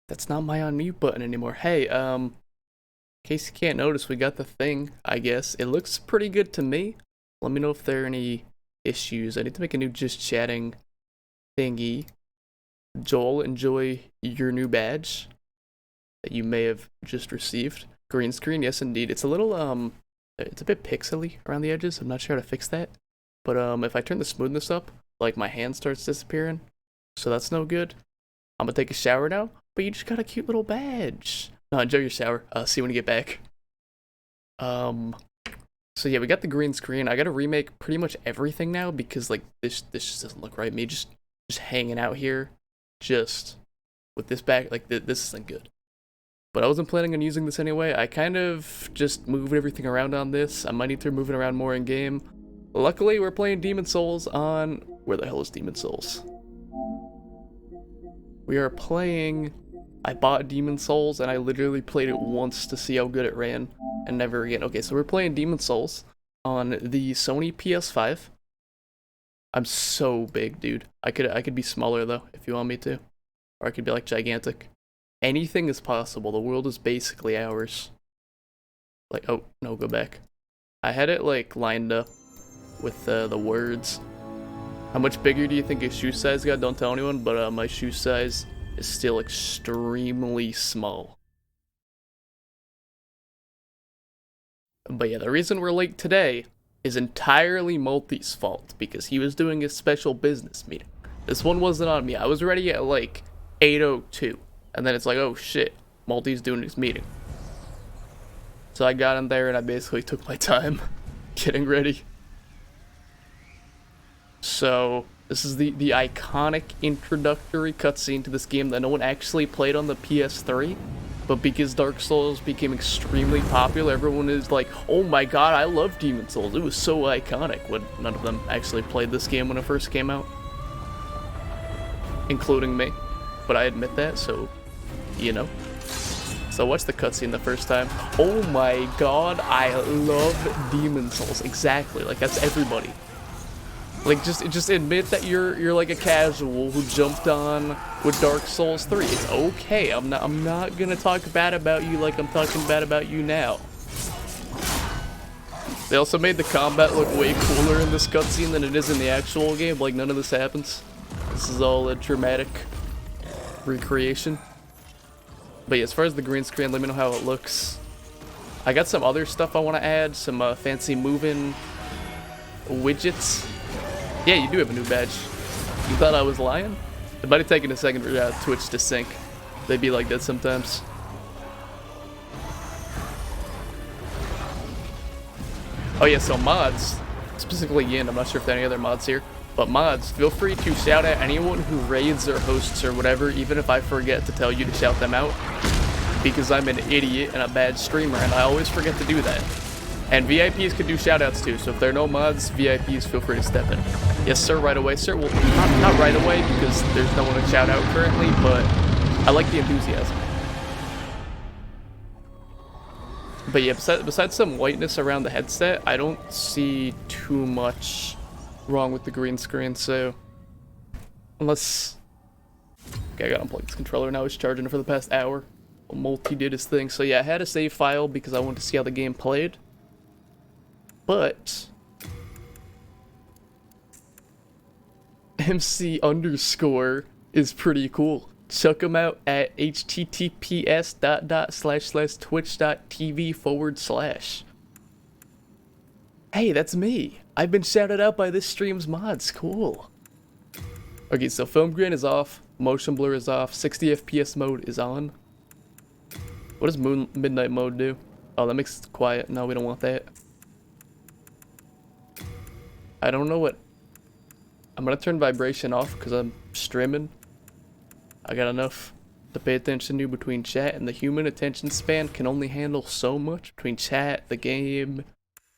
That's not my unmute button anymore. Hey, in case you can't notice, we got the thing, I guess. It looks pretty good to me. Let me know if there are any issues. I need to make a new just chatting thingy. Joel, enjoy your new badge that you may have just received. Green screen, yes indeed. It's a little, it's a bit pixely around the edges. I'm not sure how to fix that. But, if I turn the smoothness up, like my hand starts disappearing. So that's no good. I'm gonna take a shower now, but you just got a cute little badge. No, enjoy your shower. See you when you get back. So yeah, we got the green screen. I gotta remake pretty much everything now because like this just doesn't look right. Me just hanging out here, just with this back, like this isn't good. But I wasn't planning on using this anyway. I kind of just moved everything around on this. I might need to move it around more in game. Luckily, we're playing Demon Souls on... Where the hell is Demon Souls? We are playing... I bought Demon Souls and I literally played it once to see how good it ran. And never again. Okay, so we're playing Demon Souls on the Sony PS5. I'm so big, dude. I could be smaller though, if you want me to. Or I could be like gigantic. Anything is possible. The world is basically ours. Like, oh, no, go back. I had it like lined up with the words. How much bigger do you think your shoe size got? Don't tell anyone, but my shoe size is still extremely small. But yeah, the reason we're late today is entirely Multi's fault because he was doing a special business meeting. This one wasn't on me. I was ready at like 8:02, and then it's like, oh shit, Multi's doing his meeting. So I got in there and I basically took my time getting ready. So this is the iconic introductory cutscene to this game that no one actually played on the PS3, but because Dark Souls became extremely popular, everyone is like, oh my god, I love Demon Souls. It was so iconic. When none of them actually played this game when it first came out, including me. But I admit that, so you know. So what's the cutscene the first time? Oh my god, I love Demon Souls. Exactly, like that's everybody. Like just admit that you're like a casual who jumped on with Dark Souls 3. It's okay. I'm not gonna talk bad about you like I'm talking bad about you now. They also made the combat look way cooler in this cutscene than it is in the actual game. Like none of this happens. This is all a dramatic recreation. But yeah, as far as the green screen, let me know how it looks. I got some other stuff I want to add, some fancy moving widgets. Yeah, you do have a new badge. You thought I was lying? It might have taken a second for Twitch to sync. They be like that sometimes. Oh yeah, so mods, specifically Yin, I'm not sure if there are any other mods here, but mods, feel free to shout out anyone who raids or hosts or whatever, even if I forget to tell you to shout them out, because I'm an idiot and a bad streamer, and I always forget to do that. And VIPs can do shoutouts too, so if there are no mods, VIPs feel free to step in. Yes sir, right away, sir. Well, not right away, because there's no one to shout out currently, but I like the enthusiasm. But yeah, besides some whiteness around the headset, I don't see too much wrong with the green screen, so... Unless... Okay, I gotta unplug this controller now, it's charging for the past hour. Multi did his thing, so yeah, I had a save file because I wanted to see how the game played. But... MC underscore is pretty cool. Check them out at https://twitch.tv/. Hey, that's me. I've been shouted out by this stream's mods. Cool. Okay, so film grain is off. Motion blur is off. 60 FPS mode is on. What does midnight mode do? Oh, that makes it quiet. No, we don't want that. I don't know what... I'm gonna turn vibration off because I'm streaming. I got enough to pay attention to between chat, and the human attention span can only handle so much between chat, the game,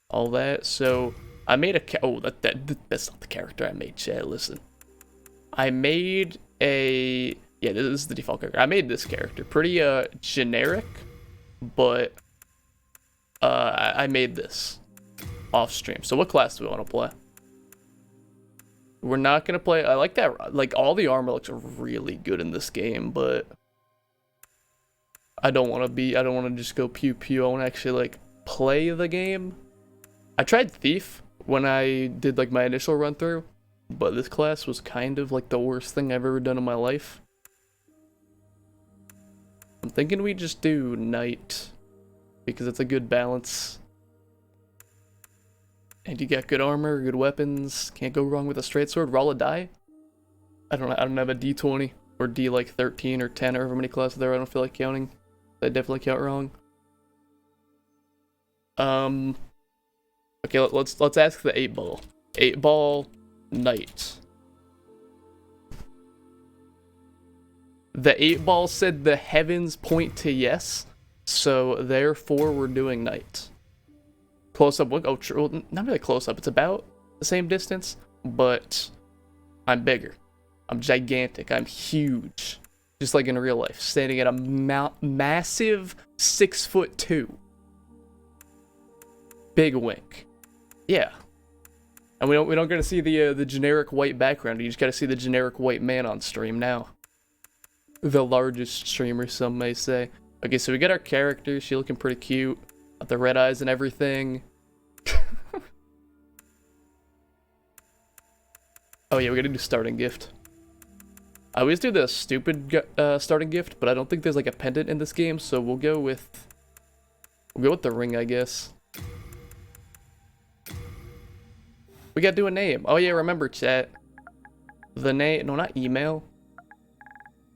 all that. So I made a oh that's not the character I made. Chat, listen. I made a yeah, this is the default character. I made this character pretty generic, but I made this off stream. So what class do we want to play? We're not gonna play. I like that. Like all the armor looks really good in this game, but I don't want to just go pew pew. I want to actually like play the game. I tried Thief when I did like my initial run through, but this class was kind of like the worst thing I've ever done in my life. I'm thinking we just do Knight because it's a good balance. And you got good armor, good weapons. Can't go wrong with a straight sword. Roll a die. I don't have a D20 or D like 13 or 10 or however many classes there. I don't feel like counting. I definitely count wrong. Okay, let's ask the 8-ball. 8-ball Knight. The 8-ball said the heavens point to yes, so therefore we're doing Knight. Close up, oh, well, not really close up. It's about the same distance, but I'm bigger. I'm gigantic. I'm huge, just like in real life. Standing at a massive 6'2". Big wink. Yeah. And we don't get to see the generic white background. You just got to see the generic white man on stream now. The largest streamer, some may say. Okay, so we got our character. She looking pretty cute. Got the red eyes and everything. Oh yeah, we gotta do starting gift. I always do the stupid starting gift, but I don't think there's like a pendant in this game, so we'll go with the ring, I guess. We gotta do a name. Oh yeah, remember chat. The name, no, not email.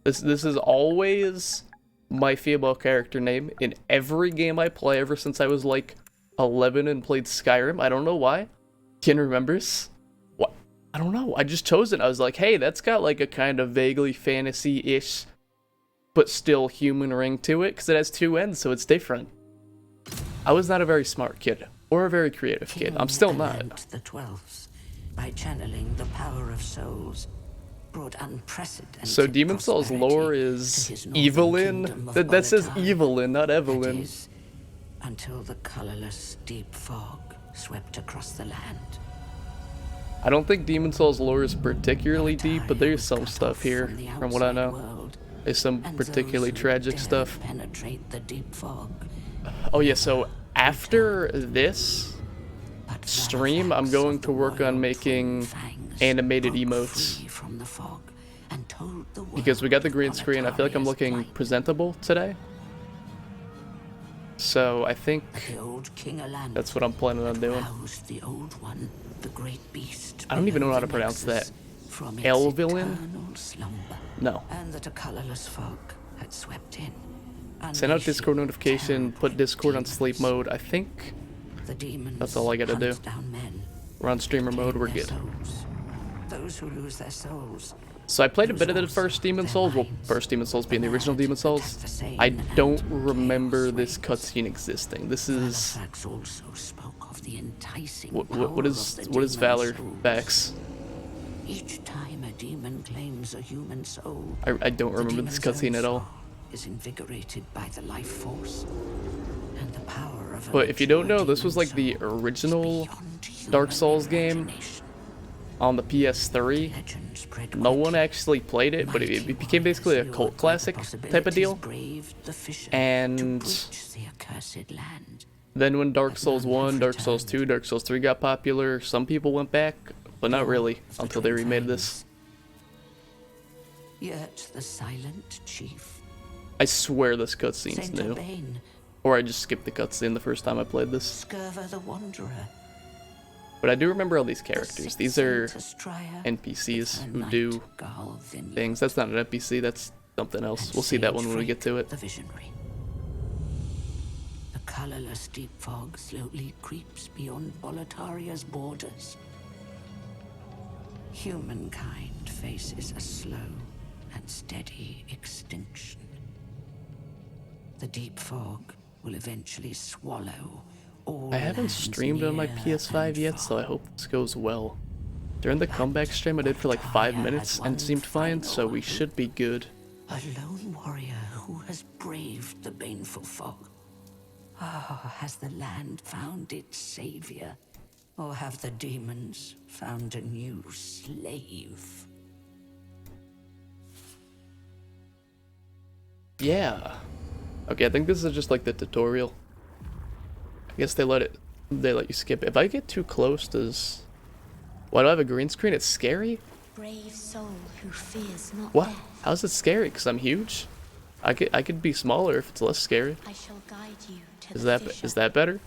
This is always my female character name in every game I play ever since I was like 11 and played Skyrim. I don't know why. Ken remembers. What? I don't know. I just chose it. I was like, hey, that's got like a kind of vaguely fantasy-ish, but still human ring to it, because it has two ends, so it's different. I was not a very smart kid, or a very creative kid. I'm still not. The 12s, by channeling the power of souls, brought unprecedented so Demon Souls lore is Evelyn? That says Evelyn, not Evelyn. Until the colorless deep fog swept across the land. I don't think Demon Souls lore is particularly deep, but there's some stuff here, from what I know. There's some particularly tragic stuff. Penetrate the deep fog. Oh yeah, so after this stream, I'm going to work on making animated emotes. Because we got the green screen, I feel like I'm looking presentable today. So I think that's what I'm planning on doing. I don't even know how to pronounce that. Elvillain? No. And that a colorless fog had swept in. Send out Discord notification, put Discord on sleep mode. I think that's all I gotta do. We're on streamer mode, we're good. Those who lose their souls. So I played a bit of the first Demon Souls, well, first Demon Souls being the original Demon Souls. I don't remember this cutscene existing. This is... What is Valor Vax? Each time a demon claims a human soul, I don't remember this cutscene at all. Is invigorated by the life force and the power of. But if you don't know, this was like the original Dark Souls game on the PS3. No one actually played it, but it became basically a cult classic type of deal. And then when Dark Souls 1, Dark Souls 2, Dark Souls 3 got popular, some people went back, but not really until they remade this. Yet the silent chief. I swear this cutscene's new. Or I just skipped the cutscene the first time I played this. Skirva the Wanderer. But I do remember all these characters. These are NPCs who do things. That's not an NPC, that's something else. We'll see that one when we get to it. The visionary. The colorless deep fog slowly creeps beyond Boletaria's borders. Humankind faces a slow and steady extinction. The deep fog will eventually swallow all. I haven't streamed on my PS5 yet, so I hope this goes well. During the comeback stream I did for like 5 minutes and it seemed fine, so we should be good. A lone warrior who has braved the baneful fog. Ah, has the land found its savior? Or have the demons found a new slave? Yeah. Okay, I think this is just like the tutorial. I guess they let you skip it. If I get too close, why do I have a green screen? It's scary? Brave soul who fears not What? death. How's it scary? Because I'm huge? I could be smaller if it's less scary. I shall guide you to Is the that better?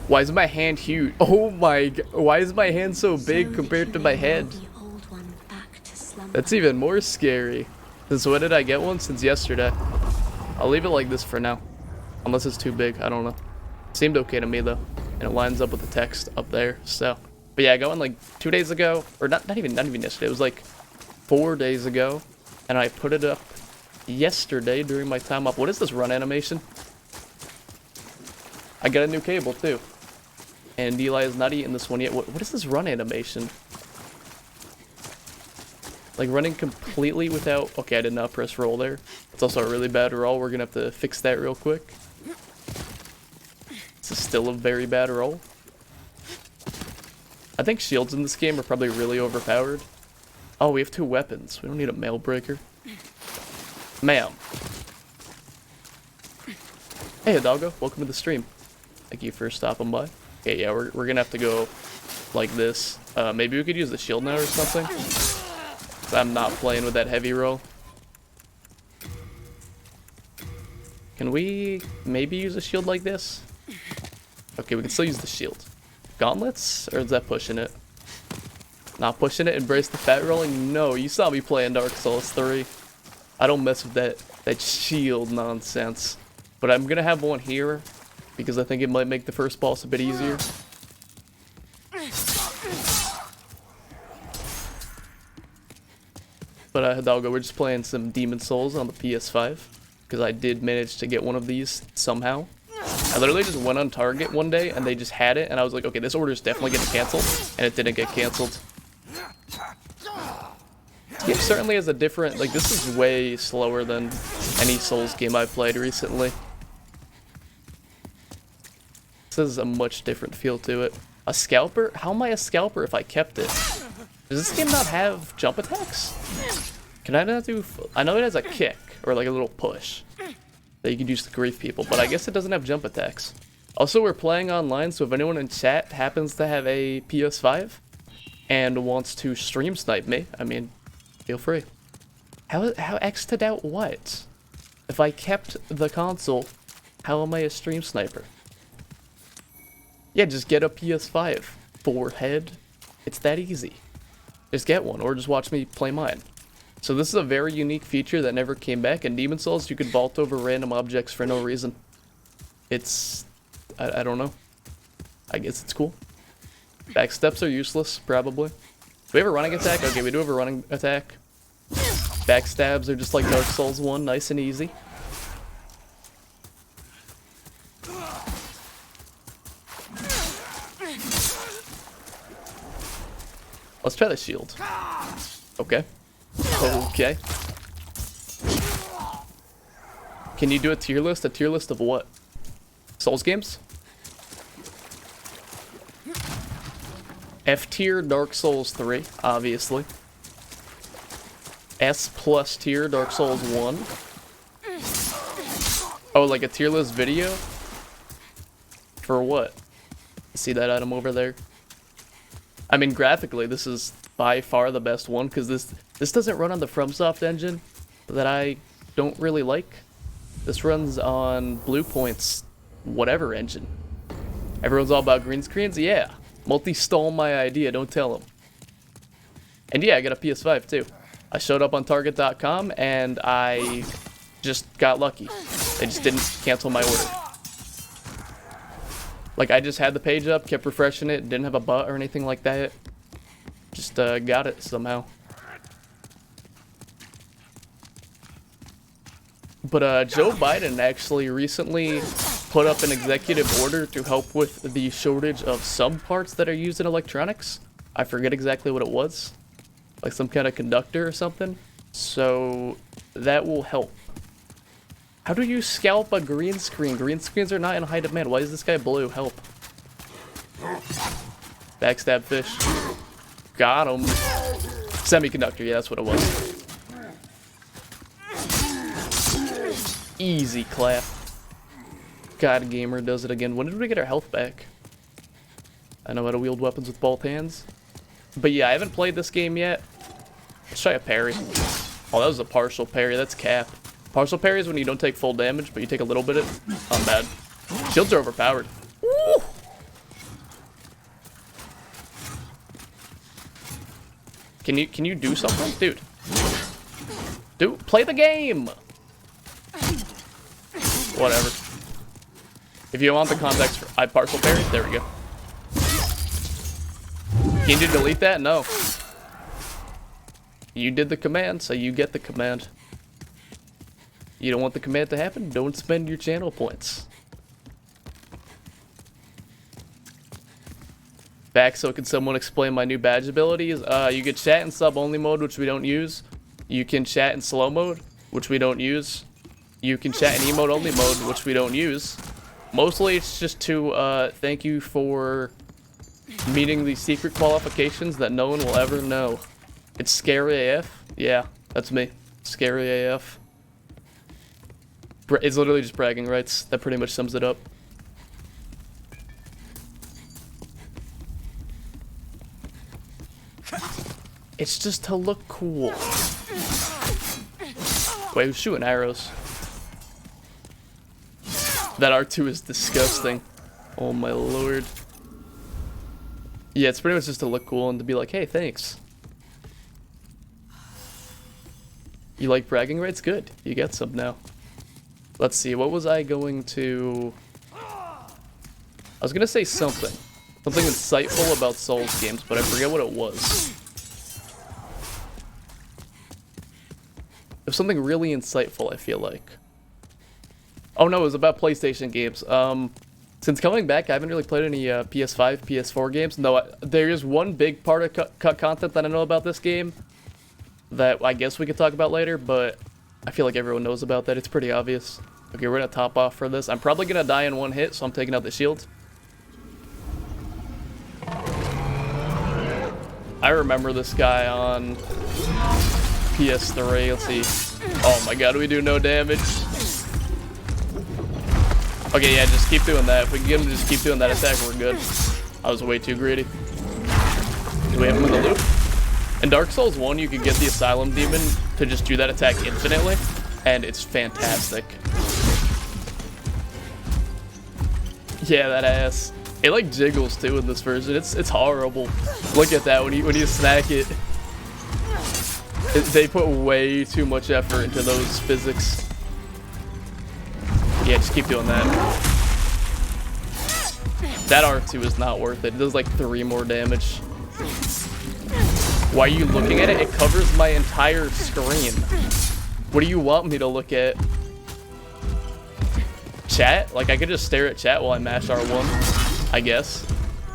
Why is my hand huge? Oh my god. Why is my hand so big compared to my head? That's even more scary. Since when did I get one? Since yesterday. I'll leave it like this for now. Unless it's too big. I don't know. It seemed okay to me though. And it lines up with the text up there. So. But yeah, I got one like 2 days ago. Or not even yesterday. It was like 4 days ago. And I put it up yesterday during my time off. What is this run animation? I got a new cable too. And Eli is not eating this one yet. What is this run animation? Like running completely without... Okay, I did not press roll there. It's also a really bad roll. We're gonna have to fix that real quick. This is still a very bad roll. I think shields in this game are probably really overpowered. Oh, we have 2 weapons. We don't need a mail breaker. Ma'am. Hey, Hidalgo. Welcome to the stream. Thank you for stopping by. Okay, yeah, we're gonna have to go like this. Maybe we could use the shield now or something. I'm not playing with that heavy roll. Can we maybe use a shield like this? Okay, we can still use the shield. Gauntlets? Or is that pushing it? Not pushing it? Embrace the fat rolling? No, you saw me playing Dark Souls 3. I don't mess with that shield nonsense. But I'm gonna have one here, because I think it might make the first boss a bit easier. But Hidalgo, we're just playing some Demon Souls on the PS5, because I did manage to get one of these somehow. I literally just went on Target one day, and they just had it, and I was like, okay, this order is definitely getting canceled, and it didn't get canceled. This game certainly has a different, like, this is way slower than any Souls game I've played recently. This has a much different feel to it. A scalper? How am I a scalper if I kept it? Does this game not have jump attacks? Can I not do... I know it has a kick, or like a little push, that you can use to grief people, but I guess it doesn't have jump attacks. Also, we're playing online, so if anyone in chat happens to have a PS5 and wants to stream snipe me, I mean, feel free. How X'd out what? If I kept the console, how am I a stream sniper? Yeah, just get a PS5. Forehead. It's that easy. Just get one, or just watch me play mine. So this is a very unique feature that never came back. In Demon Souls, you could vault over random objects for no reason. It's... I don't know. I guess it's cool. Backsteps are useless, probably. Do we have a running attack? Okay, we do have a running attack. Backstabs are just like Dark Souls 1, nice and easy. Let's try the shield. Okay. Okay. Can you do a tier list? A tier list of what? Souls games? F tier Dark Souls 3, obviously. S plus tier Dark Souls 1. Oh, like a tier list video? For what? See that item over there? I mean, graphically, this is by far the best one, because this doesn't run on the FromSoft engine that I don't really like. This runs on Bluepoint's whatever engine. Everyone's all about green screens? Yeah. Multi stole my idea, don't tell him. And yeah, I got a PS5 too. I showed up on Target.com and I just got lucky. They just didn't cancel my order. Like, I just had the page up, kept refreshing it, didn't have a bot or anything like that. Just got it somehow. But Joe Biden actually recently put up an executive order to help with the shortage of some parts that are used in electronics. I forget exactly what it was. Like some kind of conductor or something. So that will help. How do you scalp a green screen? Green screens are not in high demand. Why is this guy blue? Help. Backstab fish. Got him. Semiconductor, yeah, that's what it was. Easy clap. God, Gamer does it again. When did we get our health back? I know how to wield weapons with both hands. But yeah, I haven't played this game yet. Let's try a parry. Oh, that was a partial parry. That's cap. Partial parry is when you don't take full damage, but you take a little bit of it. Not bad. Shields are overpowered. Woo! Can you do something? Dude. Dude, play the game! Whatever. If you want the context for I partial parry, there we go. Can you delete that? No. You did the command, so you get the command. You don't want the command to happen? Don't spend your channel points. Back, so can someone explain my new badge abilities? You can chat in sub-only mode, which we don't use. You can chat in slow mode, which we don't use. You can chat in emote only mode, which we don't use. Mostly it's just to thank you for meeting these secret qualifications that no one will ever know. It's scary AF. Yeah, that's me. Scary AF. It's literally just bragging rights. That pretty much sums it up. It's just to look cool. Wait, who's shooting arrows? That R2 is disgusting. Oh my lord. Yeah, it's pretty much just to look cool and to be like, hey, thanks. You like bragging rights? Good. You get some now. Let's see, what was I going to... I was gonna say something. Something insightful about Souls games, but I forget what it was. It was something really insightful, I feel like. Oh no, it was about PlayStation games. Since coming back, I haven't really played any PS5, PS4 games. No, there is one big part of cut content that I know about this game that I guess we could talk about later, but I feel like everyone knows about that. It's pretty obvious. Okay, we're gonna top off for this. I'm probably gonna die in one hit, so I'm taking out the shield. I remember this guy on PS3. Let's see. Oh my god, we do no damage. Okay, yeah, just keep doing that. If we can get him to just keep doing that attack, we're good. I was way too greedy. Do we have him in the loop? In Dark Souls 1, you could get the Asylum Demon to just do that attack infinitely, and it's fantastic. Yeah, that ass. It like jiggles too in this version. It's horrible. Look at that when you snack it. They put way too much effort into those physics. Yeah, just keep doing that. That R2 is not worth it. It does like 3 more damage. Why are you looking at it? It covers my entire screen. What do you want me to look at? Chat? Like, I could just stare at chat while I mash R1, I guess.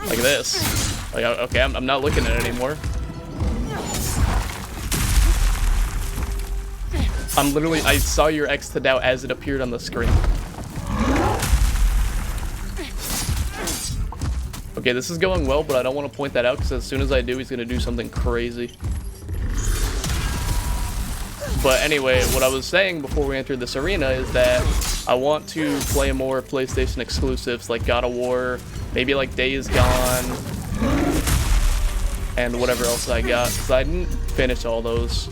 Like this. Like, okay, I'm not looking at it anymore. I saw your X to doubt as it appeared on the screen. Okay, this is going well, but I don't want to point that out because as soon as I do, he's going to do something crazy. But anyway, what I was saying before we entered this arena is that I want to play more PlayStation exclusives like God of War, maybe like Days Gone, and whatever else I got, because I didn't finish all those.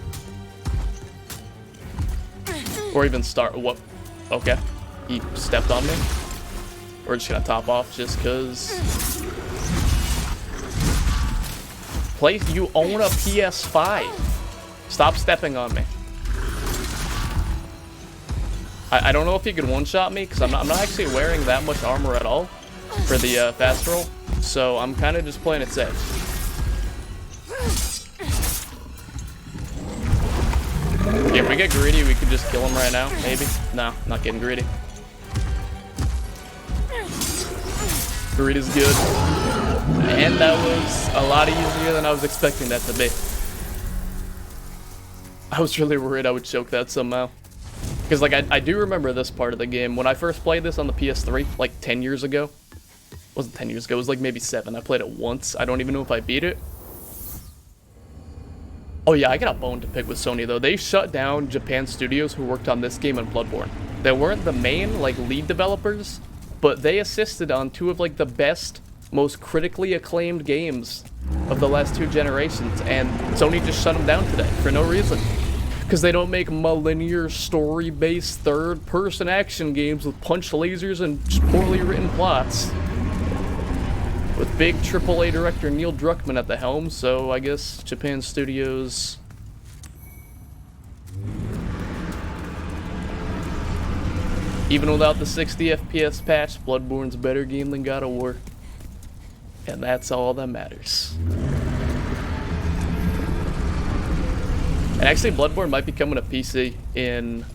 Or even start, what? Okay, he stepped on me. We're just gonna top off just because. You own a PS5. Stop stepping on me. I don't know if you could one-shot me because I'm not actually wearing that much armor at all for the fast roll, so I'm kind of just playing it safe. Okay, if we get greedy, we could just kill him right now, maybe. No, not getting greedy. Greed is good. And that was a lot easier than I was expecting that to be. I was really worried I would choke that somehow. Because, like, I do remember this part of the game. When I first played this on the PS3, like, 10 years ago. It wasn't 10 years ago, it was like maybe 7. I played it once. I don't even know if I beat it. Oh yeah, I got a bone to pick with Sony, though. They shut down Japan Studios who worked on this game and Bloodborne. that weren't the main, like, lead developers, but they assisted on two of, like, the best, most critically acclaimed games of the last 2 generations, and Sony just shut them down today for no reason. Because they don't make linear, story-based, third-person action games with punch lasers and just poorly written plots. With big AAA director Neil Druckmann at the helm, so I guess Japan Studios... Even without the 60 FPS patch, Bloodborne's a better game than God of War. And that's all that matters. And actually, Bloodborne might be coming to PC in...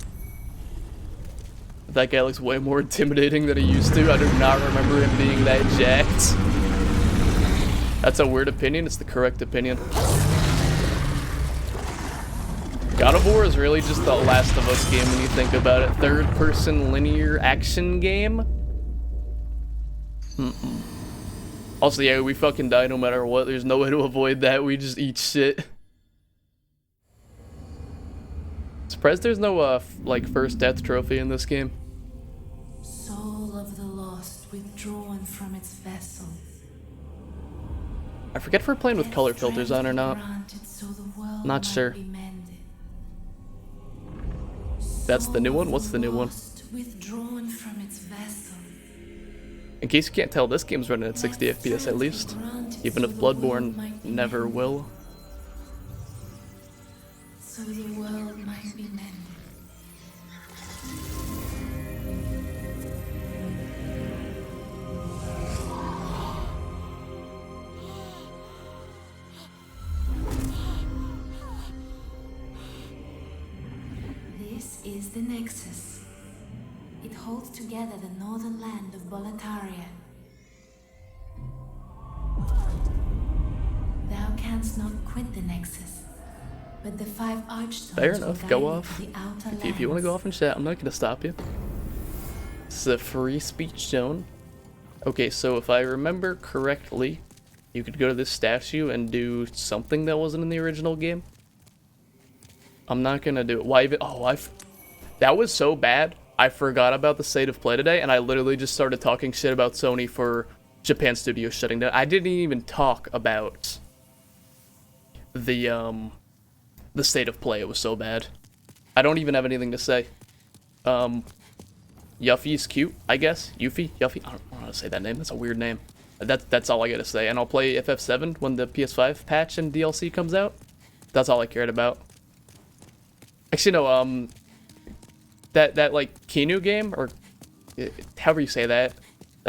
That guy looks way more intimidating than he used to. I do not remember him being that jacked. That's a weird opinion. It's the correct opinion. God of War is really just the Last of Us game when you think about it. Third-person linear action game? Also, yeah, we fucking die no matter what. There's no way to avoid that. We just eat shit. Surprised there's no, like, first death trophy in this game. Soul of the lost withdrawn from its vessel. I forget if we're playing with color filters on or not. Not sure. That's the new one? What's the new one? Withdrawn from its vessel. In case you can't tell, this game's running at 60 FPS at least. Even if Bloodborne never will. So the world might be mended. This is the Nexus. It holds together the northern land of Boletaria. Thou canst not quit the Nexus, but the 5 archstones Fair will enough, guide go you off. to the outer If you want to go lands. off and chat, I'm not gonna stop you. This is a free speech zone. Okay, so if I remember correctly, you could go to this statue and do something that wasn't in the original game. I'm not gonna do it. Why even? Oh, that was so bad. I forgot about the state of play today, and I literally just started talking shit about Sony for Japan Studios shutting down. I didn't even talk about the state of play. It was so bad. I don't even have anything to say. Yuffie's cute, I guess. Yuffie? Yuffie? I don't know how to say that name. That's a weird name. That's all I gotta say. And I'll play FF7 when the PS5 patch and DLC comes out. That's all I cared about. Actually, no, that like Kinu game, or however you say that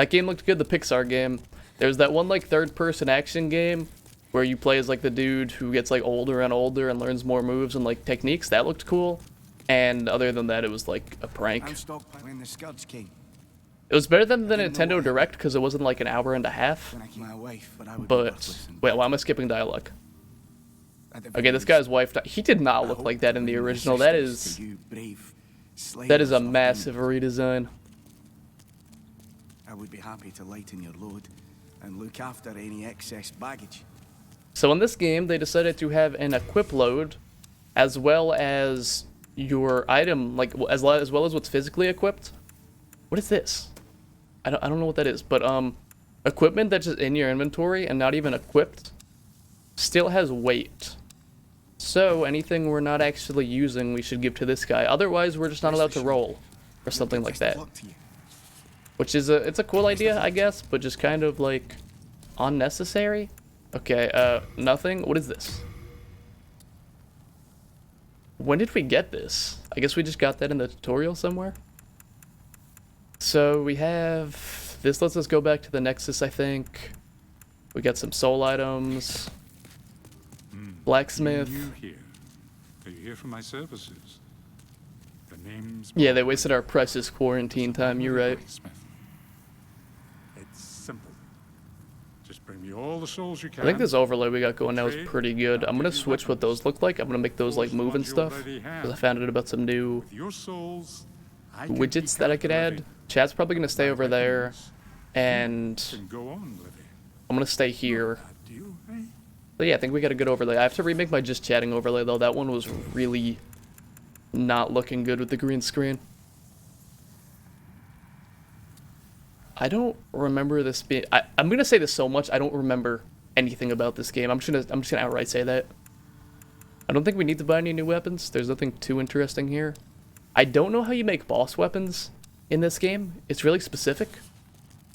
game looked good. The Pixar game. There's that one like third-person action game where you play as like the dude who gets like older and older and learns more moves and like techniques. That looked cool. And other than that, it was like a prank. I'm stockpiling the Scots King. It was better than the Nintendo Direct because it wasn't like an hour and a half. When I my wife, but I would be But worthless and wait, why am I skipping dialogue? at the Okay, very this guy's least, wife. He did not I look hope like that in the bring original. That assistance is to you brave that is slayers a of massive demons. redesign. I would be happy to lighten your load and look after any excess baggage. So in this game, they decided to have an equip load, as well as your item, like as well as what's physically equipped. What is this? I don't know what that is, but equipment that's just in your inventory and not even equipped still has weight. So anything we're not actually using, we should give to this guy. Otherwise, we're just not allowed to roll or something like that. Luck to you. Which is it's a cool idea, I guess, but just kind of like unnecessary. Okay, nothing. What is this? When did we get this? I guess we just got that in the tutorial somewhere. So we have this. Lets us go back to the Nexus, I think. We got some soul items. Blacksmith. New here. Are you here for my services? The name's Yeah, they wasted our precious quarantine time. You're right. Blacksmith. It's simple. Just bring me all the souls you can. I think this overlay we got going now is pretty good. I'm gonna switch what those look like. I'm gonna make those like move and stuff. Because I found out about some new With your souls, I can widgets eke that I out could the add. living. Chat's probably gonna stay My over there, weapons and can go on living. I'm gonna stay here. Do you, eh? But yeah, I think we got a good overlay. I have to remake my just chatting overlay though. That one was really not looking good with the green screen. I don't remember this being. I'm gonna say this so much. I don't remember anything about this game. I'm just gonna outright say that. I don't think we need to buy any new weapons. There's nothing too interesting here. I don't know how you make boss weapons in this game. It's really specific.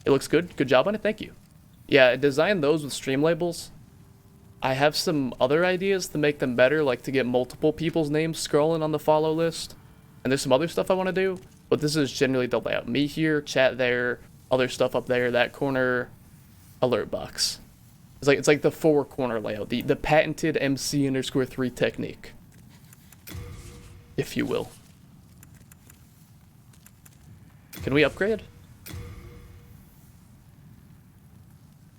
It looks good. Good job on it. Thank you. Yeah, I designed those with stream labels. I have some other ideas to make them better, like to get multiple people's names scrolling on the follow list. And there's some other stuff I want to do, but this is generally the layout. Me here, chat there, other stuff up there, that corner, alert box. It's like the 4-corner layout, the patented MC_3 technique, if you will. Can we upgrade?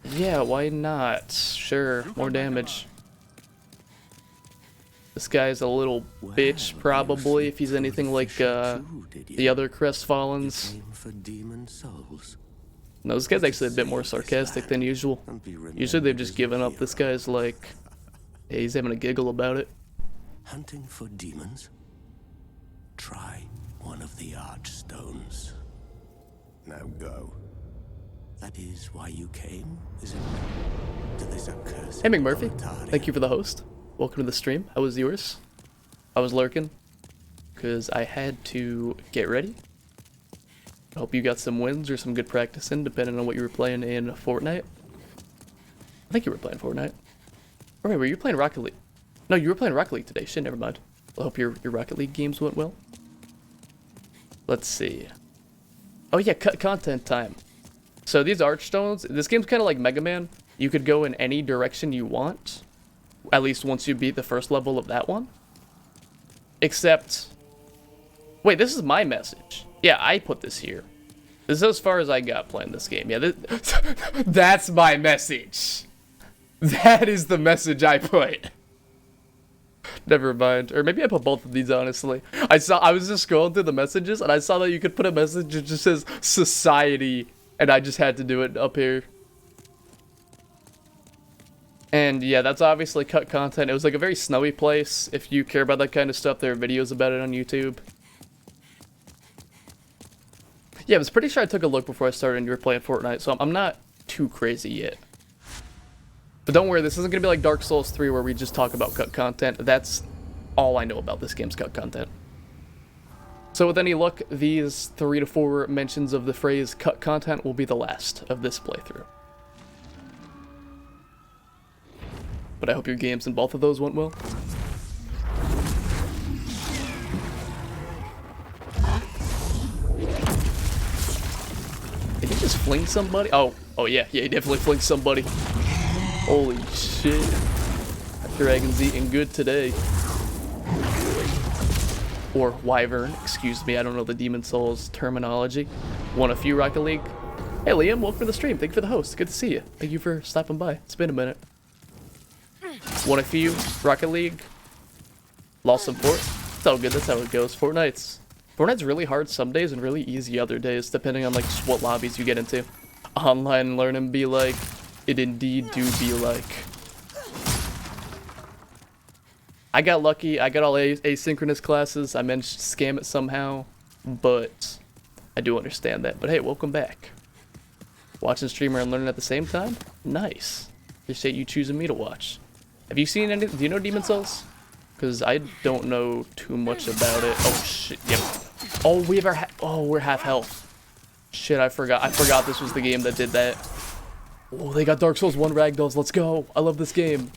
Yeah, why not? Sure, more damage. This guy's a little bitch, probably, if he's anything like the other Crestfallens. For demon souls. No, this guy's actually a bit more sarcastic than usual. Usually they've just given up. This guy's like, hey, he's having a giggle about it. Hunting for demons? Try one of the archstones. Now go. That is why you came, is it? To this accursed Hey, McMurphy. Boletaria. Thank you for the host. Welcome to the stream. How was yours? I was lurking because I had to get ready. I hope you got some wins or some good practice in, depending on what you were playing in Fortnite. I think you were playing Fortnite. Or wait, were you playing Rocket League? No, you were playing Rocket League today. Shit, never mind. I hope your Rocket League games went well. Let's see. Oh yeah, content time. So these Archstones, this game's kind of like Mega Man. You could go in any direction you want, at least once you beat the first level of that one. Except, wait, this is my message. Yeah, I put this here. This is as far as I got playing this game. Yeah, that's my message. That is the message I put. Never mind. Or maybe I put both of these, honestly. I was just scrolling through the messages, and I saw that you could put a message that just says society, and I just had to do it up here. And yeah, that's obviously cut content. It was like a very snowy place. If you care about that kind of stuff, there are videos about it on YouTube. Yeah, I was pretty sure I took a look before I started and you were playing Fortnite, so I'm not too crazy yet. But don't worry, this isn't going to be like Dark Souls 3 where we just talk about cut content. That's all I know about this game's cut content. So with any luck, these 3 to 4 mentions of the phrase cut content will be the last of this playthrough. But I hope your games in both of those went well. Did he just fling somebody? Oh yeah, he definitely flinged somebody. Holy shit. That dragon's eating good today. Or wyvern, excuse me, I don't know the Demon Souls terminology. Won a few Rocket League. Hey Liam, welcome to the stream. Thank you for the host. Good to see you. Thank you for stopping by. It's been a minute. Won a few Rocket League. Lost some Fort. It's all good, that's how it goes. Fortnite's really hard some days and really easy other days, depending on like just what lobbies you get into. Online learning be like, it indeed do be like. I got lucky, I got all asynchronous classes, I managed to scam it somehow, but I do understand that. But hey, welcome back. Watching streamer and learning at the same time? Nice. Appreciate you choosing me to watch. Have you seen any, do you know Demon Souls? Because I don't know too much about it. Oh shit, yep. Oh, we're half health. Shit, I forgot this was the game that did that. Oh, they got Dark Souls 1 ragdolls, let's go. I love this game.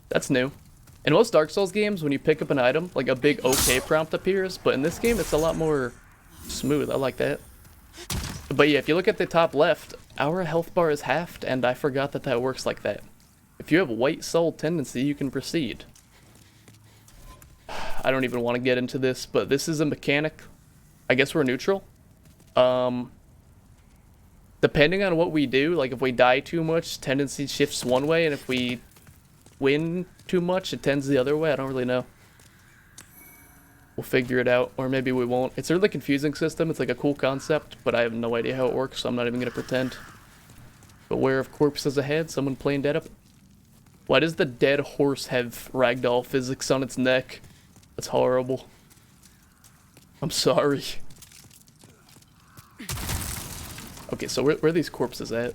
That's new. In most Dark Souls games, when you pick up an item, like a big OK prompt appears, but in this game, it's a lot more smooth. I like that. But yeah, if you look at the top left, our health bar is halved, and I forgot that that works like that. If you have White Soul tendency, you can proceed. I don't even want to get into this, but this is a mechanic. I guess we're neutral. Depending on what we do, like if we die too much, tendency shifts one way, and if we win too much, it tends the other way. I don't really know. We'll figure it out, or maybe we won't. It's a really confusing system. It's like a cool concept, but I have no idea how it works, so I'm not even going to pretend. Beware of corpses ahead, someone playing dead up. Why does the dead horse have ragdoll physics on its neck? That's horrible. I'm sorry. Okay, so where are these corpses at?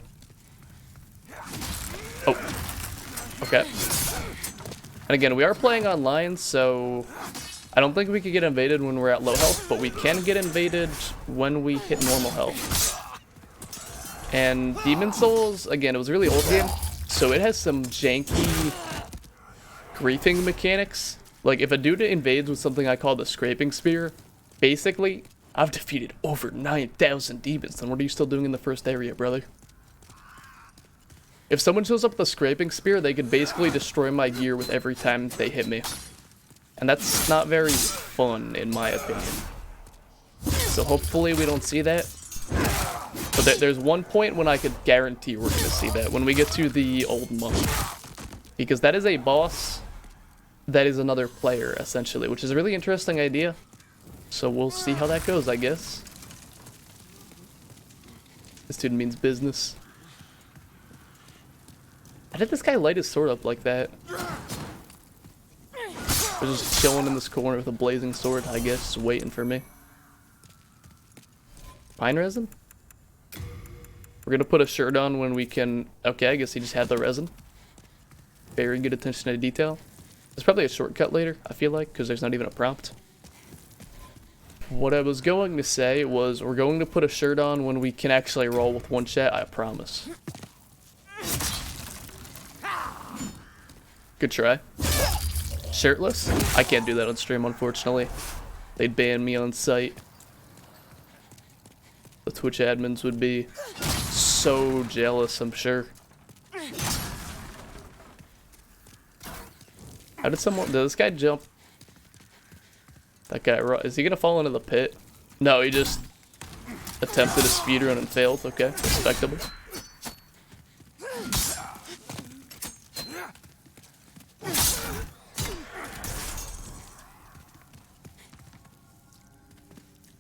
Oh. Okay. And again, we are playing online, so I don't think we could get invaded when we're at low health, but we can get invaded when we hit normal health. And Demon Souls, again, it was a really old game, so it has some janky griefing mechanics. Like, if a dude invades with something I call the Scraping Spear, basically, I've defeated over 9,000 demons, then what are you still doing in the first area, brother? If someone shows up with a Scraping Spear, they could basically destroy my gear with every time they hit me. And that's not very fun, in my opinion. So hopefully we don't see that. But there's one point when I could guarantee we're going to see that, when we get to the Old Monk. Because that is a boss that is another player, essentially, which is a really interesting idea. So we'll see how that goes, I guess. This dude means business. How did this guy light his sword up like that? We're just chilling in this corner with a blazing sword, I guess, just waiting for me. Pine resin? We're gonna put a shirt on when we can... Okay, I guess he just had the resin. Very good attention to detail. There's probably a shortcut later, I feel like, because there's not even a prompt. What I was going to say was we're going to put a shirt on when we can actually roll with one chat, I promise. Good try. Shirtless? I can't do that on stream, unfortunately. They'd ban me on site. The Twitch admins would be so jealous, I'm sure. How did this guy jump? That guy, is he gonna fall into the pit? No, he just attempted a speedrun and failed. Okay, respectable.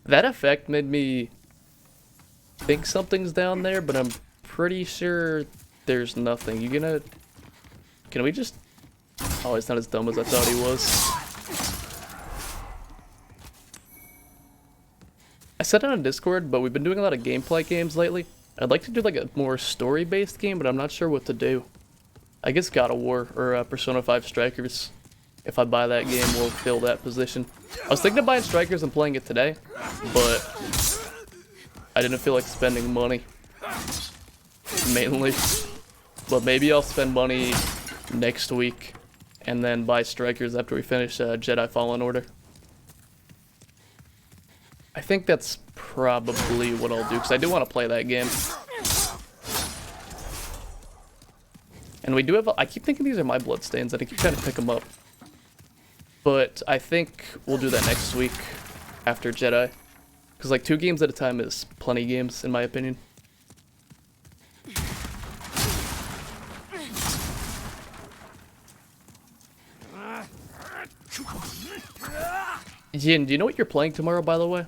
That effect made me think something's down there, but I'm pretty sure there's nothing. Can we just... Oh, he's not as dumb as I thought he was. I said it on Discord, but we've been doing a lot of gameplay games lately. I'd like to do like a more story-based game, but I'm not sure what to do. I guess God of War or Persona 5 Strikers. If I buy that game, we'll fill that position. I was thinking of buying Strikers and playing it today, but I didn't feel like spending money. Mainly. But maybe I'll spend money next week and then buy Strikers after we finish Jedi Fallen Order. I think that's probably what I'll do, because I do want to play that game. And we do have... I keep thinking these are my bloodstains, and I keep trying to pick them up. But I think we'll do that next week after Jedi. Because like 2 games at a time is plenty games, in my opinion. Yin, do you know what you're playing tomorrow, by the way?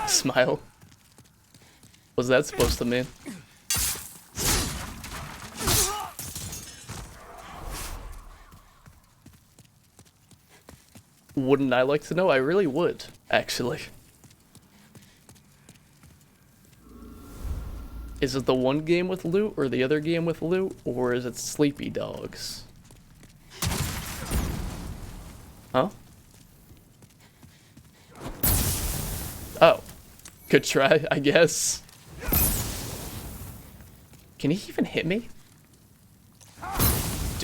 Smile. What's that supposed to mean? Wouldn't I like to know? I really would, actually. Is it the one game with loot or the other game with loot, or is it Sleepy Dogs? Huh? Oh. Good try, I guess. Can he even hit me?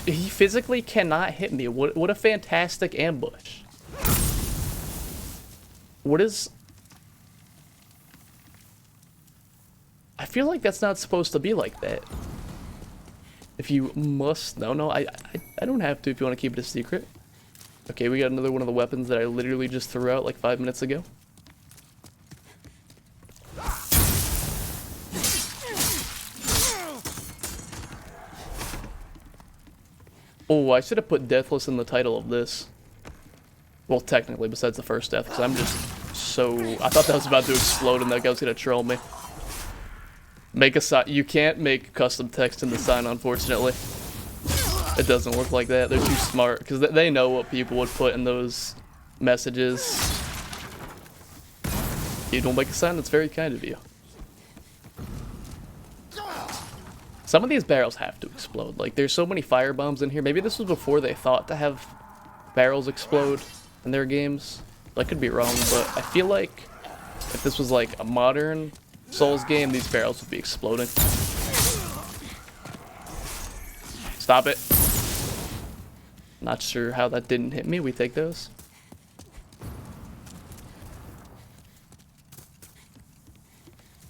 He physically cannot hit me. What a fantastic ambush. What is... I feel like that's not supposed to be like that. If you must... No, I don't have to if you want to keep it a secret. Okay, we got another one of the weapons that I literally just threw out like 5 minutes ago. Oh, I should have put Deathless in the title of this. Well, technically, besides the first death, because I'm just so... I thought that was about to explode and that guy was going to troll me. Make a sign. You can't make custom text in the sign, unfortunately. It doesn't work like that. They're too smart because they know what people would put in those messages. You don't make a sign. That's very kind of you. Some of these barrels have to explode. Like, there's so many fire bombs in here. Maybe this was before they thought to have barrels explode in their games. I could be wrong, but I feel like if this was like a modern Souls game, these barrels would be exploding. Stop it. Not sure how that didn't hit me. We take those.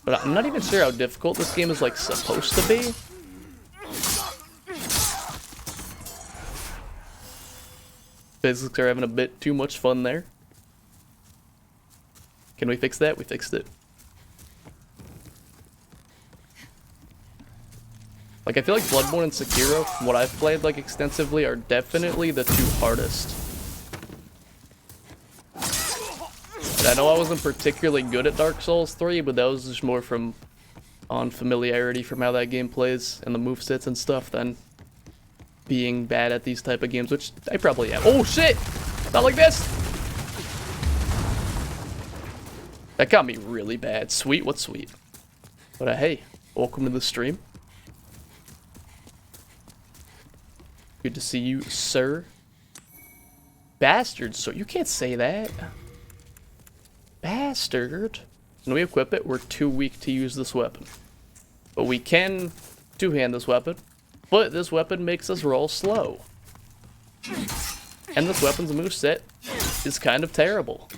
But I'm not even sure how difficult this game is like supposed to be. Physics are having a bit too much fun there. Can we fix that? We fixed it. Like, I feel like Bloodborne and Sekiro, from what I've played like extensively, are definitely the two hardest. And I know I wasn't particularly good at Dark Souls 3, but that was just more from on familiarity from how that game plays and the movesets and stuff than being bad at these type of games, which I probably am. Oh shit! Not like this! That got me really bad. Sweet, what's sweet? But hey, welcome to the stream. Good to see you, sir. Bastard, so you can't say that. Bastard. When we equip it, we're too weak to use this weapon. But we can two-hand this weapon. But this weapon makes us roll slow. And this weapon's moveset is kind of terrible.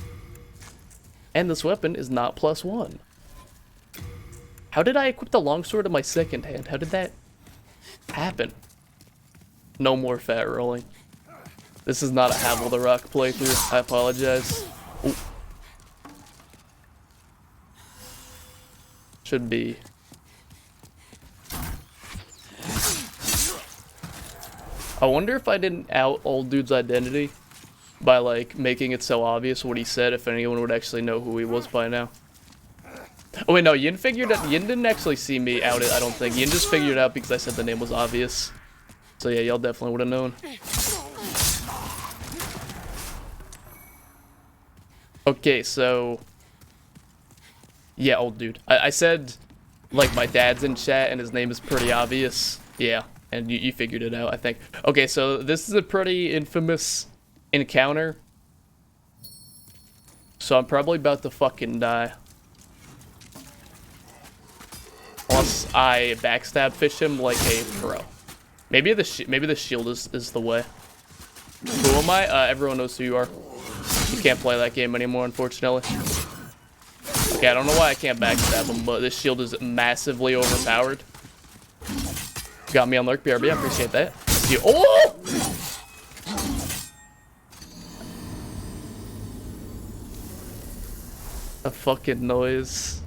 And this weapon is not +1. How did I equip the longsword in my second hand? How did that happen? No more fat rolling. This is not a Havel the Rock playthrough. I apologize. Ooh. Should be. I wonder if I didn't out old dude's identity by like making it so obvious what he said, if anyone would actually know who he was by now. Oh wait, no, Yin figured out. Yin didn't actually see me out it, I don't think. Yin just figured it out because I said the name was obvious. So yeah, y'all definitely would have known. Okay, so yeah, old dude. I said like my dad's in chat and his name is pretty obvious. Yeah, and you figured it out, I think. Okay, so this is a pretty infamous encounter. So I'm probably about to fucking die. Unless I backstab fish him like a pro. Maybe the shield is the way. Who am I? Everyone knows who you are. You can't play that game anymore, unfortunately. Okay, I don't know why I can't backstab him, but this shield is massively overpowered. Got me on Lurk BRB, I appreciate that. You, oh! A fucking noise.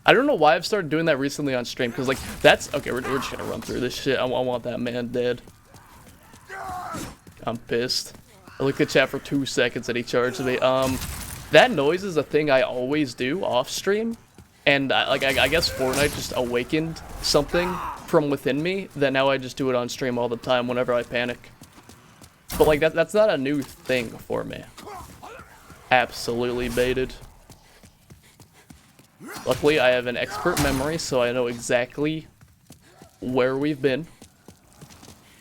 I don't know why I've started doing that recently on stream, because like that's okay. We're just gonna run through this shit. I want that man dead. I'm pissed. I looked at chat for 2 seconds and he charged me. That noise is a thing I always do off stream, and I guess Fortnite just awakened something from within me that now I just do it on stream all the time whenever I panic. But like that's not a new thing for me. Absolutely baited. Luckily, I have an expert memory, so I know exactly where we've been.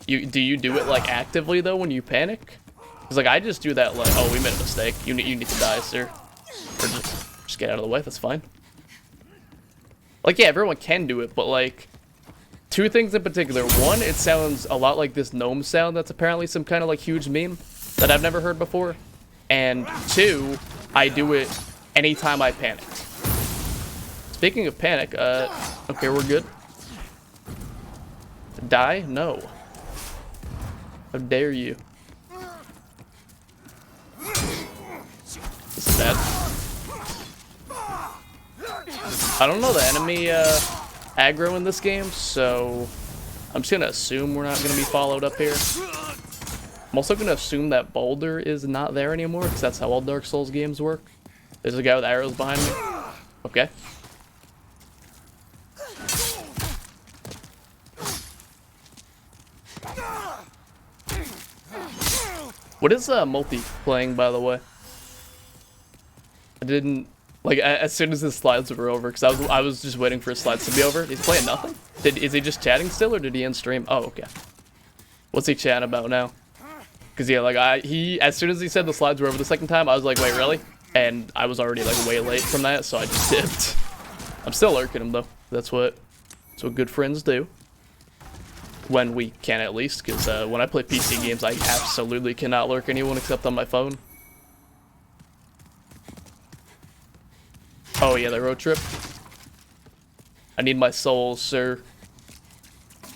Do you do it like actively though when you panic? Cause like I just do that like, oh, we made a mistake. You need to die, sir. Or just get out of the way. That's fine. Like yeah, everyone can do it, but like 2 things in particular. One, it sounds a lot like this gnome sound that's apparently some kind of like huge meme that I've never heard before. And 2, I do it anytime I panic. Speaking of panic, okay, we're good. Die? No. How dare you? This is bad. I don't know the enemy aggro in this game, so I'm just gonna assume we're not gonna be followed up here. I'm also gonna assume that Boulder is not there anymore, because that's how all Dark Souls games work. There's a guy with arrows behind me. Okay. What is multi playing, by the way? I didn't like as soon as the slides were over, because I was just waiting for his slides to be over. He's playing nothing. Is he just chatting still, or did he end stream? Oh, okay. What's he chatting about now? Because yeah, like as soon as he said the slides were over the second time, I was like, wait, really? And I was already like way late from that, so I just dipped. I'm still lurking him though. That's what good friends do. When we can, at least, because when I play PC games, I absolutely cannot lurk anyone except on my phone. Oh yeah, the road trip. I need my souls, sir.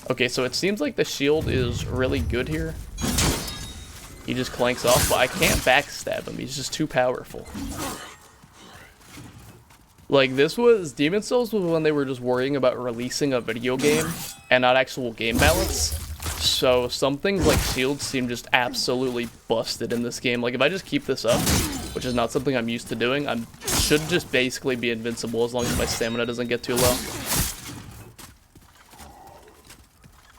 Okay, so it seems like the shield is really good here. He just clanks off, but I can't backstab him. He's just too powerful. Like, Demon Souls was when they were just worrying about releasing a video game and not actual game balance. So some things like shields seem just absolutely busted in this game. Like, if I just keep this up, which is not something I'm used to doing, I should just basically be invincible as long as my stamina doesn't get too low.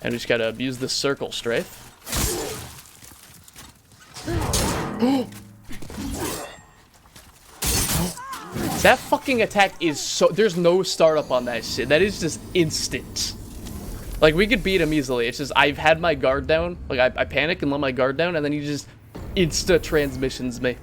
And we just gotta abuse this circle strafe. That fucking attack is so... There's no startup on that shit. That is just instant. Like, we could beat him easily. It's just, I've had my guard down. Like, I panic and let my guard down, and then he just insta-transmissions me.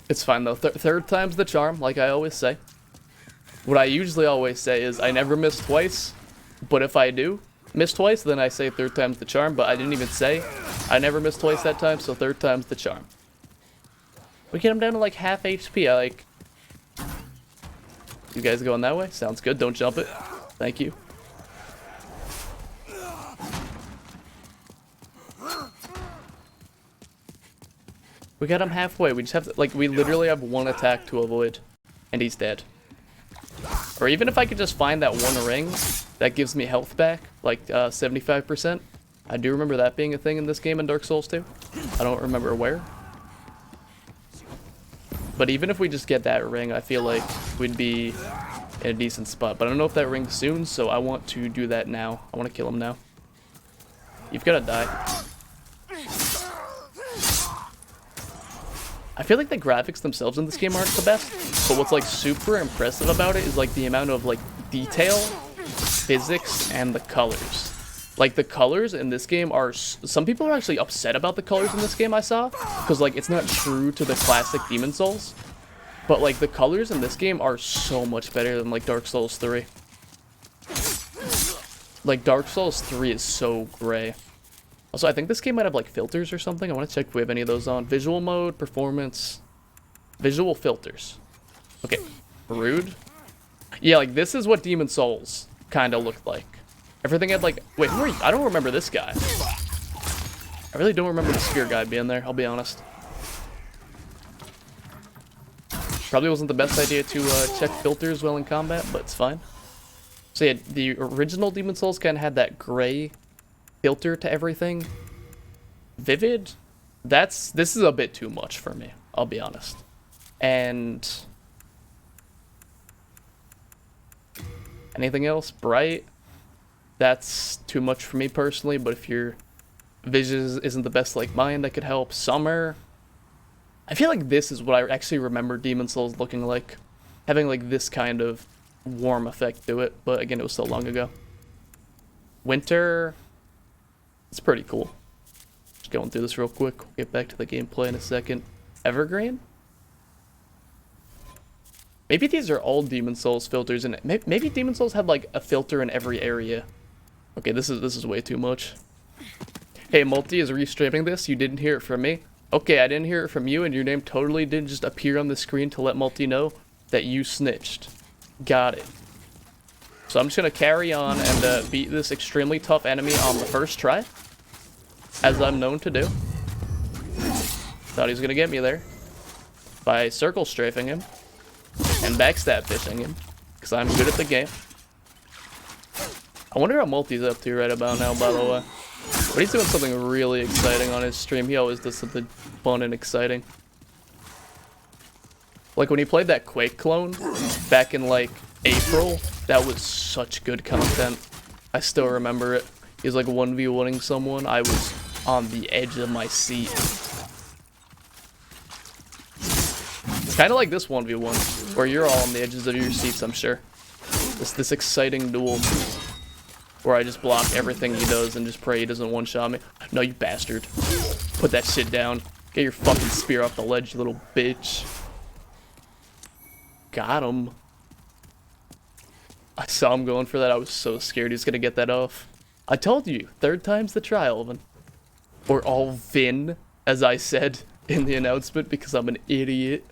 It's fine, though. Third time's the charm, like I always say. What I usually always say is, I never miss twice, but if I do miss twice, then I say third time's the charm, but I didn't even say I never missed twice that time, so third time's the charm. We get him down to like half HP. I like... You guys going that way? Sounds good. Don't jump it. Thank you. We got him halfway. We just have to, like, we literally have one attack to avoid, and he's dead. Or even if I could just find that one ring that gives me health back, like 75%. I do remember that being a thing in this game in Dark Souls 2. I don't remember where. But even if we just get that ring, I feel like we'd be in a decent spot. But I don't know if that ring's soon, so I want to do that now. I want to kill him now. You've got to die. I feel like the graphics themselves in this game aren't the best, but what's like super impressive about it is like the amount of like detail, physics, and the colors. Like the colors in this game are, some people are actually upset about the colors in this game I saw, because like it's not true to the classic Demon Souls, but like the colors in this game are so much better than like Dark Souls 3. Like Dark Souls 3 is so gray. Also, I think this game might have like filters or something. I want to check if we have any of those on. Visual mode, performance, visual filters. Okay, rude. Yeah, like this is what Demon Souls kind of looked like. Everything had like, wait, who are you? I don't remember this guy. I really don't remember the spear guy being there, I'll be honest. Probably wasn't the best idea to check filters while in combat, but it's fine. So yeah, the original Demon Souls kind of had that gray filter to everything. Vivid? This is a bit too much for me, I'll be honest. And anything else? Bright? That's too much for me personally, but if your vision isn't the best like mine, that could help. Summer? I feel like this is what I actually remember Demon Souls looking like. Having like this kind of warm effect to it, but again, it was so long ago. Winter? It's pretty cool. Just going through this real quick. We'll get back to the gameplay in a second. Evergreen? Maybe these are all Demon Souls filters, and maybe Demon Souls had like a filter in every area. Okay, this is way too much. Hey, Multi is restreaming this. You didn't hear it from me. Okay, I didn't hear it from you, and your name totally didn't just appear on the screen to let Multi know that you snitched. Got it. So I'm just gonna carry on and beat this extremely tough enemy on the first try, as I'm known to do. Thought he was gonna get me there by circle strafing him and backstab fishing him, because I'm good at the game. I wonder how Multi's up to right about now, by the way. But he's doing something really exciting on his stream. He always does something fun and exciting. Like when he played that Quake clone back in like April, that was such good content. I still remember it. He was like 1v1ing someone. I was on the edge of my seat. It's kind of like this 1v1, where you're all on the edges of your seats, I'm sure. This exciting duel, where I just block everything he does and just pray he doesn't one-shot me. No, you bastard. Put that shit down. Get your fucking spear off the ledge, you little bitch. Got him. I saw him going for that. I was so scared he was gonna get that off. I told you, 3rd time's the try, Alvin. Or Alvin, as I said in the announcement, because I'm an idiot.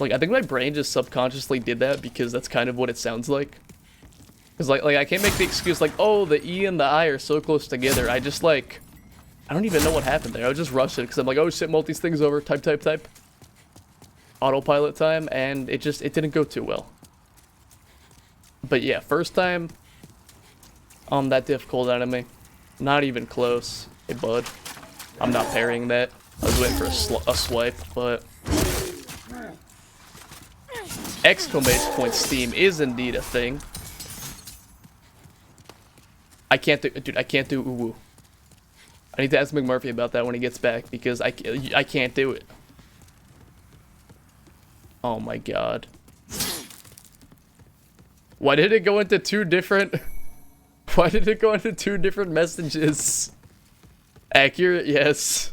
Like, I think my brain just subconsciously did that because that's kind of what it sounds like. Because, like I can't make the excuse, like, oh, the E and the I are so close together. I just, like, I don't even know what happened there. I was just rushing because I'm like, oh, shit, multi things over. Type. Autopilot time, and it didn't go too well. But yeah, 1st time on that difficult enemy. Not even close. Hey, bud. I'm not parrying that. I was waiting for a swipe, but... Exclamation point Steam is indeed a thing. I can't do uwu. I need to ask McMurphy about that when he gets back, because I can't do it. Oh my god. Why did it go into 2 different... Why did it go into 2 different messages? Accurate, yes.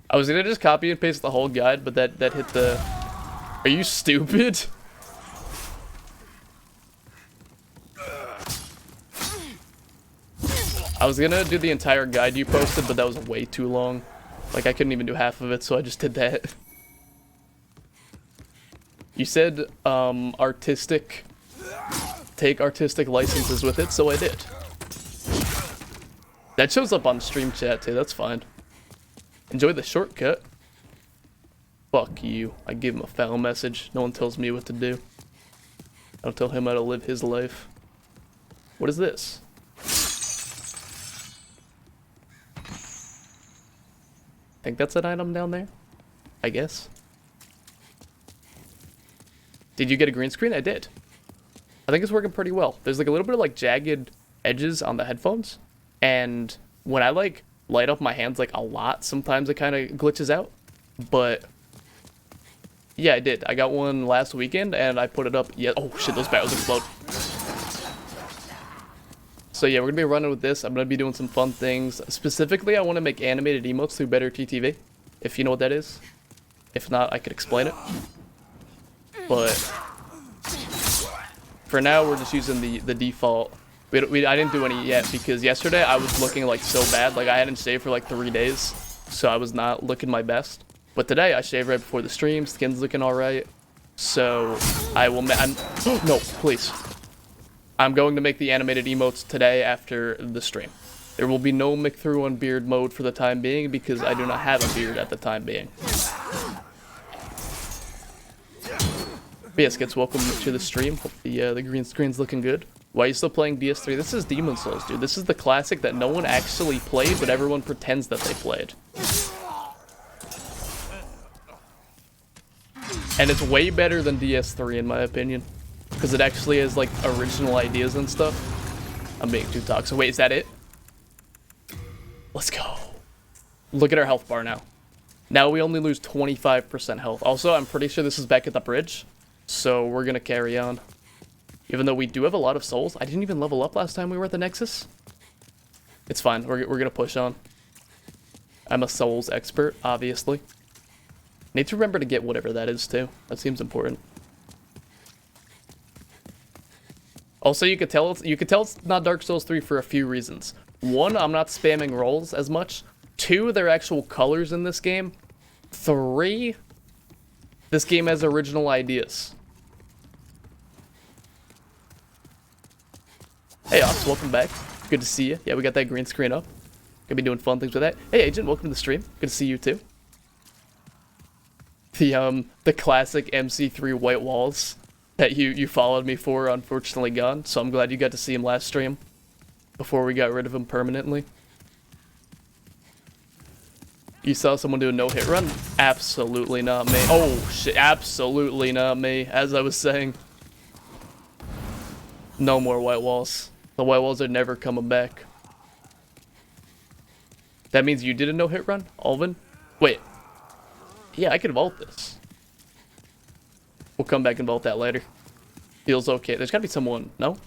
I was gonna just copy and paste the whole guide, but that hit the... Are you stupid? I was gonna do the entire guide you posted, but that was way too long. Like, I couldn't even do half of it, so I just did that. You said, take artistic licenses with it, so I did. That shows up on stream chat, too, that's fine. Enjoy the shortcut. Fuck you. I give him a foul message. No one tells me what to do. I don't tell him how to live his life. What is this? Think that's an item down there? I guess. Did you get a green screen? I did. I think it's working pretty well. There's like a little bit of like jagged edges on the headphones. And when I like light up my hands like a lot, sometimes it kind of glitches out. But yeah, I did. I got one last weekend and I put it up. Yeah. Oh shit, those barrels explode. So yeah, we're gonna be running with this. I'm gonna be doing some fun things. Specifically, I want to make animated emotes through Better TTV, if you know what that is. If not, I could explain it. But for now, we're just using the default. I didn't do any yet because yesterday I was looking like so bad. Like I hadn't shaved for like 3 days, so I was not looking my best. But today I shaved right before the stream. Skin's looking all right. So I will. No, please. I'm going to make the animated emotes today after the stream. There will be no McThrew on beard mode for the time being because I do not have a beard at the time being. But yes, gets welcome to the stream. Hope the green screen's looking good. Why are you still playing DS3? This is Demon's Souls, dude. This is the classic that no one actually played, but everyone pretends that they played. And it's way better than DS3 in my opinion. Because it actually has like original ideas and stuff. I'm being too toxic. Wait, is that it? Let's go. Look at our health bar now. Now we only lose 25% health. Also, I'm pretty sure this is back at the bridge. So we're going to carry on. Even though we do have a lot of souls. I didn't even level up last time we were at the Nexus. It's fine. We're going to push on. I'm a souls expert, obviously. Need to remember to get whatever that is too. That seems important. Also, you could tell it's not Dark Souls 3 for a few reasons. One, I'm not spamming rolls as much. Two, there are actual colors in this game. Three, this game has original ideas. Hey, Ops, welcome back. Good to see you. Yeah, we got that green screen up. Gonna be doing fun things with that. Hey, Agent, welcome to the stream. Good to see you too. The classic MC3 white walls that you followed me for, unfortunately gone. So I'm glad you got to see him last stream before we got rid of him permanently. You saw someone do a no-hit run? Absolutely not me. Oh, shit. Absolutely not me. As I was saying. No more white walls. The white walls are never coming back. That means you did a no-hit run, Alvin? Wait. Yeah, I could vault this. We'll come back and vault that later. Feels okay. There's gotta be someone, no?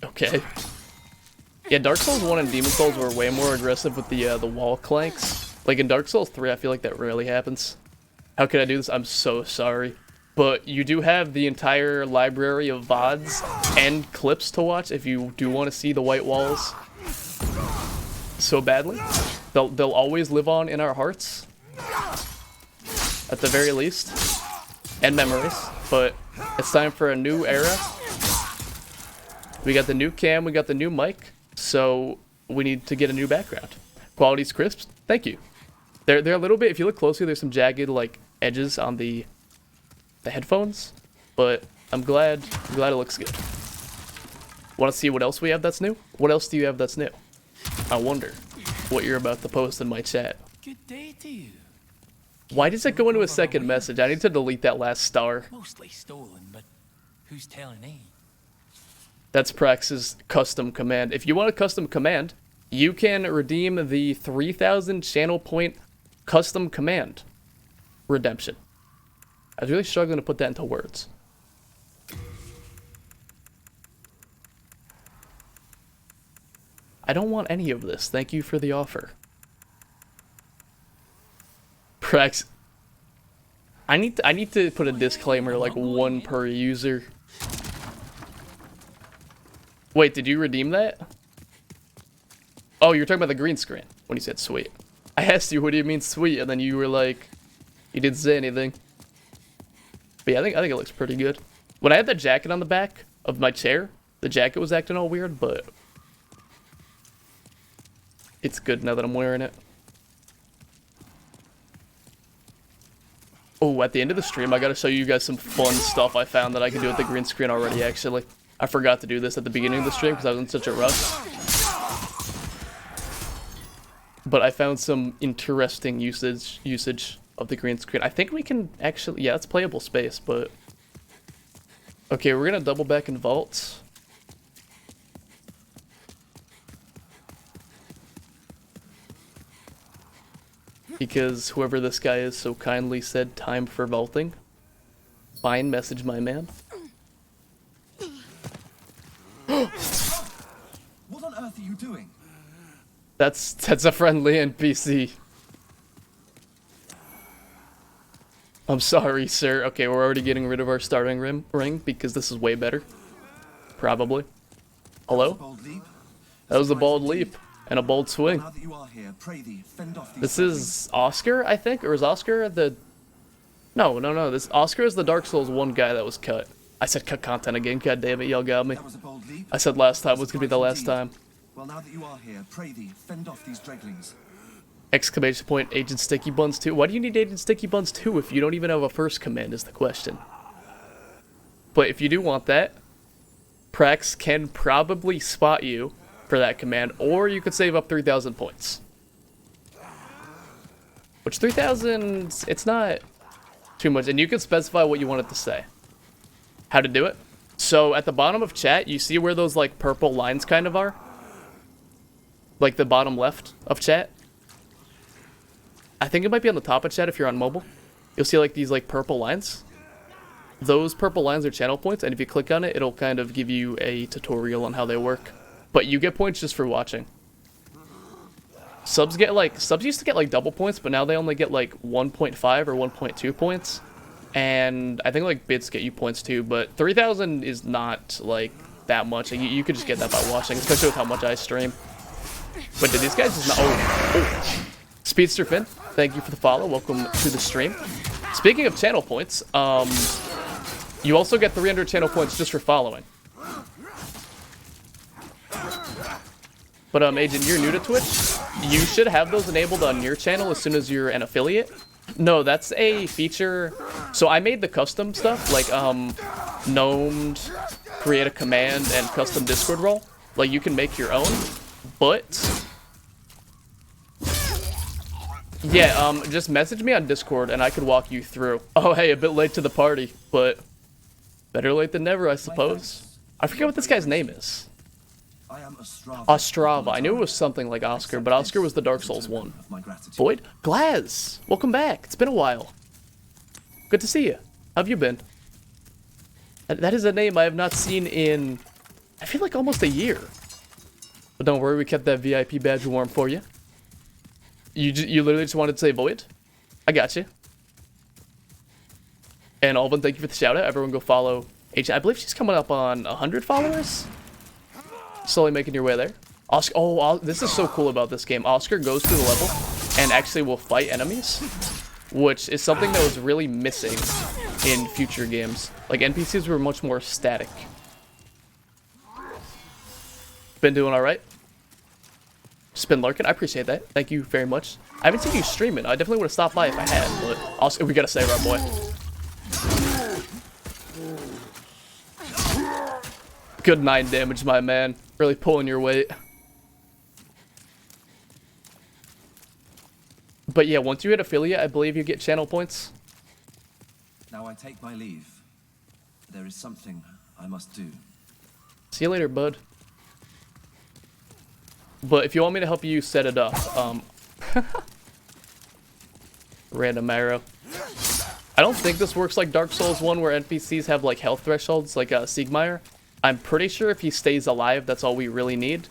Okay. Yeah, Dark Souls 1 and Demon Souls were way more aggressive with the wall clanks. Like in Dark Souls 3, I feel like that rarely happens. How could I do this? I'm so sorry. But you do have the entire library of VODs and clips to watch if you do want to see the white walls so badly. They'll always live on in our hearts. At the very least. And memories. But it's time for a new era. We got the new cam, we got the new mic, so we need to get a new background. Quality's crisp, thank you. They're a little bit, if you look closely, there's some jagged like edges on the headphones, but I'm glad it looks good. Want to see what else we have that's new? What else do you have that's new? I wonder what you're about to post in my chat. Good day to you. Why does it go into a second message? I need to delete that last star. Mostly stolen, but who's telling me? That's Prax's custom command. If you want a custom command, you can redeem the 3,000 channel point custom command redemption. I was really struggling to put that into words. I don't want any of this. Thank you for the offer. Prax, I need to put a disclaimer like one per user. Wait, did you redeem that? Oh, you're talking about the green screen when you said sweet. I asked you, what do you mean sweet? And then you were like, you didn't say anything. But yeah, I think it looks pretty good. When I had the jacket on the back of my chair, the jacket was acting all weird, but it's good now that I'm wearing it. Oh, at the end of the stream, I gotta show you guys some fun stuff I found that I can do with the green screen already, actually. I forgot to do this at the beginning of the stream because I was in such a rush. But I found some interesting usage of the green screen. I think we can actually... Yeah, it's playable space, but... Okay, we're gonna double back in vaults. Because whoever this guy is so kindly said time for vaulting. Fine message, my man. What on earth are you doing? That's a friendly NPC. I'm sorry, sir. Okay, we're already getting rid of our starting ring because this is way better. Probably. Hello? That was a bold leap and a bold swing. This is Oscar, I think? Or is Oscar the... No. This Oscar is the Dark Souls 1 guy that was cut. I said cut content again. God damn it, y'all got me. I said last time was gonna be the last time. Well, now that you are here, pray thee, fend off these dreglings. Exclamation point, Agent Sticky Buns 2. Why do you need Agent Sticky Buns 2 if you don't even have a first command is the question. But if you do want that, Prax can probably spot you for that command, or you could save up 3,000 points. Which 3,000, it's not too much, and you can specify what you want it to say. How to do it? So at the bottom of chat, you see where those like purple lines kind of are? Like the bottom left of chat? I think it might be on the top of chat if you're on mobile. You'll see like these like purple lines. Those purple lines are channel points, and if you click on it, it'll kind of give you a tutorial on how they work. But you get points just for watching. Subs used to get like double points, but now they only get like 1.5 or 1.2 points. And I think like bits get you points too, but 3,000 is not like that much. Like, you could just get that by watching, especially with how much I stream. But did these guys just not... Oh. Speedster Finn, thank you for the follow. Welcome to the stream. Speaking of channel points, you also get 300 channel points just for following. But Agent, you're new to Twitch. You should have those enabled on your channel as soon as you're an affiliate. No, that's a feature. So I made the custom stuff, like gnomed, create a command, and custom Discord role. Like, you can make your own, but yeah, just message me on Discord and I could walk you through. Oh, hey, a bit late to the party, but better late than never, I suppose. I forget what this guy's name is. I am Ostrava. Ostrava. I knew it was something like Oscar, but Oscar was the Dark Souls one. Boyd? Glaz! Welcome back. It's been a while. Good to see you. How have you been? That is a name I have not seen in, I feel like, almost a year. But don't worry, we kept that VIP badge warm for you. You literally just wanted to say Void? I got you. And Alvin, thank you for the shout out. Everyone go follow H. I believe she's coming up on 100 followers. Slowly making your way there. Oscar, oh, this is so cool about this game. Oscar goes through the level and actually will fight enemies, which is something that was really missing in future games. Like, NPCs were much more static. Been doing all right? Just been lurking. I appreciate that. Thank you very much. I haven't seen you stream it. I definitely would have stopped by if I had, but also, we gotta save our boy. Good 9 damage, my man. Really pulling your weight. But yeah, once you hit affiliate, I believe you get channel points. Now I take my leave. There is something I must do. See you later, bud. But if you want me to help you set it up, random arrow. I don't think this works like Dark Souls 1 where NPCs have like health thresholds like Siegmeyer. I'm pretty sure if he stays alive, that's all we really need.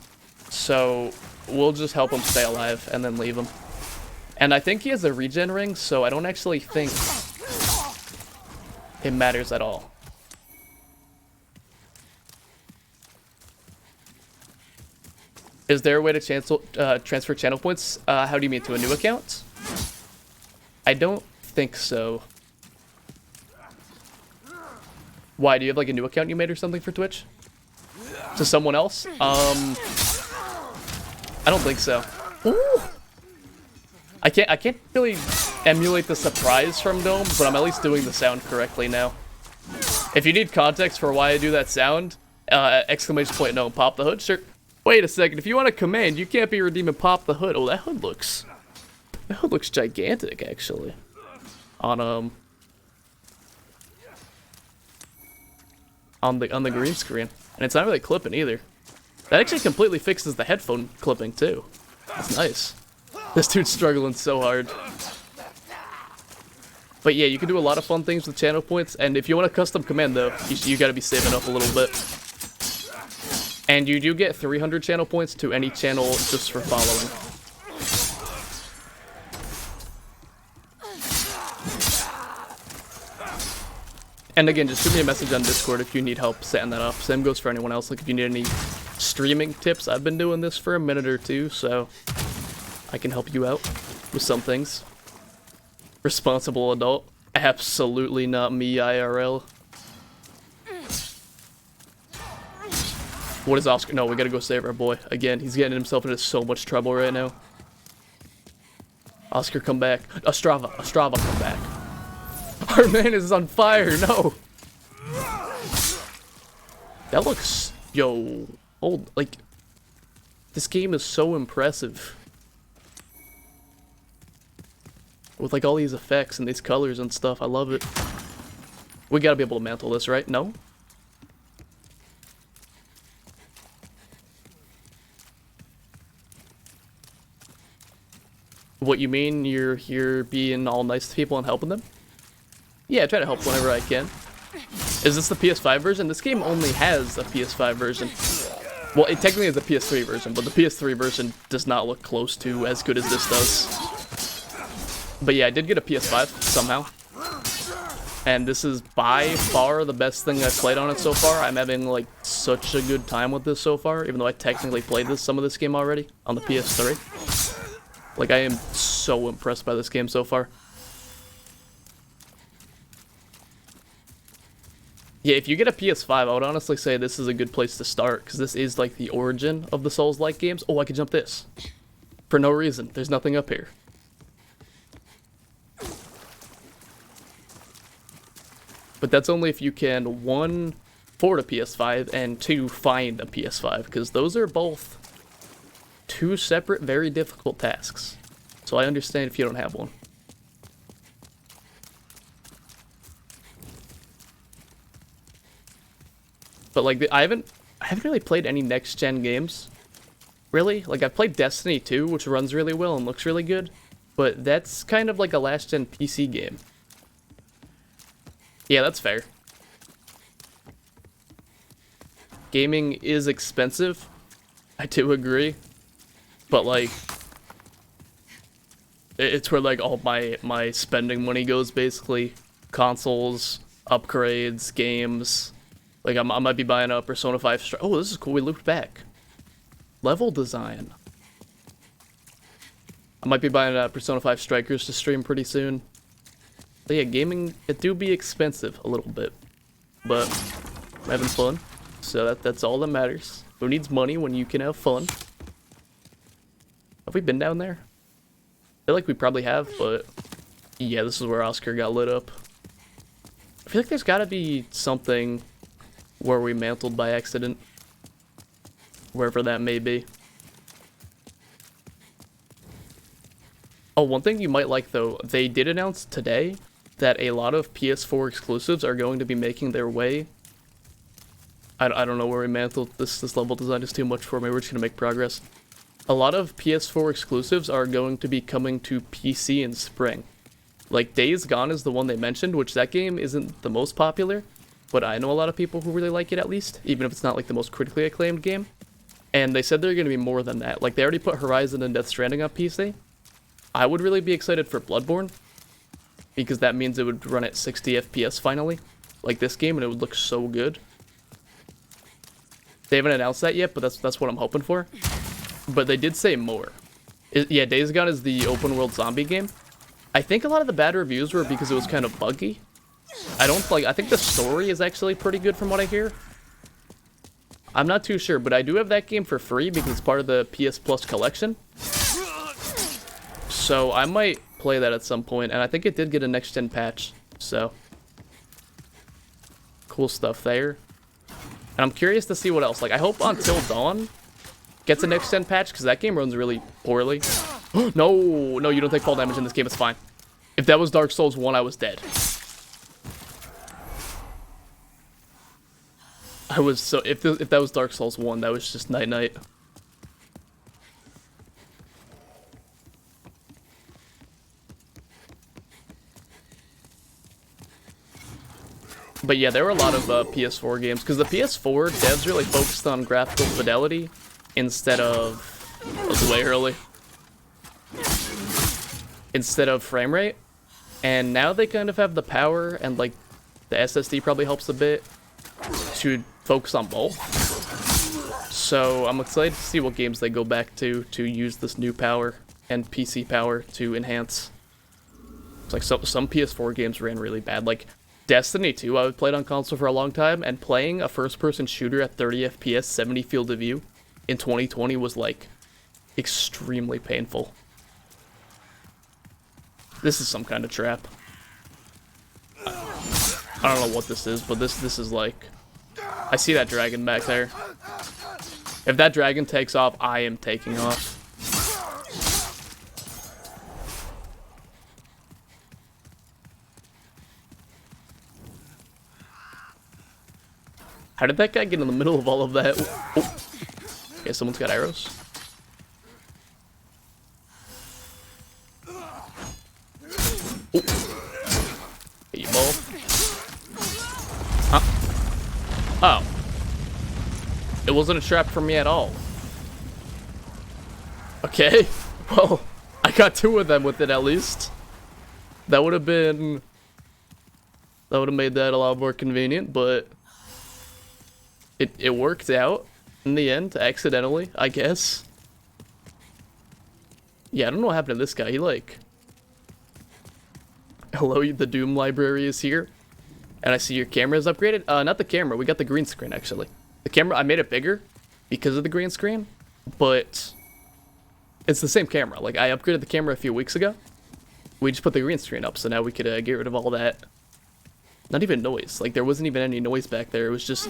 So we'll just help him stay alive and then leave him. And I think he has a regen ring, so I don't actually think it matters at all. Is there a way to transfer channel points? How do you mean, to a new account? I don't think so. Why, do you have like a new account you made or something for Twitch? To someone else? I don't think so. Ooh. I can't really emulate the surprise from Dome, but I'm at least doing the sound correctly now. If you need context for why I do that sound, exclamation point Gnome, pop the hood, sure. Wait a second, if you want a command, you can't be redeeming pop the hood. Oh, that hood looks gigantic, actually. On the green screen. And it's not really clipping either. That actually completely fixes the headphone clipping too. That's nice. This dude's struggling so hard. But yeah, you can do a lot of fun things with channel points, and if you want a custom command though, you gotta be saving up a little bit. And you do get 300 channel points to any channel just for following. And again, just shoot me a message on Discord if you need help setting that up. Same goes for anyone else. Like, if you need any streaming tips, I've been doing this for a minute or two, so I can help you out with some things. Responsible adult. Absolutely not me, IRL. What is Oscar? No, we gotta go save our boy. Again, he's getting himself into so much trouble right now. Oscar, come back. Ostrava, come back. Our man is on fire, no! That looks... Yo... Old, like... This game is so impressive. With, like, all these effects and these colors and stuff, I love it. We gotta be able to mantle this, right? No? What, you mean you're here being all nice to people and helping them? Yeah, I try to help whenever I can. Is this the PS5 version? This game only has a PS5 version. Well, it technically is a PS3 version, but the PS3 version does not look close to as good as this does. But yeah, I did get a PS5 somehow. And this is by far the best thing I've played on it so far. I'm having like such a good time with this so far, even though I technically played some of this game already on the PS3. Like, I am so impressed by this game so far. Yeah, if you get a PS5, I would honestly say this is a good place to start, because this is like the origin of the Souls-like games. Oh, I could jump this. For no reason. There's nothing up here. But that's only if you can, one, afford a PS5 and to find a PS5, because those are both two separate, very difficult tasks. So I understand if you don't have one. But like, I haven't really played any next-gen games. Really? Like, I've played Destiny 2, which runs really well and looks really good. But that's kind of like a last-gen PC game. Yeah, that's fair. Gaming is expensive. I do agree. But like, it's where like all my spending money goes, basically. Consoles, upgrades, games. Like, I might be buying a Persona 5 Strikers. Oh, this is cool. We looped back. Level design. I might be buying a Persona 5 Strikers to stream pretty soon. But yeah, gaming, it do be expensive a little bit. But I'm having fun. So that's all that matters. Who needs money when you can have fun? Have we been down there? I feel like we probably have, but yeah, this is where Oscar got lit up. I feel like there's gotta be something where we mantled by accident. Wherever that may be. Oh, one thing you might like though, they did announce today that a lot of PS4 exclusives are going to be making their way. I don't know where we mantled. This level design is too much for me. We're just gonna make progress. A lot of PS4 exclusives are going to be coming to PC in spring. Like, Days Gone is the one they mentioned, which that game isn't the most popular, but I know a lot of people who really like it at least, even if it's not like the most critically acclaimed game. And they said they're going to be more than that. Like, they already put Horizon and Death Stranding on PC. I would really be excited for Bloodborne, because that means it would run at 60 FPS finally, like this game, and it would look so good. They haven't announced that yet, but that's what I'm hoping for. But they did say more. Yeah, Days Gone is the open world zombie game. I think a lot of the bad reviews were because it was kind of buggy. I think the story is actually pretty good from what I hear. I'm not too sure, but I do have that game for free because it's part of the PS Plus collection. So I might play that at some point, and I think it did get a next-gen patch, so cool stuff there. And I'm curious to see what else. Like, I hope Until Dawn gets a next-gen patch, because that game runs really poorly. No, you don't take fall damage in this game, it's fine. If that was Dark Souls 1, I was dead. I was so, if that was Dark Souls 1, that was just night-night. But yeah, there were a lot of PS4 games, because the PS4 devs really focused on graphical fidelity instead of, way early, instead of frame rate. And now they kind of have the power, and like the SSD probably helps a bit, to focus on both. So I'm excited to see what games they go back to use this new power and PC power to enhance. It's like some PS4 games ran really bad, like Destiny 2, I played on console for a long time, and playing a first-person shooter at 30 FPS, 70 field of view in 2020 was, like, extremely painful. This is some kind of trap. I don't know what this is, but this is, like... I see that dragon back there. If that dragon takes off, I am taking off. How did that guy get in the middle of all of that? Oh. Okay, someone's got arrows. Oh. Hey, you ball. Huh? Oh. It wasn't a trap for me at all. Okay. Well, I got 2 of them with it at least. That would have been... That would have made that a lot more convenient, but... It worked out in the end, accidentally, I guess. Yeah, I don't know what happened to this guy. He like... Hello, the Doom library is here. And I see your camera is upgraded. Not the camera, we got the green screen actually. The camera, I made it bigger because of the green screen, but it's the same camera. Like, I upgraded the camera a few weeks ago. We just put the green screen up, so now we could get rid of all that Not even noise. Like, there wasn't even any noise back there. It was just,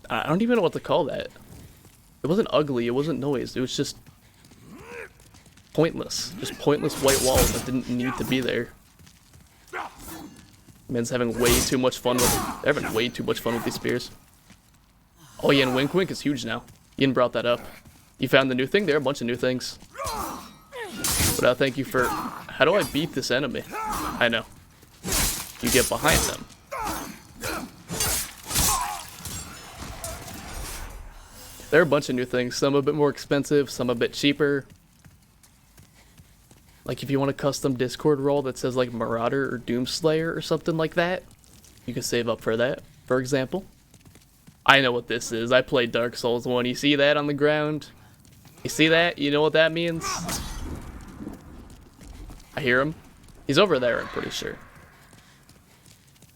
I don't even know what to call that. It wasn't ugly. It wasn't noise. It was just pointless. Just pointless white walls that didn't need to be there. Man's having way too much fun with it. They're having way too much fun with these spears. Oh yeah, and Wink Wink is huge now. Ian brought that up. You found the new thing? There are a bunch of new things. But thank you for... How do I beat this enemy? I know. You get behind them. There are a bunch of new things. Some a bit more expensive, some a bit cheaper. Like if you want a custom Discord role that says like Marauder or Doomslayer or something like that, you can save up for that, for example. I know what this is. I played Dark Souls 1. You see that on the ground? You see that? You know what that means? I hear him. He's over there, I'm pretty sure.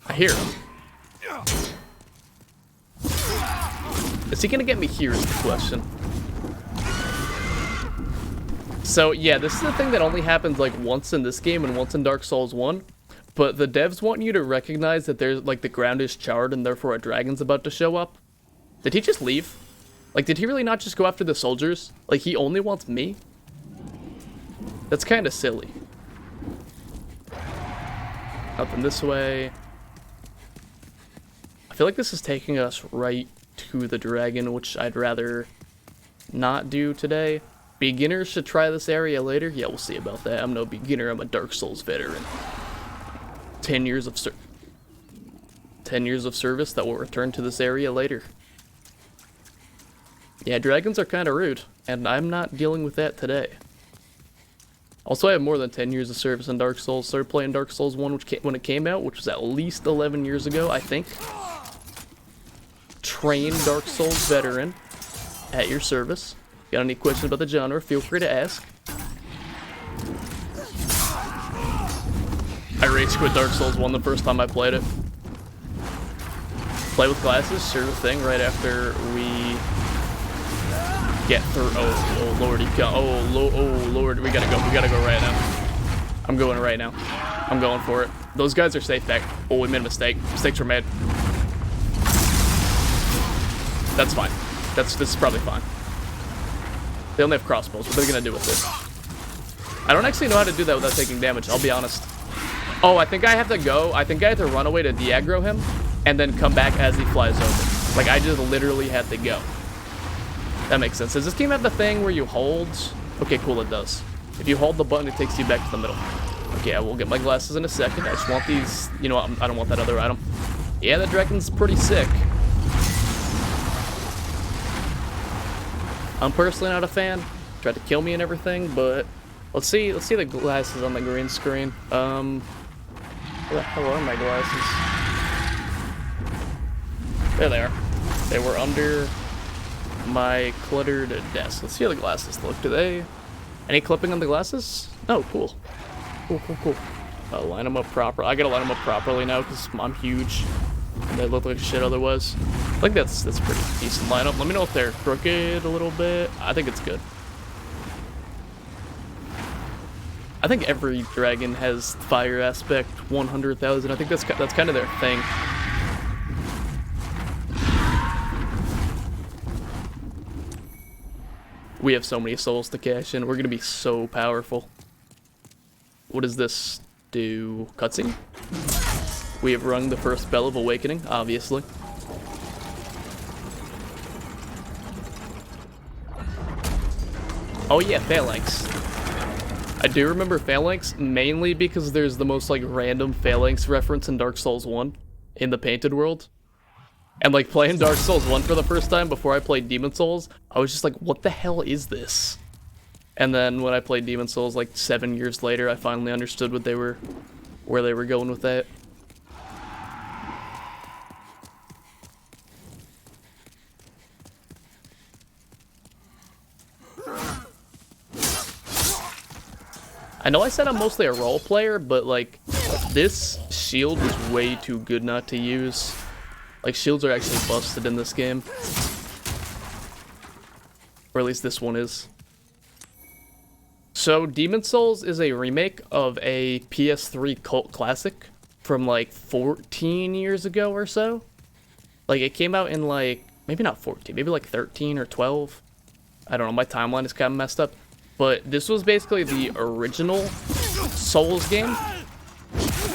I hear him. Is he gonna get me here is the question. So yeah, this is the thing that only happens like once in this game and once in Dark Souls 1. But the devs want you to recognize that there's like the ground is charred and therefore a dragon's about to show up. Did he just leave? Like, did he really not just go after the soldiers? Like, he only wants me? That's kind of silly. Nothing this way. I feel like this is taking us right to the dragon, which I'd rather not do today. Beginners should try this area later. Yeah, we'll see about that. I'm no beginner. I'm a Dark Souls veteran. 10 years of 10 years of service that will return to this area later. Yeah, dragons are kind of rude, and I'm not dealing with that today. Also, I have more than 10 years of service in Dark Souls. Started playing Dark Souls 1 when it came out, which was at least 11 years ago, I think. Trained Dark Souls veteran at your service. Got any questions about the genre, feel free to ask. I rage quit Dark Souls 1 the first time I played it. Play with glasses, sure thing, right after we get through. Oh lordy, oh lord, we gotta go right now. I'm going right now. I'm going for it. Those guys are safe back. Oh, we made a mistake. Mistakes were made. That's fine. This is probably fine. They only have crossbows. What are they gonna do with this? I don't actually know how to do that without taking damage, I'll be honest. Oh, I think I have to go. I think I have to run away to de-aggro him and then come back as he flies over. Like, I just literally had to go. That makes sense. Does this game have the thing where you hold? Okay, cool, it does. If you hold the button, it takes you back to the middle. Okay, I will get my glasses in a second. I just want these, you know what, I don't want that other item. Yeah, the dragon's pretty sick. I'm personally not a fan. Tried to kill me and everything, but let's see the glasses on the green screen. Where the hell are my glasses? There they are. They were under my cluttered desk. Let's see how the glasses look. Do they... Any clipping on the glasses? Oh, cool. Cool. I'll line them up proper. I gotta line them up properly now because I'm huge. And they look like shit otherwise. I think that's pretty decent lineup. Let me know if they're crooked a little bit. I think it's good. I think every dragon has fire aspect 100,000. I think that's kind of their thing. We have so many souls to cash in. We're gonna be so powerful. What does this do? Cutscene? We have rung the first bell of awakening, obviously. Oh yeah, Phalanx. I do remember Phalanx, mainly because there's the most, like, random Phalanx reference in Dark Souls 1 in the Painted World. And, like, playing Dark Souls 1 for the first time before I played Demon Souls, I was just like, what the hell is this? And then when I played Demon Souls, like, 7 years later, I finally understood what where they were going with that. I know I said I'm mostly a role player, but like, this shield was way too good not to use. Like, shields are actually busted in this game. Or at least this one is. So, Demon Souls is a remake of a PS3 cult classic from like 14 years ago or so. Like it came out in like, maybe not 14, maybe like 13 or 12. I don't know, my timeline is kind of messed up. But this was basically the original Souls game.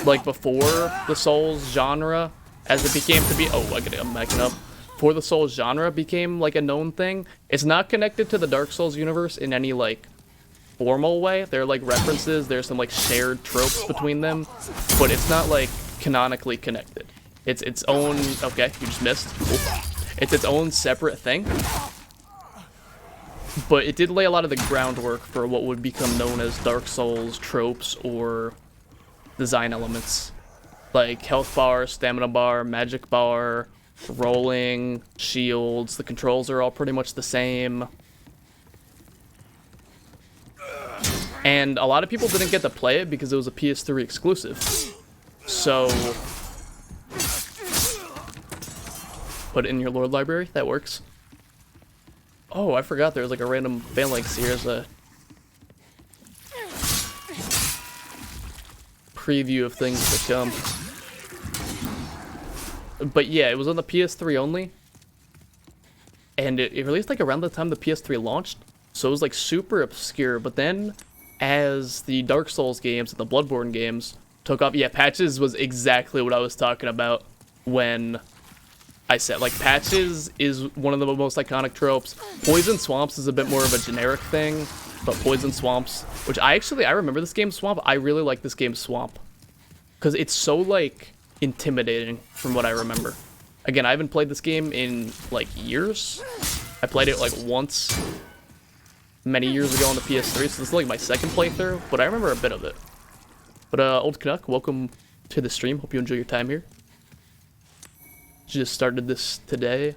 Like before the Souls genre, as it became to be, I'm backing up. Before the Souls genre became like a known thing. It's not connected to the Dark Souls universe in any like formal way. There are like references, there's some like shared tropes between them, but it's not like canonically connected. It's its own, okay, you just missed. Cool. It's its own separate thing. But it did lay a lot of the groundwork for what would become known as Dark Souls tropes or design elements. Like health bar, stamina bar, magic bar, rolling, shields. The controls are all pretty much the same. And a lot of people didn't get to play it because it was a PS3 exclusive. So put it in your Lord library, that works. Oh, I forgot there was like a random phalanx here as a preview of things to come. But yeah, it was on the PS3 only. And it released like around the time the PS3 launched. So it was like super obscure. But then as the Dark Souls games and the Bloodborne games took off, yeah, Patches was exactly what I was talking about when I said, like, Patches is one of the most iconic tropes. Poison Swamps is a bit more of a generic thing, but Poison Swamps, which I remember this game Swamp. I really like this game Swamp because it's so, like, intimidating from what I remember. Again, I haven't played this game in, like, years. I played it, like, once many years ago on the PS3, so this is, like, my second playthrough, but I remember a bit of it. But, Old Canuck, welcome to the stream. Hope you enjoy your time here. Just started this today.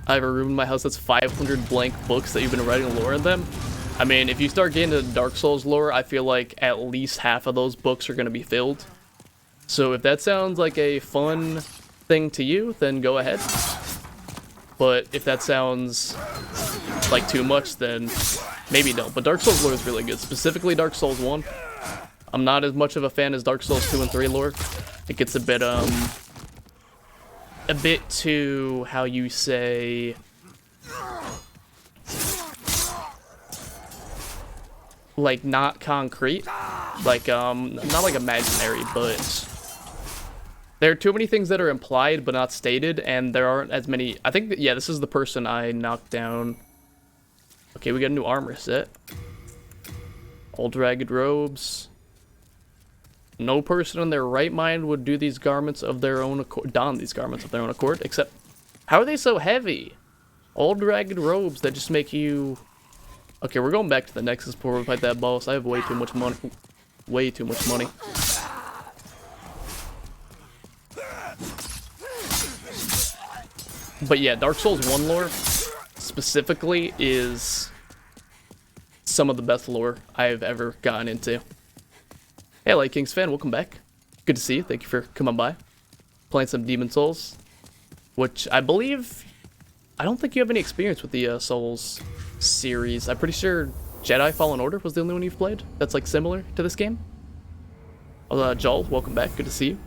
I have a room in my house that's 500 blank books that you've been writing lore in them. I mean, if you start getting into Dark Souls lore, I feel like at least half of those books are going to be filled. So if that sounds like a fun thing to you, then go ahead. But if that sounds like too much, then maybe don't. But Dark Souls lore is really good, specifically Dark Souls 1. I'm not as much of a fan as Dark Souls 2 and 3 lore. It gets a bit too, how you say, like not concrete, like not like imaginary, but there are too many things that are implied but not stated, and there aren't as many. I think that, yeah, this is the person I knocked down. Okay, we got a new armor set. Old ragged robes. No person in their right mind would do these garments of their own accord, don these garments of their own accord, except, how are they so heavy? Old ragged robes that just make you... Okay, we're going back to the Nexus before we fight that boss. I have way too much money. Way too much money. But yeah, Dark Souls 1 lore, specifically, is some of the best lore I've ever gotten into. Hey, Light Kings fan, welcome back. Good to see you. Thank you for coming by. Playing some Demon Souls, which I believe... I don't think you have any experience with the Souls series. I'm pretty sure Jedi Fallen Order was the only one you've played that's like similar to this game. Joel, welcome back. Good to see you.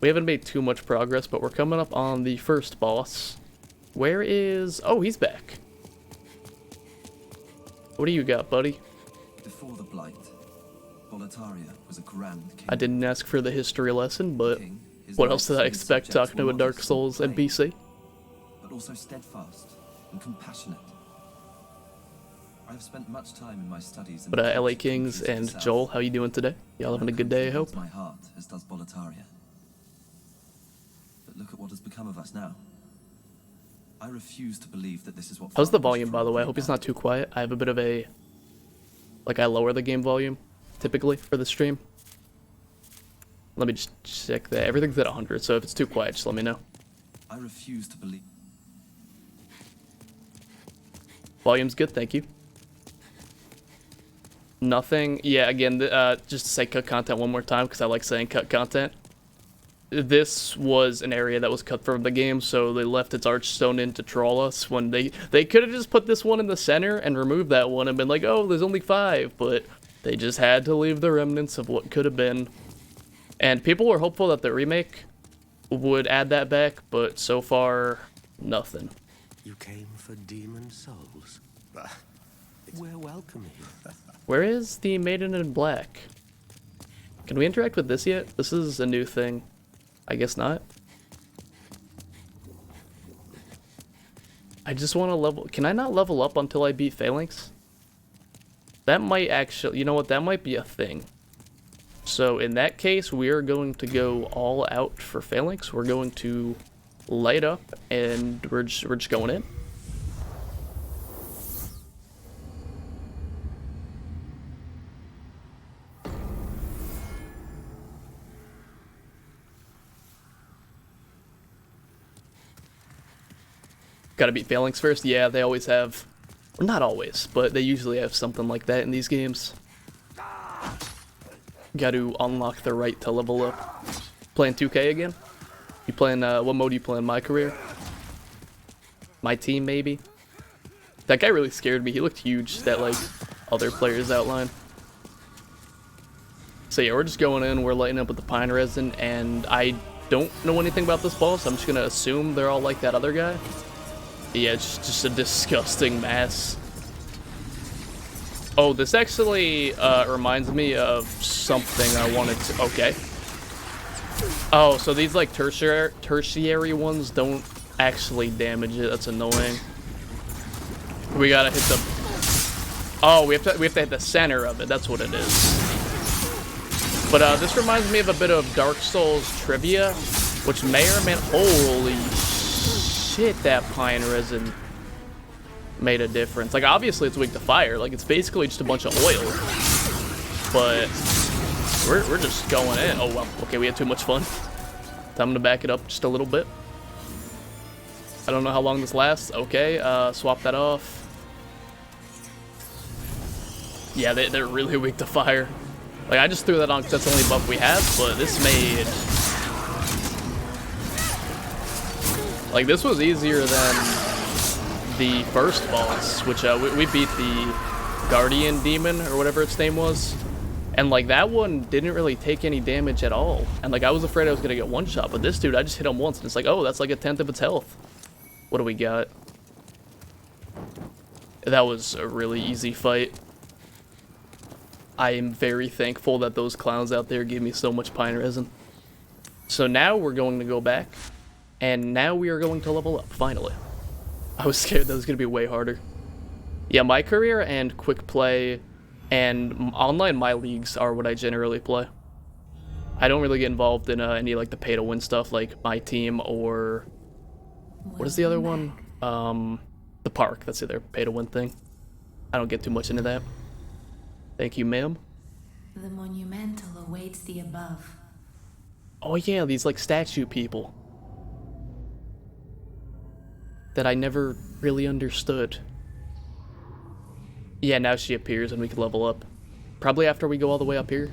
We haven't made too much progress, but we're coming up on the first boss. Where is... Oh, he's back. What do you got, buddy? Before the Blight, Boletaria was a grand king. I didn't ask for the history lesson, but what else did I expect talking to a Dark Souls NPC? But also steadfast and compassionate. I have spent much time in my studies. But LA Kings and Joel, how you doing today? Y'all having a good day, I hope. My heart, as does Boletaria. But look at what has become of us now. I refuse to believe that this is what... How's the volume, by the way? I hope it's not too quiet. I have a bit of a... Like, I lower the game volume, typically, for the stream. Let me just check that. Everything's at 100, so if it's too quiet, just let me know. I refuse to believe... Volume's good, thank you. Nothing... Yeah, again, just to say cut content one more time, because I like saying cut content. This was an area that was cut from the game, so they left its archstone in to troll us when they could have just put this one in the center and removed that one and been like, oh, there's only 5, but They just had to leave the remnants of what could have been. And people were hopeful that the remake would add that back, but so far, nothing. You came for demon souls? We're welcome here. Where is the Maiden in Black? Can we interact with this yet? This is a new thing. I guess not. I just want to level... Can I not level up until I beat Phalanx? That might actually... You know what? That might be a thing. So in that case, we are going to go all out for Phalanx. We're going to light up, and we're just going in. Gotta beat Phalanx first? Yeah, they always have. Well, not always, but they usually have something like that in these games. Gotta unlock the right to level up. Playing 2K again? You playing, what mode you playing? My career? My team, maybe? That guy really scared me. He looked huge, that, like, other players outline. So yeah, we're just going in, we're lighting up with the pine resin, and I don't know anything about this boss. I'm just gonna assume they're all like that other guy. Yeah, it's just a disgusting mess. Oh, this actually reminds me of something I wanted to... Okay. Oh, so these like tertiary ones don't actually damage it. That's annoying. We gotta hit the... Oh, we have to hit the center of it. That's what it is. But this reminds me of a bit of Dark Souls trivia, which may or may... Holy shit, that pine resin made a difference. Like, obviously it's weak to fire. Like, it's basically just a bunch of oil. But we're just going in. Oh, well. Okay, we had too much fun. Time to back it up just a little bit. I don't know how long this lasts. Okay, swap that off. Yeah, they're really weak to fire. Like, I just threw that on because that's the only buff we have, but this made... Like, this was easier than the first boss, which we beat the Guardian Demon, or whatever its name was. And, like, that one didn't really take any damage at all. And, like, I was afraid I was going to get one shot, but this dude, I just hit him once, and it's like, oh, that's like a tenth of its health. What do we got? That was a really easy fight. I am very thankful that those clowns out there gave me so much pine resin. So now we're going to go back. And now we are going to level up, finally. I was scared that was going to be way harder. Yeah, my career and quick play and online my leagues are what I generally play. I don't really get involved in any like the pay to win stuff like my team or... What is the other one? The park, that's the other pay to win thing. I don't get too much into that. Thank you, ma'am. The monumental awaits the above. Oh yeah, these like statue people that I never really understood. Yeah, now she appears and we can level up. Probably after we go all the way up here.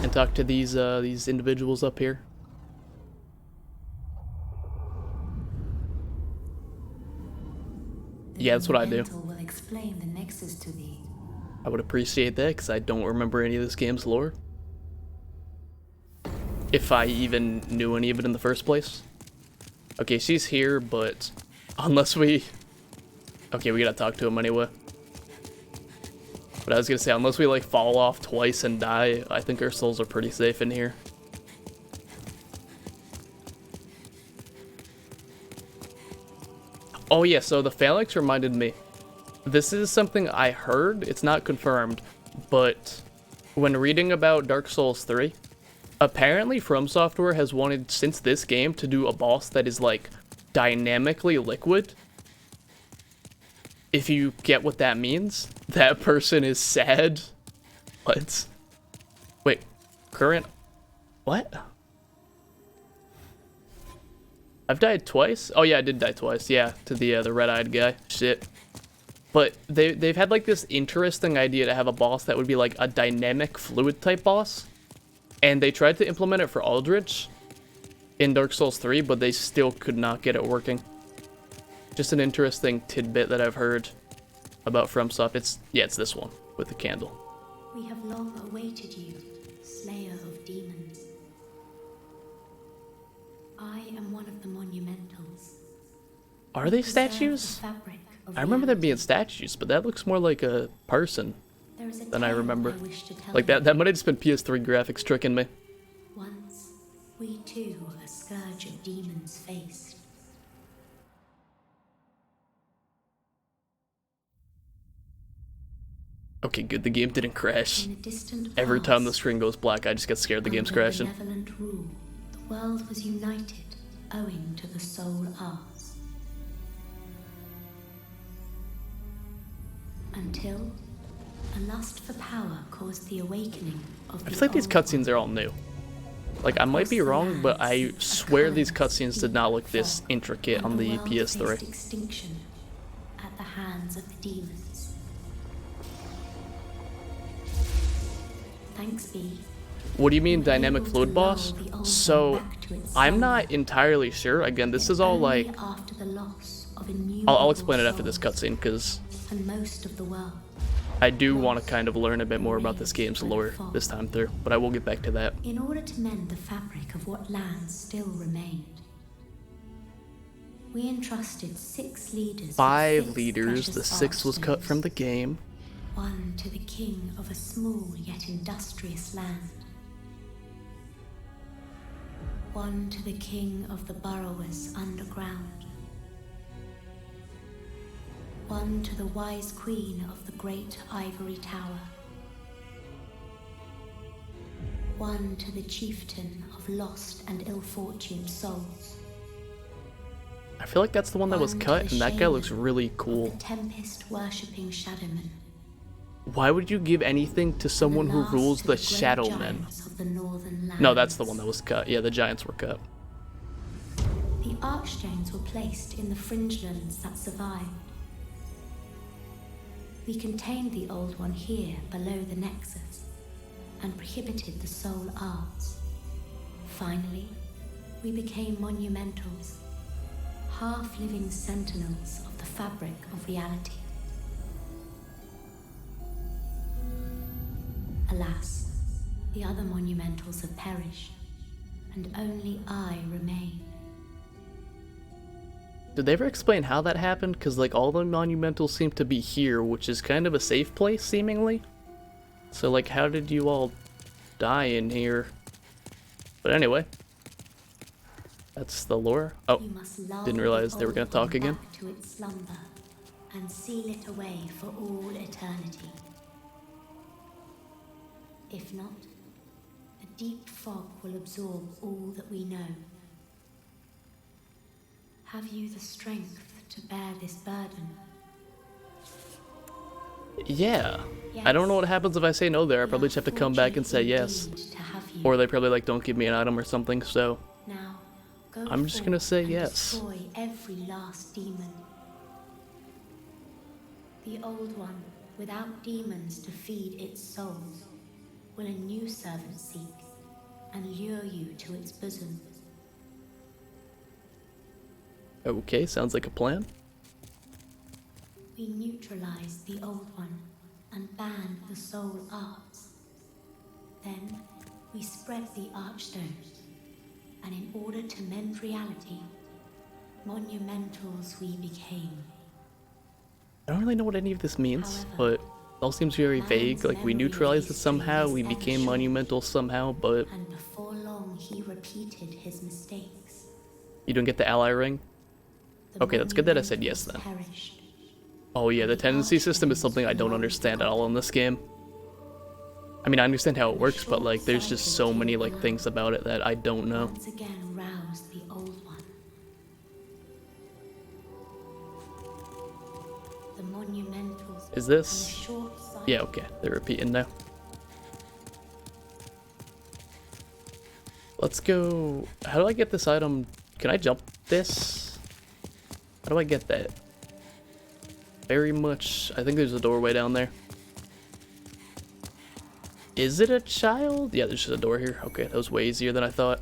And talk to these individuals up here. Yeah, that's what I do. Will explain the nexus to thee. I would appreciate that, because I don't remember any of this game's lore. If I even knew any of it in the first place. Okay, she's here, but unless we... Okay, we gotta talk to him anyway. But I was gonna say, unless we like fall off twice and die, I think our souls are pretty safe in here. Oh yeah, so the Phalanx reminded me. This is something I heard, it's not confirmed, but when reading about Dark Souls 3, apparently From Software has wanted, since this game, to do a boss that is like dynamically liquid. If you get what that means, that person is sad. What? Wait, current... What? I've died twice? Oh yeah, I did die twice, yeah, to the red-eyed guy. Shit. But they've had like this interesting idea to have a boss that would be like a dynamic fluid type boss. And they tried to implement it for Aldrich in Dark Souls 3, but they still could not get it working. Just an interesting tidbit that I've heard. about FromSoft. It's this one with the candle. We have long awaited you, slayer of demons. I am one of the monumentals. Are they statues? I remember there being statues, but that looks more like a person than I remember. Like that might have just been PS3 graphics tricking me. Once, we too a scourge of demons faced. Okay, good. The game didn't crash. In a distant Every time the past, screen goes black, I just get scared the game's under crashing. benevolent rule, the world was united owing to the soul arts. Until a lust for power caused the awakening of the I feel like these old cutscenes one. are all new. Like, I might be wrong, but I swear these cutscenes did not look this intricate on the world faced PS3. extinction at the hands of the demons. Thanks be. What do you mean we were dynamic able fluid to boss? lull the old So, one back to its I'm soul. not entirely sure. Again, this is all Only like... after the loss of innumerable I'll explain it after this souls, cutscene, because and most of the world. I do want to kind of learn a bit more about this game's lore this time through, but I will get back to that. In order to mend the fabric of what lands still remained, we entrusted 6 leaders. with 5 6 leaders, the precious 6th was cut archstones. from the game. One to the king of a small yet industrious land. One to the king of the burrowers underground. One to the wise queen of the great ivory tower. One to the chieftain of lost and ill-fortuned souls. I feel like that's the one that was One to cut, the and that guy looks shaman really of cool. the tempest-worshipping shadowman. Why would you give anything to someone who last rules to the great Shadowmen? giants of the northern No, that's the lands. one that was cut. Yeah, the giants were cut. The archstones were placed in the fringelands that survived. We contained the old one here below the Nexus and prohibited the soul arts. Finally, we became monumentals, half-living sentinels of the fabric of reality. Alas, the other monumentals have perished, and only I remain. Did they ever explain how that happened? Because, like, all the monumentals seem to be here, which is kind of a safe place, seemingly. So, like, how did you all die in here? But anyway. That's the lore. Oh, You must lull didn't realize the they were old gonna talk one again. back to its slumber and seal it away for all eternity. If not, a deep fog will absorb all that we know. Have you the strength to bear this burden? yeah. I don't know what happens if I say no there. I probably just have to come back and say yes. Or they probably, like, don't give me an item or something, so... Now, go I'm just gonna forth say and yes. Destroy every last demon. The old one, without demons to feed its souls, will a new servant seek and lure you to its bosom. Okay, sounds like a plan. We neutralize the old one and ban the soul arts. Then we spread the archstones, and in order to mend reality, monumentals we became. I don't really know what any of this means, However, but it all seems very man's vague. Like, we memory of neutralized it history somehow, is we ever became short. monumental somehow, but And before long he repeated his mistakes. you don't get the ally ring? The Okay, that's good that I said yes monumentals then. perished. Oh yeah, the tendency system is something I don't understand at all in this game. I mean, I understand how it works, but, like, there's just so many, like, things about it that I don't know. Once again roused the old one. The monumentals. Is and this? the short sight Yeah, okay, they're repeating now. Let's go... How do I get this item? Can I jump this? How do I get that? Very much... I think there's a doorway down there. Is it a child? Yeah, there's just a door here. Okay, that was way easier than I thought.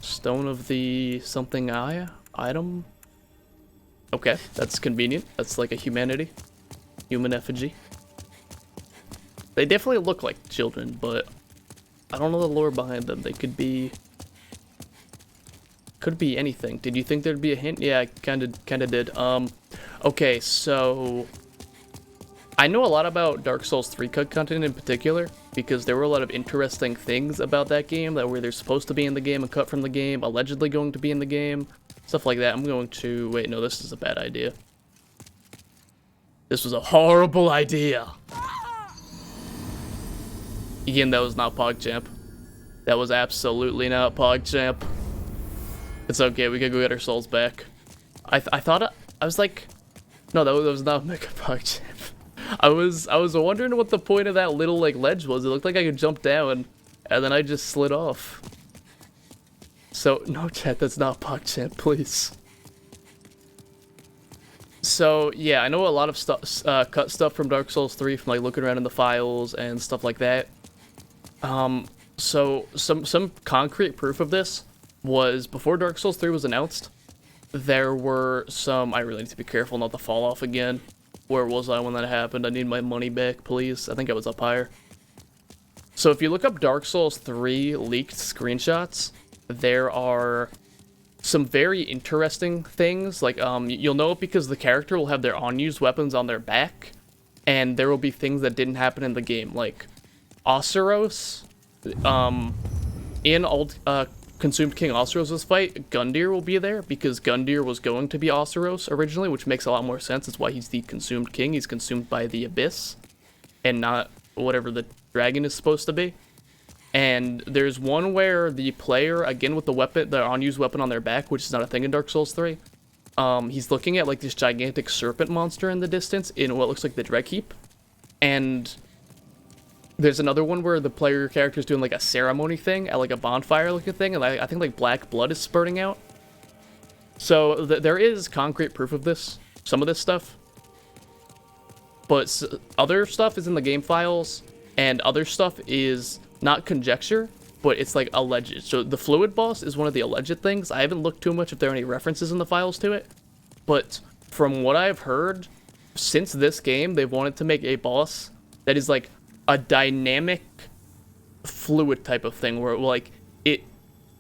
Stone of the something item? Okay, that's convenient. That's like a humanity. human effigy. They definitely look like children, but I don't know the lore behind them. They could be anything. Did you think there'd be a hint? Yeah, I kinda did. Okay, so I know a lot about Dark Souls 3 cut content in particular, because there were a lot of interesting things about that game that were they're supposed to be in the game and cut from the game, allegedly going to be in the game, stuff like that. I'm going to... Wait, no, this is a bad idea. This was a horrible idea. Again, that was not PogChamp. That was absolutely not PogChamp. It's okay, we can go get our souls back. I thought... I was like... No, that was not Mega PogChamp. I was wondering what the point of that little like ledge was. It looked like I could jump down, and then I just slid off. So no, chat, that's not PogChamp, please. So yeah, I know a lot of stuff, cut stuff from Dark Souls 3 from like looking around in the files and stuff like that. So some concrete proof of this was before Dark Souls 3 was announced. There were some... I really need to be careful not to fall off again. Where was I when that happened? I need my money back, please. I think I was up higher. So if you look up Dark Souls 3 leaked screenshots, there are some very interesting things. Like, you'll know it because the character will have their unused weapons on their back, and there will be things that didn't happen in the game. Like, Oseros, in old, Consumed King Oseros' fight, Gundyr will be there, because Gundyr was going to be Oseros originally, which makes a lot more sense. That's why he's the Consumed King. He's consumed by the Abyss, and not whatever the dragon is supposed to be. And there's one where the player, again with the weapon, the unused weapon on their back, which is not a thing in Dark Souls 3, he's looking at like this gigantic serpent monster in the distance in what looks like the Dreadkeep, and... There's another one where the player character is doing like a ceremony thing at like a bonfire looking thing, and I think like black blood is spurting out. So there is concrete proof of this, some of this stuff. But other stuff is in the game files, and other stuff is not conjecture, but it's like alleged. So the fluid boss is one of the alleged things. I haven't looked too much if there are any references in the files to it, but from what I've heard, since this game, they've wanted to make a boss that is like a dynamic fluid type of thing where like it,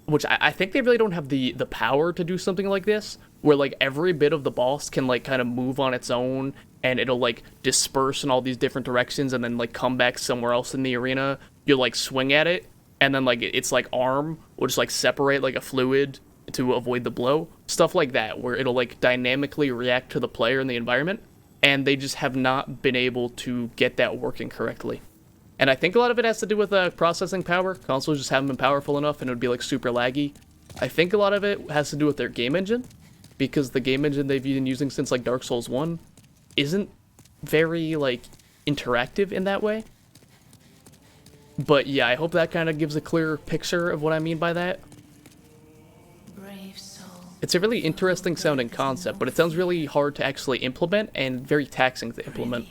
which I think they really don't have the power to do something like this, where like every bit of the boss can like kind of move on its own, and it'll like disperse in all these different directions and then like come back somewhere else in the arena. You'll like swing at it, and then like its like arm will just like separate like a fluid to avoid the blow, stuff like that, where it'll like dynamically react to the player and the environment, and they just have not been able to get that working correctly. And I think a lot of it has to do with processing power. Consoles just haven't been powerful enough, and it would be like super laggy. I think a lot of it has to do with their game engine, because the game engine they've been using since like Dark Souls 1 isn't very like interactive in that way. But yeah, I hope that kind of gives a clearer picture of what I mean by that. Brave soul. It's a really interesting sounding concept, but it sounds really hard to actually implement and very taxing to implement.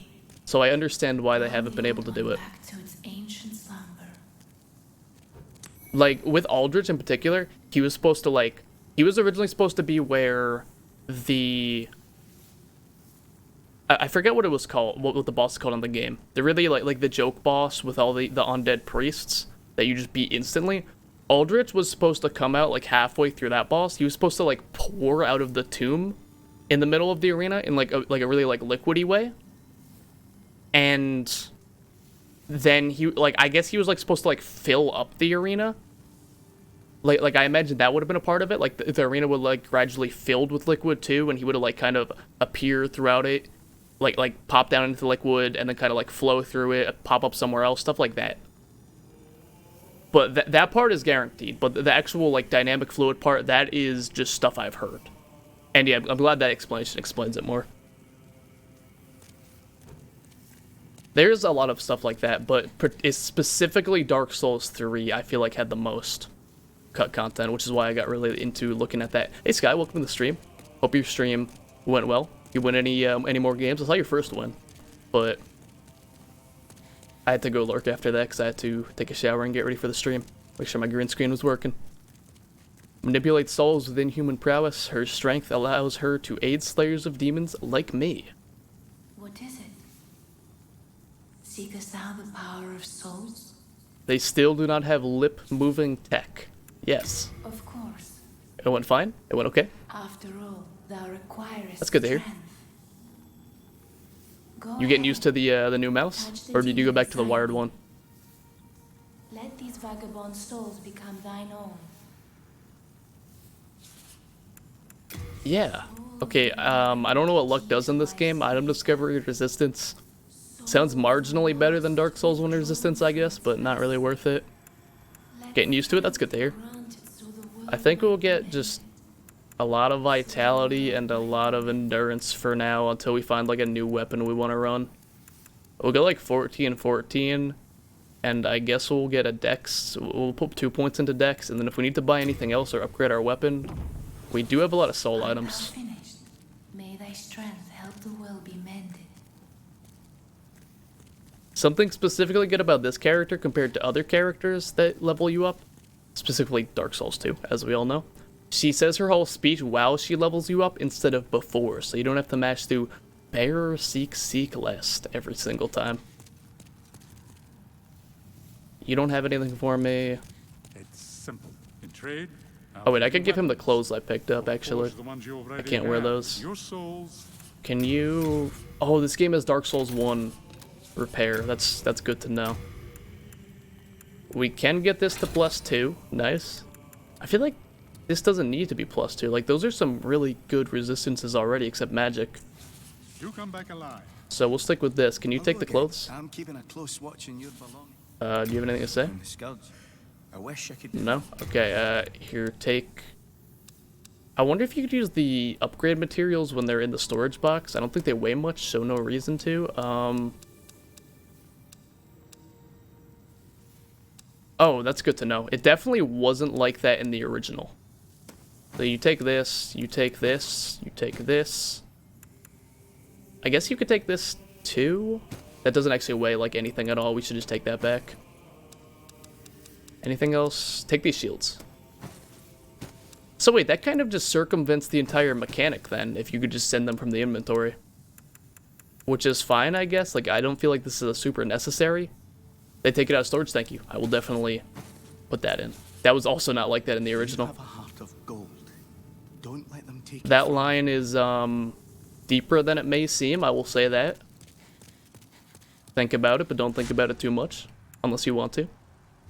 So I understand why they haven't been able to do it. Back to its ancient slumber. Like, with Aldrich in particular, he was supposed to, like... He was originally supposed to be where the... I forget what it was called, what the boss is called in the game. They're really, like the joke boss with all the undead priests that you just beat instantly. Aldrich was supposed to come out, like, halfway through that boss. He was supposed to, like, pour out of the tomb in the middle of the arena in, like a really, like, liquidy way. And then he, like, I guess he was, like, supposed to, like, fill up the arena. Like I imagine that would have been a part of it. Like, the arena would, like, gradually filled with liquid, too, and he would have, like, kind of appear throughout it. Like pop down into the liquid, and then kind of, like, flow through it, pop up somewhere else, stuff like that. But that part is guaranteed. But the actual, like, dynamic fluid part, that is just stuff I've heard. And, yeah, I'm glad that explanation explains it more. There's a lot of stuff like that, but it's specifically Dark Souls 3, I feel like, had the most cut content, which is why I got really into looking at that. Hey, Sky, welcome to the stream. Hope your stream went well. You win any more games? I saw your first win, but I had to go lurk after that because I had to take a shower and get ready for the stream. Make sure my green screen was working. Manipulate souls within human prowess. Her strength allows her to aid slayers of demons like me. What is it? understand the power of souls? They still do not have lip-moving tech. Yes. Of course. It went fine? It went okay? After all, thou requirest That's good to hear. strength. Go You getting ahead. used to the new mouse? Or did you go back to the wired one? Let these vagabond souls become thine own. Yeah. Okay, I don't know what luck does in this game. Item discovery resistance sounds marginally better than Dark Souls 1 resistance, I guess, but not really worth it. Getting used to it, that's good to hear. I think we'll get just a lot of vitality and a lot of endurance for now until we find like a new weapon we want to run. We'll go like 14-14, and I guess we'll get a dex. We'll put 2 points into dex, and then if we need to buy anything else or upgrade our weapon, we do have a lot of soul items. Finished. May thy strength help the will be mended. Something specifically good about this character compared to other characters that level you up, specifically Dark Souls 2, as we all know. She says her whole speech while she levels you up instead of before, so you don't have to mash through bearer, seek last every single time. You don't have anything for me. It's simple. In trade. Oh wait, I could give him the clothes I picked up, actually. I can't wear those. Your souls. Can you... Oh, this game has Dark Souls 1 repair. That's good to know. We can get this to +2. Nice. I feel like this doesn't need to be +2. Like, those are some really good resistances already, except magic. You come back alive. So we'll stick with this. Can you take the clothes? I'm keeping a close watch on your belongings. Do you have anything to say? And the scourge. I wish I could. No? Okay, here, take... I wonder if you could use the upgrade materials when they're in the storage box. I don't think they weigh much, so no reason to. Oh, that's good to know. It definitely wasn't like that in the original. So you take this, you take this, you take this. I guess you could take this too. That doesn't actually weigh like anything at all. We should just take that back. Anything else? Take these shields. So wait, that kind of just circumvents the entire mechanic then, if you could just send them from the inventory. Which is fine, I guess. Like, I don't feel like this is a super necessary. They take it out of storage, thank you. I will definitely put that in. That was also not like that in the original. You have a heart of gold. Don't let them take it That from line is deeper than it may seem, I will say that. Think about it, but don't think about it too much, unless you want to.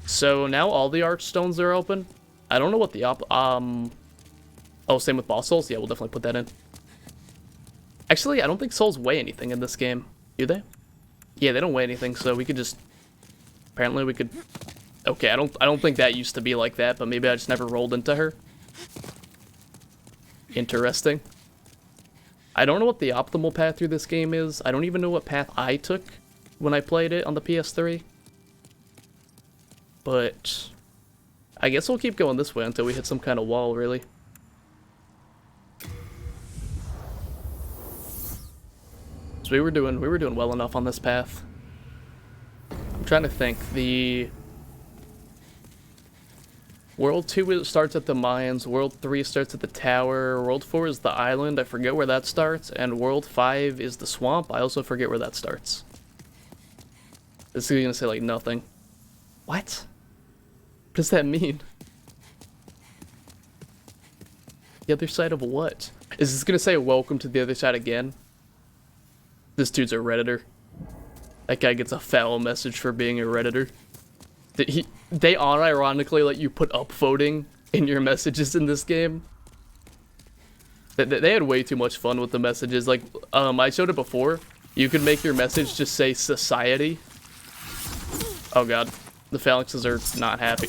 So now all the archstones are open. I don't know what the oh, same with boss souls? Yeah, we'll definitely put that in. Actually, I don't think souls weigh anything in this game, do they? Yeah, they don't weigh anything, so we could just... Apparently we could... Okay, I don't think that used to be like that, but maybe I just never rolled into her. Interesting. I don't know what the optimal path through this game is. I don't even know what path I took when I played it on the PS3. But I guess we'll keep going this way until we hit some kind of wall, really. So we were doing well enough on this path. I'm trying to think. The World 2 starts at the mines, World 3 starts at the tower, World 4 is the island, I forget where that starts, and World 5 is the swamp, I also forget where that starts. This is gonna say like nothing. What? What does that mean? The other side of what? Is this gonna say welcome to the other side again? This dude's a Redditor. That guy gets a foul message for being a Redditor. They unironically let you put upvoting in your messages in this game. They had way too much fun with the messages. Like, I showed it before. You could make your message just say society. Oh god, the phalanxes are not happy.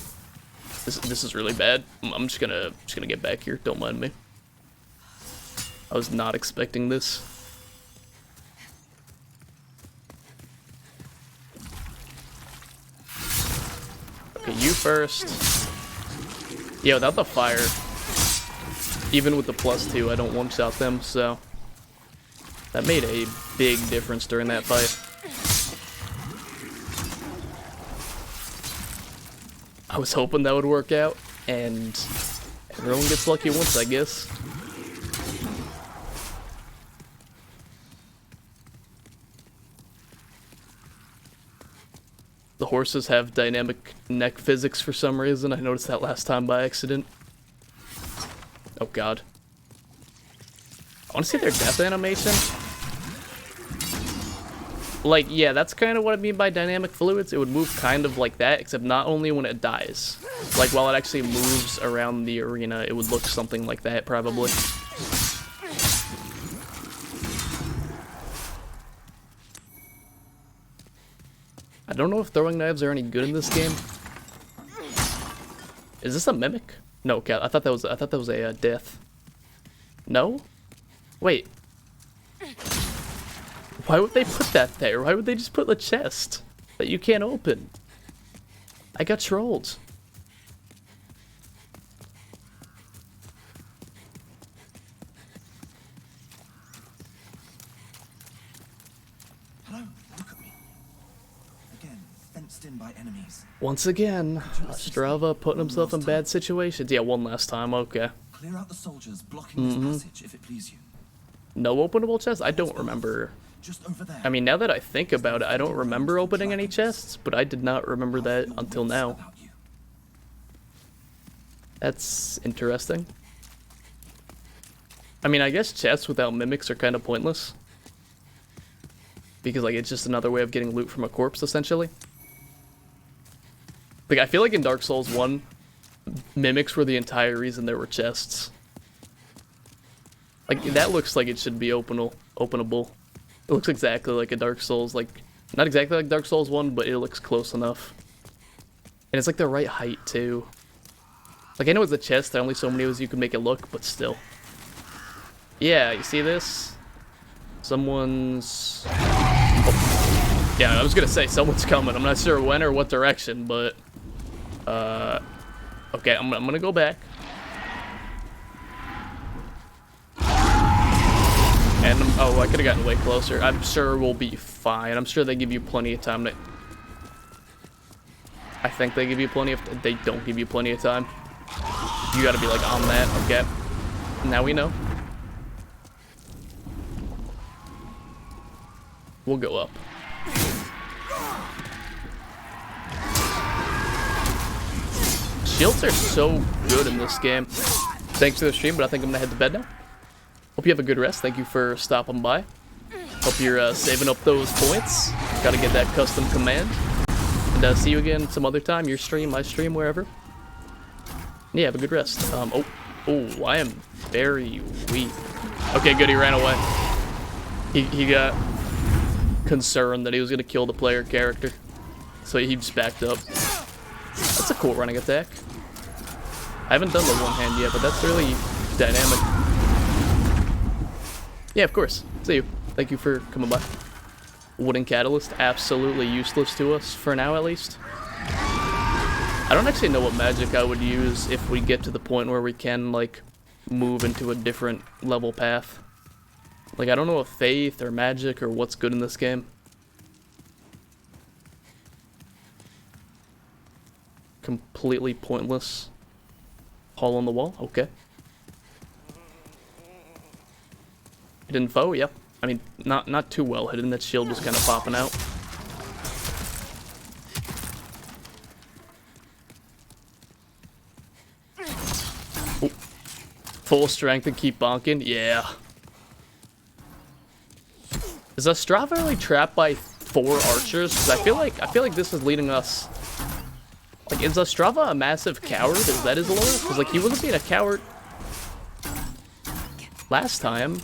This is really bad. I'm just gonna get back here. Don't mind me. I was not expecting this. Okay, you first. Yeah, without the fire, even with the +2, I don't one-shot them, so that made a big difference during that fight. I was hoping that would work out, and everyone gets lucky once, I guess. The horses have dynamic neck physics for some reason. I noticed that last time by accident. Oh god. I want to see their death animation. Like, yeah, that's kind of what I mean by dynamic fluids. It would move kind of like that, except not only when it dies. Like, while it actually moves around the arena, it would look something like that, probably. I don't know if throwing knives are any good in this game. Is this a mimic? No, cat. I thought that was a death. No? Wait. Why would they put that there? Why would they just put the chest that you can't open? I got trolled. Hello, look at me. Again, fenced in by enemies. Once again, Strava putting himself in bad situations. Yeah, one last time, okay. Clear out the soldiers blocking this passage, if it please you. No openable chests? I don't remember. Just over there. I mean, now that I think about it, I don't remember opening any chests, but I did not remember that until now. That's interesting. I mean, I guess chests without mimics are kind of pointless. Because, like, it's just another way of getting loot from a corpse, essentially. Like, I feel like in Dark Souls 1, mimics were the entire reason there were chests. Like, that looks like it should be openable. It looks exactly like a Dark Souls, like, not exactly like Dark Souls 1, but it looks close enough. And it's like the right height, too. Like, I know it's a chest, there are only so many ways you can make it look, but still. Yeah, you see this? Someone's... Oh. Yeah, I was gonna say, someone's coming. I'm not sure when or what direction, but... Okay, I'm gonna go back. And, oh, I could've gotten way closer. I'm sure we'll be fine. I'm sure they give you plenty of time to... I think they give you plenty of... They don't give you plenty of time. You gotta be, like, on that. Okay. Now we know. We'll go up. Shields are so good in this game. Thanks for the stream, but I think I'm gonna head to bed now. Hope you have a good rest. Thank you for stopping by. Hope you're saving up those points. Gotta get that custom command. And see you again some other time. Your stream, my stream, wherever. Yeah, have a good rest. Oh, I am very weak. Okay, good, he ran away. He got concerned that he was gonna kill the player character. So he just backed up. That's a cool running attack. I haven't done the one hand yet, but that's really dynamic. Yeah, of course. See you. Thank you for coming by. Wooden catalyst, absolutely useless to us, for now at least. I don't actually know what magic I would use if we get to the point where we can, like, move into a different level path. Like, I don't know if faith or magic or what's good in this game. Completely pointless. Hole on the wall? Okay. Hidden foe? Yep. I mean, not too well hidden. That shield was kind of popping out. Ooh. Full strength and keep bonking? Yeah. Is Ostrava really trapped by 4 archers? Because I feel like this is leading us... Like, is Ostrava a massive coward? Is that his lore? Because, like, he wasn't being a coward last time.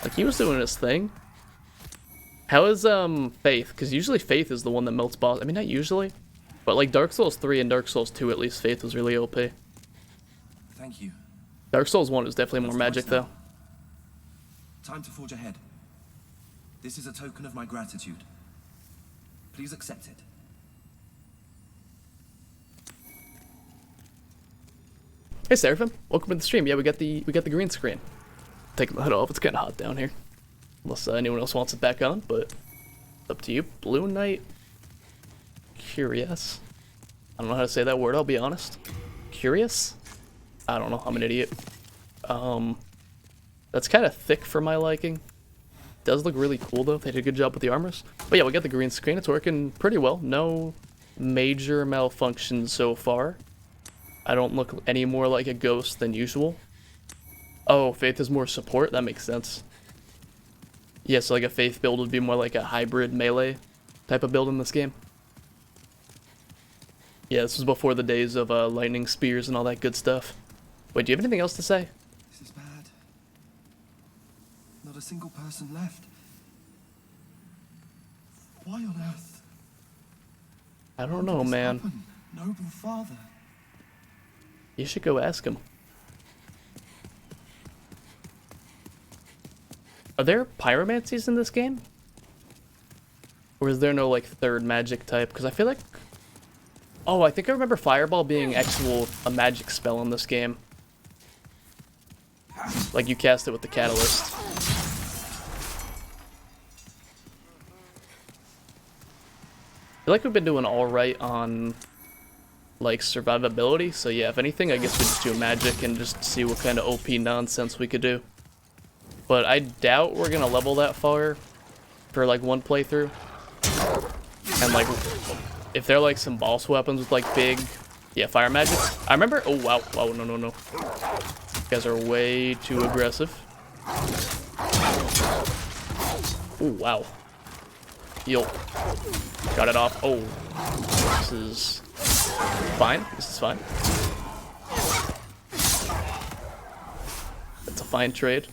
Like, he was doing his thing. How is, Faith? Because usually Faith is the one that melts boss. I mean, not usually. But, like, Dark Souls 3 and Dark Souls 2, at least, Faith was really OP. Thank you. Dark Souls 1 is definitely more magic, though. Time to forge ahead. This is a token of my gratitude. Please accept it. Hey Seraphim, welcome to the stream. Yeah, we got the green screen. Taking the hood off. It's kind of hot down here. Unless anyone else wants it back on, but up to you. Blue Knight. Curious. I don't know how to say that word. I'll be honest. Curious. I don't know. I'm an idiot. That's kind of thick for my liking. does look really cool though. They did a good job with the armors. But yeah, we got the green screen. It's working pretty well. No major malfunctions so far. I don't look any more like a ghost than usual. Oh, Faith is more support? That makes sense. Yeah, so like a Faith build would be more like a hybrid melee type of build in this game. Yeah, this was before the days of lightning spears and all that good stuff. Wait, do you have anything else to say? This is bad. Not a single person left. Why on earth? I don't know, man. Happen? Noble father. You should go ask him. Are there pyromancies in this game? Or is there no, like, third magic type? Because I feel like... Oh, I think I remember Fireball being a magic spell in this game. Like, you cast it with the Catalyst. I feel like we've been doing alright on, like, survivability. So yeah, if anything, I guess we just do magic and just see what kind of OP nonsense we could do. But I doubt we're gonna level that far for, like, one playthrough. And, like, if they're, like, some boss weapons with, like, big... Yeah, fire magic. I remember... Oh, wow. Wow, no, no, no. You guys are way too aggressive. Oh, wow. Heal. Got it off. Oh. This is... fine. This is fine. That's a fine trade.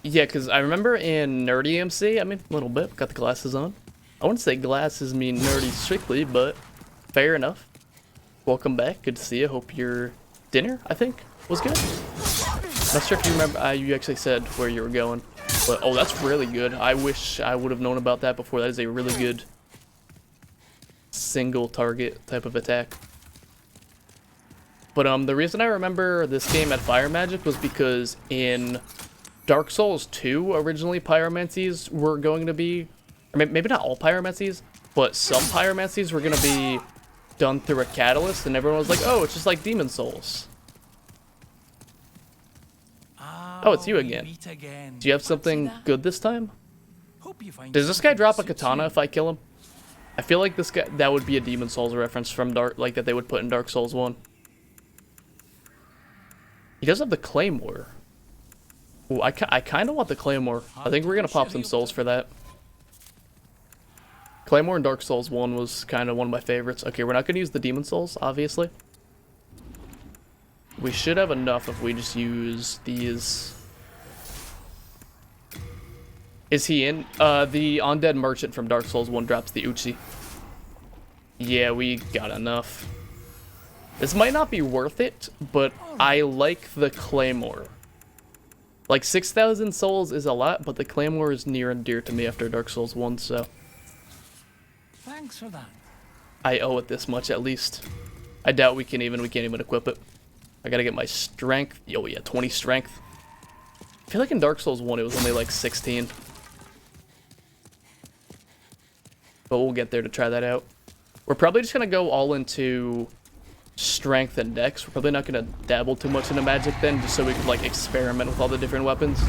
Yeah, because I remember in Nerdy MC, I mean, a little bit, got the glasses on. I wouldn't say glasses mean nerdy strictly, but fair enough. Welcome back, good to see you. Hope your dinner, I think, was good. Not sure if you remember, you actually said where you were going. But, oh, that's really good. I wish I would have known about that before. That is a really good single target type of attack. But the reason I remember this game at Fire Magic was because in Dark Souls 2, originally pyromancies were going to be, or maybe not all pyromancies, but some pyromancies were going to be done through a catalyst, and everyone was like, oh, it's just like Demon Souls. Oh, it's you again. Do you have something good this time? Does this guy drop a katana if I kill him? I feel like this guy, that would be a Demon Souls reference from like that they would put in Dark Souls 1. He does have the Claymore. Ooh, I kind of want the Claymore. I think we're going to pop some souls for that. Claymore in Dark Souls 1 was kind of one of my favorites. Okay, we're not going to use the Demon Souls, obviously. We should have enough if we just use these. Is he in? The Undead Merchant from Dark Souls 1 drops the Uchi. Yeah, we got enough. This might not be worth it, but I like the Claymore. Like, 6,000 souls is a lot, but the Claymore is near and dear to me after Dark Souls 1, so... Thanks for that. I owe it this much, at least. I doubt we can't even equip it. I gotta get my strength. Oh yeah, 20 strength. I feel like in Dark Souls 1 it was only like 16. But we'll get there to try that out. We're probably just gonna go all into strength and dex. We're probably not gonna dabble too much into magic then, just so we can like experiment with all the different weapons.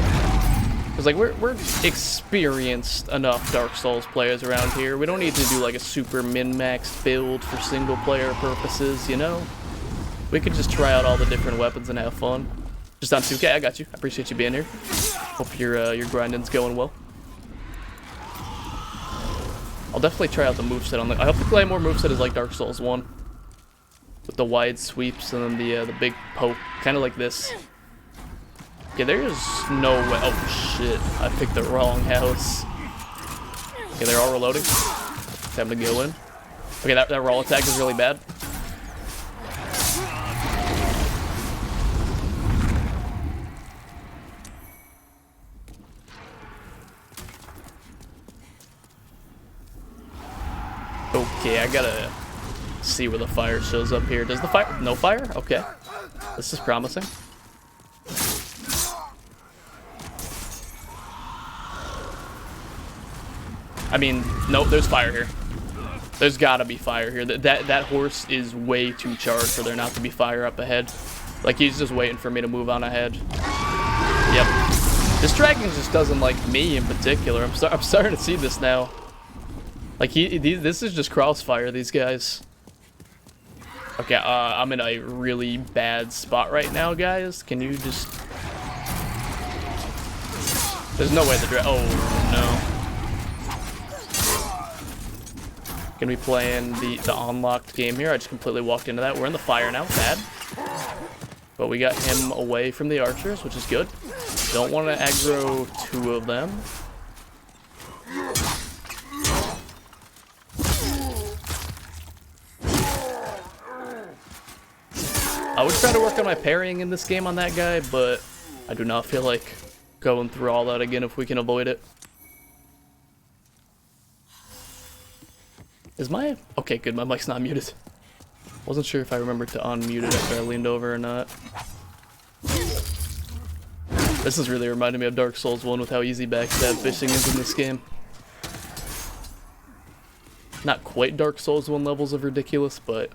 Cause like we're experienced enough Dark Souls players around here. We don't need to do like a super min-maxed build for single player purposes, you know? We could just try out all the different weapons and have fun. Just on 2K, I got you. I appreciate you being here. Hope your grinding's going well. I'll definitely try out the moveset on the... I hope the Claymore moveset is like Dark Souls 1. With the wide sweeps and then the big poke. Kind of like this. Okay, there's no way... Oh, shit. I picked the wrong house. Okay, they're all reloading. Time to go in. Okay, that roll attack is really bad. Okay, I gotta see where the fire shows up here. Does the fire... No fire? Okay. This is promising. I mean, no, there's fire here. There's gotta be fire here. That horse is way too charged for there not to be fire up ahead. Like, he's just waiting for me to move on ahead. Yep. This dragon just doesn't like me in particular. I'm starting to see this now. Like this is just crossfire, these guys. Okay, I'm in a really bad spot right now, guys. Can you just... There's no way the oh no. Gonna be playing the unlocked game here. I just completely walked into that. We're in the fire now, bad. But we got him away from the archers, which is good. Don't want to aggro 2 of them. I would try to work on my parrying in this game on that guy, but I do not feel like going through all that again if we can avoid it. Is my... Okay, good, my mic's not muted. Wasn't sure if I remembered to unmute it after I leaned over or not. This is really reminding me of Dark Souls 1 with how easy backstab fishing is in this game. Not quite Dark Souls 1 levels of ridiculous, but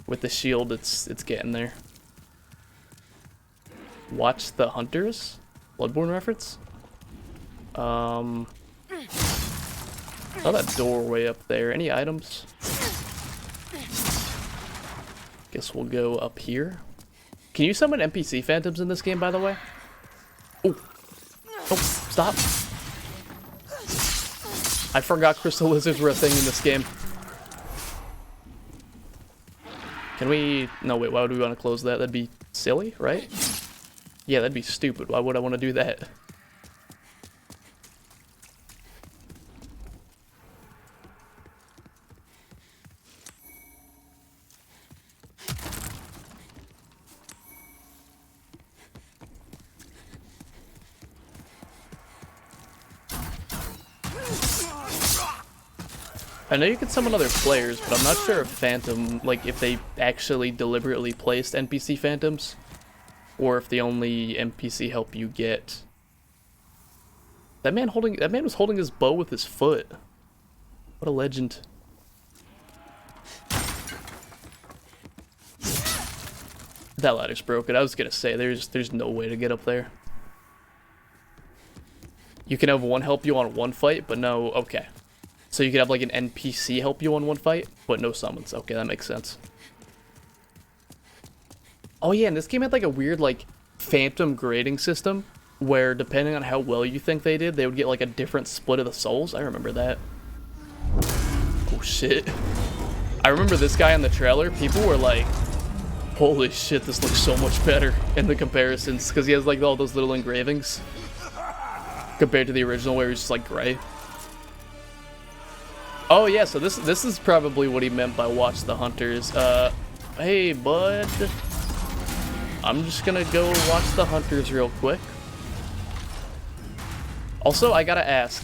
with the shield, it's getting there. Watch the Hunters? Bloodborne reference? Saw that doorway up there. Any items? Guess we'll go up here. Can you summon NPC phantoms in this game, by the way? Oh. Oh, stop. I forgot crystal lizards were a thing in this game. Can we... No, wait, why would we want to close that? That'd be silly, right? Yeah, that'd be stupid. Why would I want to do that? I know you can summon other players, but I'm not sure if Phantom, like, if they actually deliberately placed NPC Phantoms, or if the only NPC help you get. That man was holding his bow with his foot. What a legend. That ladder's broken. I was gonna say, there's no way to get up there. You can have one help you on one fight, but no, okay. So you could have like an NPC help you on one fight, but no summons. Okay, that makes sense. Oh yeah, and this game had like a weird like phantom grading system where depending on how well you think they did, they would get like a different split of the souls. I remember that. Oh shit. I remember this guy in the trailer. People were like, holy shit, this looks so much better in the comparisons because he has like all those little engravings compared to the original where he's just like gray. Oh yeah, so this is probably what he meant by watch the Hunters. Hey bud, I'm just gonna go watch the Hunters real quick. Also, I gotta ask,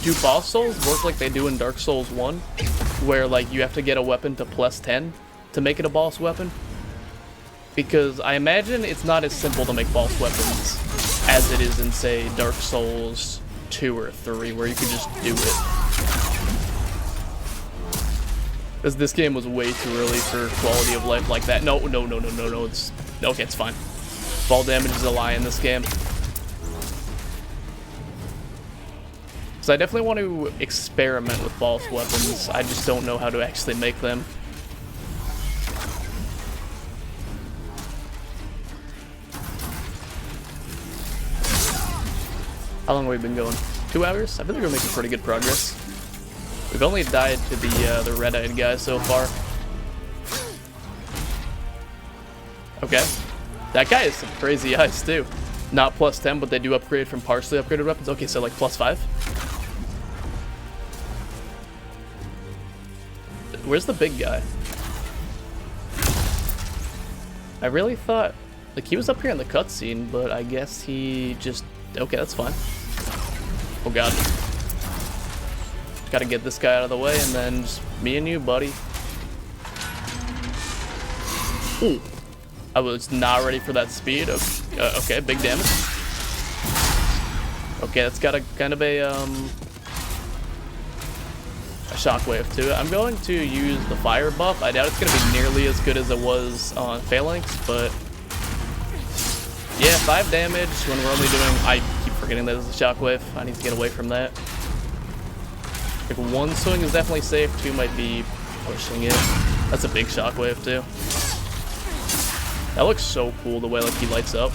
do boss souls work like they do in Dark Souls 1? Where like you have to get a weapon to +10 to make it a boss weapon? Because I imagine it's not as simple to make boss weapons as it is in, say, Dark Souls 2 or 3, where you could just do it. Because this game was way too early for quality of life like that. No, it's... Okay, it's fine. Fall damage is a lie in this game. So I definitely want to experiment with boss weapons. I just don't know how to actually make them. How long have we been going? 2 hours? I feel like we're making pretty good progress. We've only died to the red-eyed guy so far. Okay. That guy has some crazy eyes too. Not +10, but they do upgrade from partially upgraded weapons. Okay, so like +5. Where's the big guy? I really thought, like, he was up here in the cutscene, but I guess he just... Okay, that's fine. Oh god. Gotta get this guy out of the way, and then just me and you, buddy. Ooh. I was not ready for that speed. Okay, big damage. Okay, that's got a kind of a shockwave to it. I'm going to use the fire buff. I doubt it's gonna be nearly as good as it was on Phalanx, but yeah, 5 damage when we're only doing... I keep forgetting that it's a shockwave. I need to get away from that. Like, one swing is definitely safe, two might be pushing it. That's a big shockwave too. That looks so cool the way like he lights up.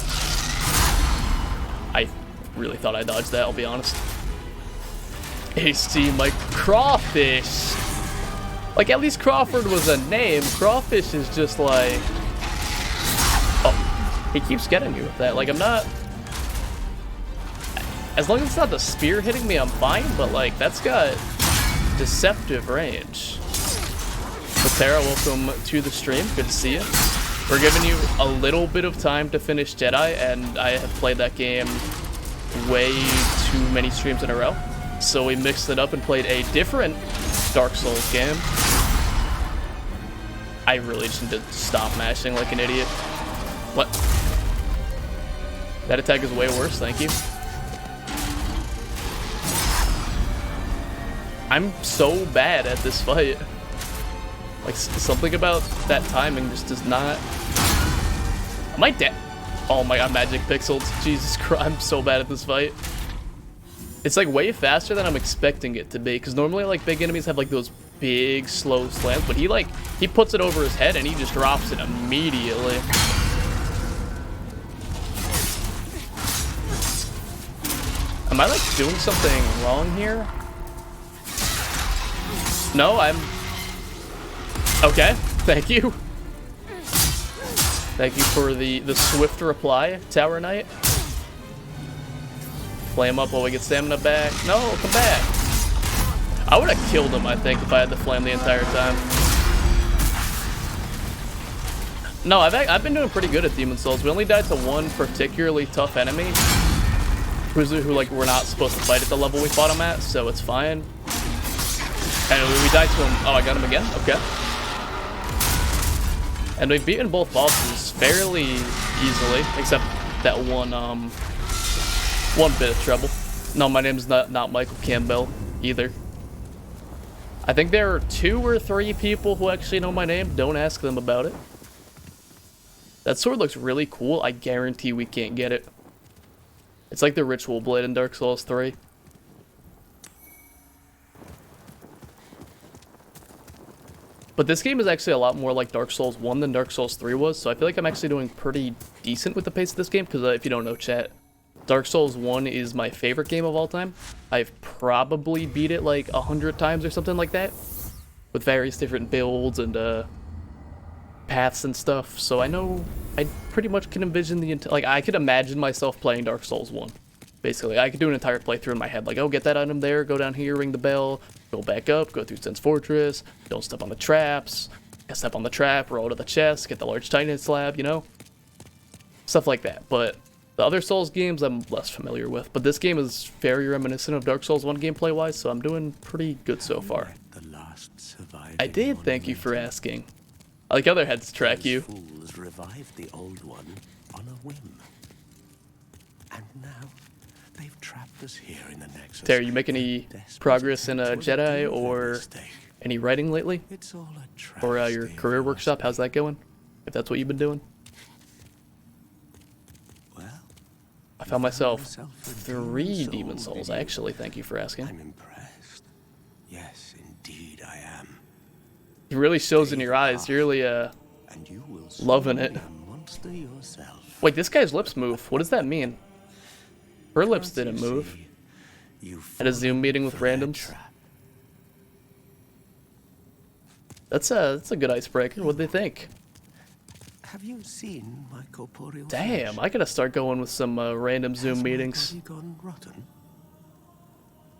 I really thought I dodged that, I'll be honest. HT Mike Crawfish. Like, at least Crawford was a name. Crawfish is just like... Oh, he keeps getting me with that. Like, I'm not... As long as it's not the spear hitting me, I'm fine. But, like, that's got deceptive range. Patera, welcome to the stream. Good to see you. We're giving you a little bit of time to finish Jedi, and I have played that game way too many streams in a row. So we mixed it up and played a different Dark Souls game. I really just need to stop mashing like an idiot. What? That attack is way worse, thank you. I'm so bad at this fight. Like, something about that timing just does not... Am I dead? Oh my god, magic pixels. Jesus Christ, I'm so bad at this fight. It's like way faster than I'm expecting it to be, because normally like big enemies have like those big slow slams, but he puts it over his head and he just drops it immediately. Am I like doing something wrong here? No, I'm... Okay, thank you. Thank you for the swift reply, Tower Knight. Flame up while we get stamina back. No, come back. I would have killed him, I think, if I had the flame the entire time. No, I've been doing pretty good at Demon Souls. We only died to one particularly tough enemy, who like we're not supposed to fight at the level we fought him at, so it's fine. And we died to him. Oh, I got him again. Okay. And we've beaten both bosses fairly easily, except that one bit of trouble. No, my name's not Michael Campbell either. I think there are 2 or 3 people who actually know my name. Don't ask them about it. That sword looks really cool. I guarantee we can't get it. It's like the Ritual Blade in Dark Souls 3. But this game is actually a lot more like Dark Souls 1 than Dark Souls 3 was, so I feel like I'm actually doing pretty decent with the pace of this game, because if you don't know, chat, Dark Souls 1 is my favorite game of all time. I've probably beat it like 100 times or something like that, with various different builds and paths and stuff, so I know I pretty much can envision like, I could imagine myself playing Dark Souls 1. Basically, I could do an entire playthrough in my head, like, oh, get that item there, go down here, ring the bell, go back up, go through Sen's Fortress, don't step on the traps, step on the trap, roll to the chest, get the large Titan slab, you know? Stuff like that, but the other Souls games I'm less familiar with, but this game is very reminiscent of Dark Souls 1 gameplay-wise, so I'm doing pretty good so far. I did, thank you for asking. I like how their heads track you. Fools revived the old one on a whim. And now they've trapped us here in the Nexus. Terry, you make any progress in Jedi or any writing lately? Or your career workshop, how's that going? If that's what you've been doing. Well, I found myself 3 Demon Souls, actually, thank you for asking. I'm impressed. Yes, indeed I am. It really shows in your eyes, you're really loving it. Wait, this guy's lips move. What does that mean? Her lips didn't move. At a Zoom meeting with randoms. That's a good icebreaker. What'd they think? Have you seen my corporeal Damn, flesh? I gotta start going with some random Zoom Has my meetings. body gone rotten?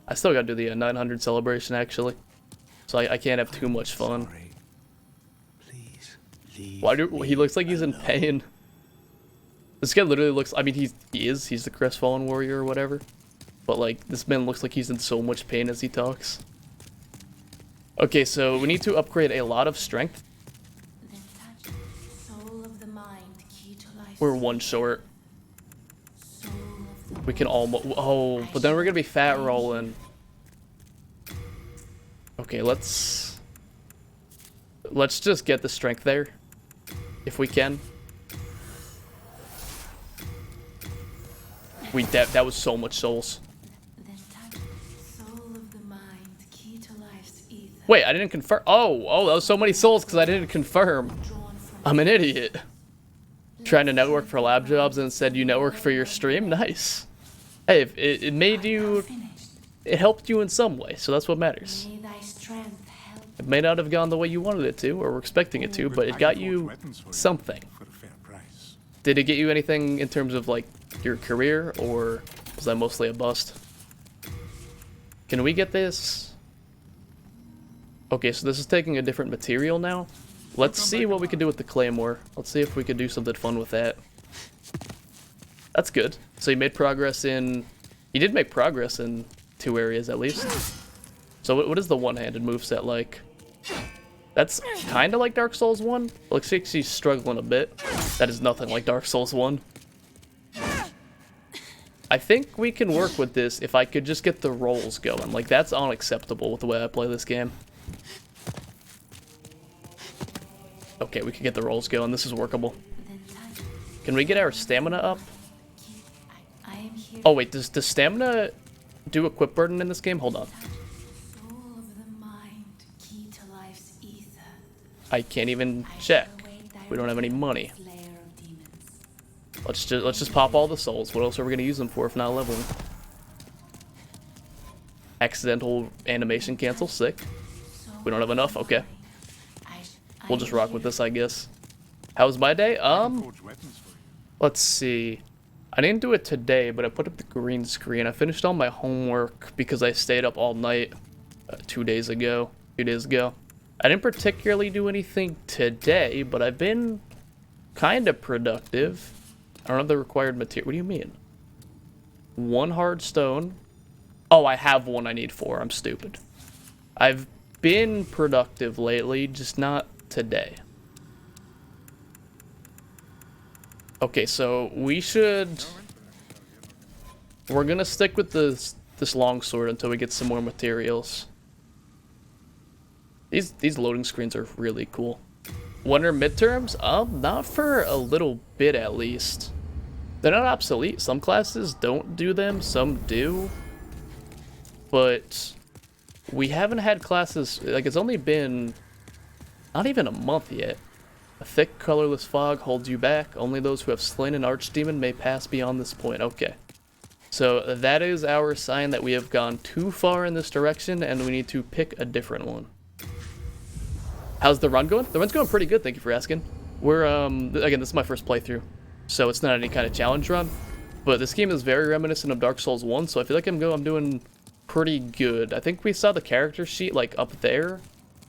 I still gotta do the 900 celebration, actually. So I can't have too much fun. Sorry. Please, leave Why he me looks like he's in alone. pain. This guy literally looks, I mean, he's the crestfallen warrior or whatever. But like, this man looks like he's in so much pain as he talks. Okay, so we need to upgrade a lot of strength. Then touch soul of the mind, key to life. We're 1 short. Soul of the We can almost, oh, but then we're gonna be fat rolling. Okay, let's just get the strength there, if we can. that was so much souls. Soul of the mind, key to life's ether. Wait, I didn't confirm. Oh, that was so many souls because I didn't confirm. I'm an idiot. Trying to network for lab jobs and said you network for your stream? Nice. Hey, it made you... It helped you in some way, so that's what matters. May thy strength help. It may not have gone the way you wanted it to, or were expecting it to, but it got you something. For a fair price. Did it get you anything in terms of, like, your career, or was that mostly a bust? Can we get this? Okay, so this is taking a different material now. Let's see what we can do with the claymore. Let's see if we could do something fun with that. That's good. So you made progress in... You did make progress in 2 areas at least. So what is the one-handed moveset like? That's kind of like Dark Souls 1. Looks like she's struggling a bit. That is nothing like Dark Souls 1. I think we can work with this if I could just get the rolls going. Like, that's unacceptable with the way I play this game. Okay, we can get the rolls going. This is workable. Can we get our stamina up? I am here. Oh, wait, does stamina do equip burden in this game? Hold on. Soul of the mind, key to life's ether. I can't even check. We don't have any money. Slayer of demons. Let's just pop all the souls. What else are we gonna use them for if not leveling? Accidental animation cancel, sick. We don't have enough, okay. We'll just rock with this, I guess. How was my day? Forge weapons for you. Let's see. I didn't do it today, but I put up the green screen. I finished all my homework because I stayed up all night 2 days ago. I didn't particularly do anything today, but I've been kind of productive. I don't have the required material. What do you mean? 1 hard stone. Oh, I have 1 I need 4. I'm stupid. I've been productive lately, just not today. Okay, so we should... We're gonna stick with this longsword until we get some more materials. These loading screens are really cool. Winter midterms? Not for a little bit at least. They're not obsolete. Some classes don't do them, some do. But we haven't had classes, like it's only been not even a month yet. A thick, colorless fog holds you back. Only those who have slain an archdemon may pass beyond this point. Okay. So that is our sign that we have gone too far in this direction and we need to pick a different one. How's the run going? The run's going pretty good, thank you for asking. We're, again, this is my first playthrough, so it's not any kind of challenge run. But this game is very reminiscent of Dark Souls 1, so I feel like I'm doing pretty good. I think we saw the character sheet, like, up there.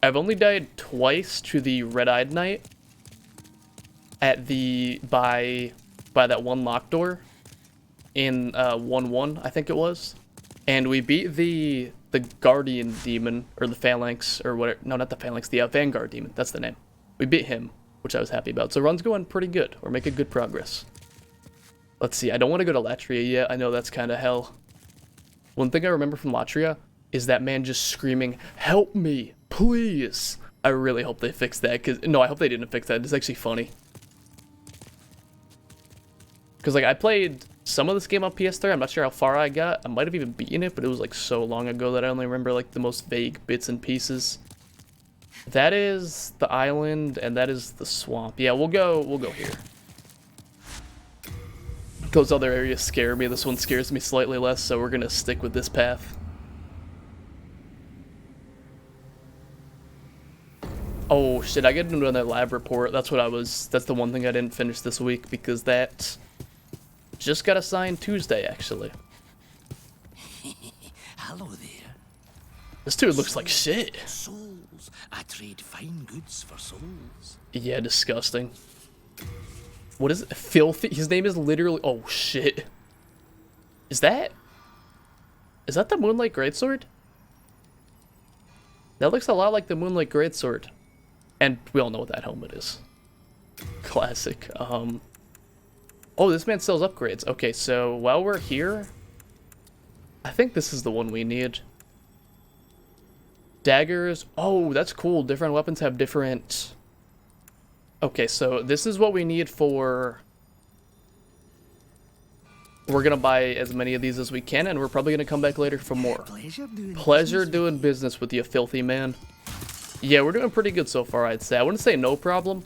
I've only died twice to the Red-Eyed Knight at the, by that one locked door in 1-1, I think it was. And we beat the Guardian Demon, or the Phalanx, or whatever. No, not the Phalanx, the Vanguard Demon, that's the name. We beat him, which I was happy about. So run's going pretty good. We're making good progress. Let's see, I don't want to go to Latria yet. I know that's kind of hell. One thing I remember from Latria is that man just screaming, "Help me, please!" I really hope they fix that, because... No, I hope they didn't fix that. It's actually funny. Because, like, I played some of this game on PS3. I'm not sure how far I got. I might have even beaten it, but it was, like, so long ago that I only remember, like, the most vague bits and pieces. That is the island, and that is the swamp. Yeah, we'll go here. Those other areas scare me. This one scares me slightly less, so we're gonna stick with this path. Oh shit, I gotta do another lab report. That's the one thing I didn't finish this week, because that just got assigned Tuesday, actually. Hello there. This dude looks like shit. Souls. I trade fine goods for souls. Yeah, disgusting. What is it? Filthy? His name is literally... Oh, shit. Is that the Moonlight Greatsword? That looks a lot like the Moonlight Greatsword. And we all know what that helmet is. Classic. Oh, this man sells upgrades. Okay, so while we're here... I think this is the one we need. Daggers. Oh, that's cool. Different weapons have different... Okay, so this is what we need for... we're gonna buy as many of these as we can, and we're probably gonna come back later for more. Pleasure doing business with you, filthy man. Yeah, we're doing pretty good so far, I'd say. I wouldn't say no problem.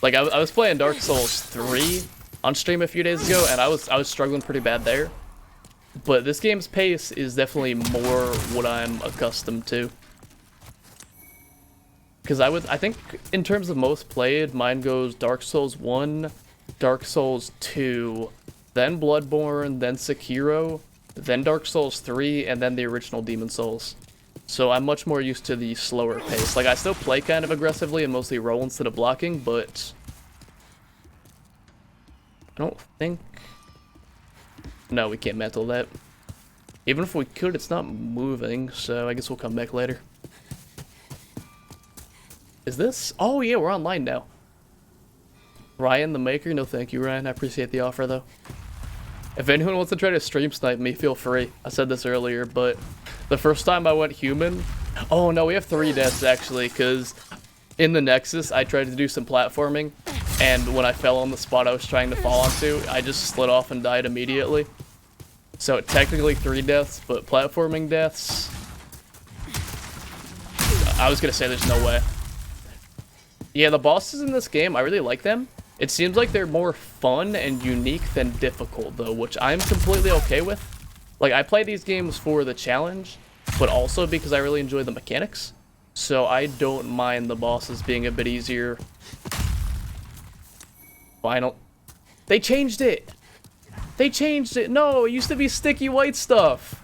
Like, I was playing Dark Souls 3 on stream a few days ago, and I was struggling pretty bad there. But this game's pace is definitely more what I'm accustomed to. Because I think in terms of most played, mine goes Dark Souls 1, Dark Souls 2, then Bloodborne, then Sekiro, then Dark Souls 3, and then the original Demon Souls. So I'm much more used to the slower pace. Like, I still play kind of aggressively and mostly roll instead of blocking, but I don't think... No, we can't mantle that. Even if we could, it's not moving, so I guess we'll come back later. Is this? Oh yeah, we're online now. Ryan the Maker? No thank you, Ryan. I appreciate the offer, though. If anyone wants to try to stream snipe me, feel free. I said this earlier, but the first time I went human... Oh no, we have 3 deaths, actually, because in the Nexus, I tried to do some platforming, and when I fell on the spot I was trying to fall onto, I just slid off and died immediately. So technically 3 deaths, but platforming deaths... I was gonna say there's no way. Yeah, the bosses in this game, I really like them. It seems like they're more fun and unique than difficult, though, which I'm completely okay with. Like, I play these games for the challenge, but also because I really enjoy the mechanics. So I don't mind the bosses being a bit easier. Final. They changed it! They changed it! No, it used to be sticky white stuff!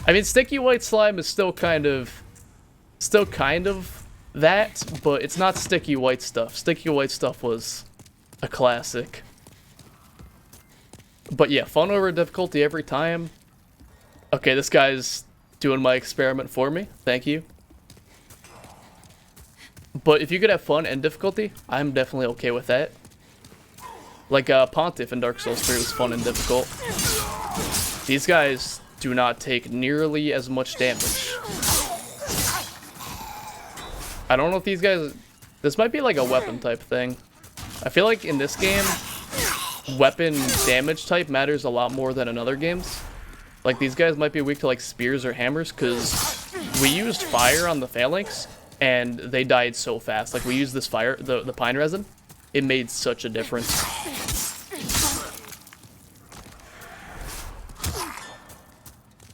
I mean, sticky white slime is still kind of that, but it's not sticky white stuff. Sticky white stuff was a classic. But yeah, fun over difficulty every time. Okay, this guy's doing my experiment for me. Thank you. But if you could have fun and difficulty, I'm definitely okay with that. Like, Pontiff in Dark Souls 3 was fun and difficult. These guys do not take nearly as much damage. I don't know if these guys... This might be like a weapon type thing. I feel like in this game, weapon damage type matters a lot more than in other games. Like, these guys might be weak to like spears or hammers, because we used fire on the phalanx, and they died so fast. Like, we used this fire, the pine resin. It made such a difference.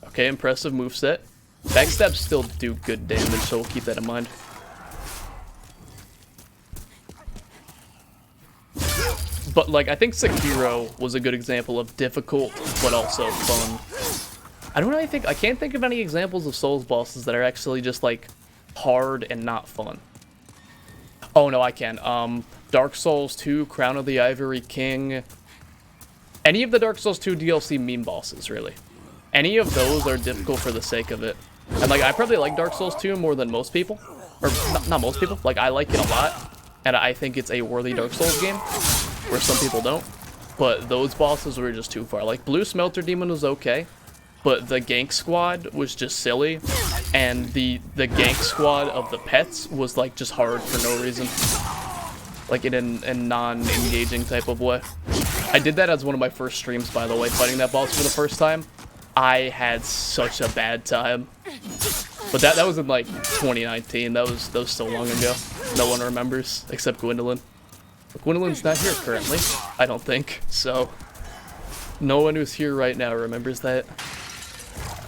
Okay, impressive moveset. Backstabs still do good damage, so we'll keep that in mind. But, like, I think Sekiro was a good example of difficult, but also fun. I can't think of any examples of Souls bosses that are actually just, like, hard and not fun. Oh, no, I can. Dark Souls 2, Crown of the Ivory King. Any of the Dark Souls 2 DLC meme bosses, really. Any of those are difficult for the sake of it. And, like, I probably like Dark Souls 2 more than most people. Or, not most people. Like, I like it a lot. And I think it's a worthy Dark Souls game, where some people don't. But those bosses were just too far. Like, Blue Smelter Demon was okay, but the gank squad was just silly. And the gank squad of the pets was, like, just hard for no reason. Like, in a non-engaging type of way. I did that as one of my first streams, by the way, fighting that boss for the first time. I had such a bad time. But that was in, like, 2019. That was so long ago. No one remembers, except Gwendolyn. But Gwendolyn's not here currently, I don't think. So, no one who's here right now remembers that.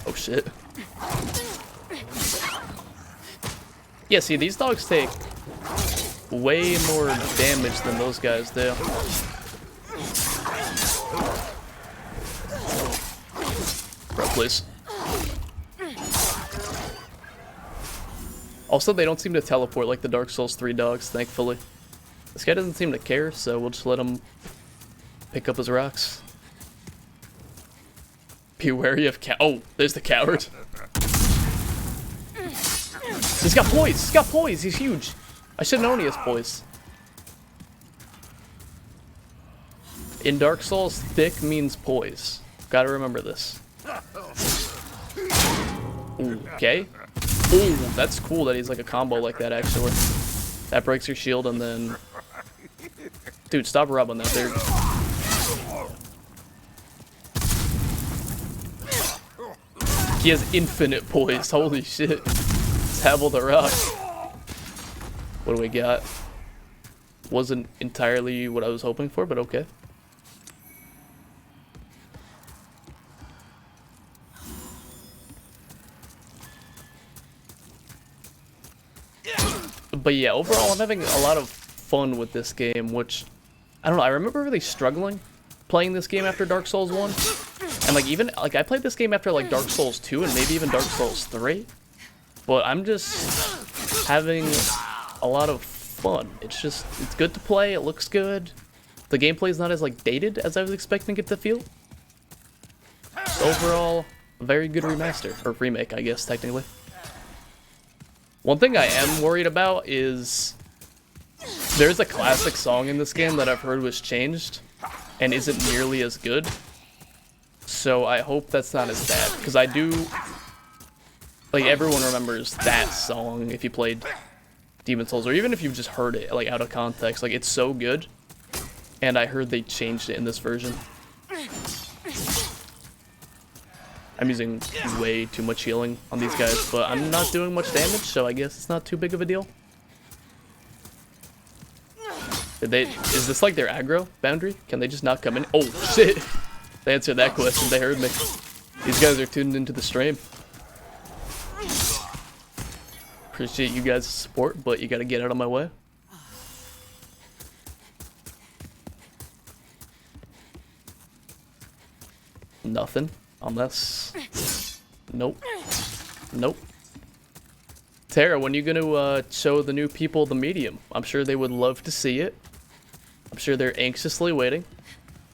Oh, shit. Yeah, see, these dogs take way more damage than those guys do. Bro, please. Also, they don't seem to teleport like the Dark Souls 3 dogs, thankfully. This guy doesn't seem to care, so we'll just let him pick up his rocks. Be wary of Oh, there's the coward. He's got poise! He's got poise! He's huge! I should have known he has poise. In Dark Souls, thick means poise. Gotta remember this. Ooh, okay. Ooh, that's cool that he's like a combo like that, actually. That breaks your shield and then Dude, stop rubbing that there. He has infinite poise. Holy shit. Tabble the rock. What do we got? Wasn't entirely what I was hoping for, but okay. But yeah, overall, I'm having a lot of fun with this game, which, I don't know, I remember really struggling playing this game after Dark Souls 1. And like, even, like, I played this game after like Dark Souls 2 and maybe even Dark Souls 3. But I'm just having a lot of fun. It's just, it's good to play, it looks good. The gameplay's not as like dated as I was expecting it to feel. Overall, a very good remaster, or remake, I guess, technically. One thing I am worried about is there's a classic song in this game that I've heard was changed and isn't nearly as good. So I hope that's not as bad, because I do, like, everyone remembers that song if you played Demon's Souls, or even if you've just heard it like out of context. Like, it's so good, and I heard they changed it in this version. I'm using way too much healing on these guys, but I'm not doing much damage, so I guess it's not too big of a deal. Is this like their aggro boundary? Can they just not come in? Oh shit! They answered that question, they heard me. These guys are tuned into the stream. Appreciate you guys' support, but you gotta get out of my way. Nothing. Unless... Nope. Nope. Tara, when are you gonna show the new people the medium? I'm sure they would love to see it. I'm sure they're anxiously waiting.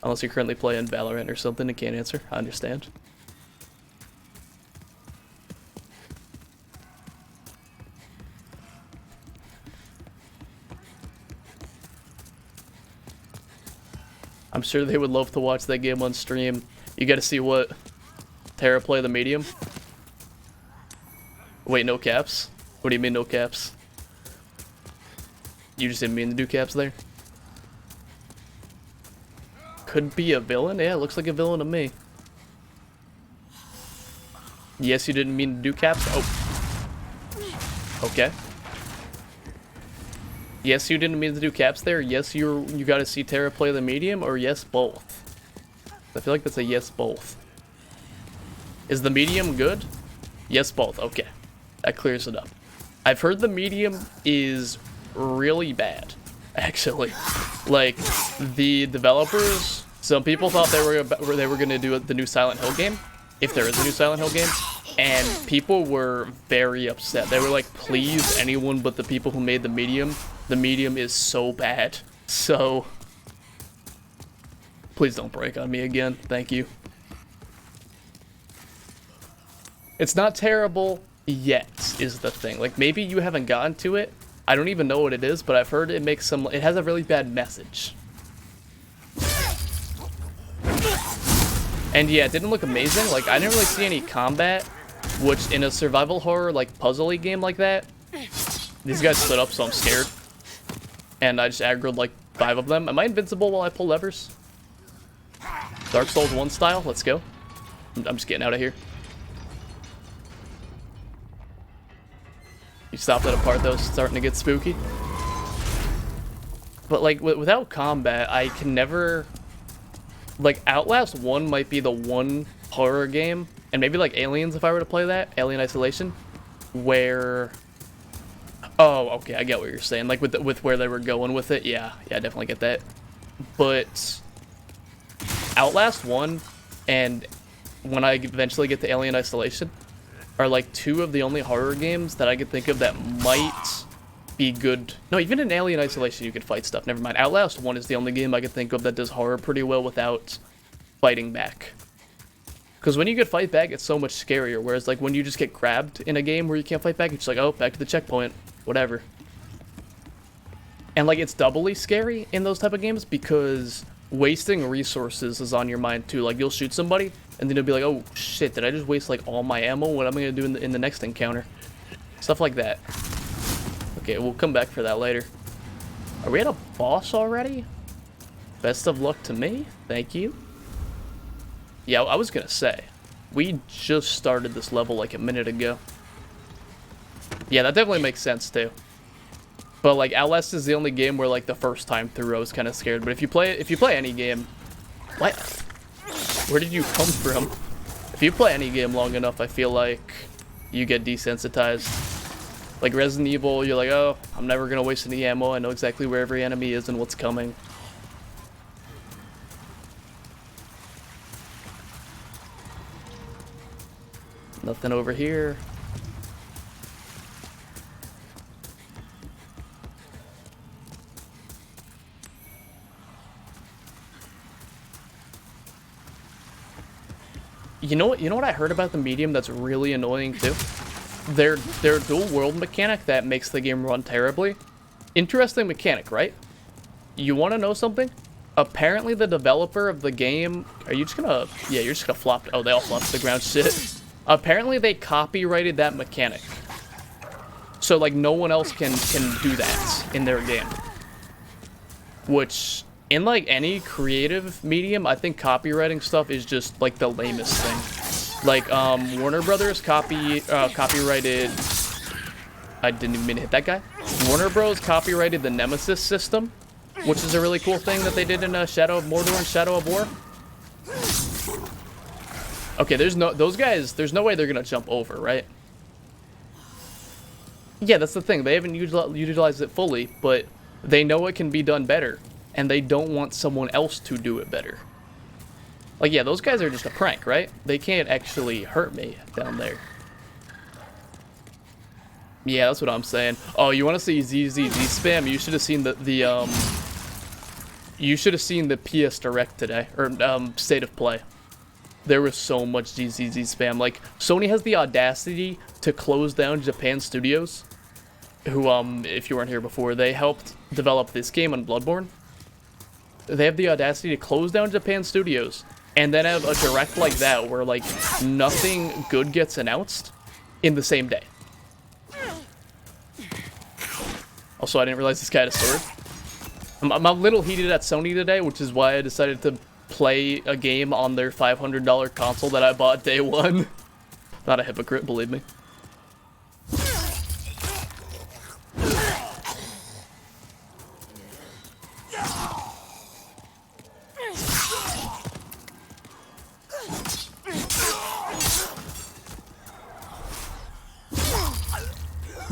Unless you're currently playing Valorant or something and can't answer. I understand. I'm sure they would love to watch that game on stream. You gotta see what Tara play the medium. Wait, no caps? What do you mean no caps? You just didn't mean to do caps there? Could be a villain? Yeah, it looks like a villain to me. Yes, you didn't mean to do caps? Oh. Okay. Yes, you didn't mean to do caps there? Yes, you gotta see Tara play the medium? Or yes, both? I feel like that's a yes, both. Is the medium good? Yes, both. Okay. That clears it up. I've heard the medium is really bad, actually. Like, the developers, some people thought they were going to do the new Silent Hill game, if there is a new Silent Hill game, and people were very upset. They were like, please, anyone but the people who made the medium is so bad. So, please don't break on me again. Thank you. It's not terrible yet, is the thing. Like, maybe you haven't gotten to it. I don't even know what it is, but I've heard it makes some... It has a really bad message. And yeah, it didn't look amazing. Like, I didn't really see any combat, which in a survival horror, like, puzzle-y game like that, these guys stood up, so I'm scared. And I just aggroed, like, 5 of them. Am I invincible while I pull levers? Dark Souls 1 style? Let's go. I'm just getting out of here. You stopped at a part that was starting to get spooky. But, like, without combat, I can never... Like, Outlast 1 might be the one horror game, and maybe, like, Aliens if I were to play that, Alien Isolation, where... Oh, okay, I get what you're saying. Like, with where they were going with it, yeah, I definitely get that. But... Outlast 1, and when I eventually get to Alien Isolation, are like 2 of the only horror games that I could think of that might be good. No, even in Alien Isolation you could fight stuff. Never mind. Outlast 1 is the only game I could think of that does horror pretty well without fighting back. Because when you get fight back, it's so much scarier. Whereas like when you just get grabbed in a game where you can't fight back, it's just like, oh, back to the checkpoint. Whatever. And like it's doubly scary in those type of games because wasting resources is on your mind too. Like you'll shoot somebody and then you'll be like, oh shit, did I just waste like all my ammo? What am I gonna do in the next encounter? Stuff like that. Okay, we'll come back for that later. Are we at a boss already? Best of luck to me. Thank you. Yeah, I was gonna say, we just started this level like a minute ago. Yeah, that definitely makes sense too. But like Outlast is the only game where like the first time through I was kind of scared. But if you play any game, what? Where did you come from? If you play any game long enough, I feel like you get desensitized. Like Resident Evil, you're like, oh, I'm never gonna waste any ammo. I know exactly where every enemy is and what's coming. Nothing over here. You know what I heard about the Medium that's really annoying too? Their dual world mechanic that makes the game run terribly. Interesting mechanic, right? You want to know something? Apparently the developer of the game, are you just gonna, yeah, you're just gonna flop, oh, they all flop to the ground, shit. Apparently they copyrighted that mechanic. So like no one else can do that in their game. Which, in like any creative medium, I think copywriting stuff is just like the lamest thing. Like Warner Brothers copyrighted, I didn't even mean to hit that guy. Warner Bros copyrighted the Nemesis system, which is a really cool thing that they did in Shadow of Mordor and Shadow of War. Okay, there's no way they're gonna jump over, right? Yeah, that's the thing. They haven't utilized it fully, but they know it can be done better, and they don't want someone else to do it better. Like, yeah, those guys are just a prank, right? They can't actually hurt me down there. Yeah, that's what I'm saying. Oh, you want to see ZZZ spam? You should have seen the PS Direct today, or State of Play. There was so much ZZZ spam. Like, Sony has the audacity to close down Japan Studios, who, if you weren't here before, they helped develop this game on Bloodborne. They have the audacity to close down Japan Studios, and then have a direct like that, where, like, nothing good gets announced in the same day. Also, I didn't realize this guy had a sword. I'm a little heated at Sony today, which is why I decided to play a game on their $500 console that I bought day one. Not a hypocrite, believe me.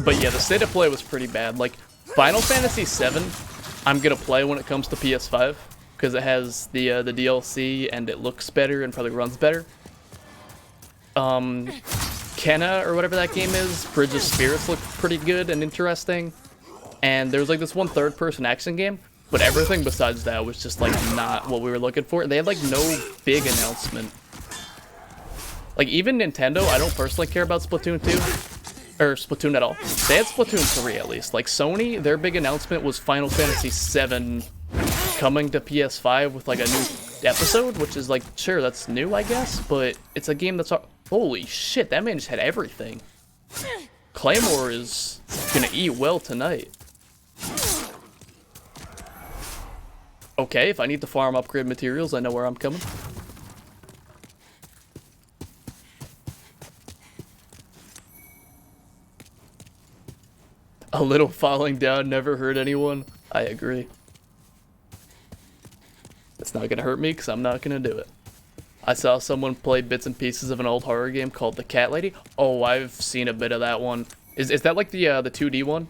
But yeah, the State of Play was pretty bad. Like, Final Fantasy VII, I'm gonna play when it comes to PS5, because it has the DLC and it looks better and probably runs better. Kena, or whatever that game is, Bridge of Spirits looked pretty good and interesting. And there was like this one third-person action game, but everything besides that was just like not what we were looking for. They had like no big announcement. Like, even Nintendo, I don't personally care about Splatoon 2. Or Splatoon at all. They had Splatoon 3 at least. Like, Sony, their big announcement was Final Fantasy VII coming to PS5 with like a new episode, which is like, sure, that's new, I guess, but it's a game that's... Holy shit, that man just had everything. Claymore is gonna eat well tonight. Okay, if I need to farm upgrade materials, I know where I'm coming. A little falling down never hurt anyone. I agree. It's not gonna hurt me because I'm not gonna do it. I saw someone play bits and pieces of an old horror game called The Cat Lady. Oh, I've seen a bit of that one. Is that like the 2D one?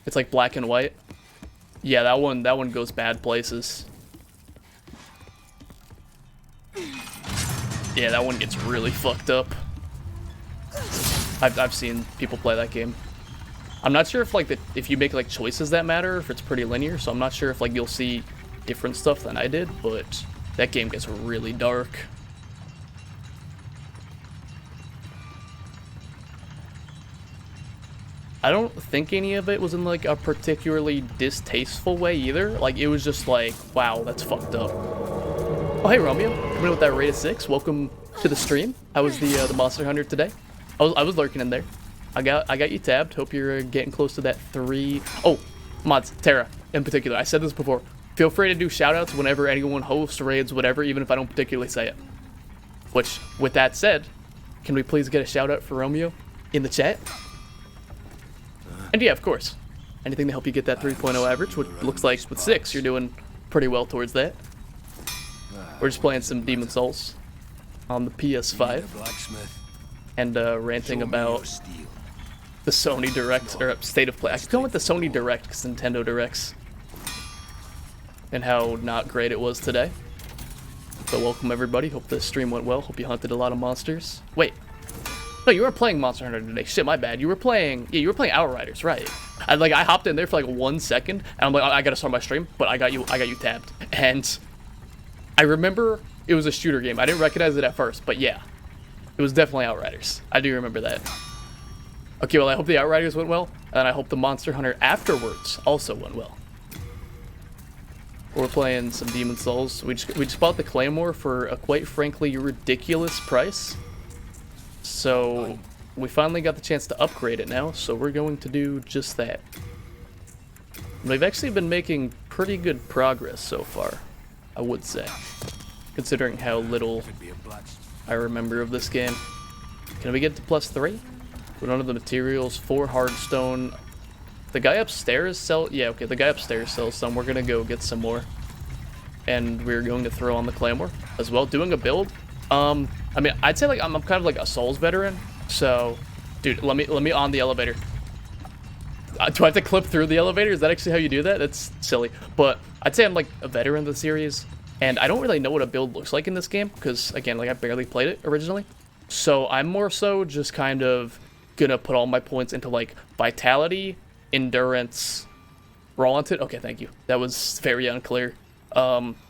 It's like black and white. Yeah, that one goes bad places. Yeah, that one gets really fucked up. I've seen people play that game. I'm not sure if like if you make like choices that matter, if it's pretty linear, so I'm not sure if like you'll see different stuff than I did, but that game gets really dark. I don't think any of it was in like a particularly distasteful way either. Like, it was just like, wow, that's fucked up. Oh, hey Romeo, coming in with that rate of 6. Welcome to the stream. How was the Monster Hunter today? I was lurking in there. I got you tabbed. Hope you're getting close to that 3. Oh, mods, Terra in particular. I said this before. feel free to do shoutouts whenever anyone hosts raids, whatever, even if I don't particularly say it. Which, with that said, can we please get a shoutout for Romeo in the chat? And yeah, of course, anything to help you get that 3.0 average, which looks like with 6, you're doing pretty well towards that. We're just playing some Demon Souls on the PS5 and ranting about the Sony Direct, or State of Play. I keep going with the Sony Direct because Nintendo Directs, and how not great it was today. So welcome everybody, hope the stream went well, hope you hunted a lot of monsters. Wait, no, you weren't playing Monster Hunter today, shit, my bad. You were playing, yeah, you were playing Outriders, right. I hopped in there for like 1 second, and I'm like, I gotta start my stream, but I got you tabbed. And I remember it was a shooter game. I didn't recognize it at first, but yeah, it was definitely Outriders. I do remember that. Okay, well, I hope the Outriders went well, and I hope the Monster Hunter afterwards also went well. We're playing some Demon Souls. We just bought the Claymore for a quite frankly ridiculous price. So we finally got the chance to upgrade it now, so we're going to do just that. We've actually been making pretty good progress so far, I would say, considering how little I remember of this game. Can we get to +3? We don't have the materials for hardstone. The guy upstairs yeah, okay, the guy upstairs sells some. We're gonna go get some more. And we're going to throw on the Claymore as well, doing a build. I mean, I'd say like I'm kind of like a Souls veteran. So, dude, let me on the elevator. Do I have to clip through the elevator? Is that actually how you do that? That's silly. But I'd say I'm like a veteran of the series, and I don't really know what a build looks like in this game because, again, like I barely played it originally. So I'm more so just kind of gonna put all my points into like vitality, endurance, raw into. Okay, thank you. That was very unclear.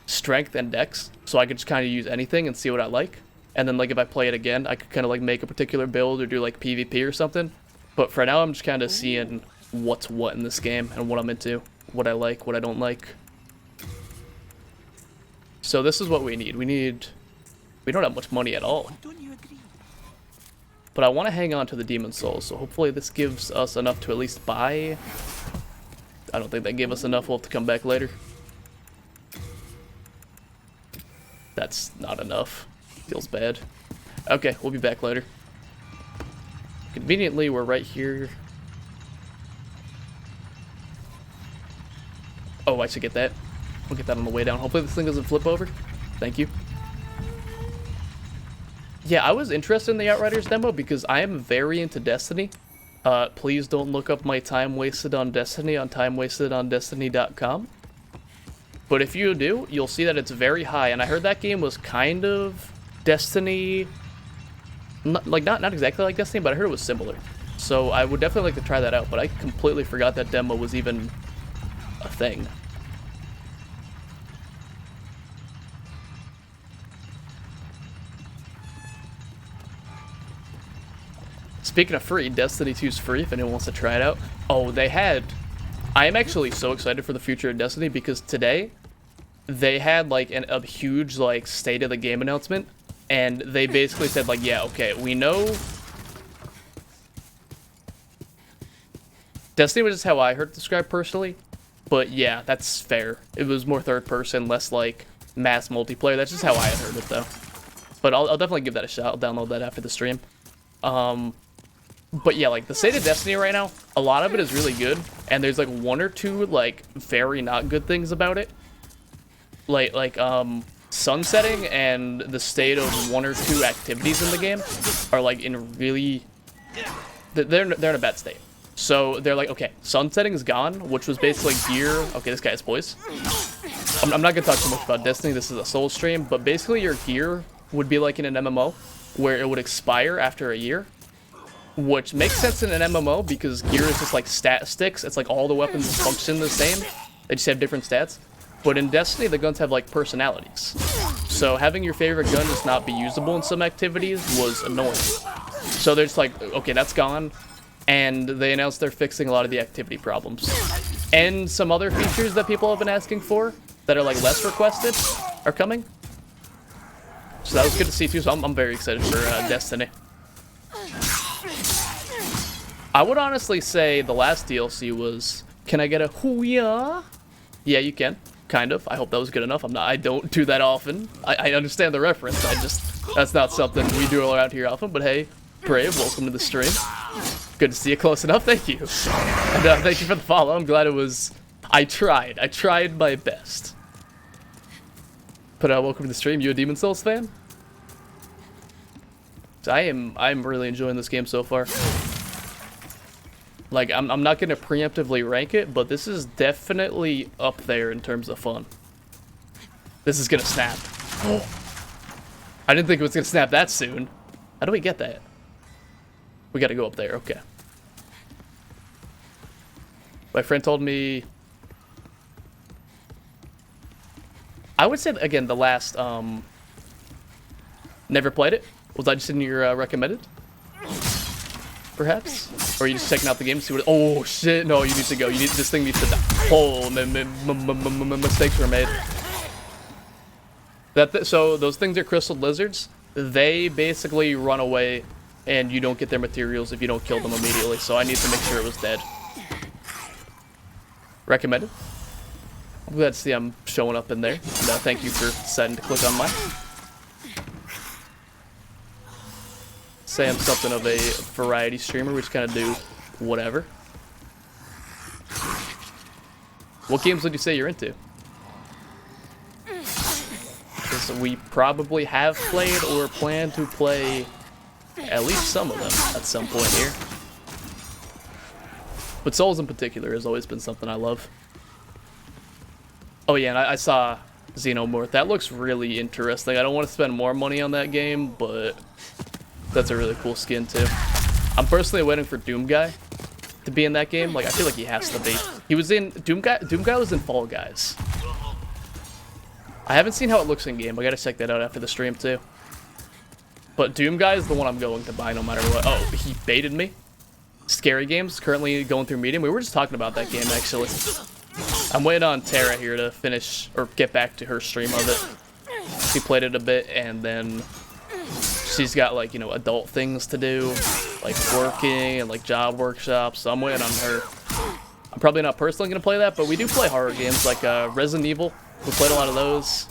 Strength and dex, so I could just kind of use anything and see what I like. And then like if I play it again, I could kind of like make a particular build or do like PvP or something. But for now, I'm just kind of seeing what's what in this game and what I'm into, what I like, what I don't like. So this is what we need. We don't have much money at all. But I want to hang on to the Demon Souls, so hopefully this gives us enough to at least buy. I don't think that gave us enough. We'll have to come back later. That's not enough. Feels bad. Okay, we'll be back later. Conveniently, we're right here. Oh, I should get that. We'll get that on the way down. Hopefully this thing doesn't flip over. Thank you. Yeah, I was interested in the Outriders demo because I am very into Destiny. Please don't look up my time wasted on Destiny on timewastedondestiny.com. But if you do, you'll see that it's very high. And I heard that game was kind of Destiny, not exactly like Destiny, but I heard it was similar. So I would definitely like to try that out. But I completely forgot that demo was even a thing. Speaking of free, Destiny 2's free if anyone wants to try it out. Oh, I am actually so excited for the future of Destiny because today they had like a huge like state of the game announcement, and they basically said like, yeah, okay, we know Destiny was just how I heard it described personally, but yeah, that's fair. It was more third person, less like mass multiplayer. That's just how I had heard it though. But I'll definitely give that a shot. I'll download that after the stream. But yeah, like the state of Destiny right now, a lot of it is really good, and there's like one or two like very not good things about it. Like sunsetting and the state of one or two activities in the game are like in really they're in a bad state. So they're like, okay, sunsetting is gone, which was basically gear. Okay, this guy is boys. I'm not gonna talk too much about Destiny. This is a Soul stream, but basically your gear would be like in an MMO where it would expire after a year. Which makes sense in an MMO because gear is just like stat sticks. It's like all the weapons function the same. They just have different stats. But in Destiny, the guns have like personalities. So having your favorite gun just not be usable in some activities was annoying. So they're just like, okay, that's gone. And they announced they're fixing a lot of the activity problems. And some other features that people have been asking for that are like less requested are coming. So that was good to see too. So I'm very excited for Destiny. I would honestly say the last DLC was, can I get a hoo-yah? Yeah, you can. kind of. I hope that was good enough. I don't do that often. I understand the reference. That's not something we do around here often. But hey, Brave, welcome to the stream. Good to see you close enough. Thank you. And thank you for the follow. I'm glad it was. I tried my best. But welcome to the stream. You a Demon Souls fan? So I'm really enjoying this game so far. Like, I'm not gonna preemptively rank it, but this is definitely up there in terms of fun. This is gonna snap. I didn't think it was gonna snap that soon. How do we get that? We gotta go up there, okay. My friend told me... I would say, again, the last, never played it. Was I just in your recommended? Perhaps? Or are you just checking out the game to see what... Oh, shit, no, you need to go. This thing needs to die. Oh, mistakes were made. So, those things are crystal lizards. They basically run away, and you don't get their materials if you don't kill them immediately. So I need to make sure it was dead. Recommended. I'm glad to see I'm showing up in there. And, thank you for deciding to click on mine. Say I'm something of a variety streamer, which kind of do whatever. What games would you say you're into? Because we probably have played or plan to play at least some of them at some point here. But Souls in particular has always been something I love. Oh yeah, and I saw Xenomorph. That looks really interesting. I don't want to spend more money on that game, but that's a really cool skin too. I'm personally waiting for Doomguy to be in that game. Like, I feel like he has to be. He was in Doomguy was in Fall Guys. I haven't seen how it looks in game. I gotta check that out after the stream too. But Doomguy is the one I'm going to buy no matter what. Oh, he baited me. Scary Games currently going through Medium. We were just talking about that game actually. I'm waiting on Tara here to finish or get back to her stream of it. She played it a bit and then she's got, like, you know, adult things to do, like working and like job workshops. So I'm waiting on her. I'm probably not personally gonna play that, but we do play horror games like Resident Evil. We played a lot of those.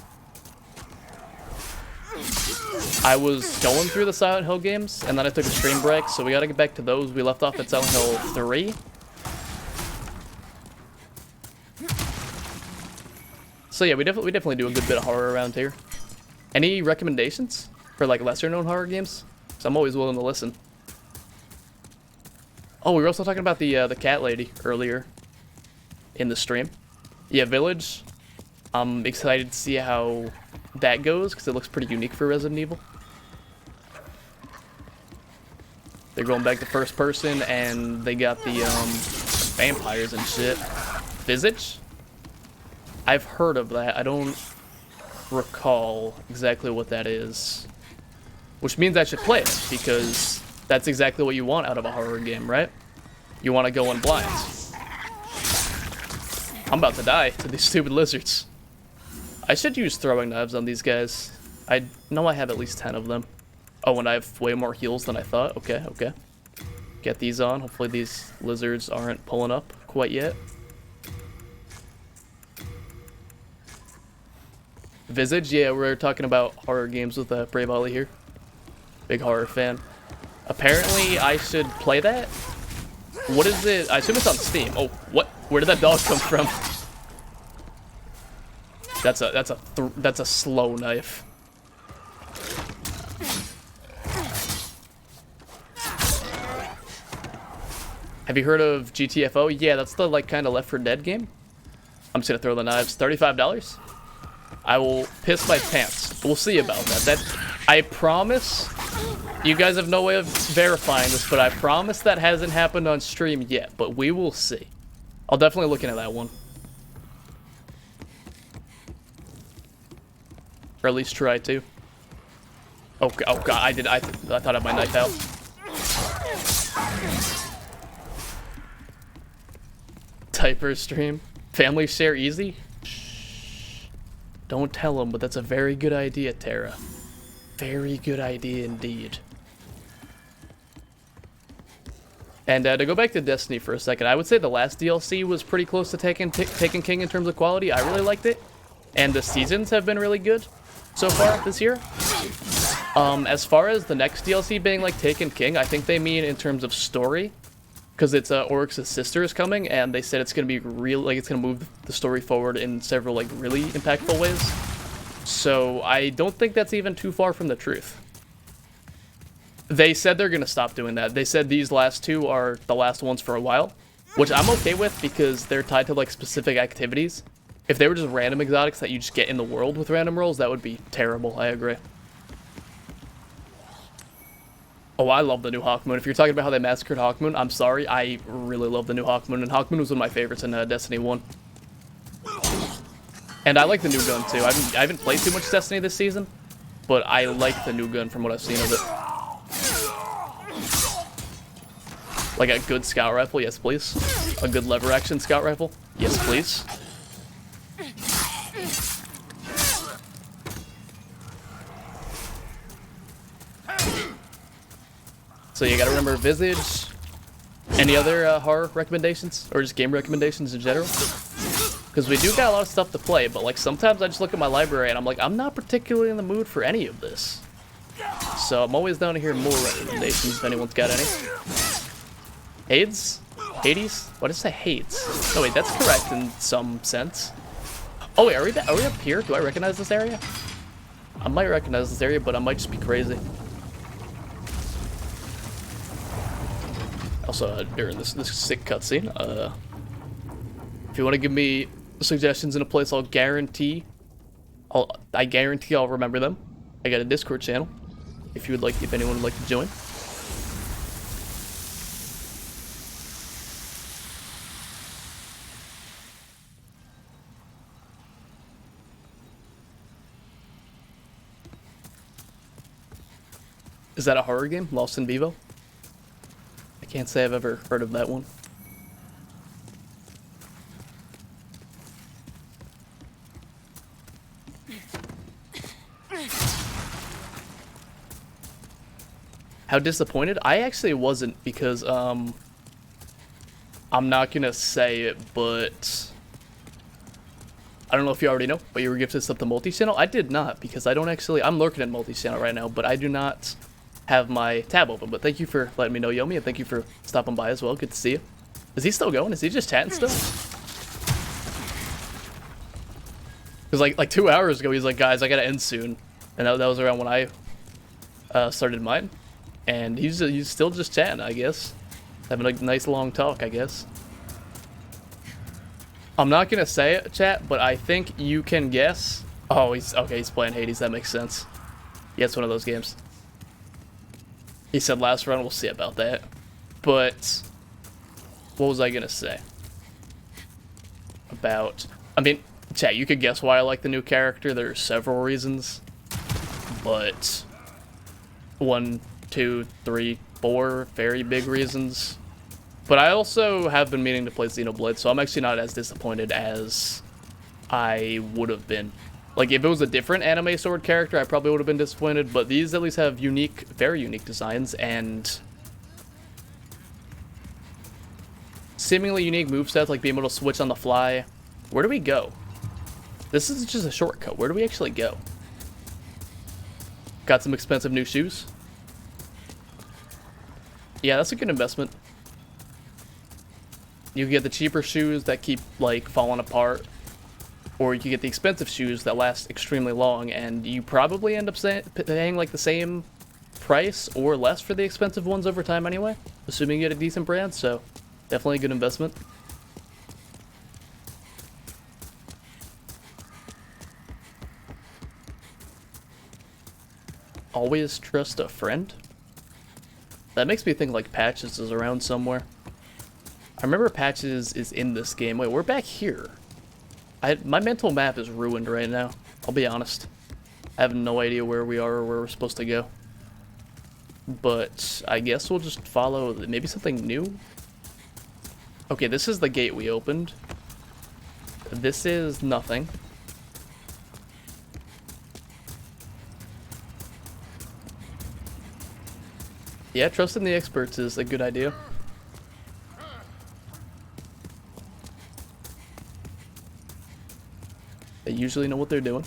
I was going through the Silent Hill games and then I took a stream break, so we gotta get back to those. We left off at Silent Hill 3. So yeah, we definitely do a good bit of horror around here. Any recommendations for like lesser known horror games? Because I'm always willing to listen. Oh, we were also talking about the cat lady earlier in the stream. Yeah, Village. I'm excited to see how that goes because it looks pretty unique for Resident Evil. They're going back to first person and they got the vampires and shit. Visage? I've heard of that. I don't recall exactly what that is. Which means I should play it, because that's exactly what you want out of a horror game, right? You want to go in blind. I'm about to die to these stupid lizards. I should use throwing knives on these guys. I know I have at least 10 of them. Oh, and I have way more heals than I thought. Okay, okay. Get these on. Hopefully these lizards aren't pulling up quite yet. Visage, yeah, we're talking about horror games with Brave Ollie here. Big horror fan. Apparently, I should play that. What is it? I assume it's on Steam. Oh, what? Where did that dog come from? That's a slow knife. Have you heard of GTFO? Yeah, that's the like kind of Left 4 Dead game. I'm just gonna throw the knives. $35. I will piss my pants. We'll see about that. I promise, you guys have no way of verifying this, but I promise that hasn't happened on stream yet, but we will see. I'll definitely look into that one. Or at least try to. Oh god, I thought I had my knife out. Typer stream. Family share easy? Don't tell him, but that's a very good idea, Tara. Very good idea indeed. And to go back to Destiny for a second, I would say the last DLC was pretty close to Taken King in terms of quality. I really liked it. And the seasons have been really good so far this year. As far as the next DLC being like Taken King, I think they mean in terms of story. Because it's Oryx's sister is coming, and they said it's going to be real, like it's going to move the story forward in several like really impactful ways. So I don't think that's even too far from the truth. They said they're going to stop doing that. They said these last two are the last ones for a while, which I'm okay with because they're tied to like specific activities. If they were just random exotics that you just get in the world with random rolls, that would be terrible. I agree. Oh, I love the new Hawkmoon. If you're talking about how they massacred Hawkmoon, I'm sorry. I really love the new Hawkmoon, and Hawkmoon was one of my favorites in Destiny 1. And I like the new gun, too. I haven't played too much Destiny this season, but I like the new gun from what I've seen of it. Like a good scout rifle? Yes, please. A good lever action scout rifle? Yes, please. So you gotta remember Visage. Any other horror recommendations? Or just game recommendations in general? Because we do got a lot of stuff to play, but like sometimes I just look at my library and I'm like, I'm not particularly in the mood for any of this. So I'm always down to hear more recommendations if anyone's got any. Hades? Hades? What did I say? Hades? No, wait, that's correct in some sense. Oh wait, are we up here? Do I recognize this area? I might recognize this area, but I might just be crazy. Also, during this sick cutscene, if you want to give me suggestions in a place, I guarantee I'll remember them. I got a Discord channel, if anyone would like to join. Is that a horror game? Lost in Vivo? I can't say I've ever heard of that one. How disappointed? I actually wasn't because, I'm not gonna say it, but I don't know if you already know, but you were gifted stuff to multi-channel. I did not, because I don't actually, I'm lurking in multi-channel right now, but I do not have my tab open. But thank you for letting me know, Yomi, and thank you for stopping by as well. Good to see you. Is he still going? Is he just chatting still? Because like 2 hours ago, he's like, guys, I gotta end soon. And that was around when I started mine. And he's still just chatting, I guess. Having a nice long talk, I guess. I'm not gonna say it, chat, but I think you can guess. Oh, he's playing Hades. That makes sense. Yeah, it's one of those games. He said last run. We'll see about that. But what was I gonna say? I mean, chat, you could guess why I like the new character. There are several reasons, but 1, 2, 3, 4 very big reasons. But I also have been meaning to play Xenoblade, so I'm actually not as disappointed as I would have been. Like, if it was a different anime sword character, I probably would have been disappointed, but these at least have unique, very unique designs, and seemingly unique movesets, like being able to switch on the fly. Where do we go? This is just a shortcut. Where do we actually go? Got some expensive new shoes. Yeah, that's a good investment. You can get the cheaper shoes that keep, like, falling apart. Or you can get the expensive shoes that last extremely long, and you probably end up paying, like, the same price or less for the expensive ones over time anyway. Assuming you get a decent brand, so definitely a good investment. Always trust a friend? That makes me think, like, Patches is around somewhere. I remember Patches is in this game. Wait, we're back here. My mental map is ruined right now. I'll be honest. I have no idea where we are or where we're supposed to go. But I guess we'll just follow maybe something new. Okay, this is the gate we opened. This is nothing. Yeah, trusting the experts is a good idea. usually know what they're doing.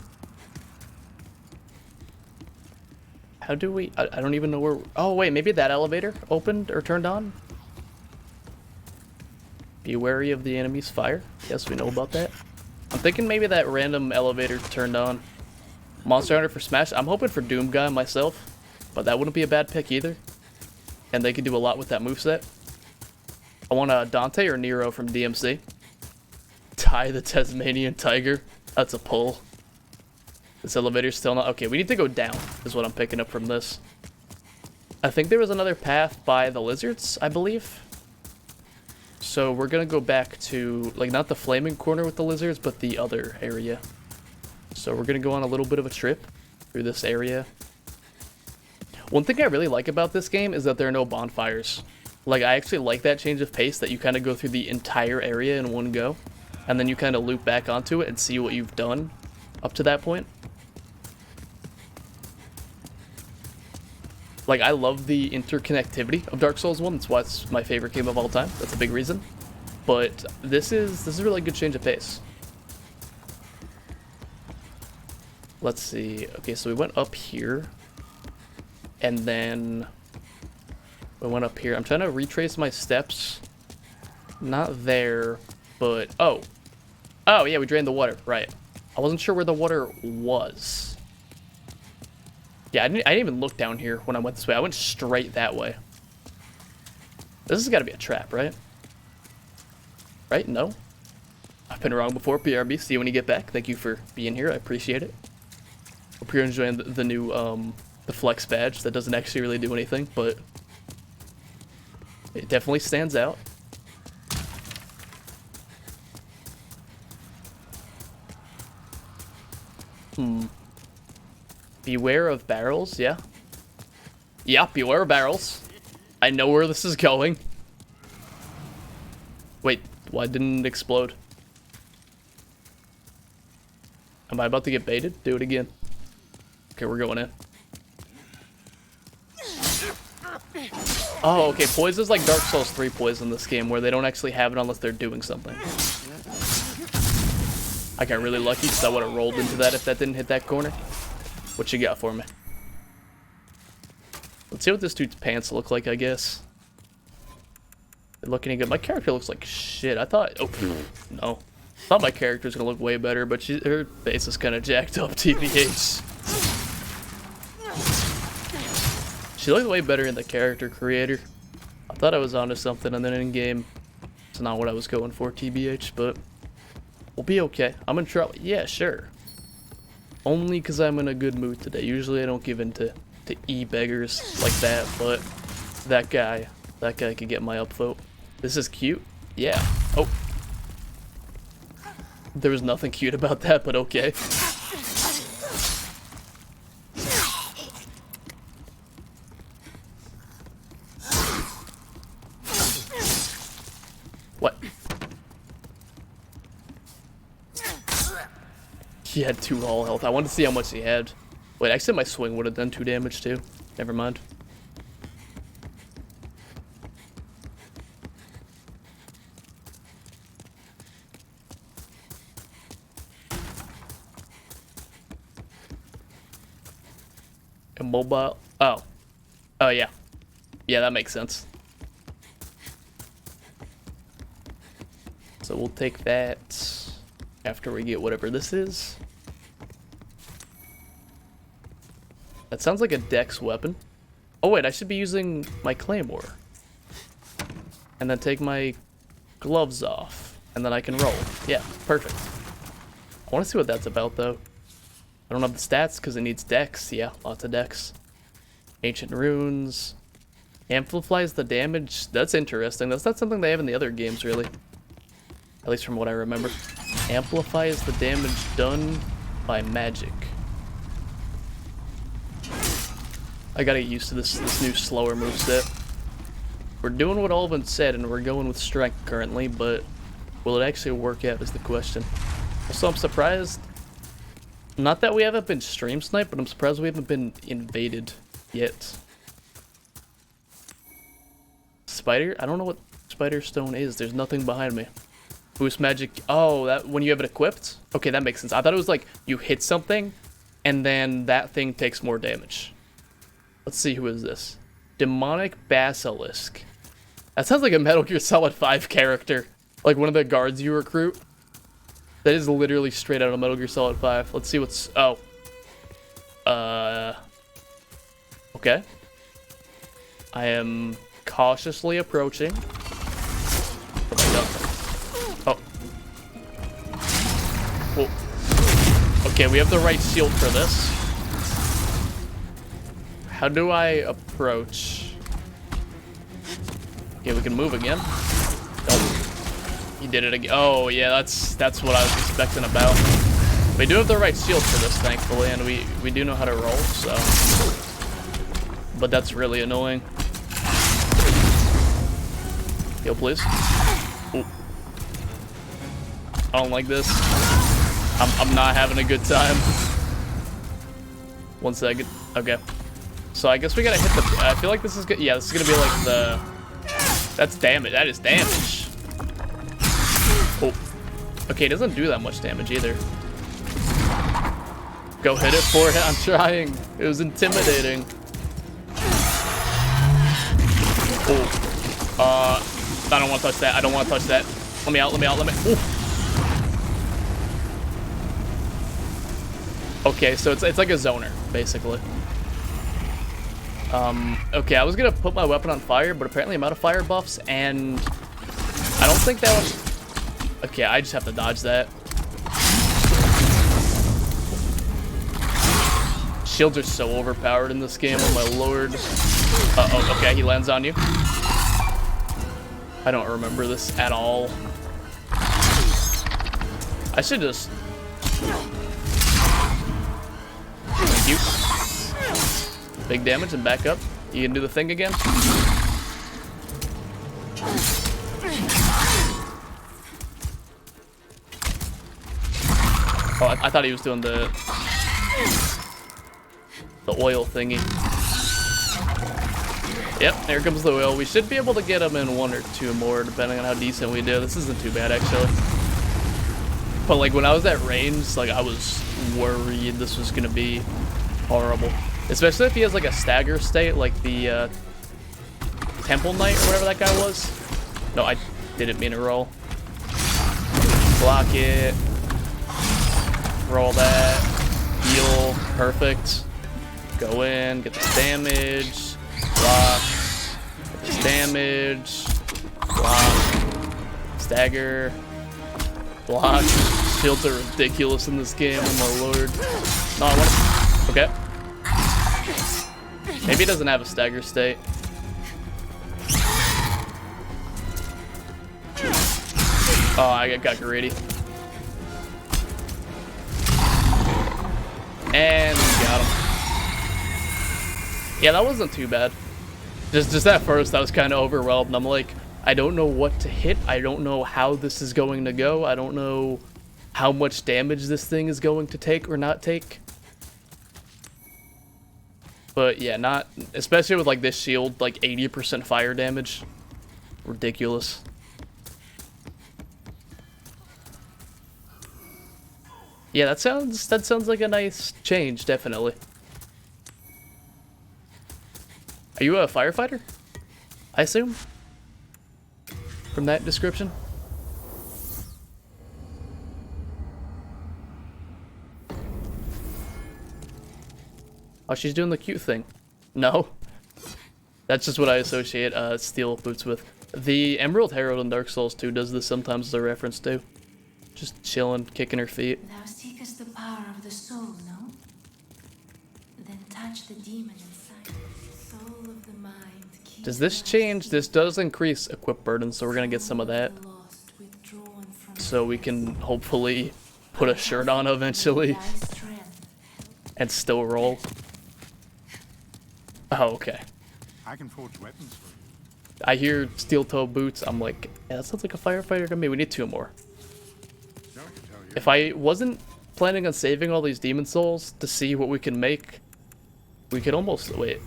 How do we... I don't even know where... Oh, wait, maybe that elevator opened or turned on? Be wary of the enemy's fire. Yes, we know about that. I'm thinking maybe that random elevator turned on. Monster Hunter for Smash. I'm hoping for Doomguy myself, but that wouldn't be a bad pick either. And they could do a lot with that moveset. I want a Dante or Nero from DMC. Ty the Tasmanian Tiger. That's a pull. This elevator's still not... Okay, we need to go down, is what I'm picking up from this. I think there was another path by the lizards, I believe. So we're gonna go back to, like, not the flaming corner with the lizards, but the other area. So we're gonna go on a little bit of a trip through this area. One thing I really like about this game is that there are no bonfires. Like, I actually like that change of pace, that you kind of go through the entire area in one go. And then you kind of loop back onto it and see what you've done up to that point. Like, I love the interconnectivity of Dark Souls 1. That's why it's my favorite game of all time. That's a big reason. But this is a really good change of pace. Let's see. Okay, so we went up here. And then we went up here. I'm trying to retrace my steps. Not there, but... Oh. Oh, yeah, we drained the water. Right. I wasn't sure where the water was. Yeah, I didn't even look down here when I went this way. I went straight that way. This has got to be a trap, right? Right? No? I've been wrong before, PRB. See you when you get back. Thank you for being here. I appreciate it. Hope you're enjoying the new, the flex badge. That doesn't actually really do anything, but it definitely stands out. Beware of barrels, yeah. Yeah, beware of barrels. I know where this is going. Wait, why didn't it explode? Am I about to get baited? Do it again. Okay, we're going in. Oh, okay, poison's like Dark Souls 3 poison in this game, where they don't actually have it unless they're doing something. I got really lucky because I would have rolled into that if that didn't hit that corner. What you got for me? Let's see what this dude's pants look like, I guess. They're looking good. My character looks like shit. I thought... Oh, no. I thought my character's gonna look way better, but her face is kind of jacked up, TBH. She looked way better in the character creator. I thought I was onto something, and then in game, it's not what I was going for, TBH, but we'll be okay. I'm in trouble. Yeah, sure. Only because I'm in a good mood today. Usually I don't give in to e-beggars like that, but that guy could get my upvote. This is cute. Yeah. Oh. There was nothing cute about that, but okay. What? He had 2 hull health. I wanted to see how much he had. Wait, actually my swing would have done 2 damage too. Never mind. Immobile. Oh. Oh, yeah. Yeah, that makes sense. So we'll take that after we get whatever this is. That sounds like a dex weapon. Oh wait, I should be using my claymore. And then take my gloves off. And then I can roll. Yeah, perfect. I want to see what that's about though. I don't have the stats because it needs dex. Yeah, lots of dex. Ancient runes. Amplifies the damage. That's interesting. That's not something they have in the other games really. At least from what I remember. Amplifies the damage done by magic. I gotta get used to this new slower moveset. We're doing what Ulvin said and we're going with strength currently, but will it actually work out is the question. Also, I'm surprised, not that we haven't been stream sniped, but I'm surprised we haven't been invaded yet. Spider? I don't know what Spider Stone is. There's nothing behind me. Boost magic. Oh, that when you have it equipped? Okay, that makes sense. I thought it was like you hit something and then that thing takes more damage. Let's see, who is this? Demonic Basilisk. That sounds like a Metal Gear Solid 5 character. Like one of the guards you recruit. That is literally straight out of Metal Gear Solid 5. Let's see what's... Oh. Okay. I am cautiously approaching. Oh. Whoa. Okay, we have the right shield for this. How do I approach? Okay, we can move again. Oh, he did it again. Oh, yeah, that's what I was expecting about. We do have the right shield for this, thankfully, and we do know how to roll, so... But that's really annoying. Heal, please. Ooh. I don't like this. I'm not having a good time. 1 second. Okay. So I guess we gotta hit the... I feel like this is good. Yeah, this is gonna be like the... That's damage. That is damage. Oh. Okay, it doesn't do that much damage either. Go hit it for it. I'm trying. It was intimidating. Oh. I don't want to touch that. I don't want to touch that. Let me out. Let me out. Let me... Ooh. Okay, so it's like a zoner, basically. Okay, I was gonna put my weapon on fire, but apparently I'm out of fire buffs, and I don't think that was... Okay, I just have to dodge that. Shields are so overpowered in this game, oh my lord. Uh-oh, okay, he lands on you. I don't remember this at all. I should just... Thank you. Big damage and back up. You can do the thing again. Oh, I thought he was doing the oil thingy. Yep, there comes the oil. We should be able to get him in 1 or 2 more, depending on how decent we do. This isn't too bad, actually. But like when I was at range, like I was worried this was gonna be horrible. Especially if he has like a stagger state, like the Temple Knight or whatever that guy was. No, I didn't mean to roll. Block it. Roll that. Heal. Perfect. Go in. Get this damage. Block. Get this damage. Block. Stagger. Block. Shields are ridiculous in this game. Oh my lord. No, I want to... Okay. Maybe it doesn't have a stagger state. Oh, I got greedy. And we got him. Yeah, that wasn't too bad. Just at first, I was kind of overwhelmed. I'm like, I don't know what to hit. I don't know how this is going to go. I don't know how much damage this thing is going to take or not take. But yeah, not especially with like this shield, like 80% fire damage. Ridiculous. Yeah, that sounds like a nice change, definitely. Are you a firefighter? I assume? From that description? Oh, she's doing the cute thing. No. That's just what I associate steel boots with. The Emerald Herald in Dark Souls 2 does this sometimes as a reference too. Just chilling, kicking her feet. Thou seekest the power of the soul, no? Then touch the demon inside. Soul of the mind. Does this change? This does increase equip burden, so we're gonna get some of that. So we can hopefully put a shirt on eventually. And still roll. Oh, okay. I can forge weapons for you. I hear steel toe boots. I'm like, yeah, that sounds like a firefighter to me. We need 2 more. No, I can tell you. If I wasn't planning on saving all these demon souls to see what we can make, we could almost wait.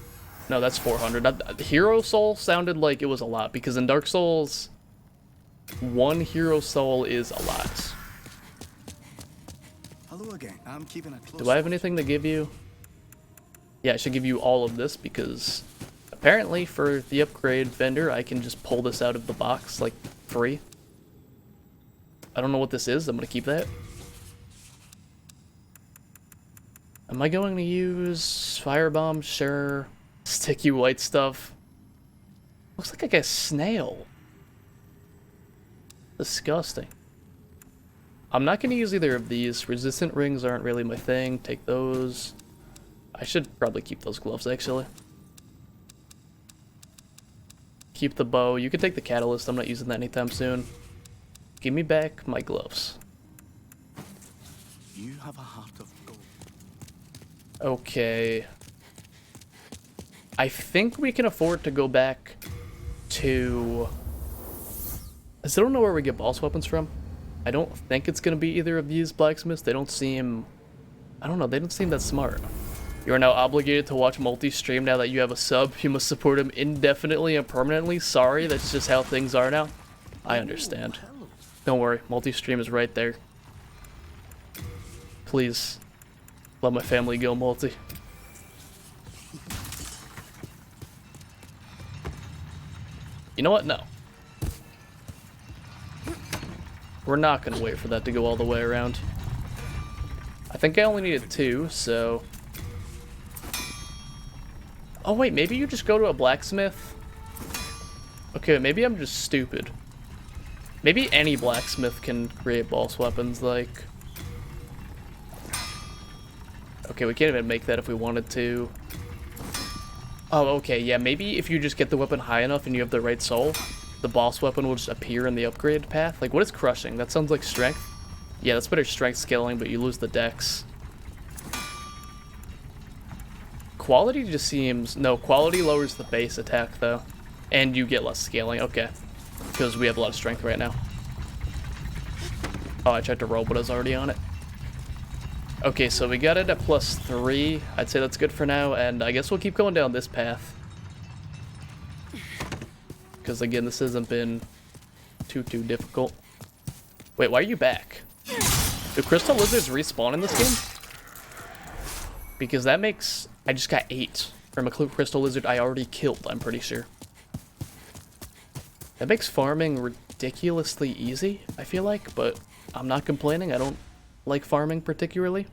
No, that's 400. Hero soul sounded like it was a lot because in Dark Souls, 1 hero soul is a lot. Hello again. I'm keeping a close Do I have watch. anything to give you? Yeah, I should give you all of this because apparently for the upgrade vendor, I can just pull this out of the box, like, free. I don't know what this is. I'm going to keep that. Am I going to use firebomb? Sure. Sticky white stuff. Looks like a snail. Disgusting. I'm not going to use either of these. Resistant rings aren't really my thing. Take those. I should probably keep those gloves, actually. Keep the bow. You can take the catalyst. I'm not using that anytime soon. Give me back my gloves. You have a heart of gold. Okay. I think we can afford to go back to... I still don't know where we get boss weapons from. I don't think it's going to be either of these blacksmiths. They don't seem... I don't know, they don't seem that smart. You are now obligated to watch multi-stream now that you have a sub. You must support him indefinitely and permanently. Sorry, that's just how things are now. I understand. Don't worry, multi-stream is right there. Please, let my family go multi. You know what? No. We're not gonna wait for that to go all the way around. I think I only needed 2, so... Oh wait, maybe you just go to a blacksmith? Okay, maybe I'm just stupid. Maybe any blacksmith can create boss weapons, like... Okay, we can't even make that if we wanted to. Oh, okay, yeah, maybe if you just get the weapon high enough and you have the right soul, the boss weapon will just appear in the upgrade path. Like, what is crushing? That sounds like strength. Yeah, that's better strength scaling, but you lose the dex. Quality just seems... No, quality lowers the base attack, though. And you get less scaling. Okay. Because we have a lot of strength right now. Oh, I tried to roll, but I was already on it. Okay, so we got it at +3. I'd say that's good for now, and I guess we'll keep going down this path. Because, again, this hasn't been too difficult. Wait, why are you back? Do crystal lizards respawn in this game? Because that makes... I just got 8 from a crystal lizard I already killed, I'm pretty sure. That makes farming ridiculously easy, I feel like, but I'm not complaining. I don't like farming particularly.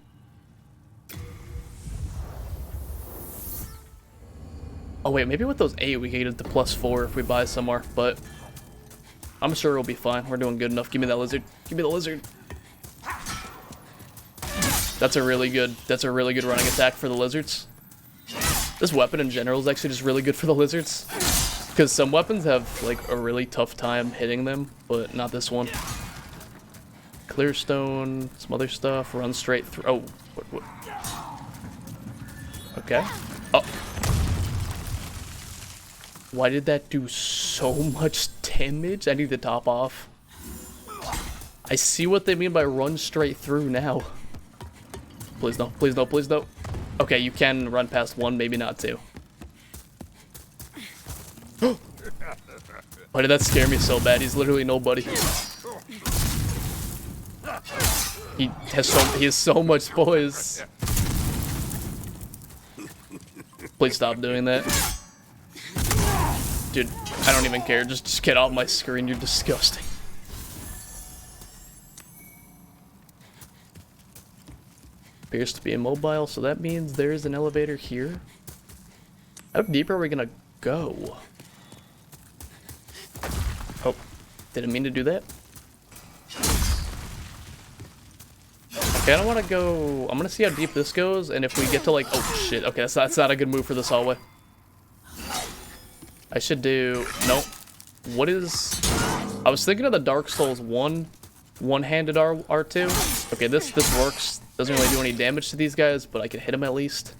Oh wait, maybe with those 8 we can get it to +4 if we buy some more, but I'm sure it'll be fine. We're doing good enough. Give me that lizard. Give me the lizard. That's a really good running attack for the lizards. This weapon in general is actually just really good for the lizards. Because some weapons have like a really tough time hitting them, but not this one. Clear stone, some other stuff, run straight through. Oh, what? Okay. Oh. Why did that do so much damage? I need to top off. I see what they mean by run straight through now. Please no, please no, please no. Okay, you can run past 1, maybe not 2. Why did that scare me so bad? He's literally nobody. He has so much poise. Please stop doing that. Dude, I don't even care. Just get off my screen. You're disgusting. Appears to be immobile, so that means there's an elevator here. How deep are we gonna go? Oh, didn't mean to do that. Okay, I don't want to go... I'm gonna see how deep this goes, and if we get to like... Oh shit, okay, that's not a good move for this hallway. I should do... Nope. What is... I was thinking of the Dark Souls 1 one-handed R2. Okay, this works. Doesn't really do any damage to these guys, but I can hit them at least.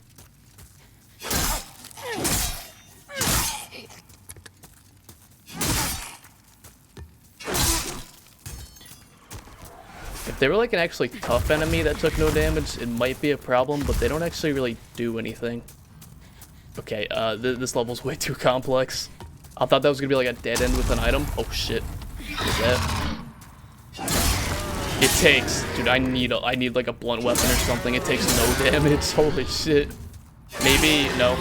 If they were like an actually tough enemy that took no damage, it might be a problem, but they don't actually really do anything. Okay, this level's way too complex. I thought that was gonna be like a dead end with an item. Oh shit. What is that? It takes, dude, I need like a blunt weapon or something. It takes no damage. Holy shit. Maybe, no.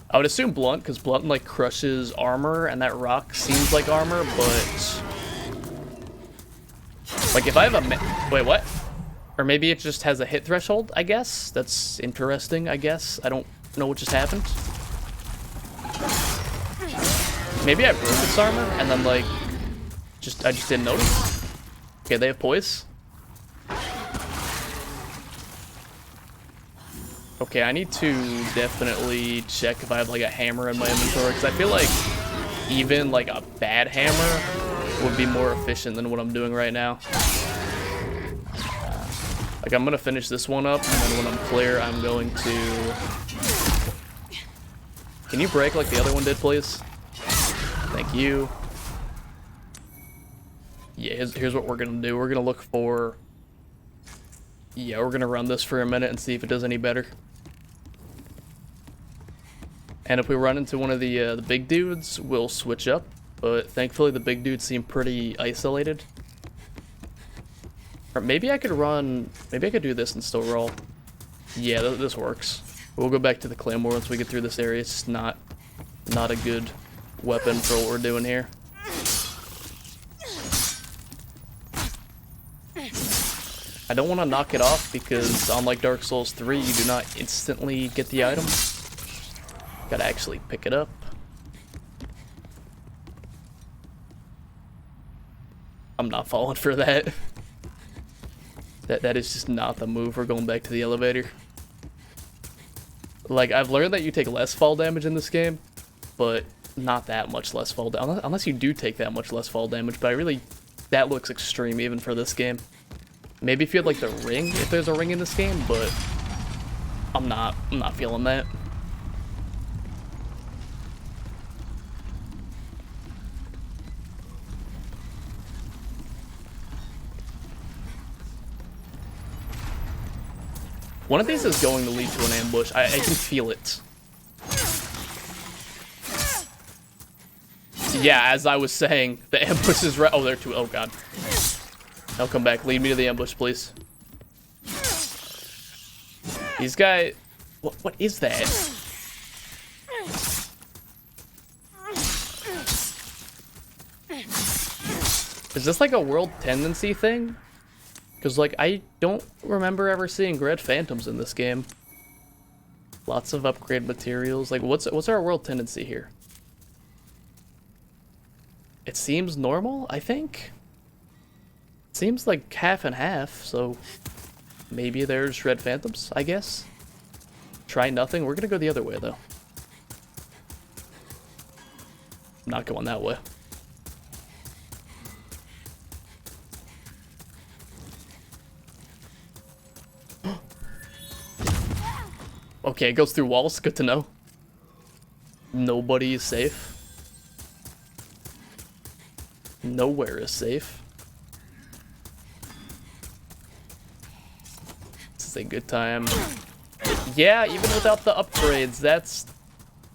I would assume blunt, because blunt like crushes armor, and that rock seems like armor, but like if I have a wait, what? Or maybe it just has a hit threshold, I guess. That's interesting, I guess. I don't know what just happened. Maybe I broke its armor, and then like I just didn't notice. Okay, they have poise. Okay, I need to definitely check if I have like a hammer in my inventory, because I feel like even like a bad hammer would be more efficient than what I'm doing right now. Like I'm gonna finish this one up, and then when I'm clear, I'm going to... Can you break like the other one did, please? Thank you. Yeah, here's what we're gonna do. We're gonna look for... Yeah, we're gonna run this for a minute and see if it does any better. And if we run into one of the big dudes, we'll switch up. But thankfully the big dudes seem pretty isolated. Or maybe I could run... Maybe I could do this and still roll. Yeah, this works. We'll go back to the Claymore once we get through this area. It's not a good weapon for what we're doing here. I don't want to knock it off because unlike Dark Souls 3, you do not instantly get the item. Gotta actually pick it up. I'm not falling for that. That is just not the move. We're going back to the elevator. Like, I've learned that you take less fall damage in this game, but not that much less fall damage. Unless you do take that much less fall damage, but that looks extreme even for this game. Maybe if you had like the ring, if there's a ring in this game, but I'm not feeling that. One of these is going to lead to an ambush. I can feel it. Yeah, as I was saying, the ambush is right. Oh, they're two. Oh, God. I'll come back. Lead me to the ambush, please. These guys... What is that? Is this like a world tendency thing? Because, like, I don't remember ever seeing red phantoms in this game. Lots of upgrade materials. Like, what's our world tendency here? It seems normal, I think? Seems like half and half, so maybe there's red phantoms, I guess. Try nothing. We're gonna go the other way, though. I'm not going that way. Okay, it goes through walls. Good to know. Nobody is safe. Nowhere is safe. This is a good time. Yeah, even without the upgrades, that's...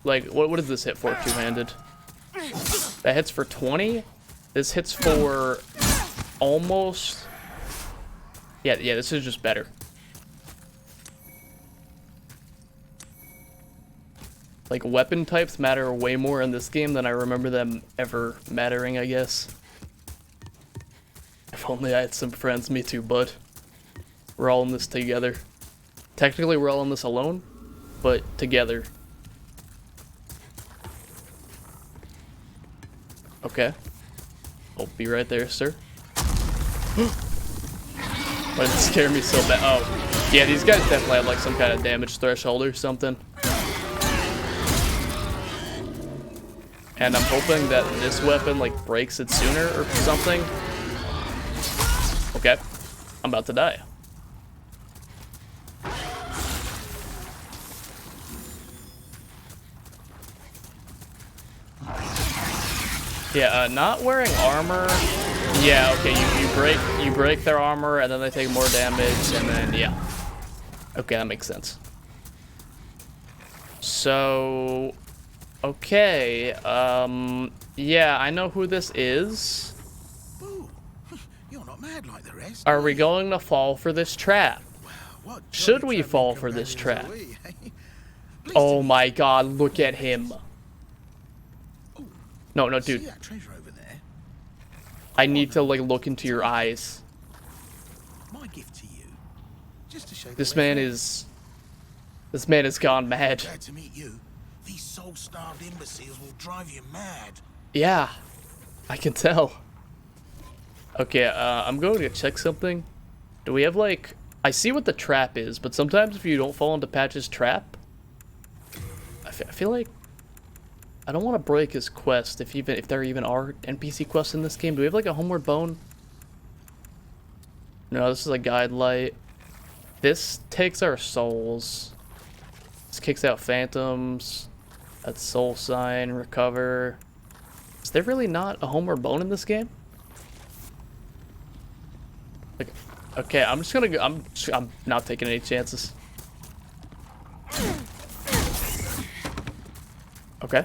Like, what does this hit for, two-handed? That hits for 20? This hits for almost... Yeah, this is just better. Like, weapon types matter way more in this game than I remember them ever mattering, I guess. If only I had some friends. Me too, bud. We're all in this together. Technically, we're all in this alone, but together. Okay. I'll be right there, sir. Why did it scare me so bad? Oh. Yeah, these guys definitely have, like, some kind of damage threshold or something. And I'm hoping that this weapon, like, breaks it sooner or something. Okay. I'm about to die. Yeah, not wearing armor. Yeah, okay, you break their armor, and then they take more damage, and then, yeah. Okay, that makes sense. So... Okay, yeah, I know who this is. mad like the rest. Are we going to fall for this trap? What Should jolly we travelling fall for this companions trap? are we, eh? Pleased Oh to my god, look at him. No, see dude. that treasure over there? I need to, like, look into your eyes. My gift to you. Just to show the This way man forward. is... This man has gone mad. Glad to meet you. These soul-starved imbeciles will drive you mad. Yeah, I can tell. Okay, I'm going to check something. Do we have, like... I see what the trap is, but sometimes if you don't fall into Patch's trap... I feel like... I don't want to break his quest, if there even are NPC quests in this game. Do we have, like, a Homeward Bone? No, this is a guide light. This takes our souls. This kicks out phantoms. That's soul sign, recover. Is there really not a Homeward Bone in this game? Like, okay, I'm just gonna go. I'm not taking any chances. Okay.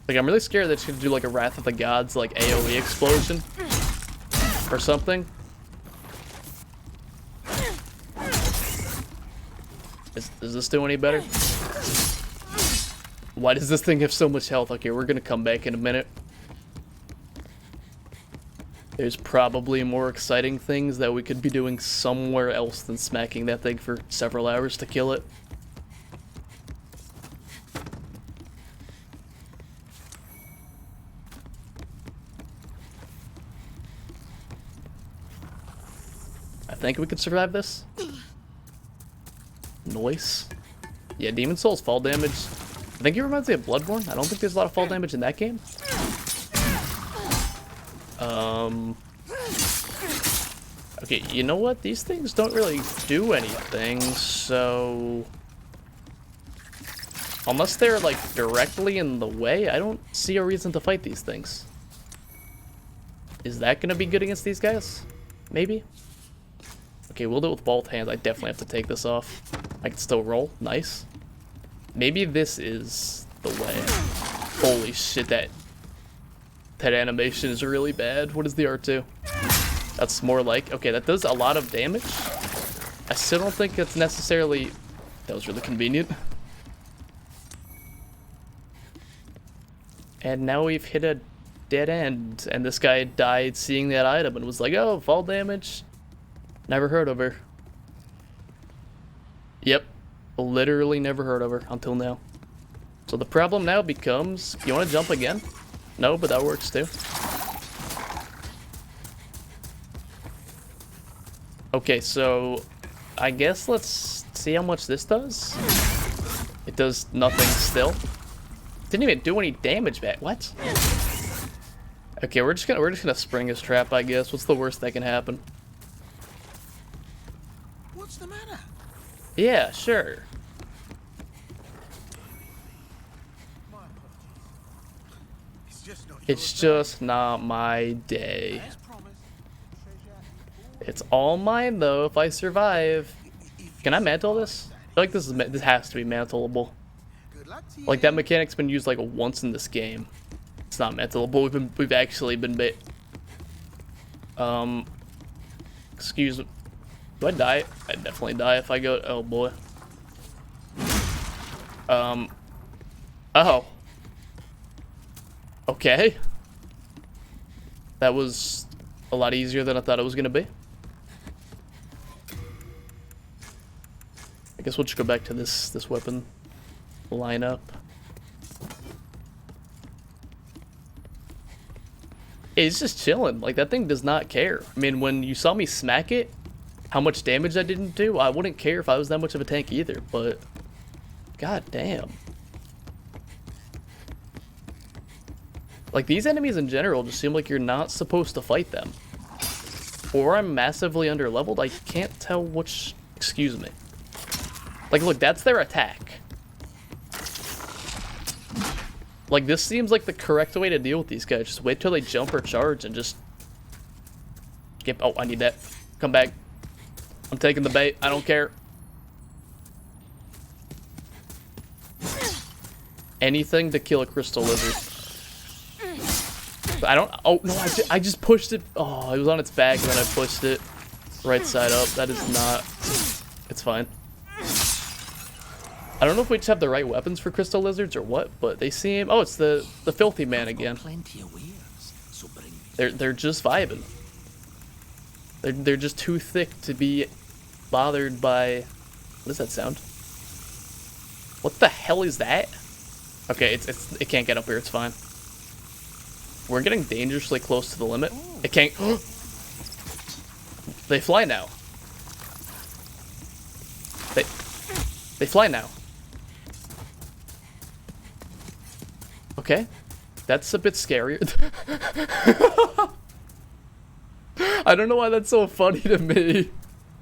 Like, I'm really scared that she's gonna do like a Wrath of the Gods, like AoE explosion or something. Does this do any better? Why does this thing have so much health? Okay, we're gonna come back in a minute. There's probably more exciting things that we could be doing somewhere else than smacking that thing for several hours to kill it. I think we could survive this. Noise. Yeah, Demon Souls fall damage. I think it reminds me of Bloodborne. I don't think there's a lot of fall damage in that game. Okay, you know what? These things don't really do anything, so... Unless they're, like, directly in the way, I don't see a reason to fight these things. Is that gonna be good against these guys? Maybe? Okay, we'll do it with both hands. I definitely have to take this off. I can still roll. Nice. Maybe this is the way. Holy shit, that animation is really bad. What is the R2? That's more like... Okay, that does a lot of damage. I still don't think it's necessarily... That was really convenient. And now we've hit a dead end. And this guy died seeing that item and was like, oh, fall damage. Never heard of her. Yep. Literally never heard of her until now. So the problem now becomes... You want to jump again? No, but that works too. Okay, so... I guess let's see how much this does. It does nothing still. Didn't even do any damage back. What? Okay, we're just gonna spring his trap, I guess. What's the worst that can happen? What's the matter? Yeah, sure. It's just not my day. It's all mine though if I survive. Can I mantle this? I feel like this has to be mantleable. Like that mechanic's been used like once in this game. It's not mantleable. We've actually been bit. Excuse me. Do I die? I definitely die if I go. Oh boy. Oh. Okay. That was a lot easier than I thought it was gonna be. I guess we'll just go back to this weapon lineup. It's just chilling. Like that thing does not care. I mean, when you saw me smack it, how much damage I didn't do, I wouldn't care if I was that much of a tank either, but god damn. Like these enemies in general just seem like you're not supposed to fight them. Or I'm massively underleveled. I can't tell which. Excuse me. Like look, that's their attack. Like this seems like the correct way to deal with these guys. Just wait till they jump or charge and just get. Oh, I need that. Come back. I'm taking the bait. I don't care. Anything to kill a crystal lizard. I don't. Oh no! I just pushed it. Oh, it was on its back, and then I pushed it right side up. That is not. It's fine. I don't know if we just have the right weapons for crystal lizards or what, but they seem. Oh, it's the filthy man again. They're just vibing. They're just too thick to be bothered by. What does that sound? What the hell is that? Okay, it can't get up here. It's fine. We're getting dangerously close to the limit. It can't. They fly now. They fly now. Okay, that's a bit scarier. I don't know why that's so funny to me.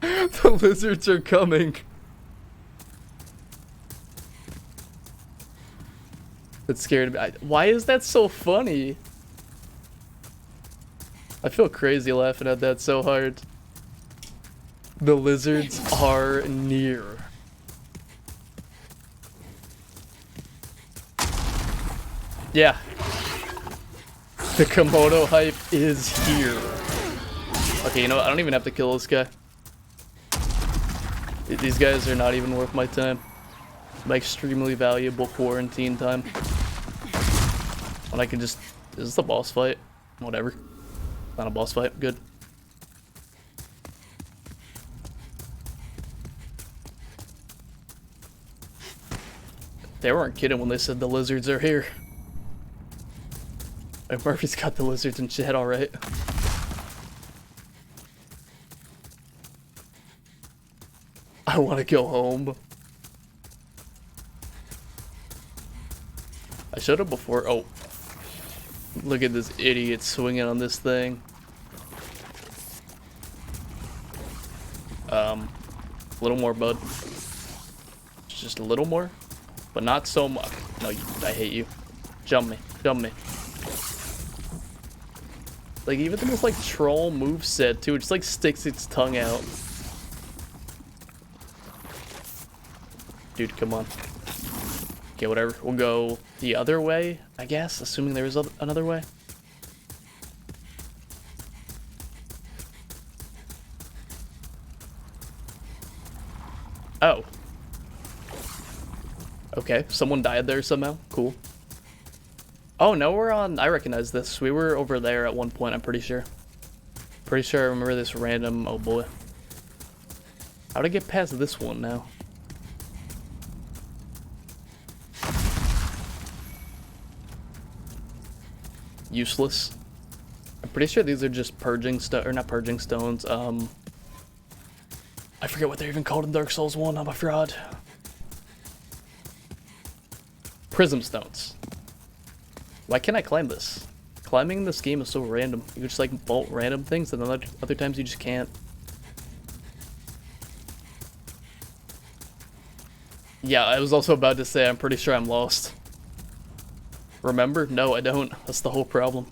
The lizards are coming. That scared me. Why is that so funny? I feel crazy laughing at that so hard. The lizards are near. Yeah. The Komodo hype is here. Okay, you know what? I don't even have to kill this guy. These guys are not even worth my time. My extremely valuable quarantine time. When I can just... Is this a boss fight? Whatever. Not a boss fight. Good. They weren't kidding when they said the lizards are here. And Murphy's got the lizards and shit, alright. I want to go home. I showed up before. Oh. Look at this idiot swinging on this thing. A little more, bud. Just a little more. But not so much. No, I hate you. Jump me. Jump me. Like, even the most, like, troll moveset, too. It just, like, sticks its tongue out. Dude, come on. Okay, whatever. We'll go the other way, I guess, assuming there is another way. Oh. Okay, someone died there somehow. Cool. Oh, no, we're on... I recognize this. We were over there at one point, I'm pretty sure. Pretty sure I remember this random... Oh, boy. How'd I get past this one now? Useless. I'm pretty sure these are just purging or not purging stones. I forget what they're even called in Dark Souls 1. I'm a fraud. Prism stones. Why can't I climb this? Climbing in this game is so random. You just like bolt random things, and other times you just can't. Yeah, I was also about to say I'm pretty sure I'm lost. Remember? No, I don't. That's the whole problem.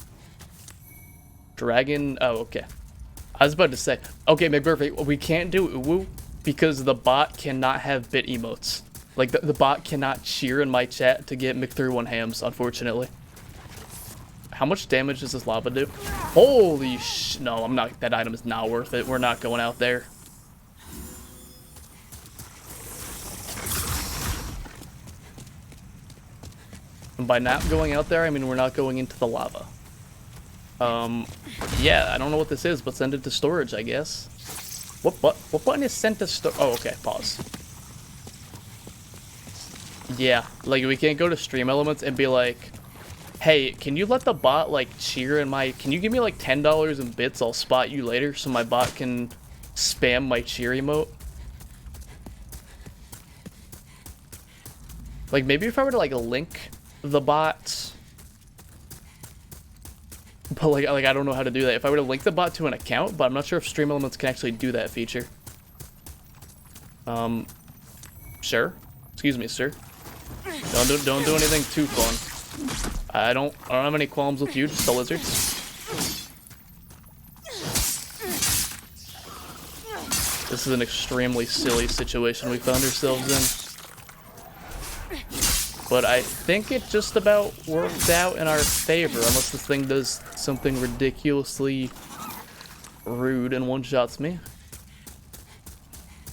Dragon... Oh, okay. I was about to say... Okay, McBurphy, we can't do Uwu because the bot cannot have bit emotes. Like, the bot cannot cheer in my chat to get Mc31hams, unfortunately. How much damage does this lava do? Holy sh... No, I'm not... That item is not worth it. We're not going out there. And by not going out there, I mean we're not going into the lava. Yeah, I don't know what this is, but send it to storage, I guess. What button is sent to store? Oh, okay, pause. Yeah, like we can't go to Stream Elements and be like, hey, can you let the bot like cheer in my... Can you give me like $10 in bits? I'll spot you later so my bot can spam my cheer emote. Like maybe if I were to like link the bot, but like I don't know how to do that. If I were to link the bot to an account, but I'm not sure if Stream Elements can actually do that feature. Sure. Excuse me, sir. Don't do anything too fun. I don't have any qualms with you, just the lizards. This is an extremely silly situation we found ourselves in. But I think it just about worked out in our favor, unless this thing does something ridiculously rude and one-shots me.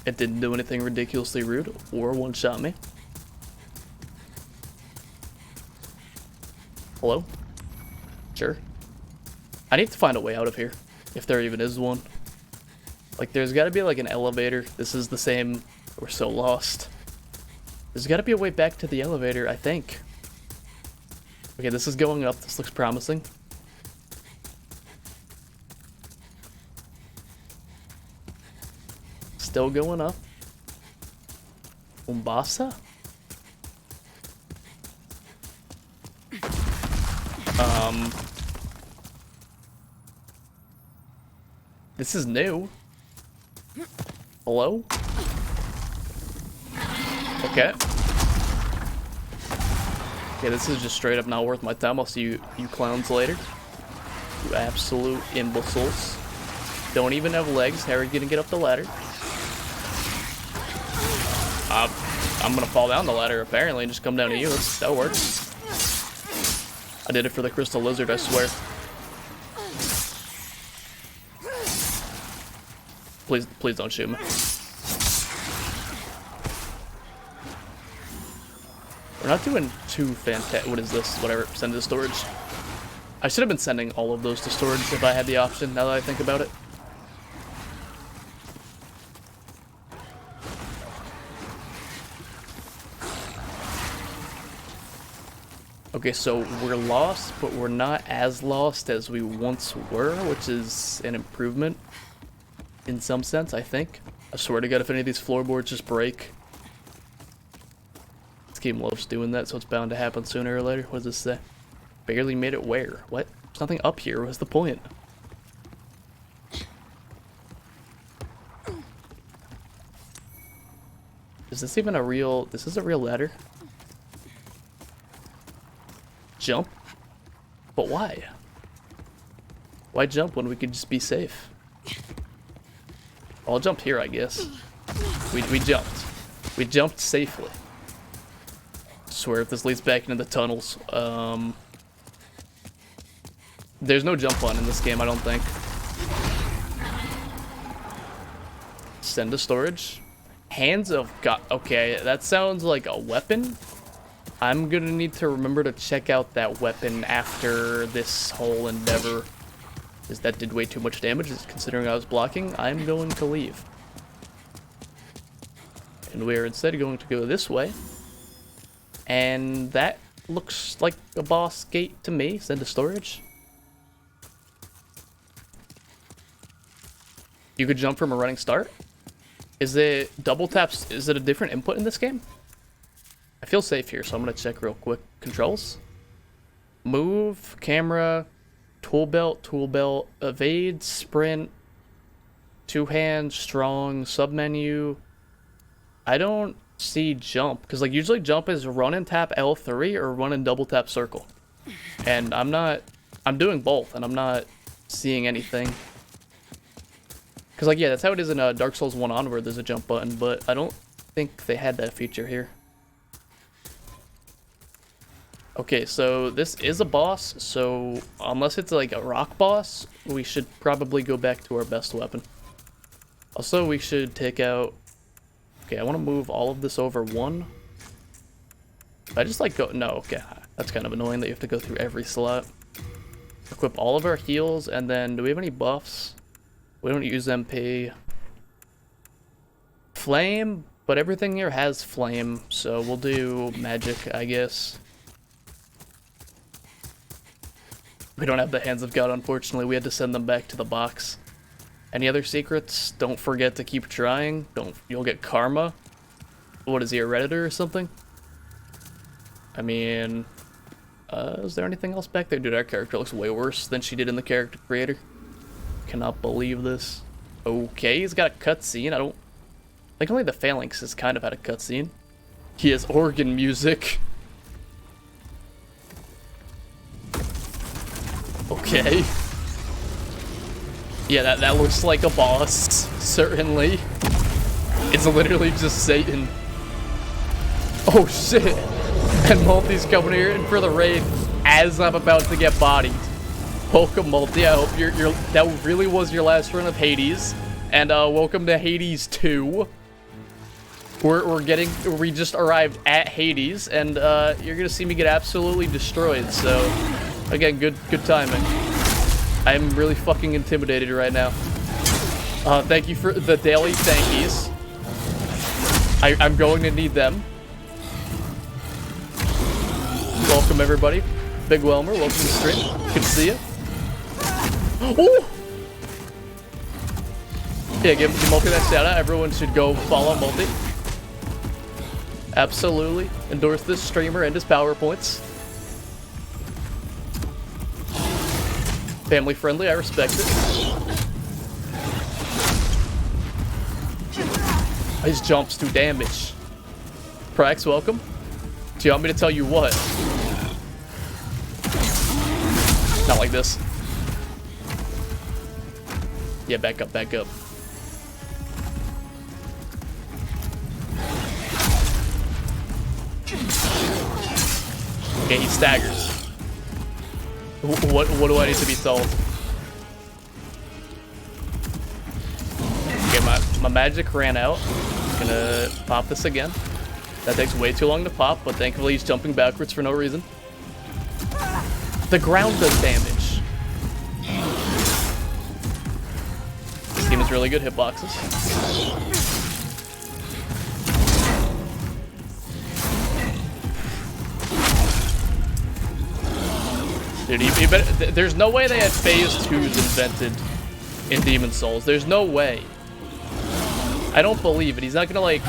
It didn't do anything ridiculously rude or one-shot me. Hello? Sure. I need to find a way out of here, if there even is one. Like, there's gotta be like an elevator. This is the same. We're so lost. There's gotta be a way back to the elevator, I think. Okay, this is going up. This looks promising. Still going up. Umbasa? This is new. Hello? Okay. Okay, this is just straight up not worth my time. I'll see you clowns later. You absolute imbeciles. Don't even have legs. How are you gonna get up the ladder? I'm gonna fall down the ladder apparently and just come down to you. That'll work. I did it for the crystal lizard, I swear. Please don't shoot me. We're not doing too fantastic. What is this? Whatever. Send it to storage. I should have been sending all of those to storage if I had the option, now that I think about it. Okay, so we're lost, but we're not as lost as we once were, which is an improvement in some sense, I think. I swear to God, if any of these floorboards just break. This game loves doing that, so it's bound to happen sooner or later. What does this say? Barely made it where? What? There's nothing up here. What's the point? Is this even a real... This is a real ladder? Jump? But why? Why jump when we could just be safe? I'll jump here, I guess. We jumped. We jumped safely. I swear if this leads back into the tunnels. There's no jump button in this game, I don't think. Send to storage. Hands of God. Okay, that sounds like a weapon. I'm gonna need to remember to check out that weapon after this whole endeavor. Because that did way too much damage, considering I was blocking. I'm going to leave. And we're instead going to go this way. And that looks like a boss gate to me. Send to storage. You could jump from a running start? Is it double taps? Is it a different input in this game? I feel safe here, so I'm going to check real quick. Controls. Move, camera, tool belt, evade, sprint, two hands, strong, submenu. I don't see jump, because like usually jump is run and tap L3 or run and double tap circle. And I'm doing both, and I'm not seeing anything. Because like, yeah, that's how it is in Dark Souls 1 Onward, there's a jump button, but I don't think they had that feature here. Okay, so this is a boss, so unless it's like a rock boss, we should probably go back to our best weapon. Also, we should take out... Okay, I want to move all of this over one. I just like go... No, okay, that's kind of annoying that you have to go through every slot. Equip all of our heals, and then do we have any buffs? We don't use MP. Flame, but everything here has flame, so we'll do magic, I guess. We don't have the Hands of God, unfortunately. We had to send them back to the box. Any other secrets? Don't forget to keep trying. You'll get karma. What is he, a Redditor or something? I mean... is there anything else back there? Dude, our character looks way worse than she did in the character creator. Cannot believe this. Okay, he's got a cutscene. I don't... Like, only the Phalanx has kind of had a cutscene. He has organ music. Okay. Yeah, that looks like a boss, certainly. It's literally just Satan. Oh shit! And Multi's coming here in for the raid as I'm about to get bodied. Welcome, Multi. I hope that really was your last run of Hades. And welcome to Hades 2. We just arrived at Hades, and you're gonna see me get absolutely destroyed. So, again, good timing. I'm really fucking intimidated right now. Thank you for the daily thankies. I'm going to need them. Welcome, everybody. Big Welmer, welcome to the stream. Good to see you. Ooh! Yeah, give Multi that shout out. Everyone should go follow Multi. Absolutely. Endorse this streamer and his PowerPoints. Family friendly, I respect it. His jumps do damage. Prax, welcome. Do you want me to tell you what? Not like this. Yeah, back up, back up. Okay, he staggers. What do I need to be told? Okay, my magic ran out. Gonna pop this again. That takes way too long to pop, but thankfully he's jumping backwards for no reason. The ground does damage. This game is really good hitboxes. Dude, you better, there's no way they had phase 2s invented in Demon Souls. There's no way. I don't believe it. He's not gonna, like...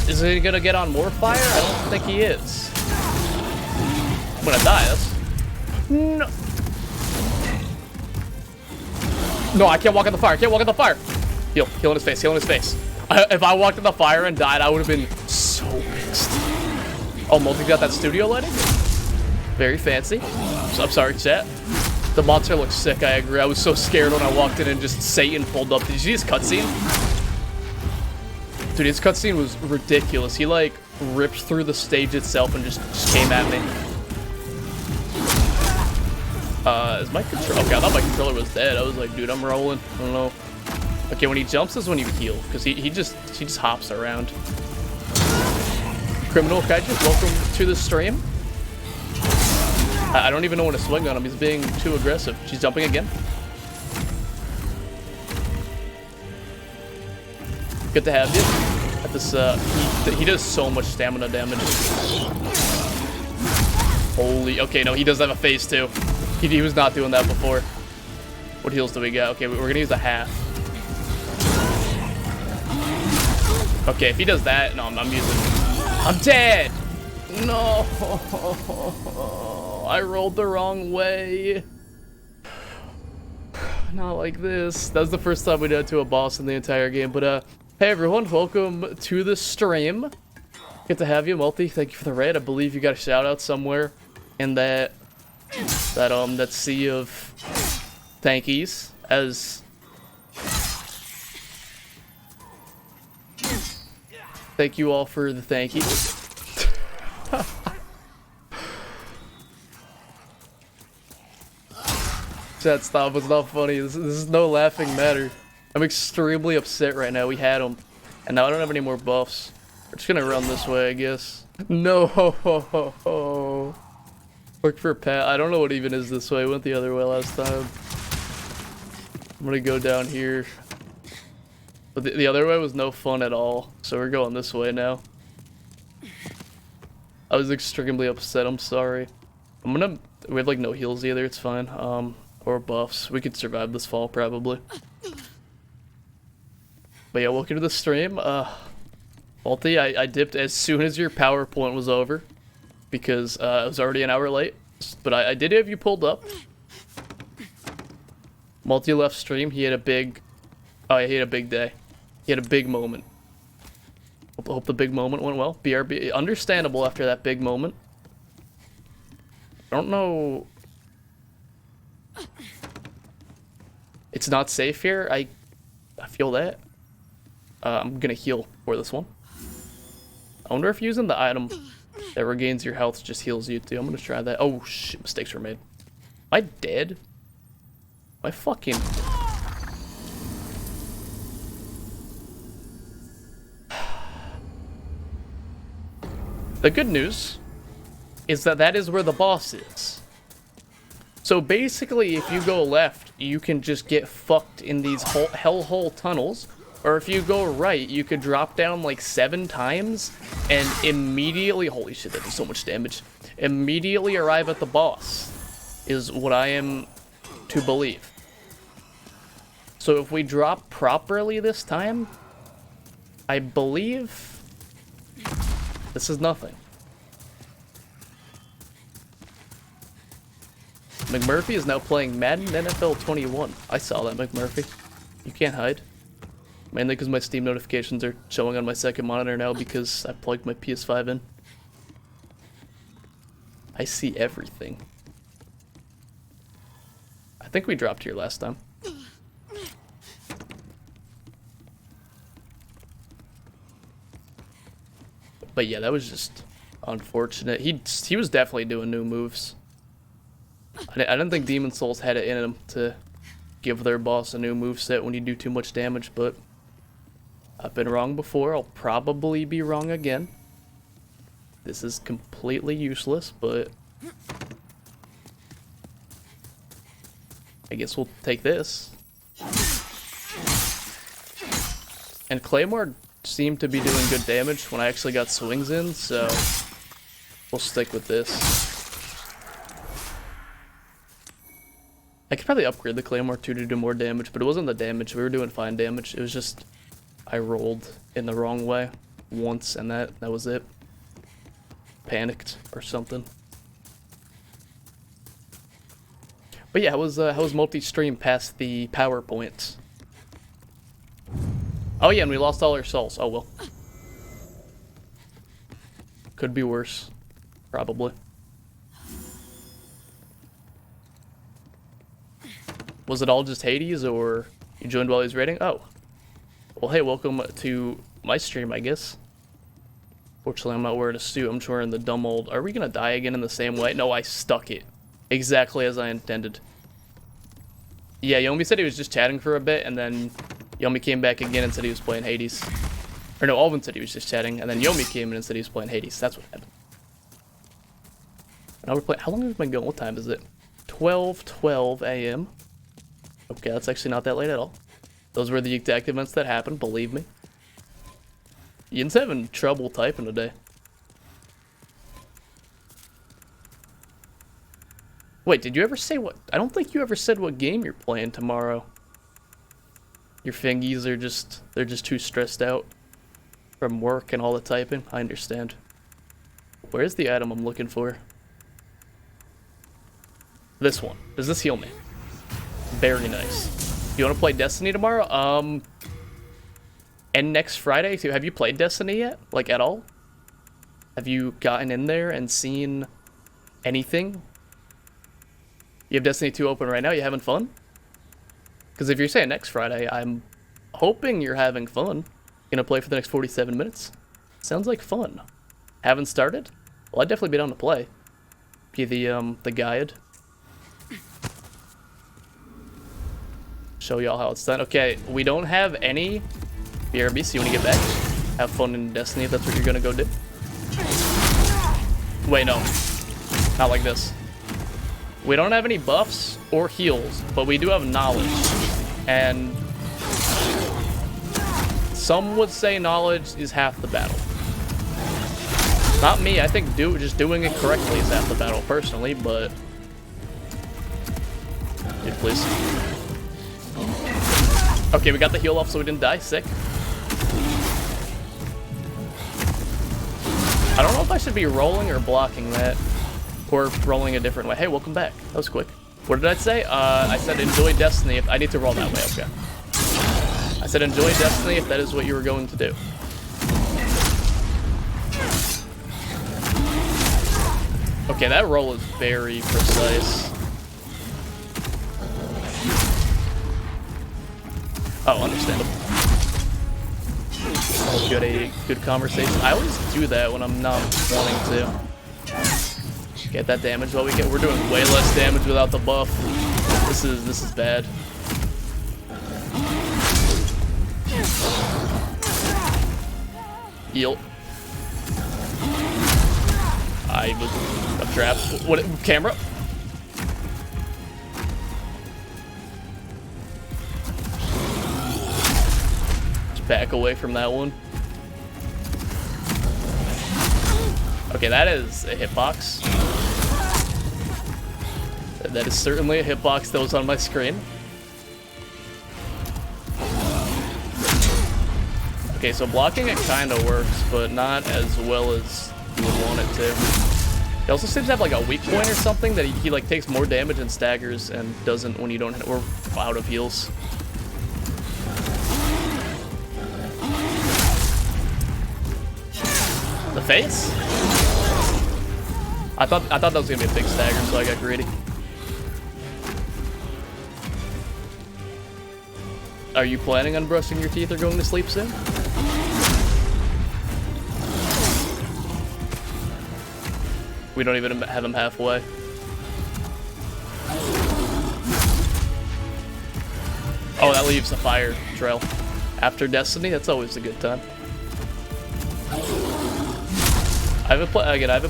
Is he gonna get on more fire? I don't think he is. I'm gonna die. That's... No. No, I can't walk in the fire. I can't walk in the fire. Heal in his face. Heal in his face. If I walked in the fire and died, I would have been so pissed. Oh, Multi got that studio lighting? Very fancy. I'm sorry, chat. The monster looks sick, I agree. I was so scared when I walked in and just Satan pulled up. Did you see his cutscene? Dude, his cutscene was ridiculous. He, like, ripped through the stage itself and just came at me. Is my controller... Okay, I thought my controller was dead. I was like, dude, I'm rolling. I don't know. Okay, when he jumps is when you heal, because he just hops around. Criminal Kaiju, welcome to the stream. I don't even know when to swing on him. He's being too aggressive. She's jumping again. Good to have you. At this, he does so much stamina damage. Holy, okay, no, he does have a phase 2. He was not doing that before. What heals do we got? Okay, we're gonna use a half. Okay, if he does that, no, I'm using... I'm dead! No! I rolled the wrong way. Not like this. That was the first time we did it to a boss in the entire game. But, hey everyone, welcome to the stream. Good to have you, Multi. Thank you for the raid. I believe you got a shout out somewhere in that sea of thankies as... Thank you all for the thankies. Chat, stop. It's not funny. This is no laughing matter. I'm extremely upset right now. We had him, and now I don't have any more buffs. We're just gonna run this way, I guess. No. Look for Pat. I don't know what even is this way. I went the other way last time. I'm gonna go down here. But the other way was no fun at all. So we're going this way now. I was extremely upset. I'm sorry. We have like no heals either. It's fine. Or buffs. We could survive this fall probably. But yeah, welcome to the stream. Multi, I dipped as soon as your PowerPoint was over because it was already an hour late. But I did have you pulled up. Multi left stream. He had a big... Oh, yeah, he had a big day. He had a big moment. Hope the big moment went well. BRB, understandable after that big moment. I don't know... It's not safe here. I feel that. I'm gonna heal for this one. I wonder if using the item that regains your health, just heals you too. I'm gonna try that. Oh shit, mistakes were made. Am I dead? Am I fucking... The good news is that that is where the boss is. So basically, if you go left, you can just get fucked in these hellhole tunnels. Or if you go right, you could drop down like 7 times and immediately... Holy shit, that does so much damage. Immediately arrive at the boss, is what I am to believe. So if we drop properly this time, I believe... This is nothing. McMurphy is now playing Madden NFL 21. I saw that, McMurphy. You can't hide. Mainly because my Steam notifications are showing on my second monitor now because I plugged my PS5 in. I see everything. I think we dropped here last time. But yeah, that was just unfortunate. He was definitely doing new moves. I didn't think Demon Souls had it in them to give their boss a new moveset when you do too much damage, but I've been wrong before. I'll probably be wrong again. This is completely useless, but I guess we'll take this. And Claymore seemed to be doing good damage when I actually got swings in, so we'll stick with this. I could probably upgrade the Claymore too to do more damage, but it wasn't the damage. We were doing fine damage. It was just I rolled in the wrong way once, and that was it. Panicked or something. But yeah, how was multi-stream past the PowerPoint? Oh yeah, and we lost all our souls. Oh well. Could be worse. Probably. Was it all just Hades, or you joined while he was raiding? Oh. Well, hey, welcome to my stream, I guess. Fortunately, I'm not wearing a suit. I'm just wearing the dumb old... Are we gonna die again in the same way? No, I stuck it. Exactly as I intended. Yeah, Yomi said he was just chatting for a bit, and then Yomi came back again and said he was playing Hades. Or no, Alvin said he was just chatting, and then Yomi came in and said he was playing Hades. That's what happened. Now we're playing... How long have we been going? What time is it? 12:12 a.m. Okay, that's actually not that late at all. Those were the exact events that happened, believe me. Ian's having trouble typing today. Wait, did you ever say what? I don't think you ever said what game you're playing tomorrow. Your fingies are just, they're just too stressed out from work and all the typing. I understand. Where's the item I'm looking for? This one. Does this heal me? Very nice. You want to play Destiny tomorrow? And next Friday too. Have you played Destiny yet? Like at all? Have you gotten in there and seen anything? You have Destiny 2 open right now? You having fun? Because if you're saying next Friday, I'm hoping you're having fun. Gonna play for the next 47 minutes. Sounds like fun. Haven't started? Well, I'd definitely be down to play. Be the guide. Show y'all how it's done. Okay, we don't have any BRB, so you want to get back? Have fun in Destiny if that's what you're gonna go do. Wait, no. Not like this. We don't have any buffs or heals, but we do have knowledge. And some would say knowledge is half the battle. Not me, I think just doing it correctly is half the battle personally, but... Dude, please. Okay, we got the heal off so we didn't die. Sick. I don't know if I should be rolling or blocking that. Or rolling a different way. Hey, welcome back. That was quick. What did I say? I said enjoy Destiny if... I need to roll that way, okay. I said enjoy Destiny if that is what you were going to do. Okay, that roll is very precise. Oh, understandable. You had a good conversation. I always do that when I'm not wanting to. Get that damage while we get. We're doing way less damage without the buff. This is bad. Heal. I'm trapped. What? Camera? Just back away from that one. Okay, that is a hitbox. That is certainly a hitbox that was on my screen. Okay, so blocking it kind of works, but not as well as you would want it to. He also seems to have like a weak point or something that he like takes more damage and staggers and doesn't when you don't hit or out of heals. The face? I thought that was gonna be a big stagger, so I got greedy. Are you planning on brushing your teeth or going to sleep soon? We don't even have him halfway. Oh, that leaves a fire trail. After Destiny, that's always a good time. I haven't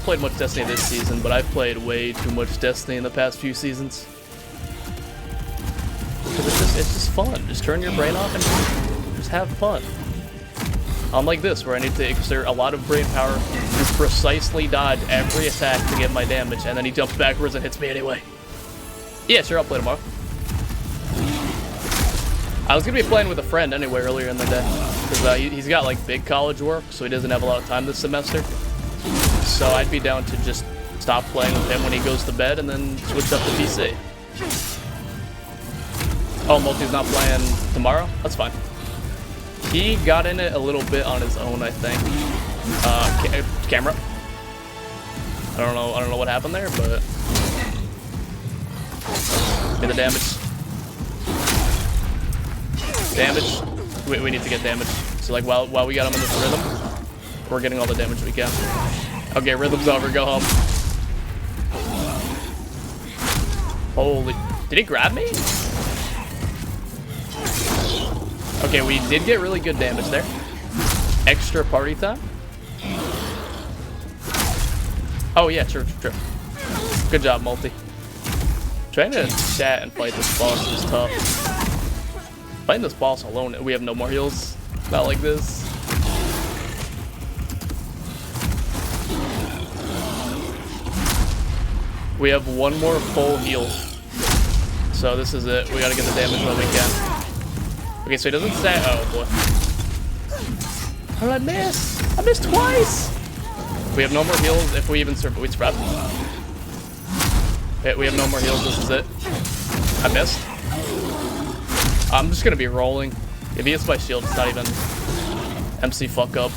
played much Destiny this season, but I've played way too much Destiny in the past few seasons. It's just fun. Just turn your brain off and just have fun. Unlike this, where I need to exert a lot of brain power to precisely dodge every attack to get my damage, and then he jumps backwards and hits me anyway. Yeah, sure, I'll play tomorrow. I was gonna be playing with a friend anyway earlier in the day, because he's got like big college work, so he doesn't have a lot of time this semester. So I'd be down to just stop playing with him when he goes to bed, and then switch up to PC. Oh, Multi's not playing tomorrow? That's fine. He got in it a little bit on his own, I think. Camera. I don't know what happened there, but get the damage. Damage. We need to get damage. So like while we got him in this rhythm, we're getting all the damage we can. Okay, rhythm's over. Go home. Holy! Did he grab me? Okay, we did get really good damage there. Extra party time. Oh yeah, true. Good job, Multi. Trying to chat and fight this boss is tough. Fighting this boss alone, we have no more heals. Not like this. We have one more full heal. So this is it. We gotta get the damage while we can. Okay, so he doesn't say. Oh boy. How did I miss? I missed twice! We have no more heals if we even survive. We spread. Okay, we have no more heals. This is it. I missed. I'm just gonna be rolling. If he hits my shield, it's not even MC fuck up.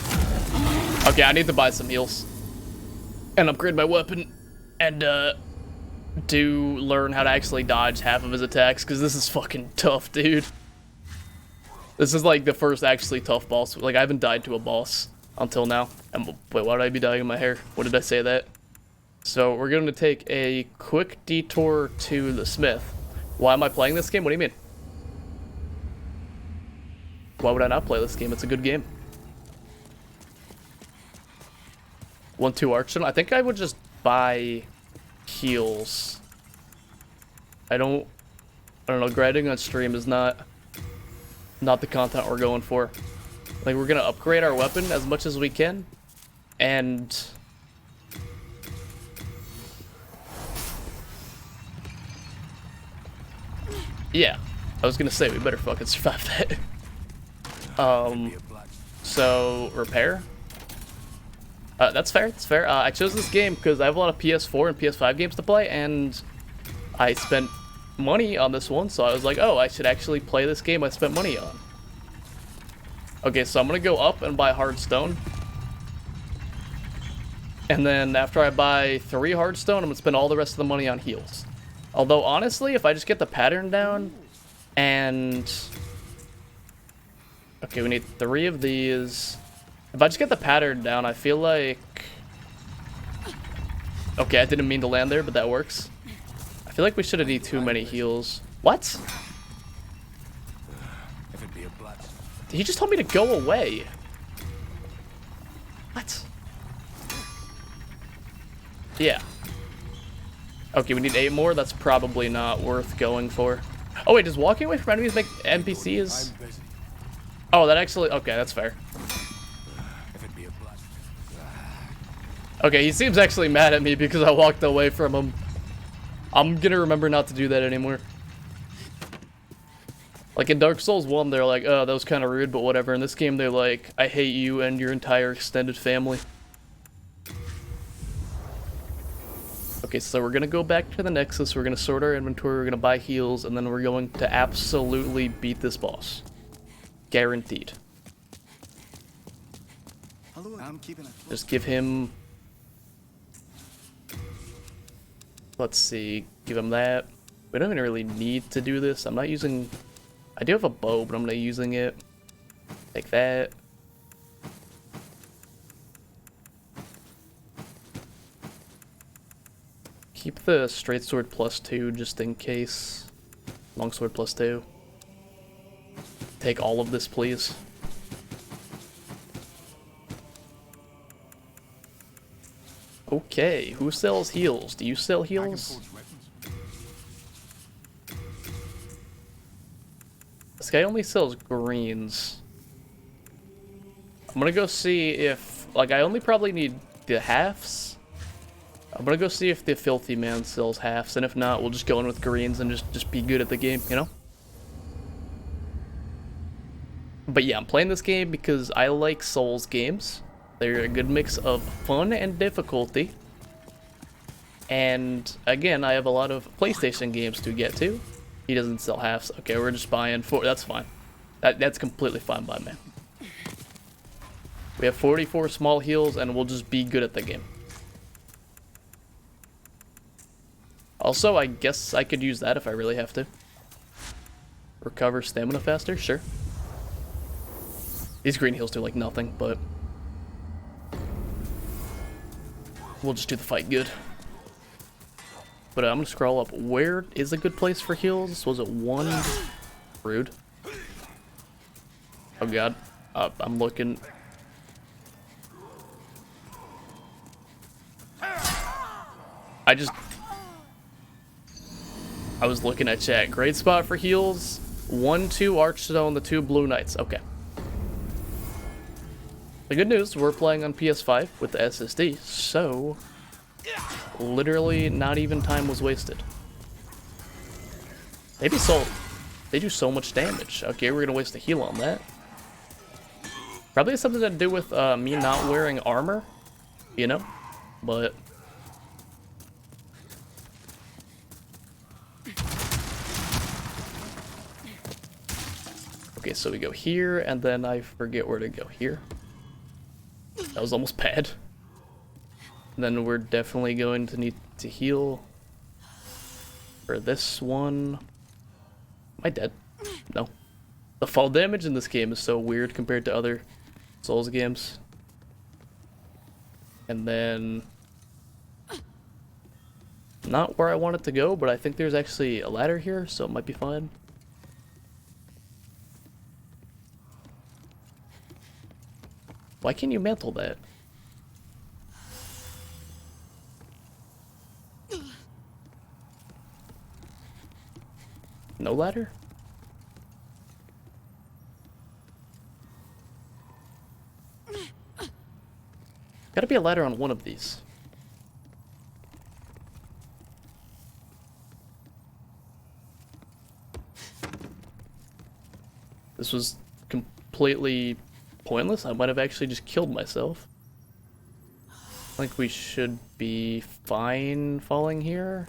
Okay, I need to buy some heals. And upgrade my weapon. And do learn how to actually dodge half of his attacks, because this is fucking tough, dude. This is like the first actually tough boss. Like, I haven't died to a boss until now. And wait, why would I be dyeing my hair? What did I say that? So we're going to take a quick detour to the Smith. Why am I playing this game? What do you mean? Why would I not play this game? It's a good game. 1-2 Archon. I think I would just buy heals. I don't know. Grinding on stream is not the content we're going for. Like, we're gonna upgrade our weapon as much as we can, and yeah, I was gonna say we better fucking survive that. So repair. That's fair. That's fair. I chose this game because I have a lot of PS4 and PS5 games to play, and I spent money on this one, so I was like, oh, I should actually play this game I spent money on. Okay, so I'm gonna go up and buy Hardstone. And then after I buy 3 Hardstone, I'm gonna spend all the rest of the money on heals. Although, honestly, if I just get the pattern down and... Okay, we need 3 of these. If I just get the pattern down, I feel like... Okay, I didn't mean to land there, but that works. I feel like we shouldn't need too many heals. What? He just told me to go away. What? Yeah. Okay, we need 8 more. That's probably not worth going for. Oh wait, does walking away from enemies make NPCs? Oh, that actually... Okay, that's fair. Okay, he seems actually mad at me because I walked away from him. I'm gonna remember not to do that anymore. Like in Dark Souls 1, they're like, oh, that was kind of rude, but whatever. In this game, they're like, I hate you and your entire extended family. Okay, so we're gonna go back to the Nexus, we're gonna sort our inventory, we're gonna buy heals, and then we're going to absolutely beat this boss. Guaranteed. Just give him... Let's see, give him that. We don't even really need to do this. I'm not using... I do have a bow, but I'm not using it. Take that. Keep the straight sword +2 just in case. Longsword +2. Take all of this, please. Okay, who sells heals? Do you sell heals? This guy only sells greens. I'm gonna go see if... Like, I only probably need the halves. I'm gonna go see if the Filthy Man sells halves, and if not, we'll just go in with greens and just be good at the game, you know? But yeah, I'm playing this game because I like Souls games. They're a good mix of fun and difficulty. And again, I have a lot of PlayStation games to get to. He doesn't sell halves. Okay, we're just buying 4. That's fine. That's completely fine by me. We have 44 small heals, and we'll just be good at the game. Also, I guess I could use that if I really have to. Recover stamina faster? Sure. These green heals do like nothing, but... we'll just do the fight good. But I'm gonna scroll up. Where is a good place for heals? Was it 1? Rude. Oh god. I'm looking. I was looking at chat. Great spot for heals. 1, 2 Archstone, the 2 Blue Knights. Okay. The good news, we're playing on PS5 with the SSD, so literally not even time was wasted. They do so much damage. Okay, we're gonna waste a heal on that. Probably has something to do with me not wearing armor, you know, but... Okay, so we go here, and then I forget where to go here. That was almost bad. Then we're definitely going to need to heal for this one. Am I dead? No. The fall damage in this game is so weird compared to other Souls games. And then... not where I want it to go, but I think there's actually a ladder here, so it might be fine. Why can't you mantle that? No ladder? Gotta be a ladder on one of these. This was completely pointless. I might have actually just killed myself. I think we should be fine falling here.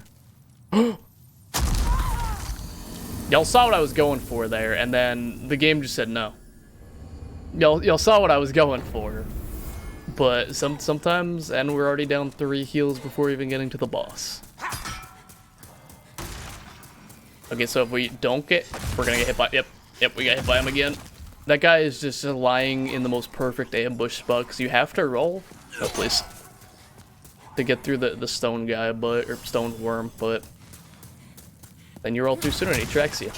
Y'all saw what I was going for there, and then the game just said no. Y'all saw what I was going for. But sometimes, and we're already down 3 heals before even getting to the boss. Okay, so if we don't get... we're gonna get hit by... Yep, we got hit by him again. That guy is just lying in the most perfect ambush spot, because you have to roll. Oh, please. To get through the stone guy, or stone worm, but then you roll too soon and he tracks you.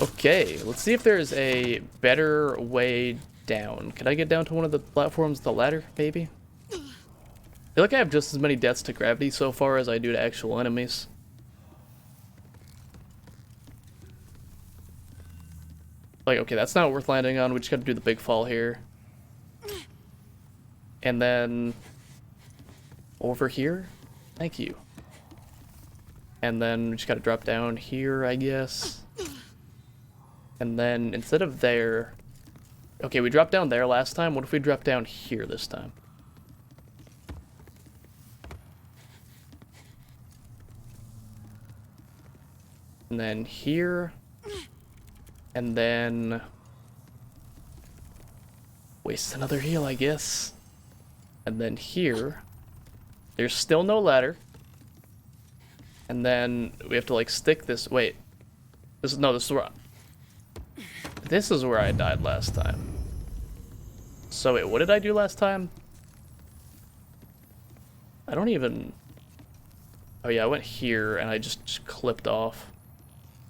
Okay, let's see if there's a better way down. Can I get down to one of the platforms, the ladder, maybe? I feel like I have just as many deaths to gravity so far as I do to actual enemies. Like, okay, that's not worth landing on. We just gotta do the big fall here. And then over here. Thank you. And then we just gotta drop down here, I guess. And then instead of there... Okay, we dropped down there last time. What if we drop down here this time? And then here. And then... waste another heal, I guess. And then here. There's still no ladder. And then we have to, like, stick this... Wait. This is where... This is where I died last time. So wait, what did I do last time? I don't even... Oh yeah, I went here and I just clipped off.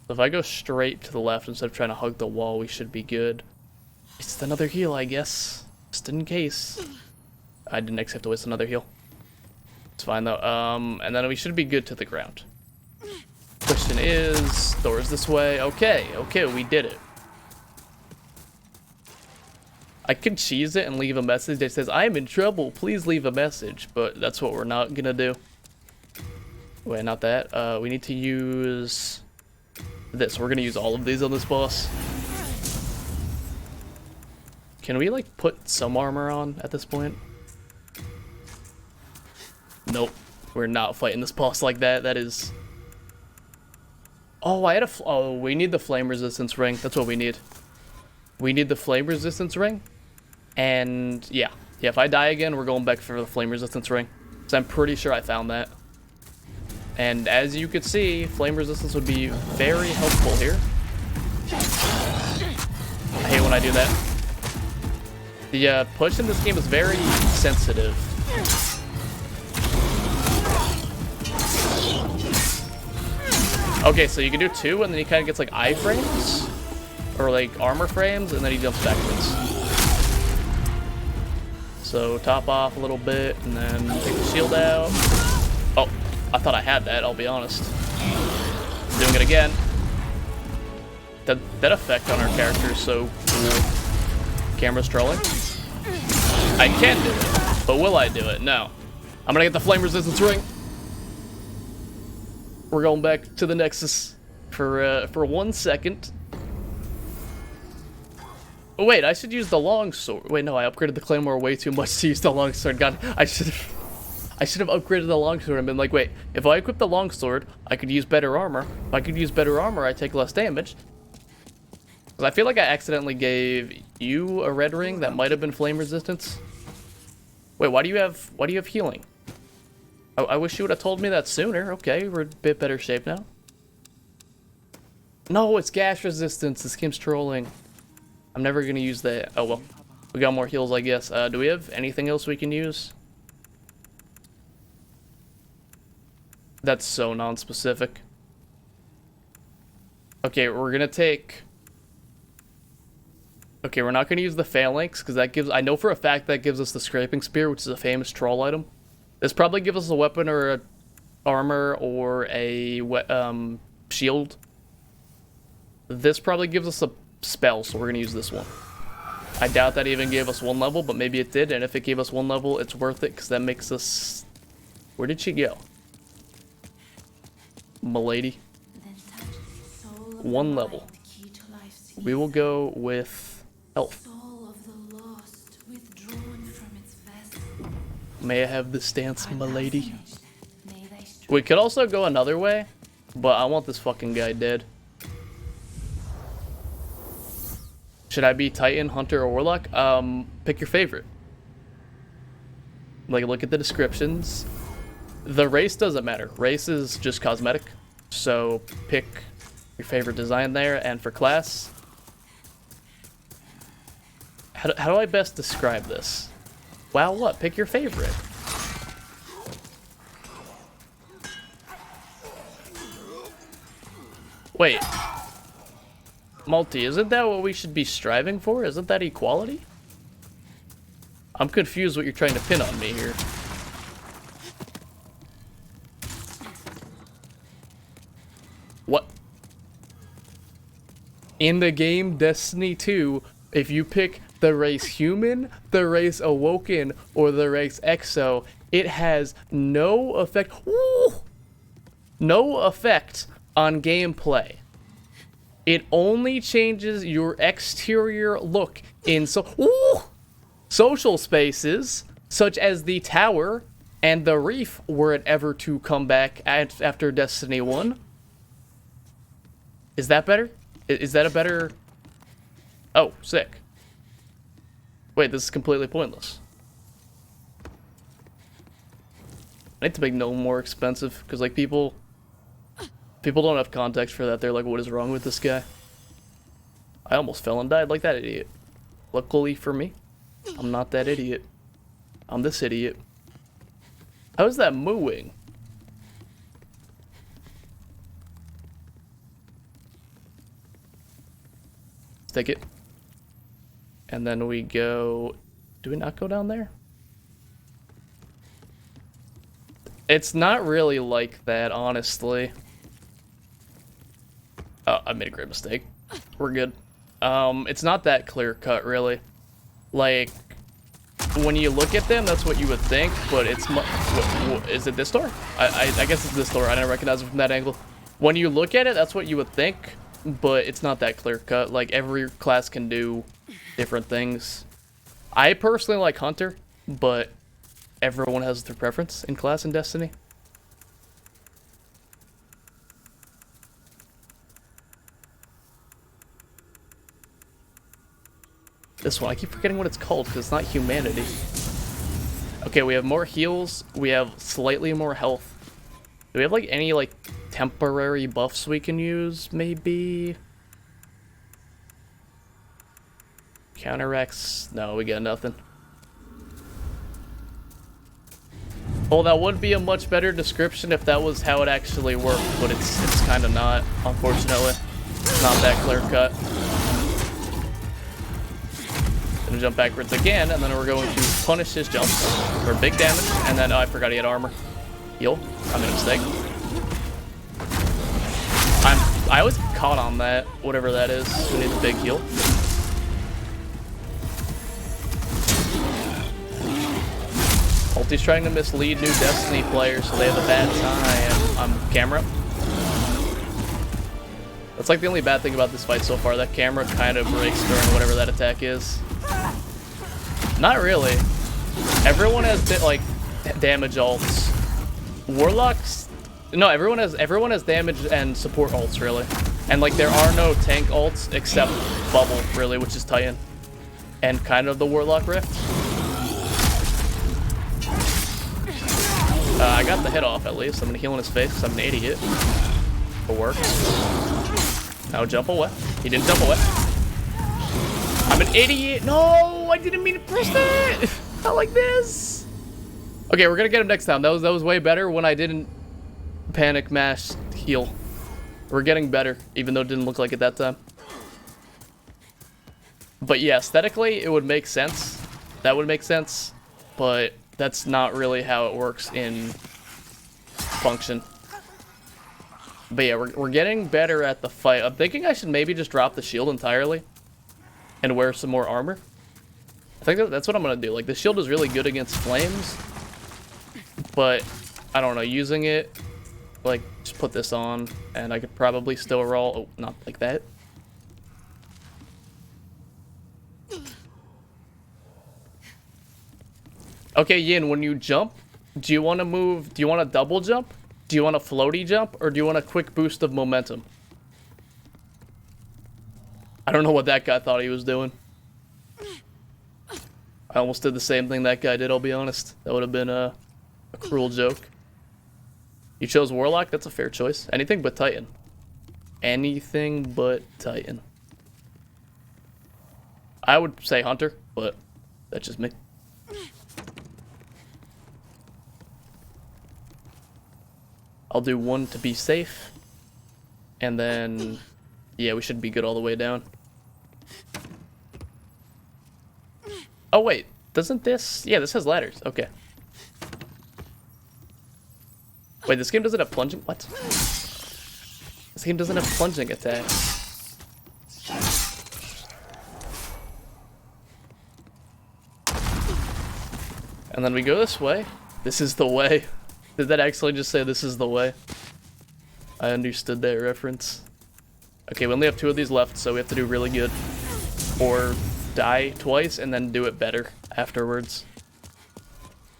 So if I go straight to the left instead of trying to hug the wall, we should be good. It's another heal, I guess. Just in case. I didn't actually have to waste another heal. It's fine though. And then we should be good to the ground. Question is, doors this way. Okay, we did it. I could cheese it and leave a message that says, "I am in trouble, please leave a message," but that's what we're not gonna do. Wait, not that. We need to use this. We're gonna use all of these on this boss. Can we, like, put some armor on at this point? Nope. We're not fighting this boss like that. That is... Oh, oh, we need the flame resistance ring. That's what we need. We need the flame resistance ring. And yeah, if I die again, we're going back for the flame resistance ring. So I'm pretty sure I found that. And as you could see, flame resistance would be very helpful here. I hate when I do that. The push in this game is very sensitive. Okay, so you can do two, and then he kind of gets like iframes, or like armor frames, and then he jumps backwards. So top off a little bit, and then take the shield out. Oh, I thought I had that, I'll be honest. Doing it again. That effect on our character is so cool. Camera's trolling. I can do it, but will I do it? No. I'm gonna get the flame resistance ring. We're going back to the Nexus for 1 second. Oh wait, I should use the longsword. Wait, no, I upgraded the claymore way too much to use the longsword. God, I should have upgraded the longsword and been like, wait, if I equip the longsword, I could use better armor. If I could use better armor, I take less damage. Because I feel like I accidentally gave you a red ring that might have been flame resistance. Wait, why do you have healing? I wish you would have told me that sooner. Okay, we're a bit better shape now. No, it's gas resistance. This game's trolling. I'm never gonna use that. Oh well, we got more heals, I guess. Do we have anything else we can use? That's so non-specific. Okay, we're gonna take... Okay, we're not gonna use the phalanx, because that gives... I know for a fact that gives us the scraping spear, which is a famous troll item. This probably gives us a weapon or a armor or a shield. This probably gives us a spell, so we're gonna use this one. I doubt that even gave us 1 level, but maybe it did, and if it gave us 1 level, it's worth it, because that makes us... Where did she go? Milady. 1 level. We will go with health. May I have the stance, milady? We could also go another way, but I want this fucking guy dead. Should I be Titan, Hunter, or Warlock? Pick your favorite. Like, look at the descriptions. The race doesn't matter. Race is just cosmetic. So pick your favorite design there. And for class, how do I best describe this? Wow, what? Pick your favorite. Wait. Multi, isn't that what we should be striving for? Isn't that equality? I'm confused what you're trying to pin on me here. What? In the game Destiny 2, if you pick the race human, the race awoken, or the race exo, it has no effect. Ooh, no effect on gameplay. It only changes your exterior look in social spaces, such as the tower and the reef, were it ever to come back after Destiny 1. Is that better? Is that a better... Oh, sick. Wait, this is completely pointless. I need to make no more expensive, because, like, people don't have context for that. They're like, what is wrong with this guy? I almost fell and died like that idiot. Luckily for me, I'm not that idiot. I'm this idiot. How is that mooing? Take it. And then we go... Do we not go down there? It's not really like that, honestly. Oh, I made a great mistake. We're good. It's not that clear cut, really. Like, when you look at them, that's what you would think, but it's... Is it this door? I guess it's this door. I didn't recognize it from that angle. When you look at it, that's what you would think, but it's not that clear cut. Like, every class can do different things. I personally like Hunter, but everyone has their preference in class in Destiny. This one, I keep forgetting what it's called because it's not humanity. Okay, we have more heals. We have slightly more health. Do we have like any like temporary buffs we can use? Maybe counteracts. No, we got nothing. Well, that would be a much better description if that was how it actually worked, but it's kind of not. Unfortunately, it's not that clear cut. Gonna jump backwards again, and then we're going to punish his jumps for big damage. And then, oh, I forgot he had armor. Heal. I made a mistake. I was caught on that, whatever that is. We need a big heal. Ulti's trying to mislead new Destiny players so they have a bad time on camera. That's like the only bad thing about this fight so far. That camera kind of breaks during whatever that attack is. Not really. Everyone has like damage ults. Warlocks, no. Everyone has damage and support ults really, and like there are no tank ults except Bubble really, which is Titan, and kind of the Warlock Rift. I got the hit off at least. I'm gonna heal in his face because I'm an idiot. It works. Now jump away. He didn't jump away. I'm an idiot. No, I didn't mean to press that. Not like this. Okay, we're gonna get him next time. That was way better when I didn't panic mash heal. We're getting better, even though it didn't look like it that time. But yeah, aesthetically, it would make sense. That would make sense, but that's not really how it works in function. But yeah, we're getting better at the fight. I'm thinking I should maybe just drop the shield entirely and wear some more armor. I think that's what I'm gonna do. Like, the shield is really good against flames, but I don't know, using it, like, just put this on and I could probably still roll. Oh, not like that. Okay, Yin, when you jump, do you want to move, do you want to double jump? Do you want a floaty jump, or do you want a quick boost of momentum? I don't know what that guy thought he was doing. I almost did the same thing that guy did, I'll be honest. That would have been a cruel joke. You chose Warlock? That's a fair choice. Anything but Titan. anything but Titan. I would say Hunter, but that's just me. I'll do 1 to be safe. And then, yeah, we should be good all the way down. Oh, wait. Doesn't this... Yeah, this has ladders. Okay. Wait, this game doesn't have plunging... What? This game doesn't have plunging attacks. And then we go this way. This is the way. Did that actually just say this is the way? I understood that reference. Okay, we only have 2 of these left, so we have to do really good. Or die twice and then do it better afterwards.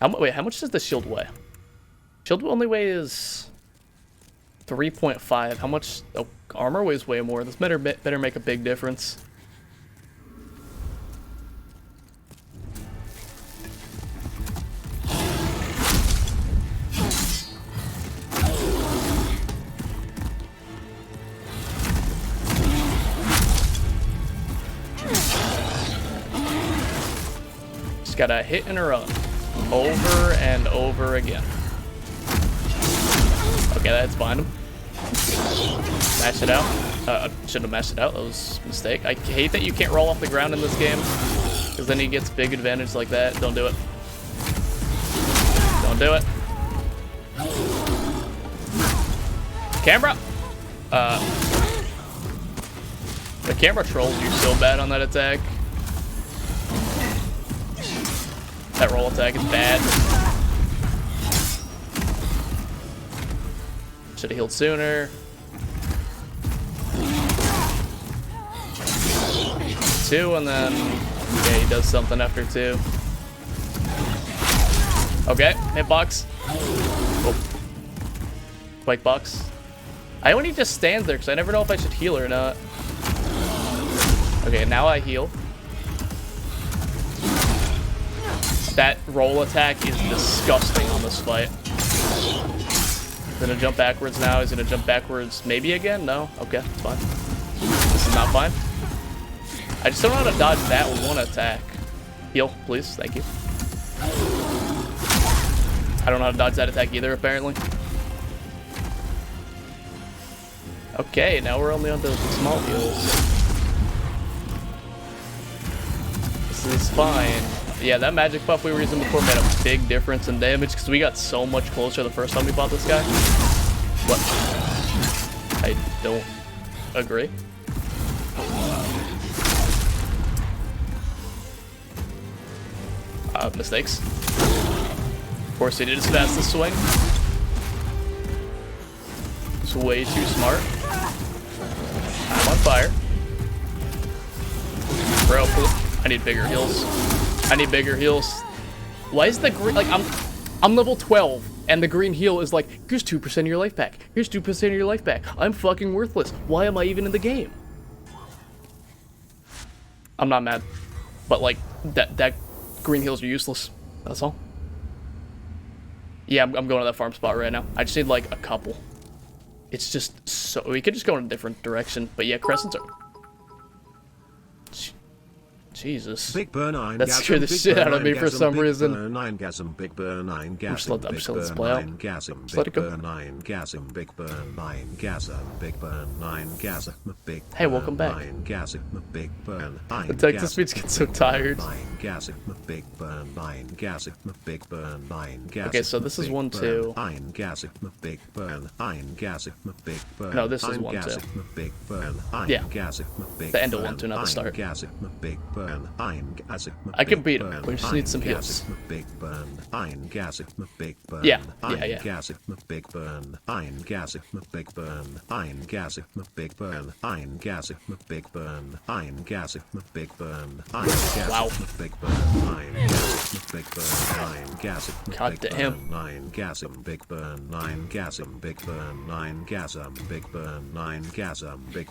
Wait, how much does the shield weigh? Shield only weighs 3.5. How much? Oh, armor weighs way more. This better make a big difference. Just gotta hit and run over and over again. Okay, that's behind him. Mash it out. Shouldn't have mashed it out. That was a mistake. I hate that you can't roll off the ground in this game, because then he gets big advantage like that. Don't do it. Don't do it. Camera! The camera trolls you so bad on that attack. That roll attack is bad. Should have healed sooner. 2 and then yeah, he does something after 2. Okay, hitbox. Oh. Spike box. I only just stand there because I never know if I should heal or not. Okay, now I heal. That roll attack is disgusting on this fight. He's gonna jump backwards now. He's gonna jump backwards maybe again? No? Okay, it's fine. This is not fine. I just don't know how to dodge that one attack. Heal, please. Thank you. I don't know how to dodge that attack either, apparently. Okay, now we're only on the small heals. This is fine. Yeah, that magic buff we were using before made a big difference in damage because we got so much closer the first time we fought this guy. What? I don't agree. Mistakes. Of course, he did his fastest swing. It's way too smart. I'm on fire. Bro, I need bigger heals. I need bigger heals. Why is the green, like, I'm level 12, and the green heal is like, here's 2% of your life back. Here's 2% of your life back. I'm fucking worthless. Why am I even in the game? I'm not mad. But, like, that green heals are useless. That's all. Yeah, I'm going to that farm spot right now. I just need, like, a couple. It's just so... We could just go in a different direction. But, yeah, crescents are... Jesus. Big burn, that scared the shit out of me for some reason. Big burn, I'm just letting this play out. Just let it go. Hey, welcome back. The Texas speech gets so tired. Okay, so this is 1, 2. No, this is 1, 2. Yeah. The end of 1, 2, not the start. I can beat him. We just need some heals. Yeah. Wow. God damn. Big burn, 9 gasm, big burn, 9 gasm, big burn, 9 gasm, big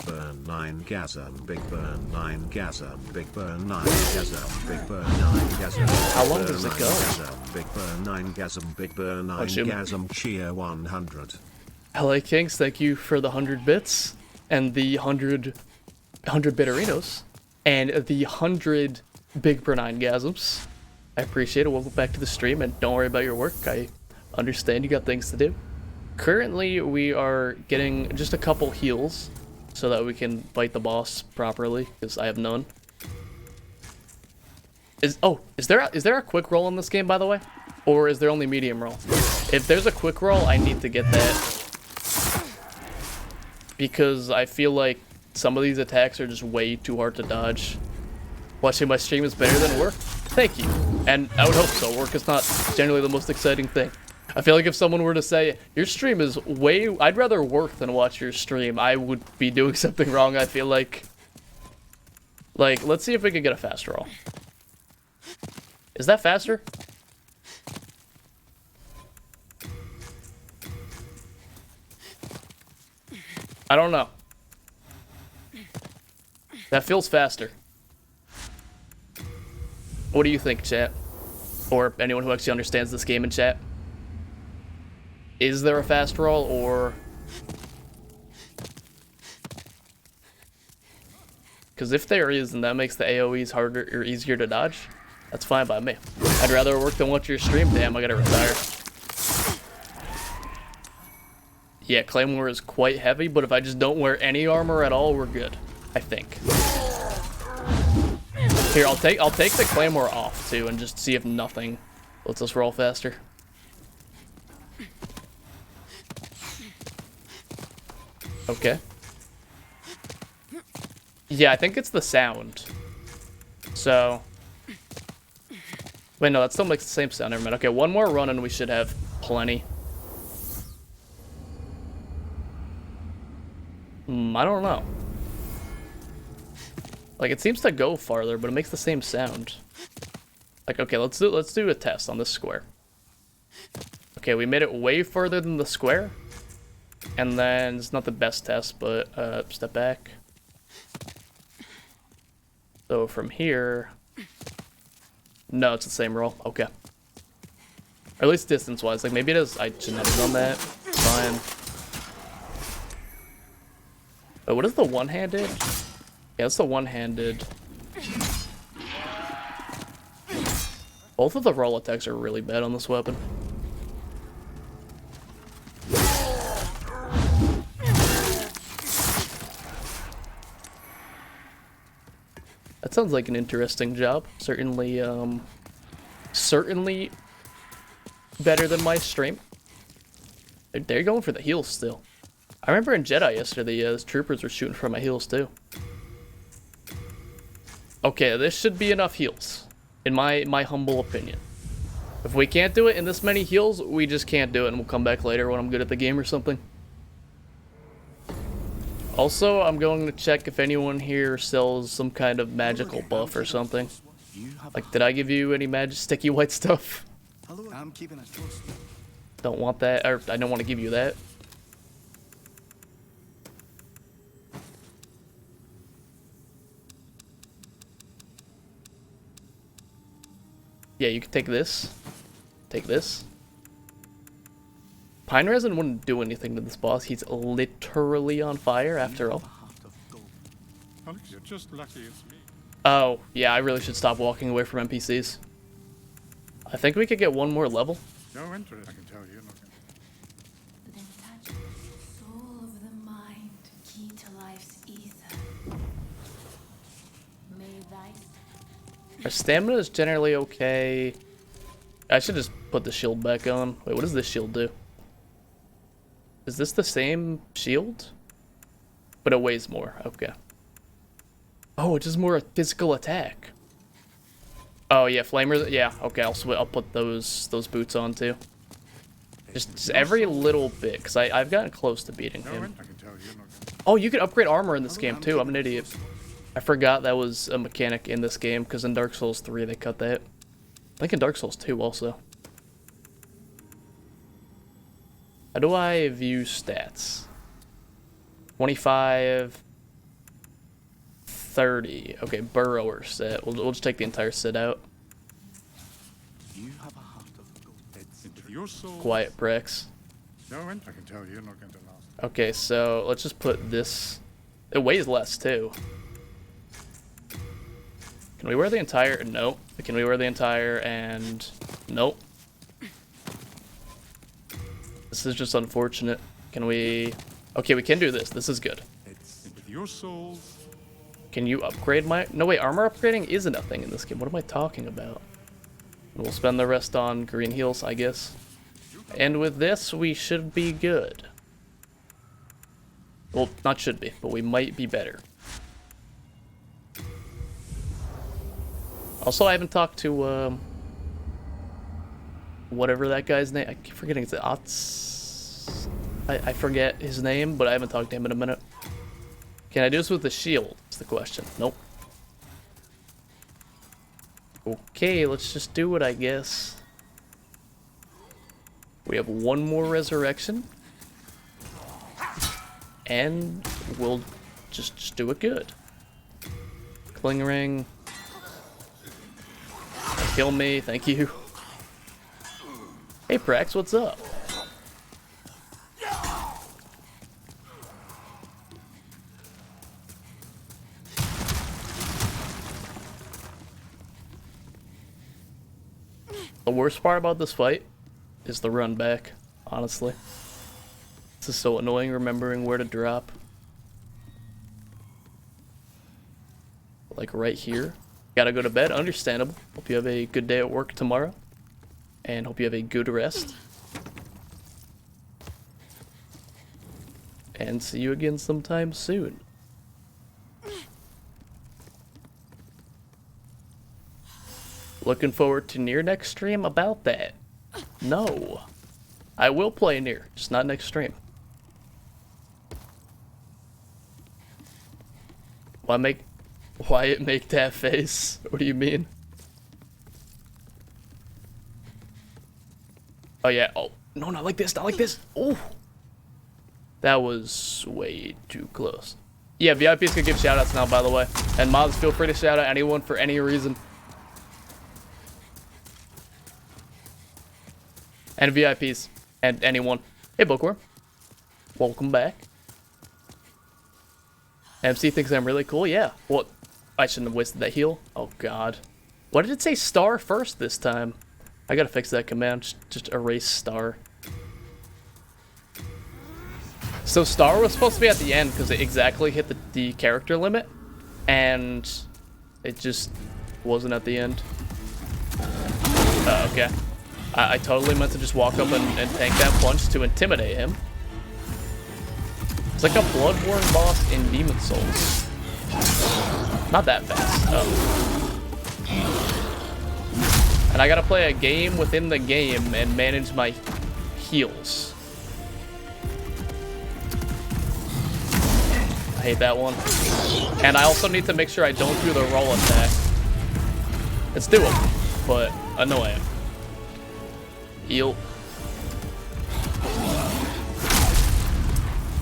burn, 9 gasm, big burn, 9 gasm, big burn, 9 gasm, big burn, 9 gasm. How long does it go? Big burn, 9 gasm, big burn, 9 gasm, cheer 100. LA Kings, thank you for the 100 bits. and the 100 Bitterinos, and the 100 Big Bernine-gasms. I appreciate it. Welcome back to the stream, and don't worry about your work. I understand you got things to do. Currently, we are getting just a couple heals so that we can fight the boss properly, because I have none. Is there a quick roll in this game, by the way? Or is there only medium roll? If there's a quick roll, I need to get that. Because I feel like some of these attacks are just way too hard to dodge. Watching my stream is better than work? Thank you. And I would hope so. Work is not generally the most exciting thing. I feel like if someone were to say, your stream is way... I'd rather work than watch your stream, I would be doing something wrong, I feel like. Like, let's see if we can get a fast roll. Is that faster? I don't know. That feels faster. What do you think, chat? Or anyone who actually understands this game in chat? Is there a fast roll, or... Because if there is, and that makes the AoEs harder or easier to dodge, that's fine by me. I'd rather work than watch your stream. Damn, I gotta retire. Yeah, Claymore is quite heavy, but if I just don't wear any armor at all, we're good. I think. Here, I'll take the Claymore off too, and just see if nothing lets us roll faster. Okay. Yeah, I think it's the sound. So. Wait, no, that still makes the same sound. Never mind. Okay, one more run and we should have plenty. I don't know. Like, it seems to go farther, but it makes the same sound. Like, okay, let's do a test on this square. Okay, we made it way further than the square. And then, it's not the best test, but, step back. So, from here... No, it's the same roll. Okay. Or at least distance-wise. Like, maybe it is... I shouldn't have done that. Fine. Oh, what is the one-handed? Yeah, it's the one-handed. Both of the roll attacks are really bad on this weapon. That sounds like an interesting job. Certainly, certainly better than my stream. They're going for the heals still. I remember in Jedi yesterday, the troopers were shooting for my heals too. Okay, this should be enough heals, in my humble opinion. If we can't do it in this many heals, we just can't do it, and we'll come back later when I'm good at the game or something. Also, I'm going to check if anyone here sells some kind of magical buff or something. Like, did I give you any magic sticky white stuff? I'm keeping it close. Don't want that, or I don't want to give you that. Yeah, you can take this. Take this. Pine Resin wouldn't do anything to this boss. He's literally on fire after all. Alex, you're just lucky it's me. Oh, yeah, I really should stop walking away from NPCs. I think we could get one more level. No interest, I can tell you. Then touch the soul of the mind, key to life's ether. May thy Our stamina is generally okay. I should just put the shield back on. Wait, what does this shield do? Is this the same shield? But it weighs more. Okay. Oh, it's just more a physical attack. Oh yeah, flamers. Yeah. Okay, I'll put those boots on too. Just every little bit, because I've gotten close to beating him. I can tell you. Oh, you can upgrade armor in this game too. I'm an idiot. I forgot that was a mechanic in this game, because in Dark Souls 3 they cut that. I think in Dark Souls 2 also. How do I view stats? 25... 30. Okay, Burrower set. We'll just take the entire set out. You have a heart of gold. Into your soul. Quiet, Prex. No, I can tell you're not going to last. Okay, so let's just put this It weighs less too. Can we wear the entire? Nope. Can we wear the entire? And nope. This is just unfortunate. Can we? Okay, we can do this. This is good. It's with your souls. Can you upgrade my? No, wait. Armor upgrading isn't a thing in this game. What am I talking about? We'll spend the rest on green heals, I guess. And with this, we should be good. Well, not should be, but we might be better. Also, I haven't talked to, whatever that guy's name. I keep forgetting. It's Ots. I forget his name, but I haven't talked to him in a minute. Can I do this with the shield? That's the question. Nope. Okay, let's just do it, I guess. We have one more resurrection. And we'll just do it good. Cling ring. Kill me, thank you. Hey Prax, what's up? The worst part about this fight is the run back, honestly. This is so annoying remembering where to drop. Like right here. Gotta go to bed, understandable. Hope you have a good day at work tomorrow. And hope you have a good rest. And see you again sometime soon. Looking forward to Nier next stream about that. No. I will play Nier, just not next stream. Why it make that face? What do you mean? Oh yeah, oh, no, not like this, not like this. Oh. That was way too close. Yeah, VIPs can give shoutouts now, by the way. And mods, feel free to shout out anyone for any reason. And VIPs. And anyone. Hey, Bookworm. Welcome back. MC thinks I'm really cool. Yeah. Well, I shouldn't have wasted that heal. Oh, God. Why did it say star first this time? I gotta fix that command. Just erase star. So star was supposed to be at the end because it exactly hit the character limit. And it just wasn't at the end. Okay. I totally meant to just walk up and tank that punch to intimidate him. It's like a Bloodborne boss in Demon Souls. Not that fast. Oh. And I gotta play a game within the game and manage my heals. I hate that one. And I also need to make sure I don't do the roll attack. It's doable, but annoying. Heal.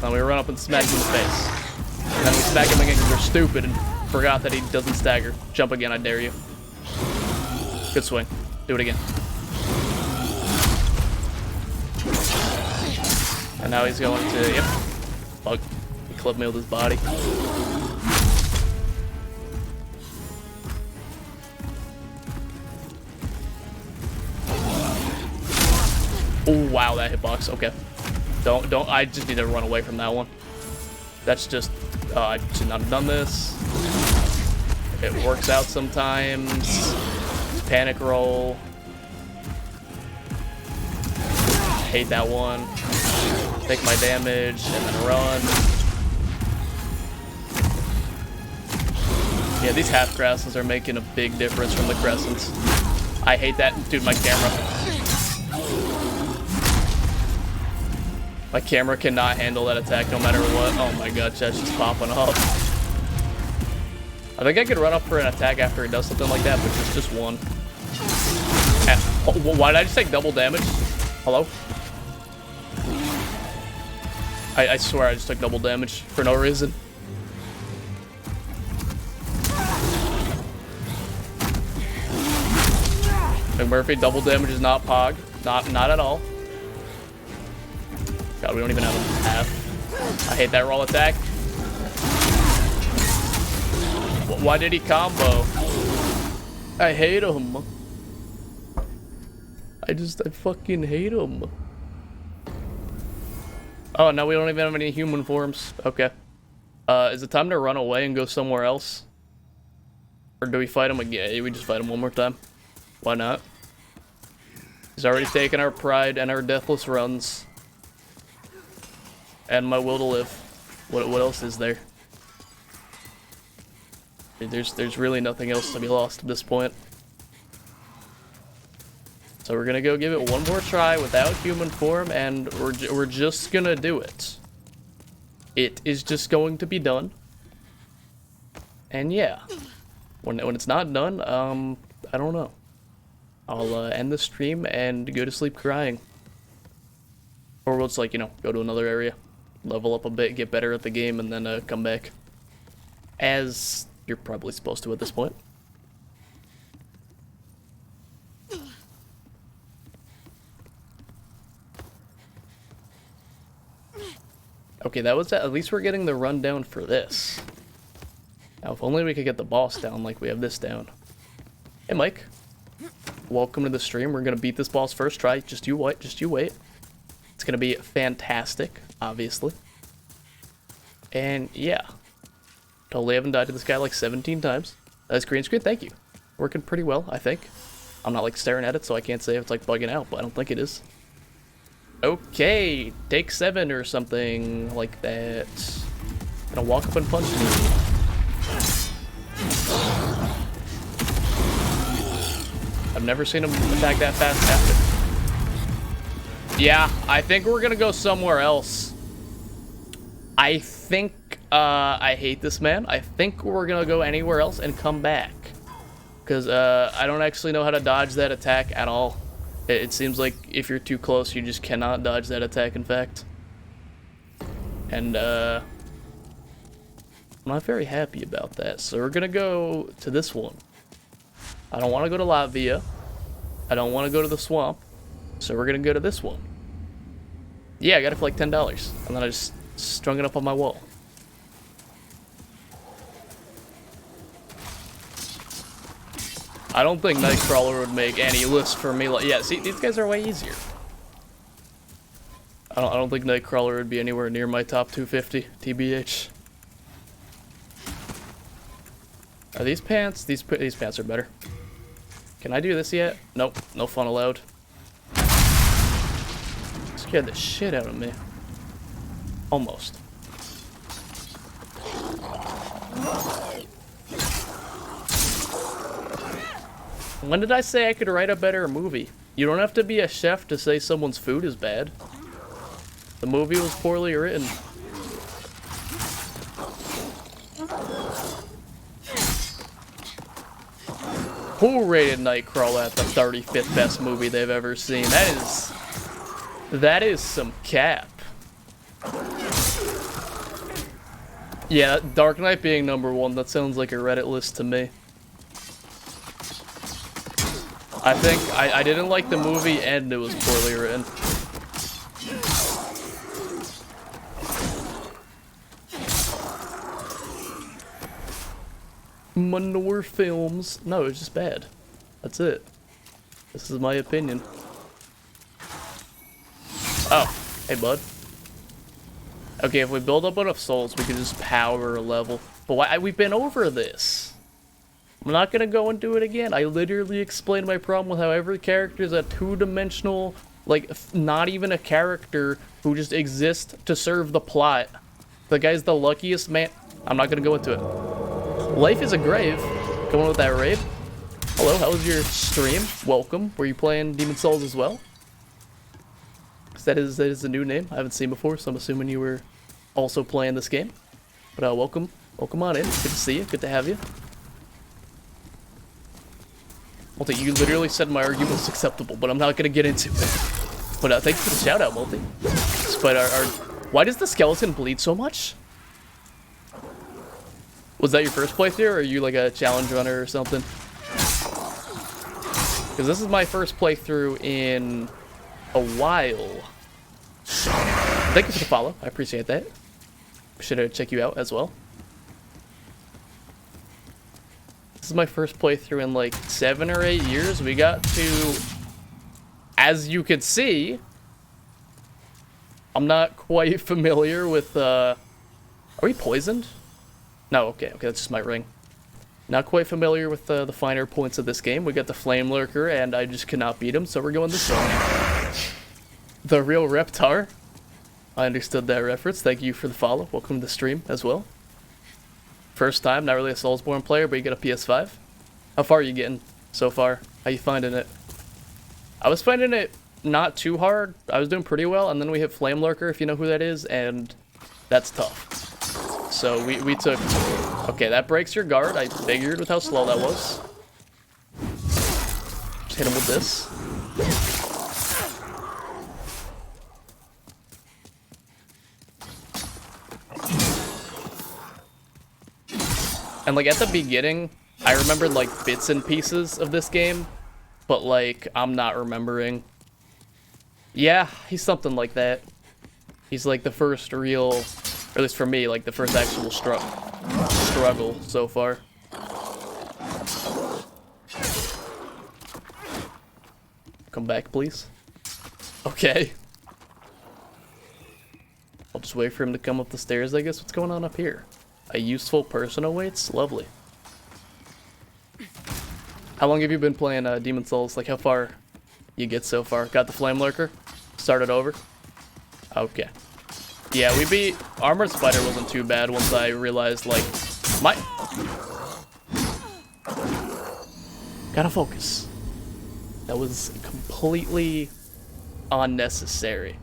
Then we run up and smack him in the face. And then we smack him again because we're stupid and forgot that he doesn't stagger. Jump again, I dare you. Good swing. Do it again. And now he's going to, yep. Fuck. He clipped me with his body. Oh, wow, that hitbox. Okay. Don't, I just need to run away from that one. That's just, I should not have done this. It works out sometimes. Panic roll. Hate that one. Take my damage and then run. Yeah, these half grasses are making a big difference from the crescents. I hate that. Dude, my camera. My camera cannot handle that attack no matter what. Oh my god, chat's just popping up. I think I could run up for an attack after he does something like that, but just one. Oh, why did I just take double damage? Hello? I swear I just took double damage for no reason. McMurphy, double damage is not Pog. Not at all. God, we don't even have a half. I hate that roll attack. Why did he combo? I hate him. I fucking hate him. Oh, now we don't even have any human forms. Okay. Is it time to run away and go somewhere else? Or do we fight him again? Yeah, we just fight him one more time. Why not? He's already taken our pride and our deathless runs. And my will to live. What else is there? There's really nothing else to be lost at this point. So we're gonna go give it one more try without human form, and we're just gonna do it. It is just going to be done. And yeah, when it's not done, I don't know. I'll end the stream and go to sleep crying. Or we'll just, like, you know, go to another area, level up a bit, get better at the game, and then come back. As you're probably supposed to at this point. Okay, that was at least we're getting the rundown for this. Now, if only we could get the boss down like we have this down. Hey, Mike. Welcome to the stream. We're gonna beat this boss first try. Just you wait. Just you wait. It's gonna be fantastic, obviously. And yeah, totally haven't died to this guy like 17 times. That's green screen. Thank you. Working pretty well, I think. I'm not like staring at it, so I can't say if it's like bugging out, but I don't think it is. Okay, take 7 or something like that. Gonna walk up and punch me. I've never seen him attack that fast after. Yeah, I think we're gonna go somewhere else. I think, I hate this man. I think we're gonna go anywhere else and come back. Because, I don't actually know how to dodge that attack at all. It seems like if you're too close, you just cannot dodge that attack, in fact. And, I'm not very happy about that. So we're gonna go to this one. I don't want to go to Latvia. I don't want to go to the swamp. So we're going to go to this one. Yeah, I got it for like $10. And then I just strung it up on my wall. I don't think Nightcrawler would make any list for me. Yeah, see, these guys are way easier. I don't think Nightcrawler would be anywhere near my top 250, TBH. Are these pants? These pants are better. Can I do this yet? Nope, no fun allowed. Scared the shit out of me. Almost. When did I say I could write a better movie? You don't have to be a chef to say someone's food is bad. The movie was poorly written. Who rated Nightcrawler at the 35th best movie they've ever seen? That is some cap. Yeah, Dark Knight being #1, that sounds like a Reddit list to me. I think I didn't like the movie and it was poorly written. Manure films. No, it's just bad. That's it. This is my opinion. Oh, hey bud. Okay, if we build up enough souls, we can just power a level. But why? We've been over this. I'm not gonna go and do it again. I literally explained my problem with how every character is a two-dimensional, like, not even a character who just exists to serve the plot. The guy's the luckiest man. I'm not gonna go into it. Life is a grave. Going with that rave. Hello, how was your stream? Welcome. Were you playing Demon's Souls as well? That is a new name I haven't seen before, so I'm assuming you were also playing this game. But welcome. Welcome on in. Good to see you. Good to have you. Multi, you literally said my argument was acceptable, but I'm not going to get into it. But thank you for the shout out, Multi. But why does the skeleton bleed so much? Was that your first playthrough, or are you like a challenge runner or something? Because this is my first playthrough in a while. Thank you for the follow. I appreciate that. Should check you out as well. is my first playthrough in like 7 or 8 years. We got to, as you could see, I'm not quite familiar with, are we poisoned? No, okay, that's just my ring. Not quite familiar with the finer points of this game. We got the Flame Lurker, and I just cannot beat him, so we're going this way. The real Reptar. I understood that reference. Thank you for the follow. Welcome to the stream as well. First time, not really a Soulsborne player, but you get a PS5. How far are you getting so far? How you finding it? I was finding it not too hard. I was doing pretty well, and then we hit Flame Lurker, if you know who that is, and that's tough. So we took... Okay, that breaks your guard. I figured with how slow that was. Just hit him with this. And like at the beginning, I remembered like bits and pieces of this game, but like I'm not remembering. Yeah, he's something like that. He's like the first real, or at least for me, like the first actual struggle so far. Come back, please. Okay. I'll just wait for him to come up the stairs, I guess. What's going on up here? A useful person awaits? Lovely. How long have you been playing Demon Souls? Like how far you get so far? Got the Flame Lurker? Started over? Okay. Yeah, we beat... Armored Spider wasn't too bad once I realized, like... Gotta focus. That was completely unnecessary.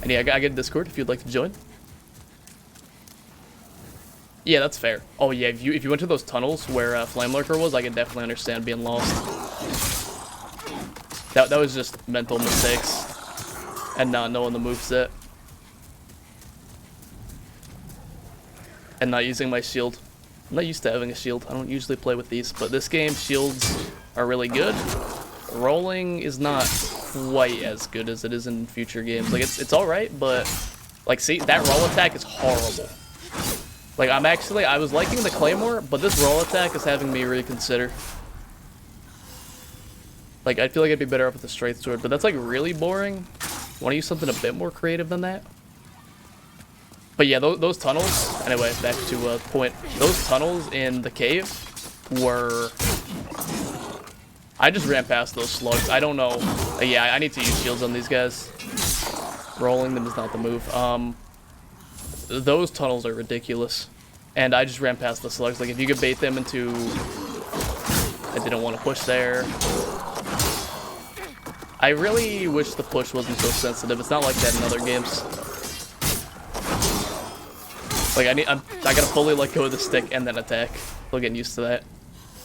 And yeah, I get Discord if you'd like to join. Yeah, that's fair. Oh yeah, if you went to those tunnels where Flame Lurker was, I can definitely understand being lost. That was just mental mistakes and not knowing the moveset. And not using my shield. I'm not used to having a shield. I don't usually play with these, but this game, shields are really good. Rolling is not quite as good as it is in future games. Like, it's alright, but, like, see, that roll attack is horrible. Like, I was liking the Claymore, but this roll attack is having me reconsider. Like, I feel like I'd be better off with the straight sword, but that's, like, really boring. Want to use something a bit more creative than that? But yeah, those tunnels, anyway, back to point. Those tunnels in the cave were... I just ran past those slugs. I don't know. Yeah, I need to use shields on these guys. Rolling them is not the move. Those tunnels are ridiculous. And I just ran past the slugs. Like, if you could bait them into... I didn't want to push there. I really wish the push wasn't so sensitive. It's not like that in other games. Like, I gotta fully let go of the stick and then attack. Still getting used to that.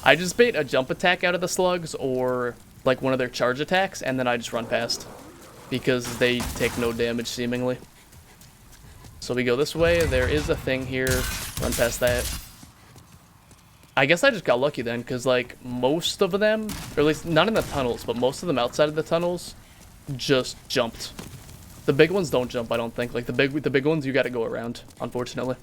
I just bait a jump attack out of the slugs or, like, one of their charge attacks, and then I just run past. Because they take no damage, seemingly. So we go this way. There is a thing here. Run past that. I guess I just got lucky then, because, like, most of them, or at least not in the tunnels, but most of them outside of the tunnels just jumped. The big ones don't jump, I don't think. Like, the big ones, you gotta go around, unfortunately.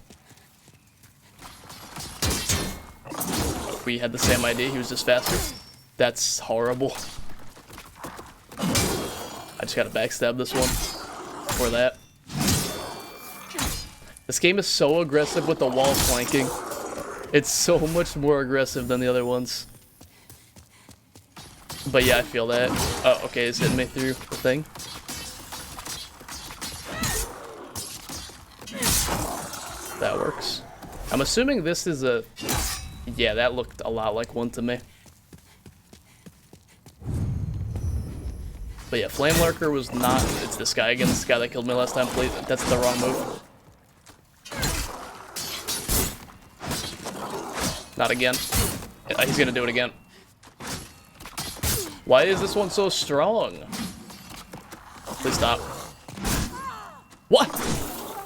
We had the same idea, he was just faster. That's horrible. I just gotta backstab this one. For that. This game is so aggressive with the wall flanking. It's so much more aggressive than the other ones. But yeah, I feel that. Oh, okay, it's hitting me through the thing. That works. I'm assuming this is a... Yeah, that looked a lot like one to me. But yeah, Flame Lurker was not... It's this guy again, this guy that killed me last time. Please, that's the wrong move. Not again. He's gonna do it again. Why is this one so strong? Please stop. What?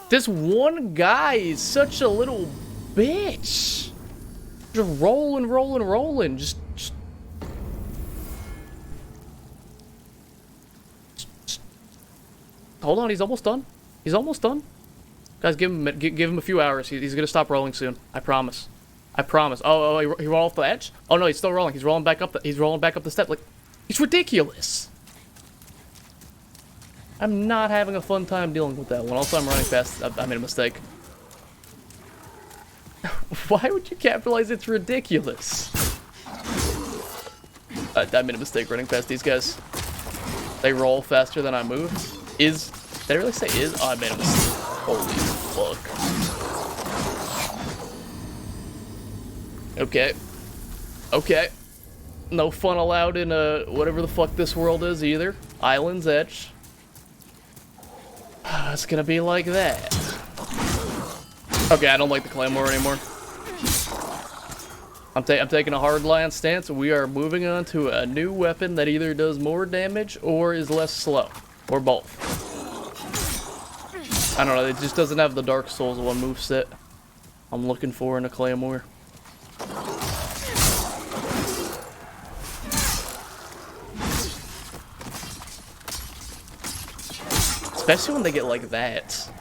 This one guy is such a little bitch. Just rolling, rolling, rolling. Just... Hold on, he's almost done. He's almost done. Guys, give him a few hours. He's gonna stop rolling soon. I promise. I promise. Oh, he rolled off the edge? Oh no, he's still rolling. He's rolling back up the step. Like, he's ridiculous. I'm not having a fun time dealing with that one. Also, I'm running fast. I made a mistake. Why would you capitalize? It's ridiculous. I made a mistake running past these guys. They roll faster than I move. Did I really say is? Oh, I made a mistake. Holy fuck. Okay. Okay. No fun allowed in whatever the fuck this world is either. Island's Edge. It's gonna be like that. Okay, I don't like the Claymore anymore. I'm taking a hardline stance. We are moving on to a new weapon that either does more damage or is less slow. Or both. I don't know, it just doesn't have the Dark Souls 1 moveset I'm looking for in a Claymore. Especially when they get like that.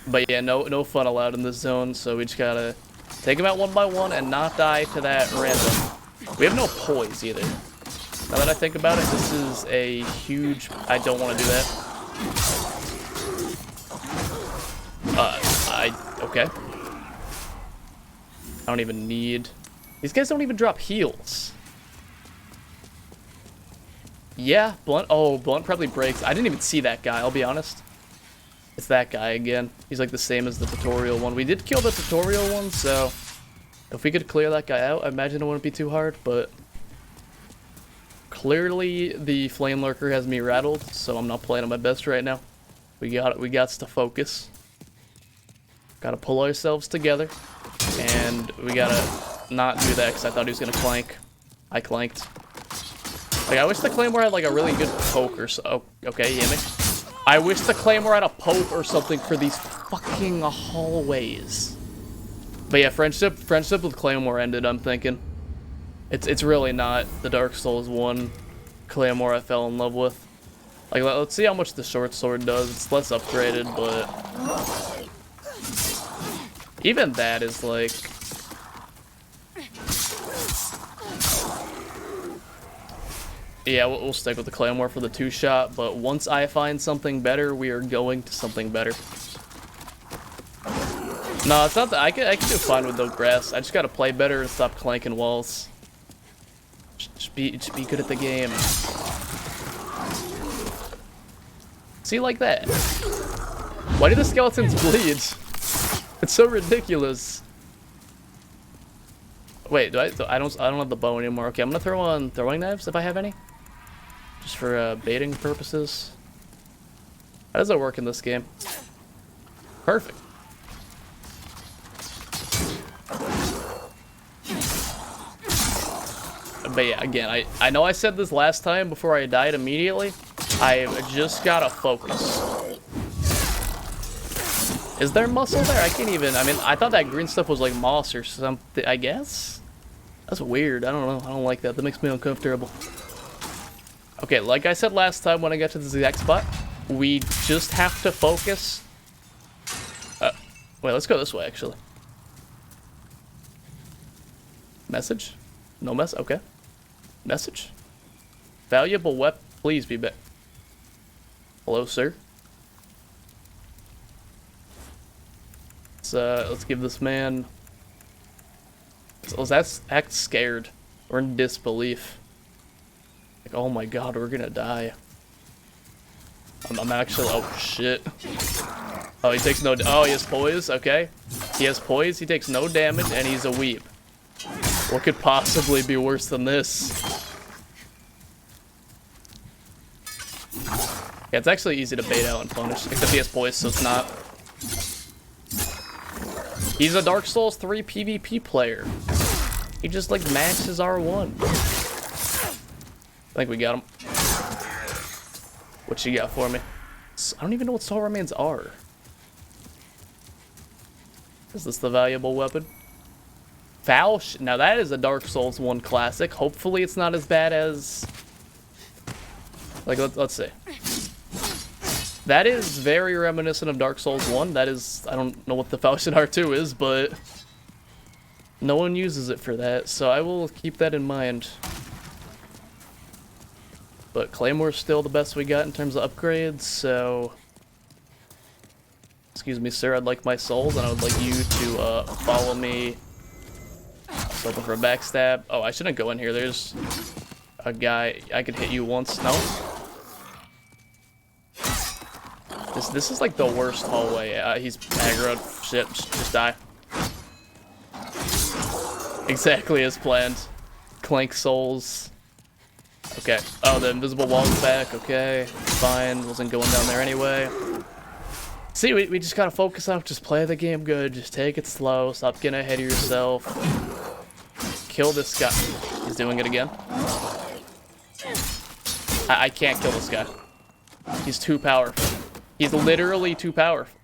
But yeah, no fun allowed in this zone, so we just gotta take them out one by one and not die to that random. We have no poise either. Now that I think about it, this is a huge... I don't want to do that. Okay. I don't even need... These guys don't even drop heals. Yeah, Blunt. Oh, Blunt probably breaks. I didn't even see that guy, I'll be honest. It's that guy again. He's like the same as the tutorial one. We did kill the tutorial one, so if we could clear that guy out, I imagine it wouldn't be too hard, but clearly the Flame Lurker has me rattled, so I'm not playing at my best right now. We got to focus. Gotta pull ourselves together, and we gotta not do that because I thought he was gonna clank. I clanked. Like, I wish the Claymore had like a really good poke or so. Oh, okay, you hear me? I wish the Claymore had a poke or something for these fucking hallways. But yeah, friendship with Claymore ended, I'm thinking. It's really not the Dark Souls 1 Claymore I fell in love with. Like, let's see how much the short sword does. It's less upgraded, but even that is like... Yeah, we'll stick with the Claymore for the 2-shot, but once I find something better, we are going to something better. No, it's not that. I can do fine with the grass. I just gotta play better and stop clanking walls. Just be good at the game. See, like that. Why do the skeletons bleed? It's so ridiculous. Wait, I don't have the bow anymore. Okay, I'm gonna throw on throwing knives if I have any. Just for baiting purposes. How does that work in this game? Perfect. But yeah, again, I know I said this last time before I died immediately. I just gotta focus. Is there muscle there? I can't even... I mean, I thought that green stuff was like moss or something, I guess? That's weird. I don't know. I don't like that. That makes me uncomfortable. Okay, like I said last time when I got to this exact spot, we just have to focus. Wait, let's go this way, actually. Message? No mess? Okay. Message? Valuable weapon. Please be back. Hello, sir. Let's give this man... Let's act scared. Or in disbelief. Like, oh my god, we're gonna die. I'm actually... Oh, shit. Oh, he takes no... Oh, he has poise? Okay. He has poise, he takes no damage, and he's a weeb. What could possibly be worse than this? Yeah, it's actually easy to bait out and punish. Except he has poise, so it's not. He's a Dark Souls 3 PvP player. He just, like, maxes R1. I think we got him. What you got for me? I don't even know what soul remains are. Is this the valuable weapon? Foul. Now that is a Dark Souls 1 classic. Hopefully it's not as bad as... Like, let's see. That is very reminiscent of Dark Souls 1. That is... I don't know what the Falchion R2 is, but... No one uses it for that, so I will keep that in mind. But Claymore's still the best we got in terms of upgrades, so... Excuse me, sir, I'd like my souls, and I would like you to follow me. Let's open for a backstab. Oh, I shouldn't go in here. There's a guy. I could hit you once. No? This is like the worst hallway. He's aggroed. Shit, just die. Exactly as planned. Clank souls. Okay. Oh, the invisible wall's back. Okay. Fine. Wasn't going down there anyway. See, we just gotta focus on just play the game good. Just take it slow. Stop getting ahead of yourself. Kill this guy. He's doing it again. I can't kill this guy. He's too powerful. He's literally too powerful.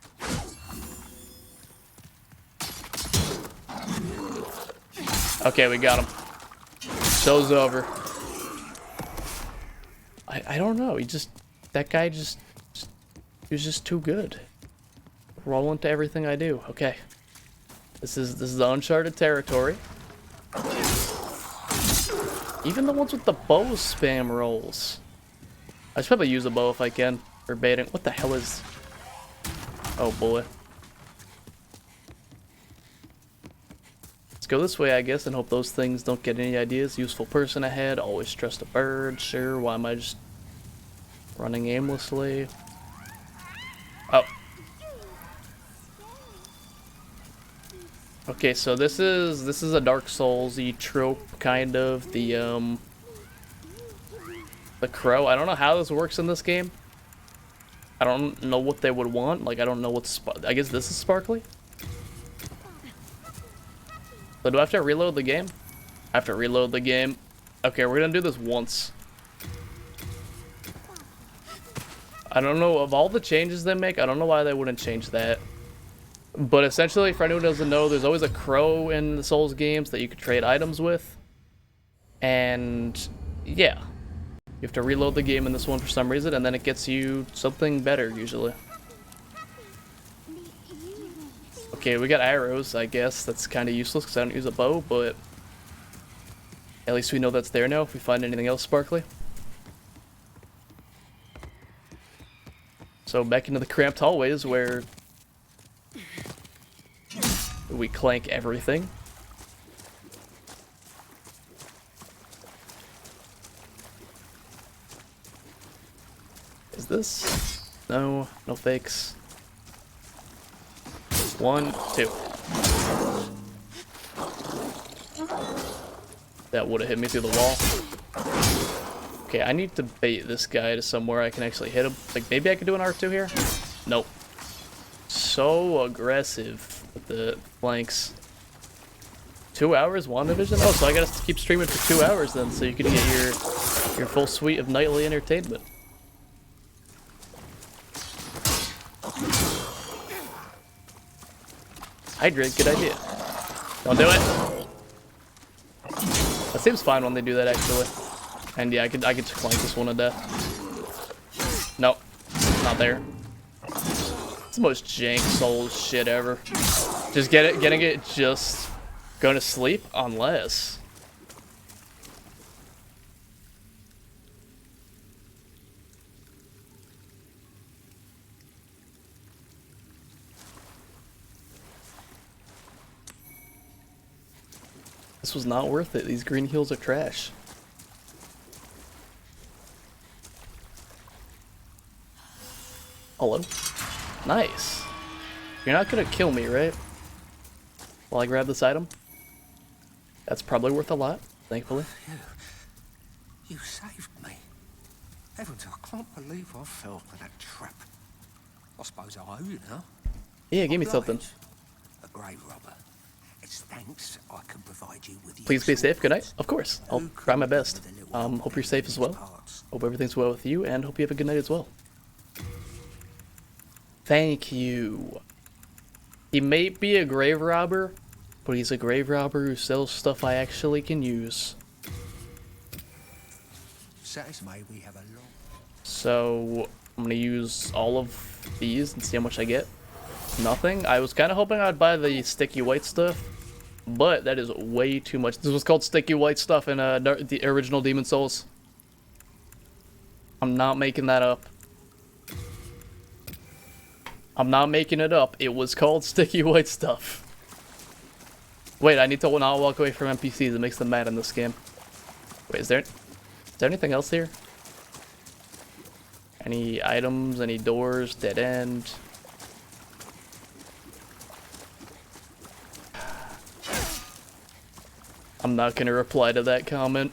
Okay, we got him. Show's over. I don't know. That guy he was just too good. Roll into everything I do. Okay. This is uncharted territory. Even the ones with the bow spam rolls. I should probably use a bow if I can for baiting. What the hell is... Oh boy. Let's go this way, I guess, and hope those things don't get any ideas. Useful person ahead. Always trust a bird. Sure, why am I just running aimlessly? Oh. Okay, so this is a Dark Souls-y trope, kind of. The crow. I don't know how this works in this game. I don't know what they would want. Like, I don't know what's... I guess this is sparkly? So do I have to reload the game? I have to reload the game. Okay, we're gonna do this once. I don't know, of all the changes they make, I don't know why they wouldn't change that. But essentially, for anyone who doesn't know, there's always a crow in the Souls games that you could trade items with. And yeah. You have to reload the game in this one for some reason, and then it gets you something better, usually. Okay, we got arrows, I guess. That's kind of useless because I don't use a bow, but at least we know that's there now if we find anything else sparkly. So back into the cramped hallways where we clank everything. Is this? No, no fakes. 1, 2. That would have hit me through the wall. Okay, I need to bait this guy to somewhere I can actually hit him. Like, maybe I could do an R2 here? Nope. So aggressive with the flanks. 2 hours, WandaVision? Oh, so I gotta keep streaming for 2 hours then, so you can get your full suite of nightly entertainment. Hydrate, good idea. Don't do it. That seems fine when they do that, actually. And yeah, I could just clank this one to death. Nope, not there. It's the most jank Souls shit ever. Just getting it just going to sleep, unless. This was not worth it. These green heals are trash. Hello? Nice. You're not gonna kill me, right? While I grab this item? That's probably worth a lot, thankfully. You saved me. Heavens, I can't believe I fell for that trap. I suppose I owe you now. Yeah, give me something. A grave robber. It's thanks I can provide you with. Please be safe. Good night. Of course. I'll try my best. Hope you're safe as well. Hope everything's well with you, and hope you have a good night as well. Thank you. He may be a grave robber, but he's a grave robber who sells stuff I actually can use. So I'm gonna use all of these and see how much I get. Nothing. I was kind of hoping I'd buy the sticky white stuff, but that is way too much. This was called sticky white stuff in the original Demon's Souls. I'm not making that up. I'm not making it up. It was called sticky white stuff. Wait, I need to not walk away from NPCs. It makes them mad in this game. Wait, is there anything else here? Any items? Any doors? Dead end? I'm not gonna reply to that comment.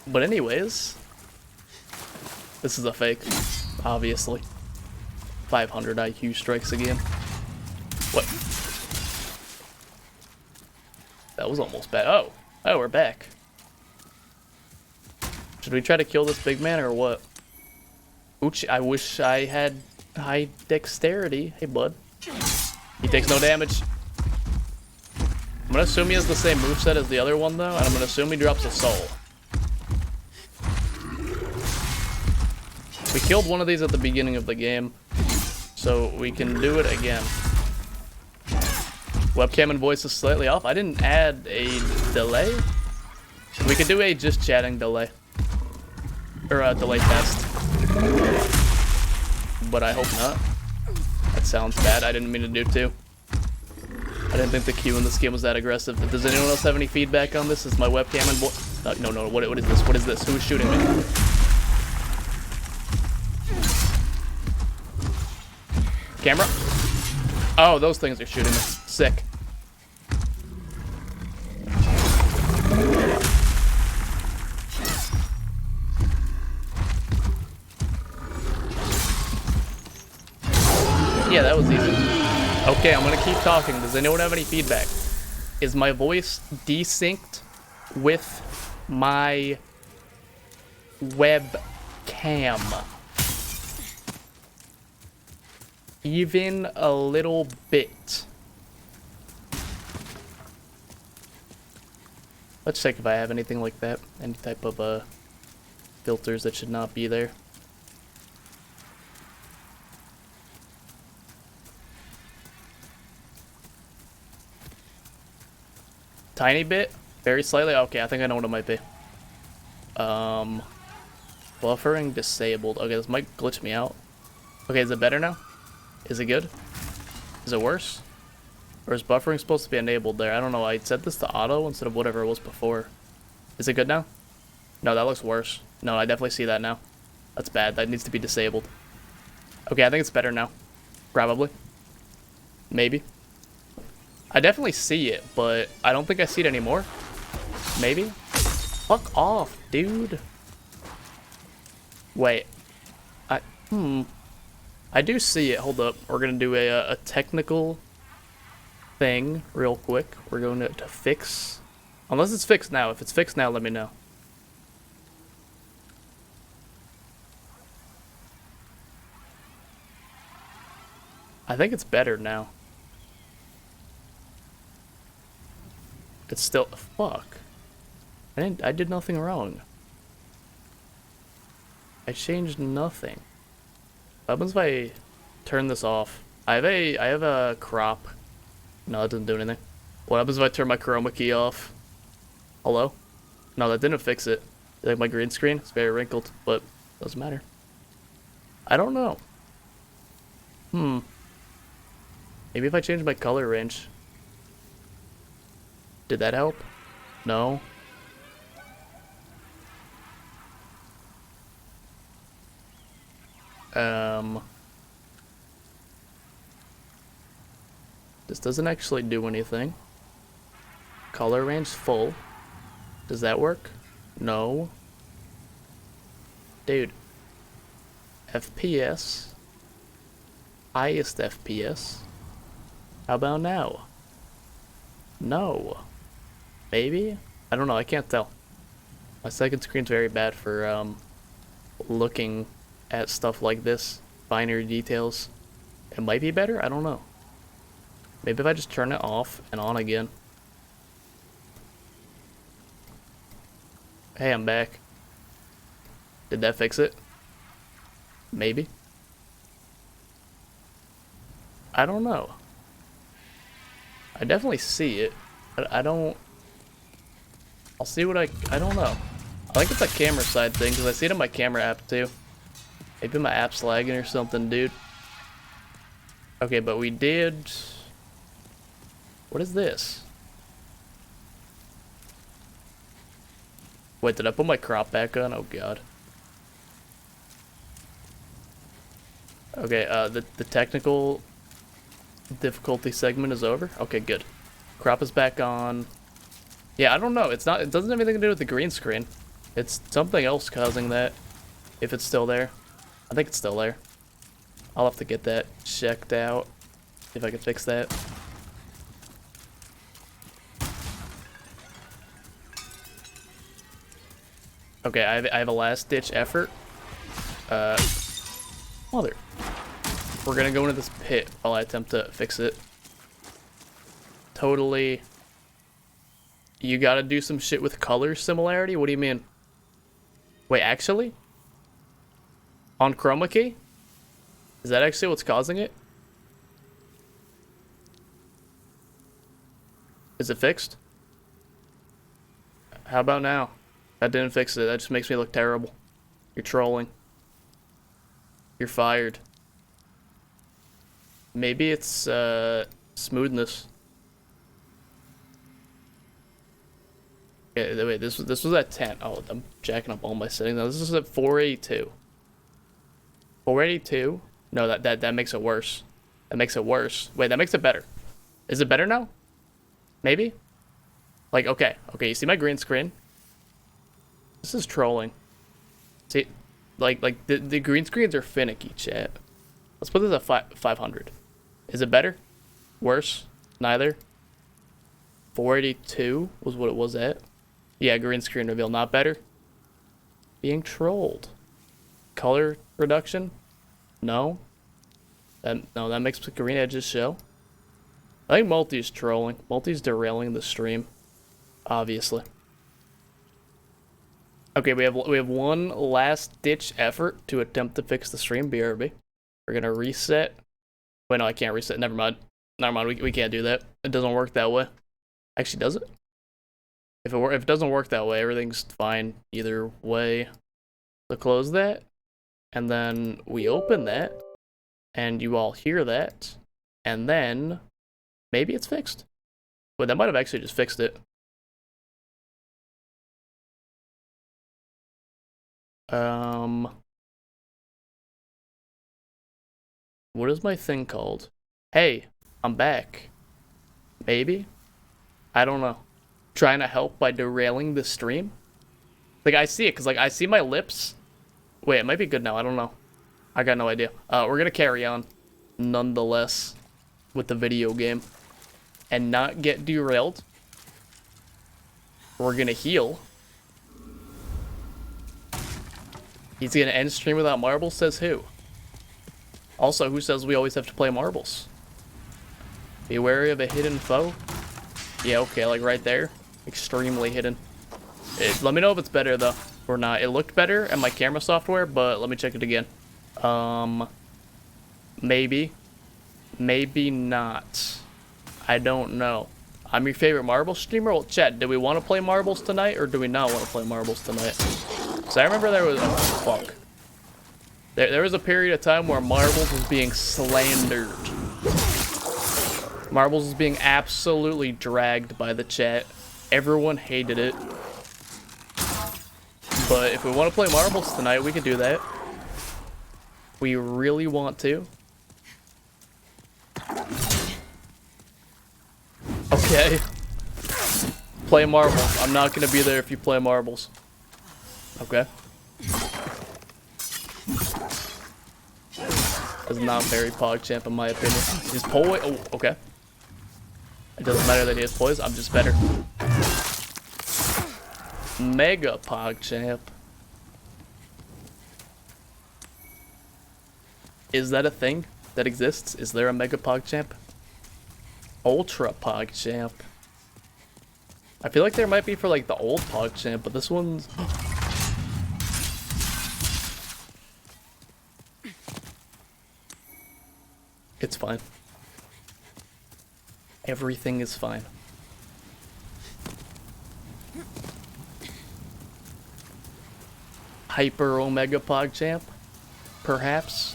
But anyways, this is a fake, obviously. 500 IQ strikes again. What? That was almost bad. Oh, we're back. Should we try to kill this big man or what? Ooch, I wish I had high dexterity. Hey, bud. He takes no damage. I'm gonna assume he has the same moveset as the other one, though, and I'm gonna assume he drops a soul. We killed one of these at the beginning of the game, so we can do it again. Webcam and voice is slightly off. I didn't add a delay. We could do a just chatting delay. Or a delay test. But I hope not. That sounds bad. I didn't mean to do too. I didn't think the queue in this game was that aggressive. Does anyone else have any feedback on this? Is my webcam and voice... No, what is this? What is this? Who is shooting me? Camera? Oh, those things are shooting me. Sick. Yeah, that was easy. Okay, I'm gonna keep talking. Does anyone have any feedback? Is my voice desynced with my webcam? Even a little bit. Let's check if I have anything like that. Any type of filters that should not be there. Tiny bit? Very slightly? Okay, I think I know what it might be. Buffering disabled. Okay, this might glitch me out. Okay, is it better now? Is it good? Is it worse? Or is buffering supposed to be enabled there? I don't know. I set this to auto instead of whatever it was before. Is it good now? No, that looks worse. No, I definitely see that now. That's bad. That needs to be disabled. Okay, I think it's better now. Probably. Maybe. I definitely see it, but I don't think I see it anymore. Maybe? Fuck off, dude. Wait. I do see it. Hold up. We're gonna do a technical thing real quick. We're going to fix. Unless it's fixed now. If it's fixed now, let me know. I think it's better now. It's still... Fuck. I did nothing wrong. I changed nothing. What happens if I turn this off? I have a crop. No, that doesn't do anything. What happens if I turn my chroma key off? Hello? No, that didn't fix it. Like my green screen? It's very wrinkled, but doesn't matter. I don't know. Maybe if I change my color range. Did that help? No. This doesn't actually do anything. Color range full. Does that work? No. Dude. FPS. Highest FPS. How about now? No. Maybe? I don't know, I can't tell. My second screen's very bad for looking at stuff like this. Binary details. It might be better, I don't know. Maybe if I just turn it off and on again. Hey, I'm back. Did that fix it? Maybe. I don't know. I definitely see it, but I don't... I'll see what I don't know. I think it's a camera side thing, because I see it in my camera app too. Maybe my app's lagging or something, dude. Okay, but we did... What is this? Wait, did I put my crop back on? Oh god. Okay, the technical difficulty segment is over. Okay, good. Crop is back on. Yeah, I don't know. It doesn't have anything to do with the green screen. It's something else causing that. If it's still there. I think it's still there. I'll have to get that checked out. See if I can fix that. Okay, I have a last ditch effort. Mother. We're gonna go into this pit while I attempt to fix it. Totally. You gotta do some shit with color similarity? What do you mean? Wait, actually? On chroma key? Is that actually what's causing it? Is it fixed? How about now? That didn't fix it. That just makes me look terrible. You're trolling. You're fired. Maybe it's smoothness. Yeah, wait, this was at 10. Oh, I'm jacking up all my settings now. This is at 482. 482? No, that makes it worse. That makes it worse. Wait, that makes it better. Is it better now? Maybe? Like, okay, you see my green screen? This is trolling. See, like the green screens are finicky, chat. Let's put this at 500. Is it better? Worse? Neither? 482 was what it was at. Yeah, green screen reveal, not better. Being trolled. Color reduction? No. No, that makes the green edges show. I think multi's trolling. Multi's derailing the stream. Obviously. Okay, we have one last ditch effort to attempt to fix the stream. BRB. We're gonna reset. Wait, no, I can't reset. Never mind. We can't do that. It doesn't work that way. Actually, does it? If it doesn't work that way, everything's fine either way. So close that, and then we open that, and you all hear that, and then maybe it's fixed. Wait, that might have actually just fixed it. What is my thing called? Hey, I'm back. Maybe? I don't know. Trying to help by derailing the stream? Like, I see it, because, like, I see my lips. Wait, it might be good now. I don't know. I got no idea. We're gonna carry on, nonetheless, with the video game. And not get derailed. We're gonna heal. He's gonna end stream without marbles, says who? Also, who says we always have to play marbles? Be wary of a hidden foe? Yeah, okay, like right there. Extremely hidden. Let me know if it's better, though, or not. It looked better in my camera software, but let me check it again. Maybe. Maybe not. I don't know. I'm your favorite marbles streamer? Well, chat, do we want to play marbles tonight, or do we not want to play marbles tonight? So I remember there was... Oh, fuck. There was a period of time where marbles was being slandered. Marbles was being absolutely dragged by the chat. Everyone hated it. But if we want to play marbles tonight, we can do that. We really want to. Okay. Play marbles. I'm not gonna be there if you play marbles. Okay. That's not very PogChamp in my opinion. He's poised. Oh, okay. It doesn't matter that he has poise. I'm just better. Mega PogChamp. Is that a thing that exists? Is there a Mega PogChamp? Ultra PogChamp. I feel like there might be for like the old PogChamp, but this one's... It's fine. Everything is fine. Hyper Omega PogChamp? Perhaps?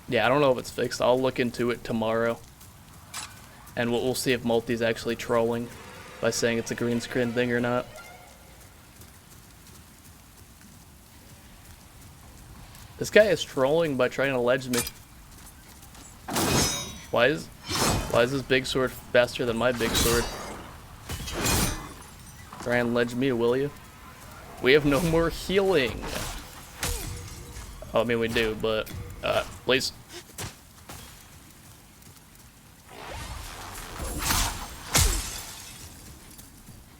Yeah, I don't know if it's fixed. I'll look into it tomorrow. And we'll see if Multi's actually trolling by saying it's a green screen thing or not. This guy is trolling by trying to ledge me. Why is this big sword faster than my big sword? Try and ledge me, will you? We have no more healing. Oh, I mean we do, but please.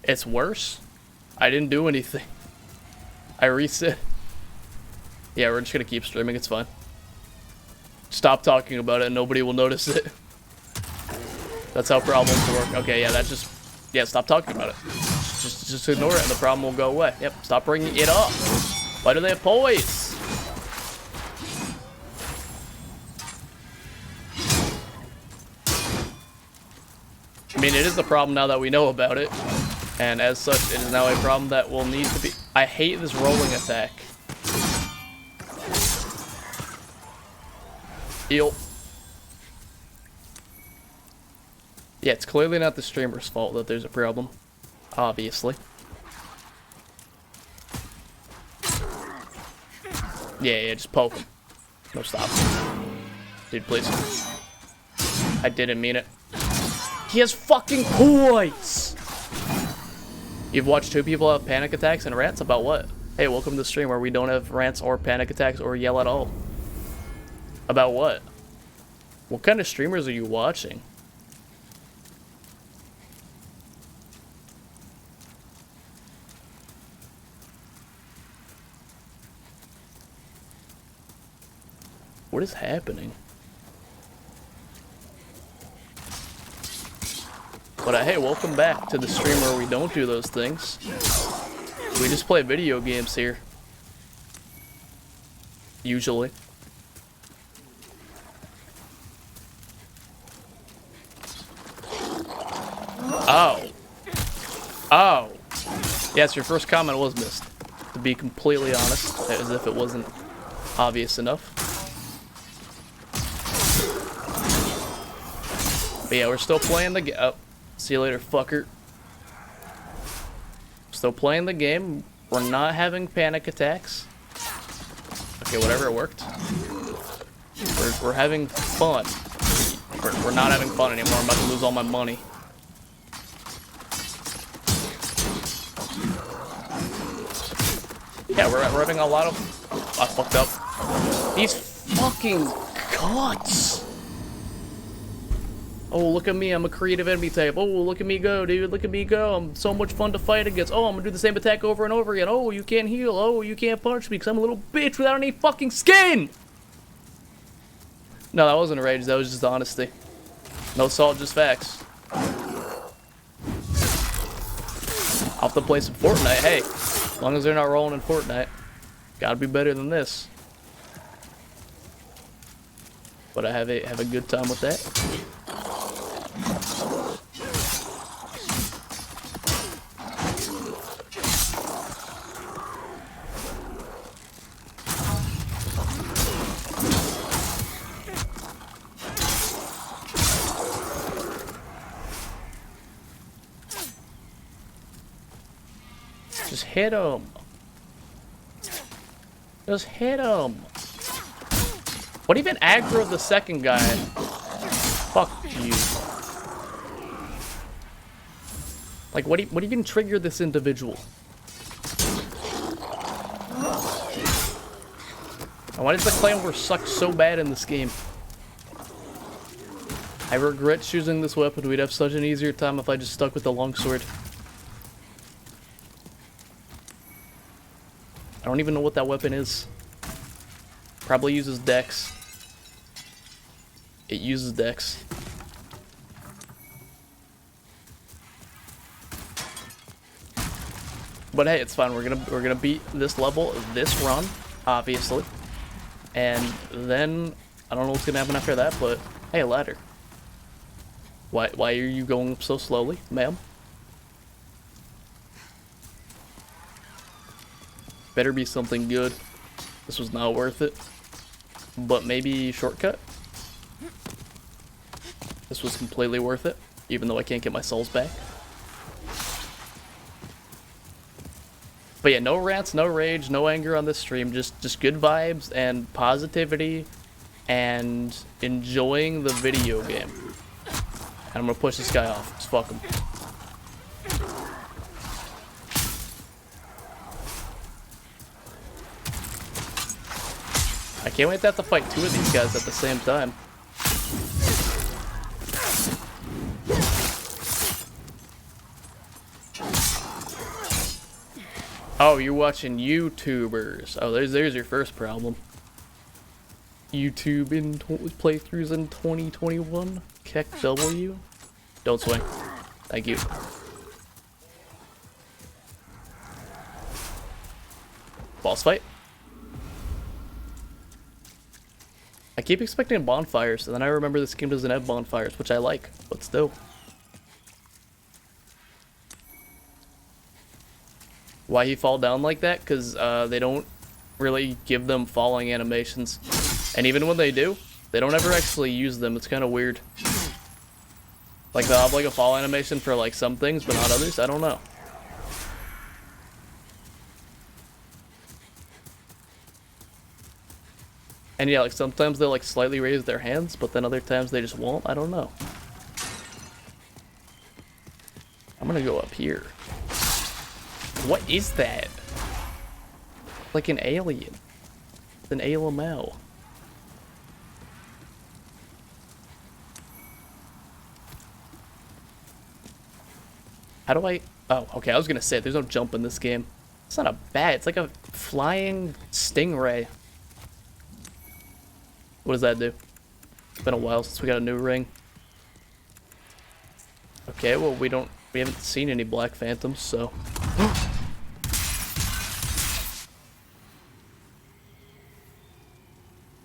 It's worse? I didn't do anything. I reset. Yeah, we're just gonna keep streaming, it's fine. Stop talking about it and nobody will notice it. That's how problems work. Okay, yeah, yeah, stop talking about it. Just ignore it and the problem will go away. Yep, stop bringing it up. Why do they have poise? I mean, it is a problem now that we know about it. And as such, it is now a problem that will need to be... I hate this rolling attack. Heal. Yeah, it's clearly not the streamer's fault that there's a problem. Obviously. Yeah, just poke him. No, stop. Dude, please. I didn't mean it. He has fucking poise! You've watched two people have panic attacks and rants about what? Hey, welcome to the stream where we don't have rants or panic attacks or yell at all. About what? What kind of streamers are you watching? What is happening? But hey, welcome back to the stream where we don't do those things. We just play video games here. Usually. Oh. Oh. Yes, your first comment was missed. To be completely honest, as if it wasn't obvious enough. But yeah, we're still playing the game. Oh, see you later, fucker. Still playing the game. We're not having panic attacks. Okay, whatever, it worked. We're having fun. We're not having fun anymore. I'm about to lose all my money. Yeah, we're having a lot of... I fucked up. These fucking cuts! Oh, look at me, I'm a creative enemy type. Oh, look at me go, dude. Look at me go. I'm so much fun to fight against. Oh, I'm gonna do the same attack over and over again. Oh, you can't heal. Oh, you can't punch me because I'm a little bitch without any fucking skin! No, that wasn't a rage. That was just honesty. No salt, just facts. I'll have to play some Fortnite. Hey, as long as they're not rolling in Fortnite. Gotta be better than this. But I have a good time with that. Just hit him. Just hit him. What even aggroed the second guy? Fuck you. Like, what even triggered this individual? And why does the clan war suck so bad in this game? I regret choosing this weapon. We'd have such an easier time if I just stuck with the longsword. I don't even know what that weapon is. Probably uses Dex. It uses Dex. But hey, it's fine. We're gonna beat this level, this run, obviously. And then I don't know what's gonna happen after that, but hey, ladder. Why are you going up so slowly, ma'am? Better be something good. This was not worth it. But maybe shortcut? This was completely worth it, even though I can't get my souls back. But yeah, no rants, no rage, no anger on this stream. Just good vibes and positivity and enjoying the video game. And I'm gonna push this guy off. Just fuck him. I can't wait to have to fight two of these guys at the same time. Oh, you're watching YouTubers. Oh, there's your first problem. YouTube in playthroughs in 2021. Keck W. Don't swing. Thank you. Boss fight. I keep expecting bonfires, and then I remember this game doesn't have bonfires, which I like, but still. Why he fall down like that? Because they don't really give them falling animations. And even when they do, they don't ever actually use them. It's kind of weird. Like they'll have like a fall animation for like some things, but not others. I don't know. And yeah, like sometimes they'll like slightly raise their hands, but then other times they just won't. I don't know. I'm gonna go up here. What is that? Like an alien. It's an ALML. How do I... Oh, okay, I was gonna say, there's no jump in this game. It's not a bat, it's like a flying stingray. What does that do? It's been a while since we got a new ring. Okay, well we haven't seen any black phantoms, so...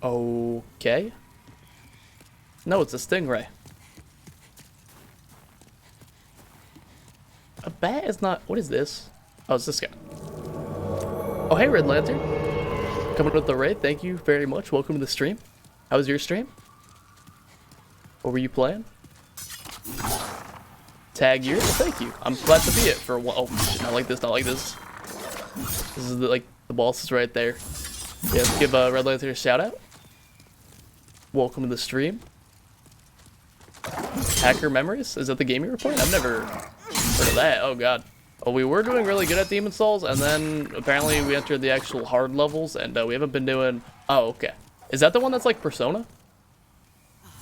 Okay. No, it's a stingray. A bat is not... What is this? Oh, it's this guy. Oh, hey, Red Lantern. Coming with the raid. Thank you very much. Welcome to the stream. How was your stream? What were you playing? Tag year? Well, thank you. I'm glad to be it for a while. Oh, shit, not like this, not like this. This is like the boss is right there. Yeah, let's give Red Lantern a shout out. Welcome to the stream. Hacker Memories? Is that the game you were playing? I've never heard of that. Oh god. Well, we were doing really good at Demon Souls, and then apparently we entered the actual hard levels, and we haven't been doing... Oh, okay. Is that the one that's like Persona?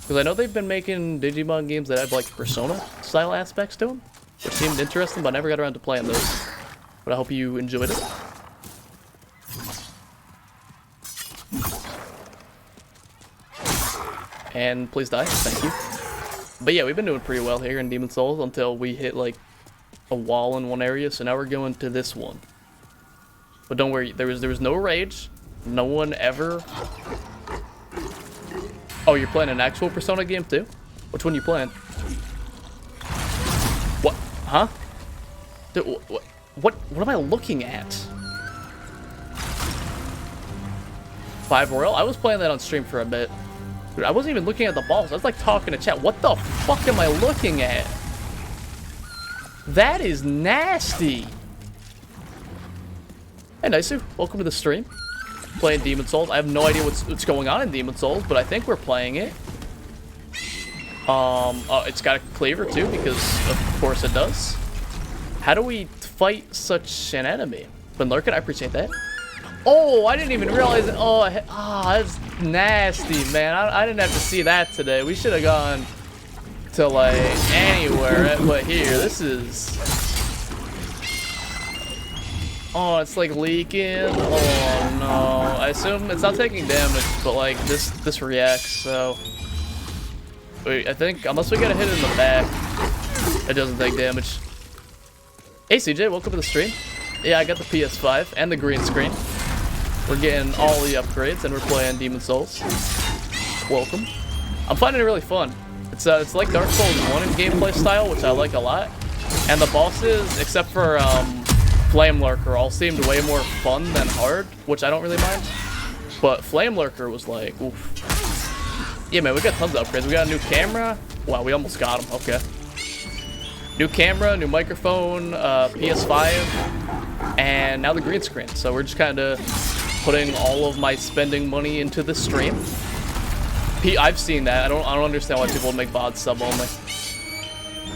Because I know they've been making Digimon games that have like Persona-style aspects to them, which seemed interesting, but I never got around to playing those. But I hope you enjoyed it. And please die. Thank you. But yeah, we've been doing pretty well here in Demon Souls until we hit like a wall in one area, so now we're going to this one. But don't worry, there was no rage. No one ever... Oh, you're playing an actual Persona game too? Which one you playing? What? Huh? Dude, what am I looking at? 5 Royal? I was playing that on stream for a bit. Dude, I wasn't even looking at the balls. I was like talking to chat. What the fuck am I looking at? That is nasty. Hey, Nisu. Welcome to the stream. Playing Demon Souls. I have no idea what's going on in Demon Souls, but I think we're playing it. Oh, it's got a cleaver too, because of course it does. How do we fight such an enemy? Been lurking, I appreciate that. Oh, I didn't even realize it. Oh, that's nasty, man. I didn't have to see that today. We should have gone to like anywhere, but here, this is... Oh, it's like leaking. Oh no. I assume it's not taking damage, but like this reacts, so... Wait, I think, unless we get a hit in the back, it doesn't take damage. Hey CJ, welcome to the stream. Yeah, I got the PS5 and the green screen. We're getting all the upgrades and we're playing Demon Souls. Welcome. I'm finding it really fun. It's like Dark Souls 1 in gameplay style, which I like a lot. And the bosses, except for Flame Lurker, all seemed way more fun than hard, which I don't really mind. But Flame Lurker was like, oof. Yeah, man, we got tons of upgrades. We got a new camera. Wow, we almost got him. Okay. New camera, new microphone, PS5, and now the green screen. So we're just kind of putting all of my spending money into the stream. I've seen that. I don't understand why people would make VOD sub only.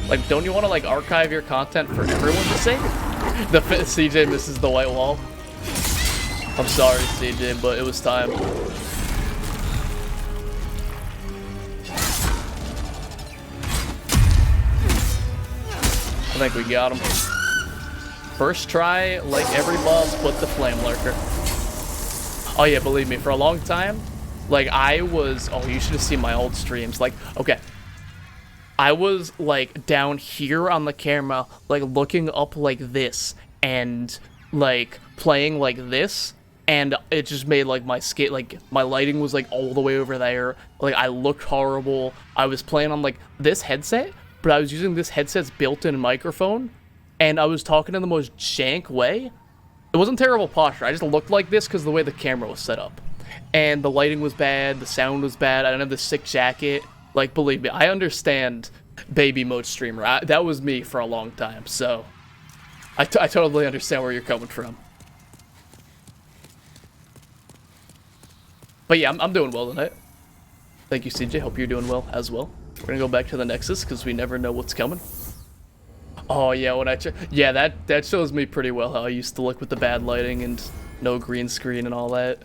Like, don't you want to like archive your content for everyone to see? The CJ misses the white wall. I'm sorry, CJ, but it was time. I think we got him. First try, like every boss, put the Flame Lurker. Oh yeah, believe me, for a long time, like I was, oh, you should have seen my old streams. Like, okay, I was like down here on the camera, like looking up like this and like playing like this. And it just made like my skate, like my lighting was like all the way over there. Like I looked horrible. I was playing on like this headset, but I was using this headset's built-in microphone. And I was talking in the most jank way. It wasn't terrible posture. I just looked like this because of the way the camera was set up. And the lighting was bad. The sound was bad. I didn't have the sick jacket. Like, believe me, I understand baby mode streamer. That was me for a long time. So I totally understand where you're coming from. But yeah, I'm doing well tonight. Thank you, CJ. Hope you're doing well as well. We're gonna go back to the Nexus because we never know what's coming. Oh yeah, when yeah, that shows me pretty well how I used to look with the bad lighting and no green screen and all that.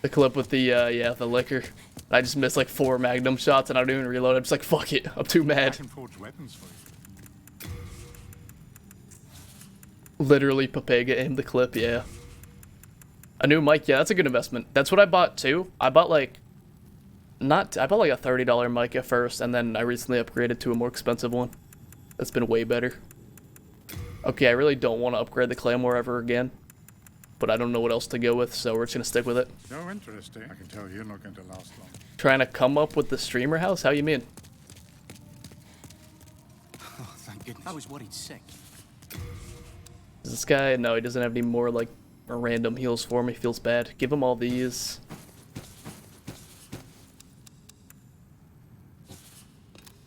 The clip with the yeah, the liquor. I just missed like 4 Magnum shots and I don't even reload. I'm just like, fuck it, I'm too mad. Literally, Papega aimed the clip, yeah. A new mic, yeah, that's a good investment. That's what I bought too. I bought like a $30 mic at first, and then I recently upgraded to a more expensive one. That's been way better. Okay, I really don't want to upgrade the Claymore ever again, but I don't know what else to go with, so we're just gonna stick with it. So interesting. I can tell you're not going to last long. Trying to come up with the streamer house? How you mean? Oh, thank goodness. I was worried sick. Is this guy? No, he doesn't have any more like random heals for me. Feels bad. Give him all these.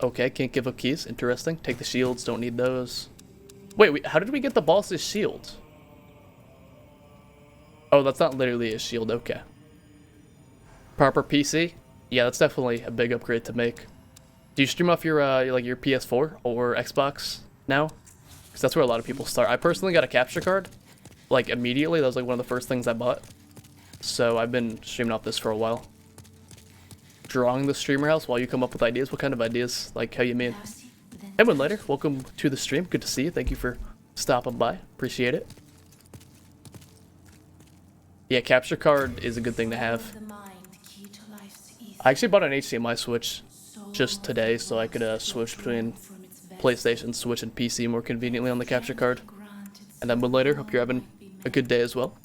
Okay, can't give up keys. Interesting. Take the shields. Don't need those. Wait, how did we get the boss's shield? Oh, that's not literally a shield. Okay. Proper PC? Yeah, that's definitely a big upgrade to make. Do you stream off your like your PS4 or Xbox now? Because that's where a lot of people start. I personally got a capture card, like immediately. That was like one of the first things I bought. So I've been streaming off this for a while. Drawing the streamer house while you come up with ideas. What kind of ideas? Like how you mean? Hey, later. Welcome to the stream. Good to see you. Thank you for stopping by. Appreciate it. Yeah, capture card is a good thing to have. I actually bought an HDMI switch just today so I could switch between PlayStation, Switch, and PC more conveniently on the capture card. And then later, hope you're having a good day as well.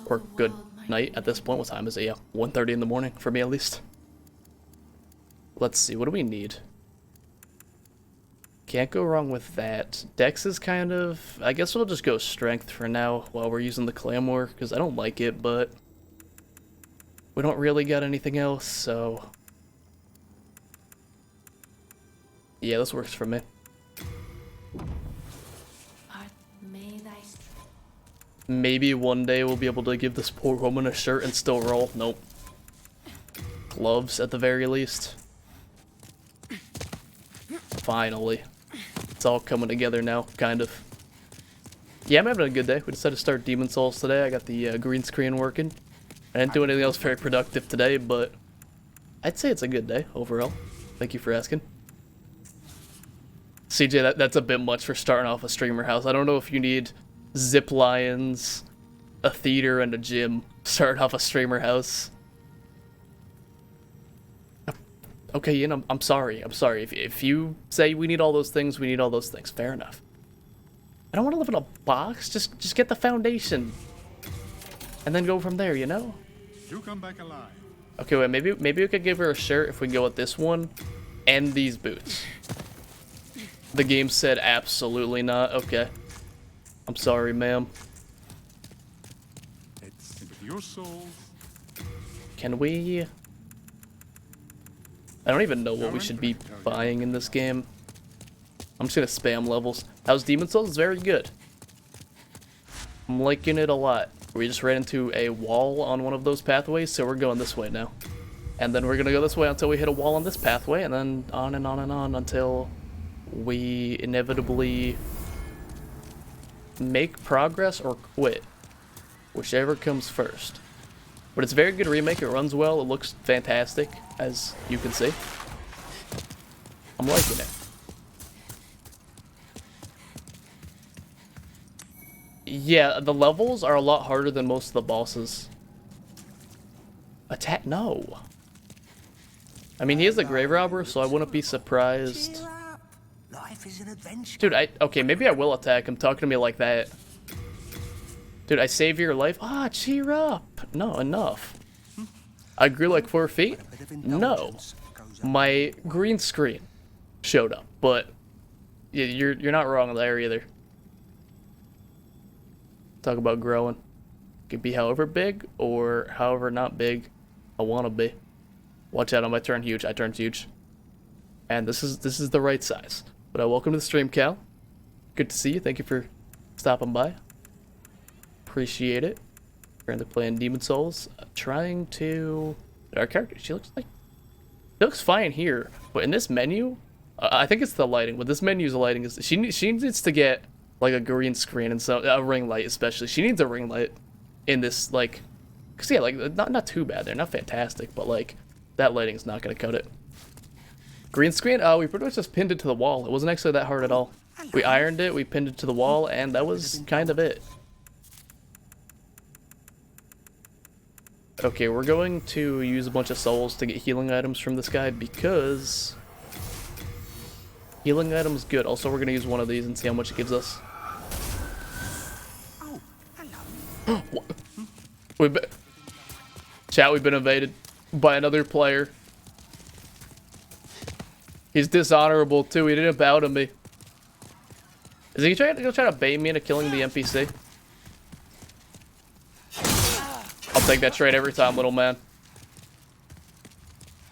Or good night at this point. What time is it? Yeah, 1:30 in the morning for me at least. Let's see, what do we need? Can't go wrong with that. Dex is kind of... I guess we'll just go strength for now while we're using the Claymore, because I don't like it, but... we don't really got anything else, so... yeah, this works for me. Maybe one day we'll be able to give this poor woman a shirt and still roll. Nope. Gloves at the very least. Finally. It's all coming together now, kind of. Yeah, I'm having a good day. We decided to start Demon Souls today. I got the green screen working. I didn't do anything else very productive today, but I'd say it's a good day overall. Thank you for asking. CJ, that's a bit much for starting off a streamer house. I don't know if you need zip lines, a theater, and a gym starting off a streamer house. Okay, you know, I'm sorry. If you say we need all those things, we need all those things. Fair enough. I don't want to live in a box. Just get the foundation. And then go from there, you know? You come back alive. Okay, wait, maybe we could give her a shirt if we go with this one and these boots. The game said absolutely not. Okay. I'm sorry, ma'am. It's with your souls. Can we... I don't even know what we should be buying in this game. I'm just gonna spam levels. How's Demon Souls? It's very good. I'm liking it a lot. We just ran into a wall on one of those pathways, so we're going this way now. And then we're gonna go this way until we hit a wall on this pathway, and then on and on and on until we inevitably make progress or quit. Whichever comes first. But it's a very good remake, it runs well, it looks fantastic, as you can see. I'm liking it. Yeah, the levels are a lot harder than most of the bosses. Attack? No. I mean, he is a grave robber, so I wouldn't be surprised. Life is an adventure. Dude, okay, maybe I will attack him talking to me like that. Dude, I save your life? Ah, cheer up. No, enough. I grew like 4 feet? No. My green screen showed up, but yeah, you're not wrong there either. Talk about growing. Could be however big or however not big I want to be. Watch out, I might turn huge. I turned huge. And this is the right size. But welcome to the stream, Cal. Good to see you. Thank you for stopping by. Appreciate it. Currently playing Demon Souls. Trying to... Our character, she looks fine here. But in this menu, I think it's the lighting. But this menu's lighting is... She needs to get like a green screen and so a ring light especially. She needs a ring light in this, like... Cause yeah, like, not too bad. They're not fantastic, but like, that lighting's not gonna cut it. Green screen? Oh, we pretty much just pinned it to the wall. It wasn't actually that hard at all. We ironed it, we pinned it to the wall, and that was kind of it. Okay, we're going to use a bunch of souls to get healing items from this guy because healing items good. Also, we're gonna use one of these and see how much it gives us. Oh, hello. Chat, we've been invaded by another player. He's dishonorable too. He didn't bow to me. Is he trying to bait me into killing the NPC? I'll take that trade every time, little man.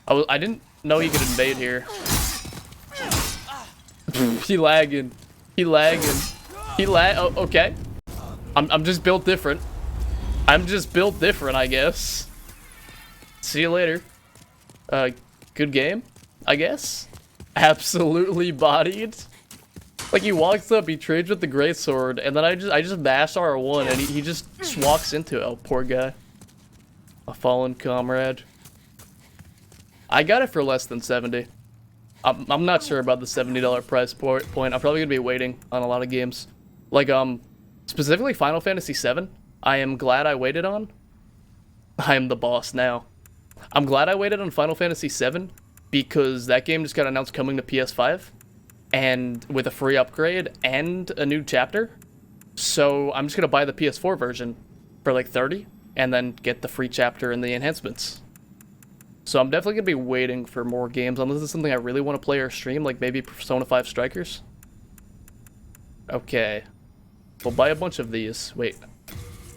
I didn't know he could invade here. He lagging. Oh, okay. I'm just built different. I guess. See you later. Good game, I guess. Absolutely bodied. Like, he walks up, he trades with the greatsword, and then I just mash R1 and he just walks into it. Oh, poor guy. A fallen comrade. I got it for less than 70. I'm not sure about the $70 price point. I'm probably gonna be waiting on a lot of games. Like, specifically Final Fantasy VII, I am glad I waited on. I am the boss now. I'm glad I waited on Final Fantasy VII because that game just got announced coming to PS5 and with a free upgrade and a new chapter. So I'm just gonna buy the PS4 version for like 30 and then get the free chapter and the enhancements. So I'm definitely gonna be waiting for more games unless it's something I really want to play or stream, like maybe Persona 5 Strikers. Okay. We'll buy a bunch of these. Wait.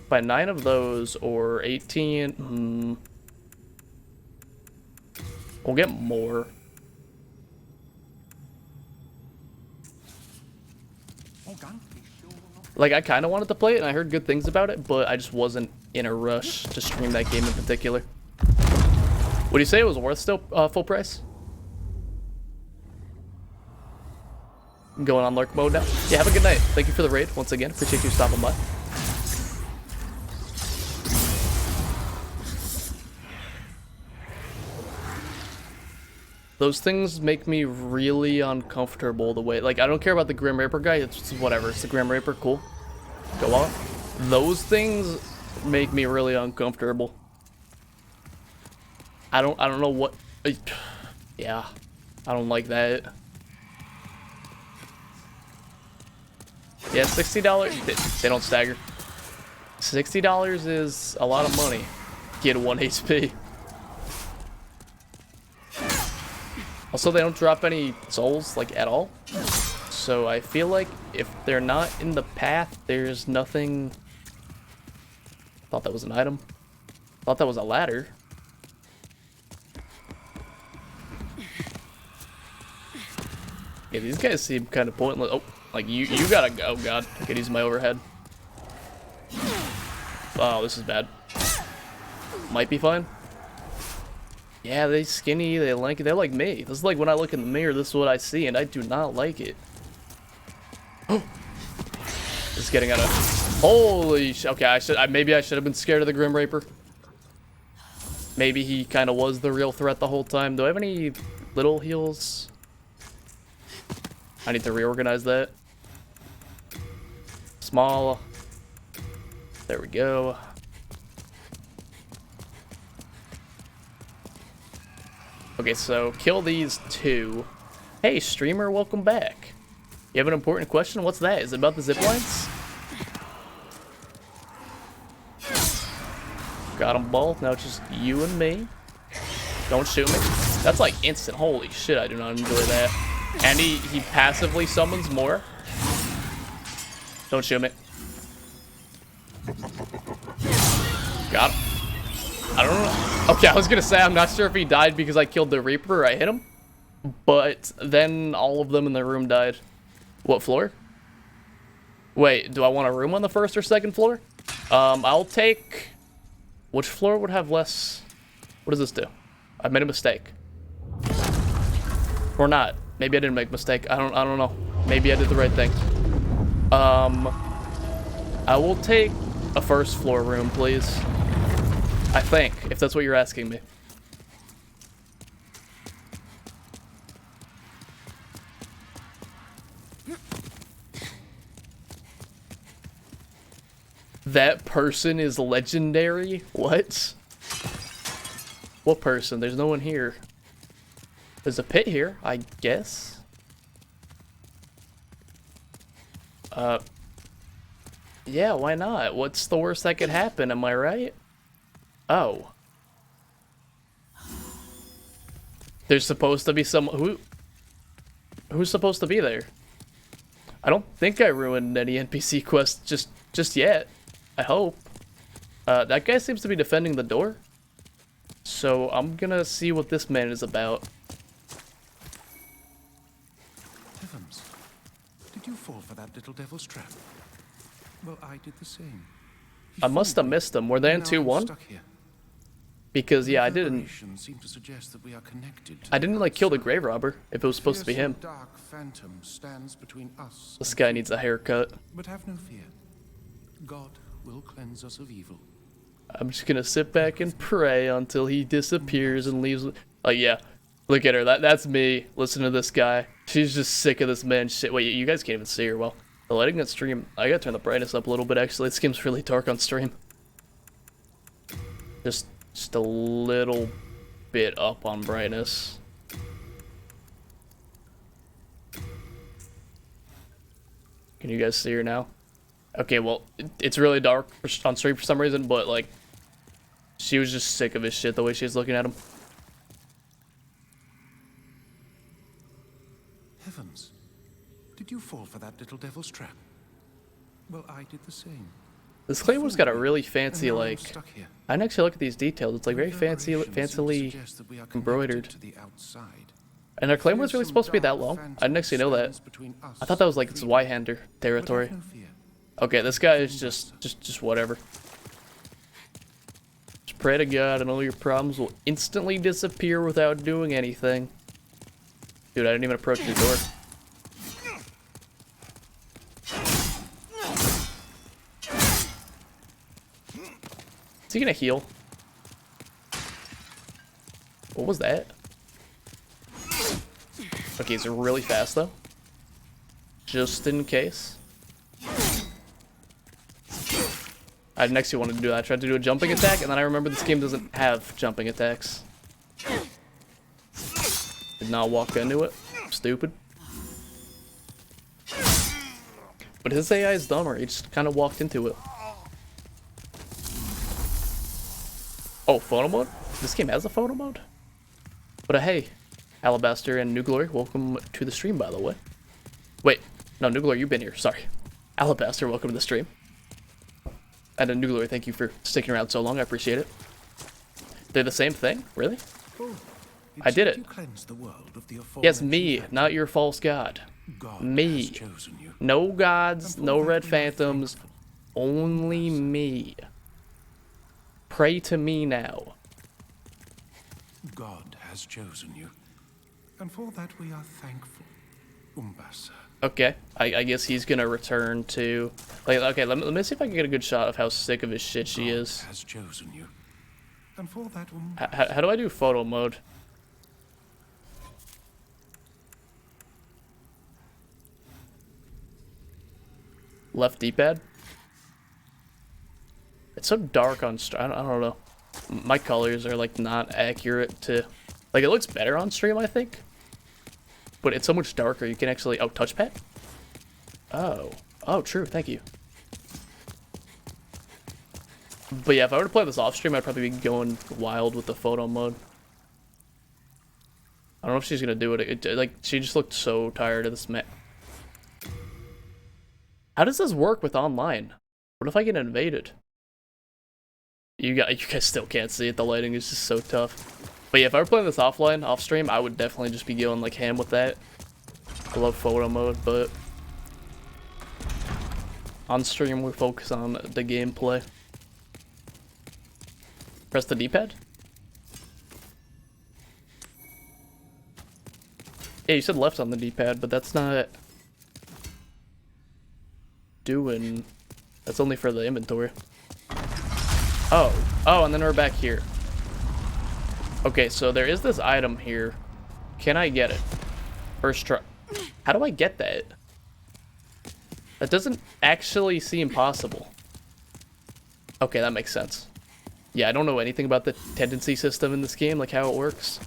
Buy 9 of those or 18. We'll get more. Like, I kind of wanted to play it and I heard good things about it, but I just wasn't in a rush to stream that game in particular. Would you say it was worth still full price? I'm going on lurk mode now. Yeah, have a good night. Thank you for the raid once again. Appreciate you stopping by. Those things make me really uncomfortable the way, like, I don't care about the Grim Reaper guy, it's just whatever, it's the Grim Reaper, cool. Go on. Those things make me really uncomfortable. I don't know what, yeah, I don't like that. Yeah, $60, they don't stagger. $60 is a lot of money. Get 1 HP. Also, they don't drop any souls, like, at all. So I feel like if they're not in the path, there's nothing... Thought that was an item. Thought that was a ladder. Yeah, these guys seem kind of pointless. Oh, like, you gotta go. Oh, God. I could use my overhead. Oh, this is bad. Might be fine. Yeah, they skinny, they lanky, they're like me. This is like when I look in the mirror, this is what I see, and I do not like it. This is getting out of... Holy sh... Okay, maybe I should have been scared of the Grim Reaper. Maybe he kind of was the real threat the whole time. Do I have any little heals? I need to reorganize that. Small. There we go. Okay, so kill these two. Hey, streamer, welcome back. You have an important question? What's that? Is it about the zip lines? Got them both. Now it's just you and me. Don't shoot me. That's like instant. Holy shit, I do not enjoy that. And he passively summons more. Don't shoot me. Got him. I don't know. Okay, I was gonna say, I'm not sure if he died because I killed the Reaper or I hit him. But then all of them in the room died. What floor? Wait, do I want a room on the first or second floor? I'll take... Which floor would have less... What does this do? I made a mistake. Or not. Maybe I didn't make a mistake. I don't know. Maybe I did the right thing. I will take a first floor room, please. I think, if that's what you're asking me. That person is legendary? What? What person? There's no one here. There's a pit here, I guess. Yeah, why not? What's the worst that could happen, am I right? Oh. There's supposed to be some... Who's supposed to be there? I don't think I ruined any NPC quests just yet. I hope. That guy seems to be defending the door. So I'm gonna see what this man is about. Heavens. Did you fall for that little devil's trap? Well, I did the same. I must have missed them. Were they in 2-1? Because yeah, I didn't like kill the grave robber if it was supposed to be him. This guy needs a haircut. But have no fear. God will cleanse us of evil. I'm just gonna sit back and pray until he disappears and leaves. Oh yeah, look at her. That's me. Listen to this guy. She's just sick of this man shit. Wait, you guys can't even see her. Well, the lighting on stream. I gotta turn the brightness up a little bit. Actually, this game's really dark on stream. Just a little bit up on brightness. Can you guys see her now? Okay, well, it's really dark on stream for some reason, but like, she was just sick of his shit the way she was looking at him. Heavens, did you fall for that little devil's trap? Well, I did the same. This Claymore's got a really fancy, like, I didn't actually look at these details. It's like very fancily embroidered. And our Claymore's really supposed to be that long? I didn't actually know that. I thought that was like its Zweihander territory. Okay, this guy is just whatever. Just pray to God and all your problems will instantly disappear without doing anything. Dude, I didn't even approach the door. Is he gonna heal? What was that? Okay, he's really fast though. Just in case. I didn't actually want to do that. I tried to do a jumping attack, and then I remember this game doesn't have jumping attacks. Did not walk into it. Stupid. But his AI is dumber. He just kind of walked into it. Oh, photo mode? This game has a photo mode? But hey, Alabaster and New Glory, welcome to the stream, by the way. Wait, no, New Glory, you've been here. Sorry. Alabaster, welcome to the stream. And New Glory, thank you for sticking around so long. I appreciate it. They're the same thing? Really? I did it. Yes, me, not your false god. Me. No gods, no red phantoms, only me. Pray to me now. God has chosen you, and for that we are thankful, Umbasa. Okay, I guess he's gonna return to... Like, okay, let me see if I can get a good shot of how sick of his shit she is. God has chosen you, and for that How do I do photo mode? Left D-pad? It's so dark on stream. I don't know. My colors are like not accurate to... Like, it looks better on stream, I think. But it's so much darker. You can actually... Oh, touchpad? Oh. Oh, true. Thank you. But yeah, if I were to play this off stream, I'd probably be going wild with the photo mode. I don't know if she's gonna do it. Like, she just looked so tired of this map. How does this work with online? What if I get invaded? You guys still can't see it. The lighting is just so tough. But yeah, if I were playing this offline, off stream, I would definitely just be going like ham with that. I love photo mode, but on stream we focus on the gameplay. Press the D-pad? Yeah, you said left on the D-pad, but that's not doing... That's only for the inventory. Oh, and then we're back here. Okay, so there is this item here. Can I get it? First try. How do I get that? That doesn't actually seem possible. Okay, that makes sense. Yeah, I don't know anything about the tendency system in this game, like how it works.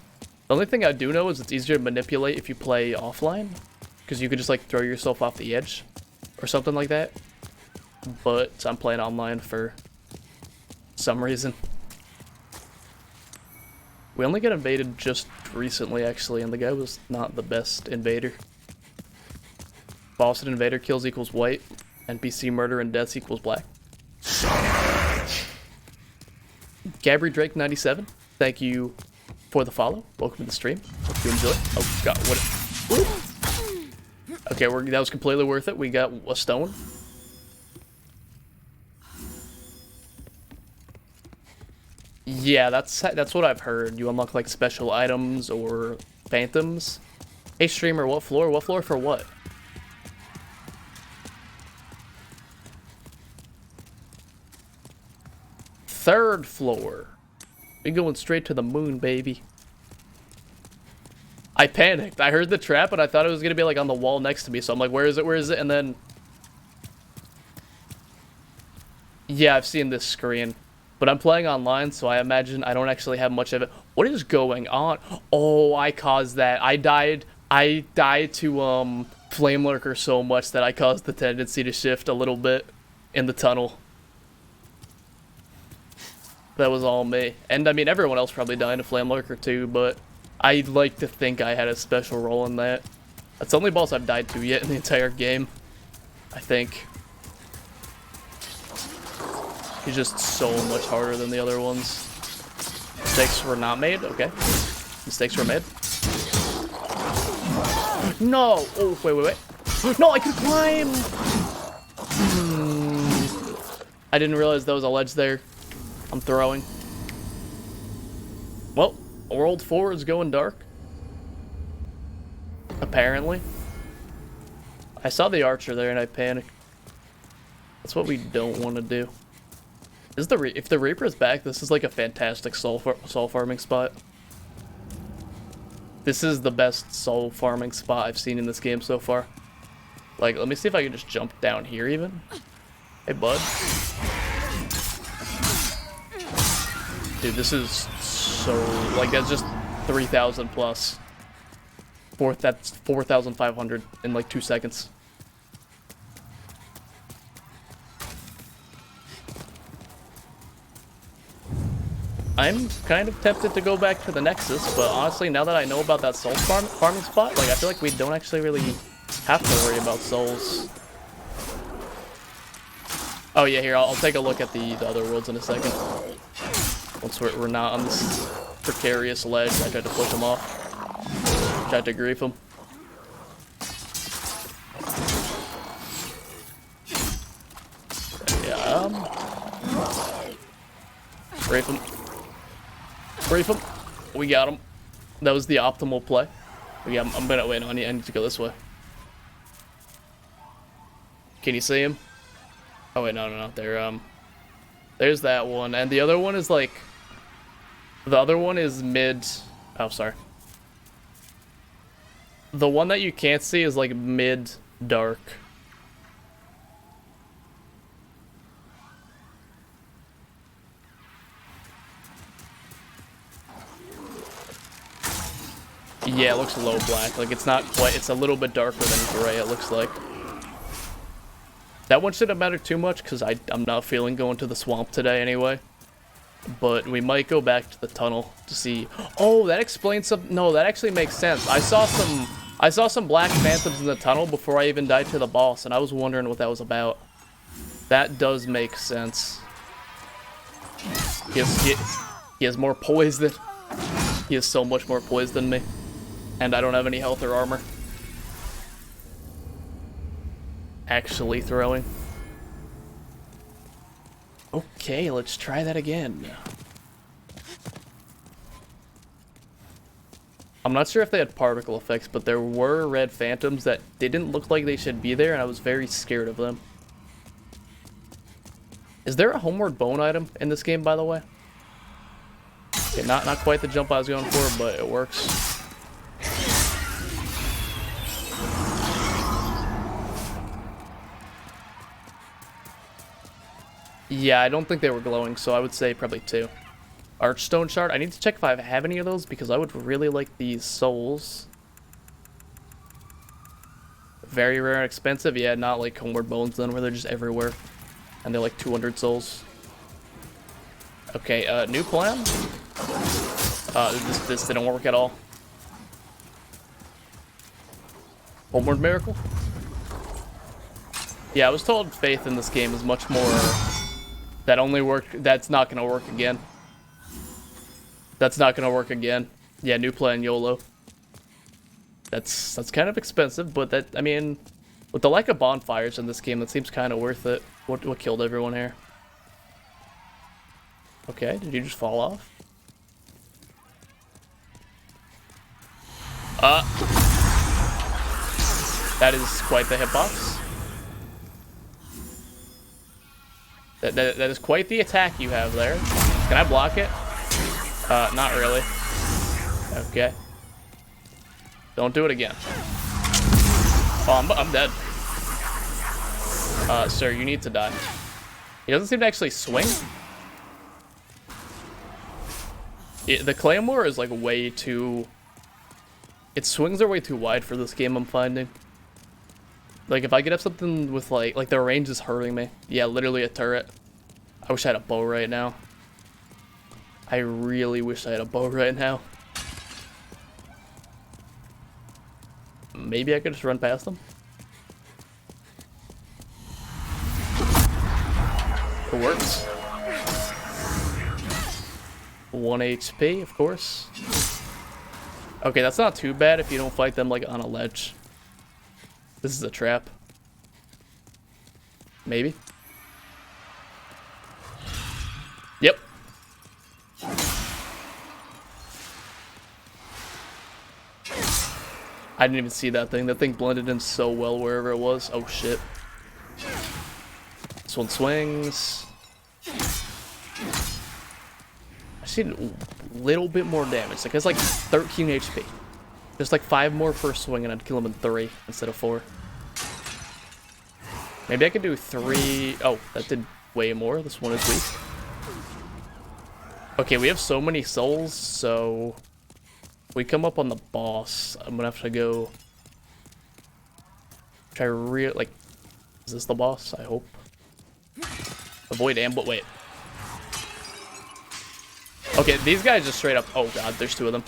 The only thing I do know is it's easier to manipulate if you play offline, because you could just like throw yourself off the edge or something like that. But I'm playing online for some reason. We only got invaded just recently, actually, and the guy was not the best invader. Boss and invader kills equals white, NPC murder and deaths equals black. Gabri Drake 97, thank you for the follow. Welcome to the stream. Hope you enjoy. Oh god, what? Okay, that was completely worth it. We got a stone. Yeah, that's what I've heard. You unlock like special items or phantoms. Hey streamer, what floor? What floor for what? Third floor. We going straight to the moon, baby. I panicked. I heard the trap, and I thought it was gonna be like on the wall next to me. So I'm like, where is it? Where is it? And then, yeah, I've seen this screen, but I'm playing online, so I imagine I don't actually have much of it. What is going on? Oh, I caused that. I died to Flame Lurker so much that I caused the tendency to shift a little bit in the tunnel. That was all me. And I mean, everyone else probably died to Flame Lurker too, but I'd like to think I had a special role in that. That's the only boss I've died to yet in the entire game, I think. He's just so much harder than the other ones. Mistakes were not made? Okay. Mistakes were made. No! Oh, wait. No, I could climb! I didn't realize there was a ledge there. I'm throwing. Well, World 4 is going dark. Apparently. I saw the archer there and I panicked. That's what we don't want to do. If the Reaper's back, this is like a fantastic soul farming spot. This is the best soul farming spot I've seen in this game so far. Like, let me see if I can just jump down here even. Hey, bud. Dude, this is so... Like, that's just 3,000 plus. That's 4,500 in like 2 seconds. I'm kind of tempted to go back to the Nexus, but honestly, now that I know about that soul farming spot, like I feel like we don't actually really have to worry about souls. Oh yeah, here, I'll take a look at the other worlds in a second. Once we're not on this precarious ledge, I tried to push him off. Tried to grief him. Yeah, grief him. Grief him. We got him. That was the optimal play. Yeah, I'm gonna wait. I need to go this way. Can you see him? Oh wait, no. There's that one, and the other one is like. The other one is mid. Oh, sorry. The one that you can't see is like mid dark. Yeah, it looks low black. Like, it's not quite... It's a little bit darker than gray, it looks like. That one shouldn't matter too much, because I'm not feeling going to the swamp today anyway. But we might go back to the tunnel to see... Oh, that explains some... No, that actually makes sense. I saw some black phantoms in the tunnel before I even died to the boss, and I was wondering what that was about. That does make sense. He has more poise than... He has so much more poise than me. And I don't have any health or armor. Actually throwing. Okay, let's try that again. I'm not sure if they had particle effects, but there were red phantoms that didn't look like they should be there, and I was very scared of them. Is there a homeward bone item in this game, by the way? Okay, not quite the jump I was going for, but it works. Yeah, I don't think they were glowing, so I would say probably 2. Archstone shard. I need to check if I have any of those, because I would really like these souls. Very rare and expensive. Yeah, not like homeward bones then, where they're just everywhere. And they're like 200 souls. Okay, new plan. This didn't work at all. Homeward miracle? Yeah, I was told faith in this game is much more... That only worked... That's not gonna work again. That's not gonna work again. Yeah, new plan YOLO. That's kind of expensive, but that... I mean... With the lack of bonfires in this game, that seems kind of worth it. What killed everyone here? Okay, did you just fall off? That is quite the hitbox. That is quite the attack you have there. Can I block it? Not really. Okay. Don't do it again. Oh, I'm dead. Sir, you need to die. He doesn't seem to actually swing. The Claymore is like way too... Its swings are way too wide for this game, I'm finding. Like, if I get up something with, like the range is hurting me. Yeah, literally a turret. I wish I had a bow right now. I really wish I had a bow right now. Maybe I could just run past them. It works. 1 HP, of course. Okay, that's not too bad if you don't fight them, like, on a ledge. This is a trap. Maybe. Yep. I didn't even see that thing. That thing blended in so well wherever it was. Oh, shit. This one swings. I see a little bit more damage. Like, it's like 13 HP. Just like 5 more per swing and I'd kill him in 3 instead of 4. Maybe I could do 3. Oh, that did way more. This one is weak. Okay, we have so many souls, so... we come up on the boss. I'm gonna have to go... try like... Is this the boss? I hope. Avoid ambush. Wait. Okay, these guys just straight up. Oh god, there's two of them.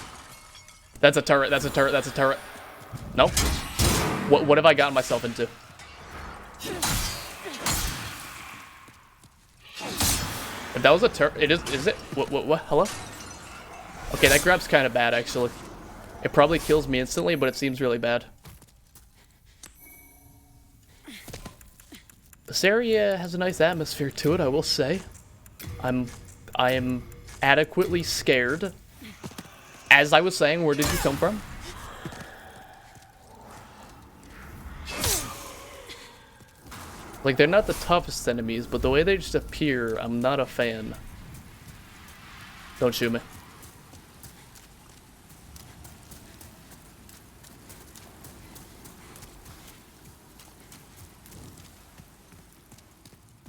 That's a turret. That's a turret. That's a turret. Nope. What have I gotten myself into? If that was a turret, it is. Is it? What? Hello? Okay, that grab's kind of bad actually. It probably kills me instantly, but it seems really bad. This area has a nice atmosphere to it, I will say. I am adequately scared. As I was saying, where did you come from? Like, they're not the toughest enemies, but the way they just appear, I'm not a fan. Don't shoot me.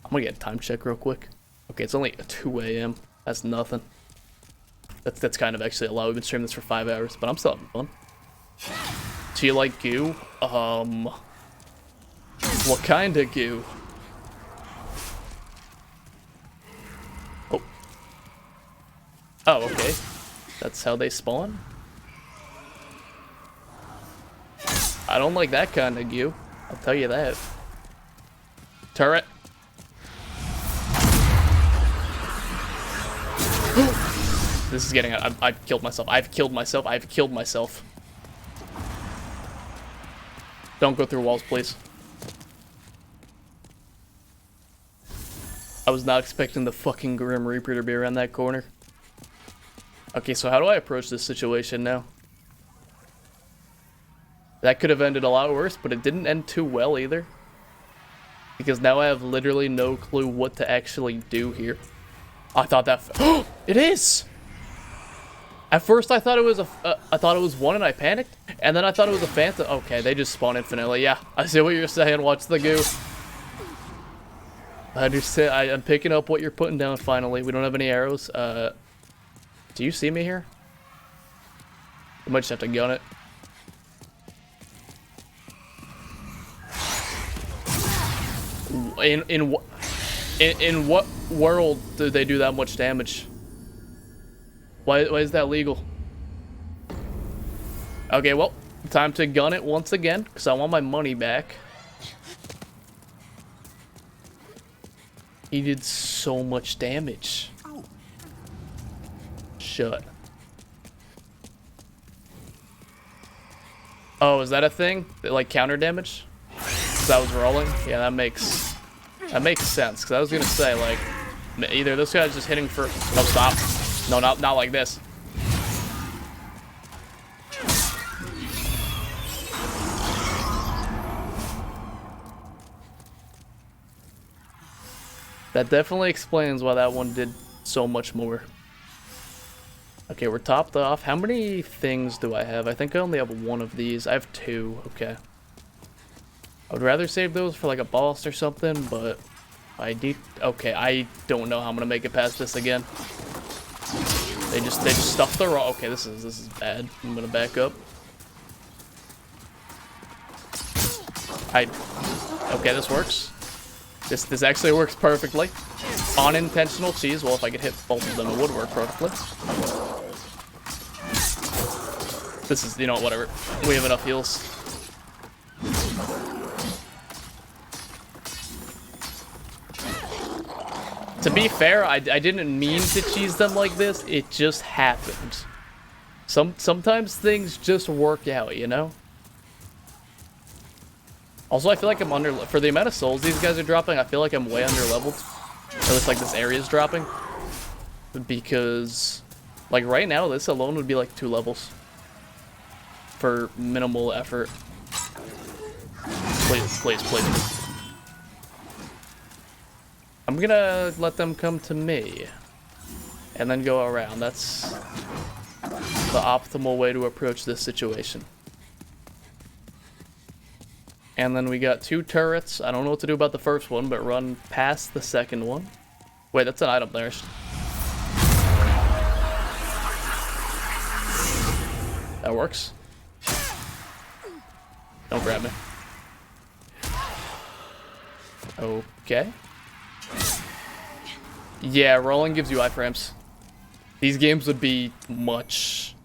I'm gonna get a time check real quick. Okay, it's only 2 a.m. That's nothing. That's kind of actually a lot. We've been streaming this for 5 hours, but I'm still having fun. Do you like goo? What kind of goo? Oh. Oh, okay. That's how they spawn? I don't like that kind of goo. I'll tell you that. Turret. This is getting... I've killed myself. I've killed myself. I've killed myself. Don't go through walls, please. I was not expecting the fucking Grim Reaper to be around that corner. Okay, so how do I approach this situation now? That could have ended a lot worse, but it didn't end too well either. Because now I have literally no clue what to actually do here. I thought that... Oh, it is! At first I thought it was I thought it was one and I panicked. And then I thought it was a phantom. Okay, they just spawn infinitely. Yeah, I see what you're saying. Watch the goo. I understand. I'm picking up what you're putting down finally. We don't have any arrows. Do you see me here? I might just have to gun it. In what world do they do that much damage? Why is that legal? Okay, well, time to gun it once again, because I want my money back. He did so much damage. Shut. Oh, is that a thing? That, like, counter damage? Because I was rolling? Yeah, that makes sense. Because I was going to say, like, either this guy's just hitting for... No, stop. No, not like this. That definitely explains why that one did so much more. Okay, we're topped off. How many things do I have? I think I only have one of these. I have 2. Okay. I would rather save those for like a boss or something, but I need... Okay, I don't know how I'm gonna make it past this again. They just stuffed the raw. Okay, this is bad. I'm gonna back up. Okay, this works. This actually works perfectly. Unintentional cheese. Well, if I could hit both of them, it would work perfectly. This is, you know, whatever. We have enough heals. To be fair, I didn't mean to cheese them like this. It just happened. Sometimes things just work out, you know? Also, I feel like I'm under... For the amount of souls these guys are dropping, I feel like I'm way under leveled. Or it's like this area is dropping. Because, like, right now, this alone would be like 2 levels. For minimal effort. Please, please, please. I'm gonna let them come to me. And then go around. That's the optimal way to approach this situation. And then we got 2 turrets. I don't know what to do about the first one, but run past the second one. Wait, that's an item there. That works. Don't grab me. Okay. Yeah, rolling gives you iframes. These games would be much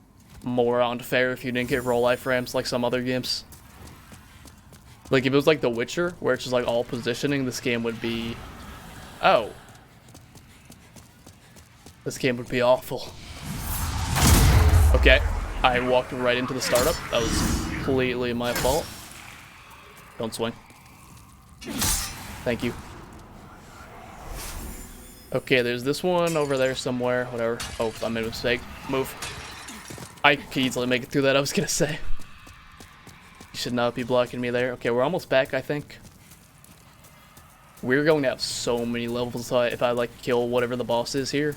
more unfair if you didn't get roll iframes like some other games. Like, if it was like The Witcher, where it's just like all positioning, this game would be... Oh. This game would be awful. Okay. I walked right into the startup. That was completely my fault. Don't swing. Thank you. Okay, there's this one over there somewhere. Whatever. Oh, I made a mistake. Move. I could easily make it through that, I was gonna say. You should not be blocking me there. Okay, we're almost back, I think. We're going to have so many levels if I like kill whatever the boss is here.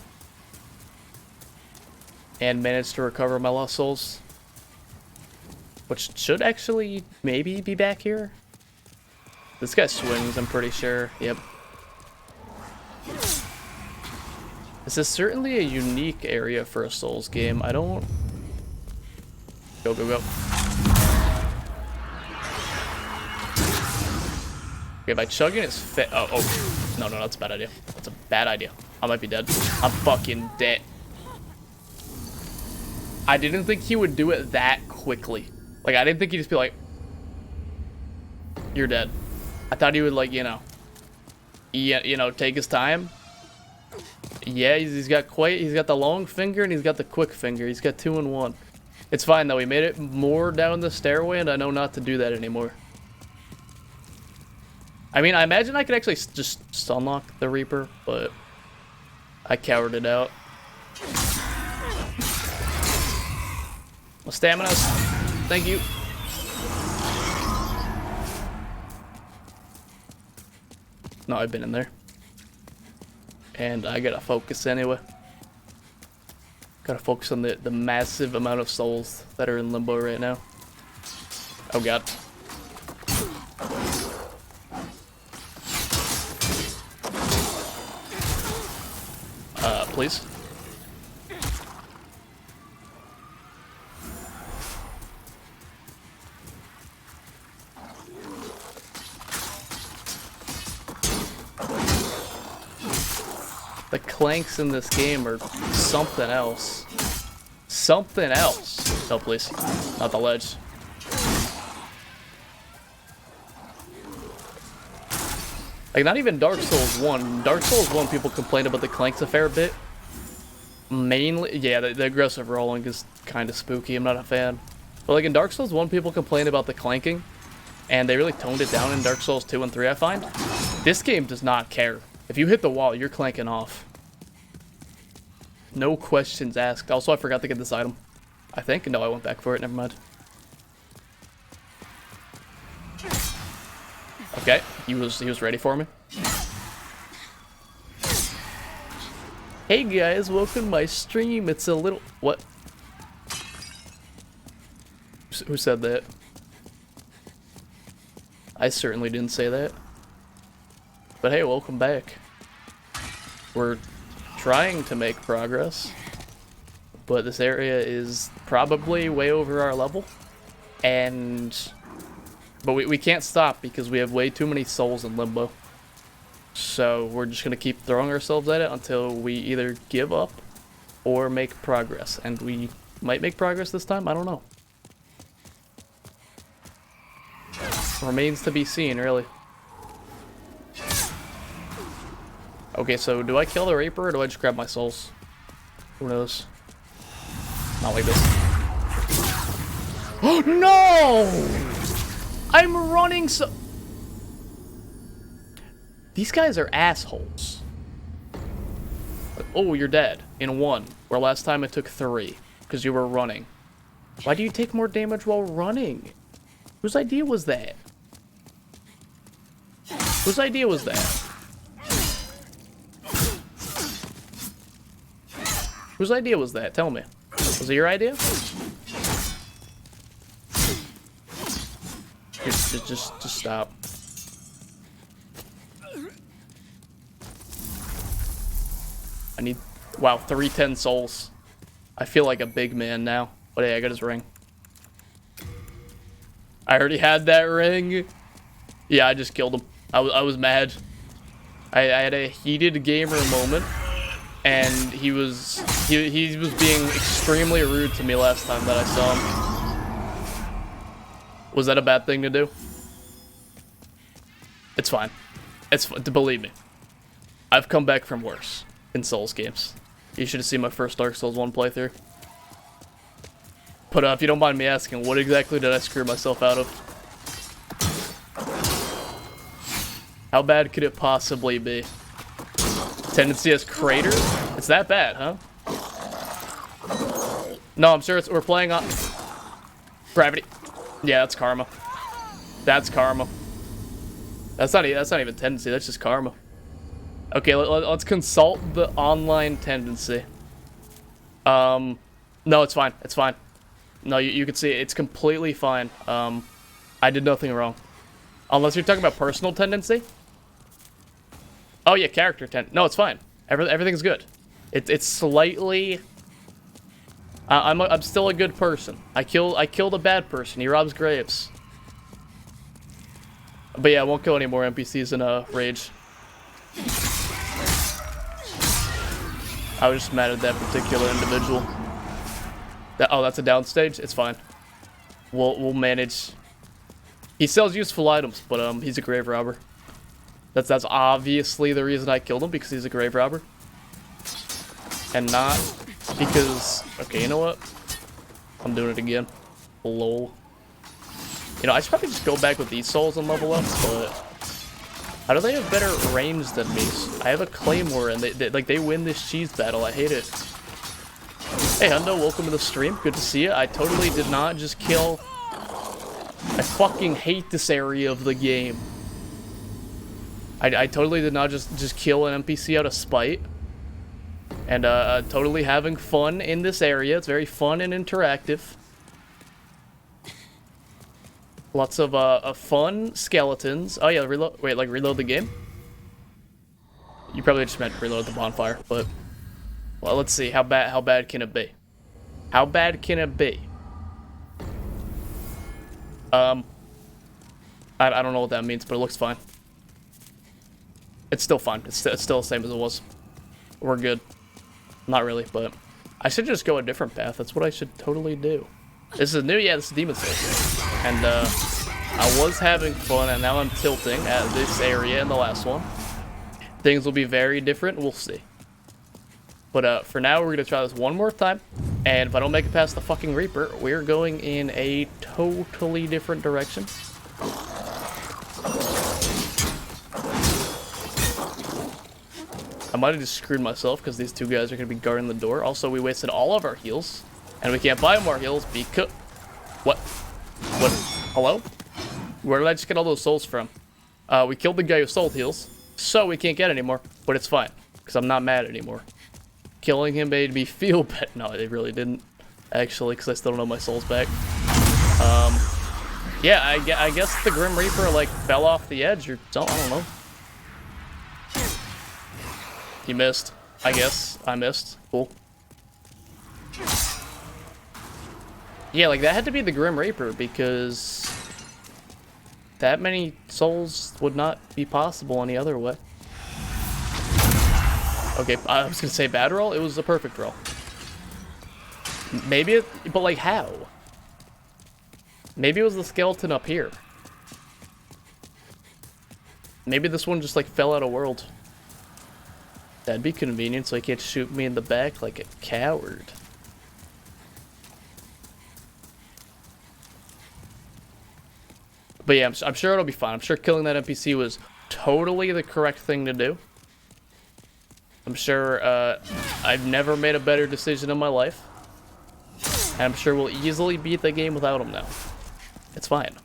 And manage to recover my lost souls. Which should actually maybe be back here. This guy swings, I'm pretty sure. Yep. This is certainly a unique area for a Souls game. I don't... Go, go, go. Okay, by chugging his fit... Oh, oh. No, no, that's a bad idea. That's a bad idea. I might be dead. I'm fucking dead. I didn't think he would do it that quickly. Like, I didn't think he'd just be like... You're dead. I thought he would, like, you know... You know, take his time. Yeah, he's got the long finger and he's got the quick finger. He's got 2 in 1. It's fine though. He made it more down the stairway, and I know not to do that anymore. I mean, I imagine I could actually just stunlock the Reaper, but I cowered it out. My stamina. Thank you. No, I've been in there. And I gotta focus anyway. Gotta focus on the massive amount of souls that are in limbo right now. Oh god. Please. The clanks in this game are something else. Something else. No, please. Not the ledge. Like, not even Dark Souls 1. Dark Souls 1, people complained about the clanks a fair bit. Mainly, yeah, the aggressive rolling is kind of spooky. I'm not a fan. But, like, in Dark Souls 1, people complained about the clanking. And they really toned it down in Dark Souls 2 and 3, I find. This game does not care. If you hit the wall, you're clanking off. No questions asked. Also, I forgot to get this item. I think. No, I went back for it. Never mind. Okay, he was ready for me. Hey guys, welcome to my stream. It's a little... What? Who said that? I certainly didn't say that. But hey, welcome back. We're trying to make progress, but this area is probably way over our level, but we can't stop because we have way too many souls in limbo. So we're just gonna keep throwing ourselves at it until we either give up or make progress, and we might make progress this time. I don't know. Remains to be seen, really. Okay, so do I kill the Reaper or do I just grab my souls? Who knows? Not like this. Oh no! I'm running so... These guys are assholes. Oh, you're dead in 1, where last time it took 3 because you were running. Why do you take more damage while running? Whose idea was that? Whose idea was that? Whose idea was that? Tell me. Was it your idea? Just stop. I need... Wow, 310 souls. I feel like a big man now. But hey, I got his ring. I already had that ring. Yeah, I just killed him. I was mad. I had a heated gamer moment. and he was being extremely rude to me last time that I saw him. Was that a bad thing to do? It's fine. Believe me. I've come back from worse in Souls games. You should have seen my first Dark Souls 1 playthrough. But if you don't mind me asking, what exactly did I screw myself out of? How bad could it possibly be? Tendency as crater? It's that bad, huh? No, I'm sure we're playing on gravity. Yeah, that's karma. That's karma. That's not even tendency, that's just karma. Okay, let's consult the online tendency. No, it's fine. It's fine. No, you can see it's completely fine. I did nothing wrong. Unless you're talking about personal tendency. Oh yeah, character no, it's fine. Everything's good. It's slightly. I'm still a good person. I killed a bad person. He robs graves. But yeah, I won't kill any more NPCs in Rage. I was just mad at that particular individual. Oh, that's a downstage? It's fine. We'll manage. He sells useful items, but he's a grave robber. That's obviously the reason I killed him, because he's a grave robber. And not because... Okay, you know what? I'm doing it again. Lol. You know, I should probably just go back with these souls and level up, but... How do they have better range than me? I have a claymore, and they win this cheese battle. I hate it. Hey, Hundo, welcome to the stream. Good to see you. I totally did not just kill... I fucking hate this area of the game. I totally did not just kill an NPC out of spite. And totally having fun in this area. It's very fun and interactive. Lots of fun skeletons. Oh yeah, reload. Wait, like reload the game? You probably just meant reload the bonfire, but well, let's see. How bad can it be? How bad can it be? I don't know what that means, but it looks fine. It's still fine. It's still the same as it was. We're good. Not really, but I should just go a different path. That's what I should totally do. This is new. Yeah, this is Demon Souls. And I was having fun, and now I'm tilting at this area and the last one. Things will be very different. We'll see. But for now, we're going to try this one more time. And if I don't make it past the fucking Reaper, we're going in a totally different direction. I might have just screwed myself because these two guys are going to be guarding the door. Also, we wasted all of our heals. And we can't buy more heals because... What? What? Hello? Where did I just get all those souls from? We killed the guy who sold heals. So we can't get any more. But it's fine. Because I'm not mad anymore. Killing him made me feel bad. No, it really didn't. Actually, because I still don't know my souls back. Yeah, I guess the Grim Reaper, like, fell off the edge or something. I don't know. He missed. I guess. I missed. Cool. Yeah, like, that had to be the Grim Reaper, because that many souls would not be possible any other way. Okay, I was gonna say bad roll. It was a perfect roll. Maybe it, but like how? Maybe it was the skeleton up here. Maybe this one just like fell out of world. That'd be convenient, so he can't shoot me in the back like a coward. But yeah, I'm sure it'll be fine. I'm sure killing that NPC was totally the correct thing to do. I'm sure I've never made a better decision in my life. And I'm sure we'll easily beat the game without him now. It's fine.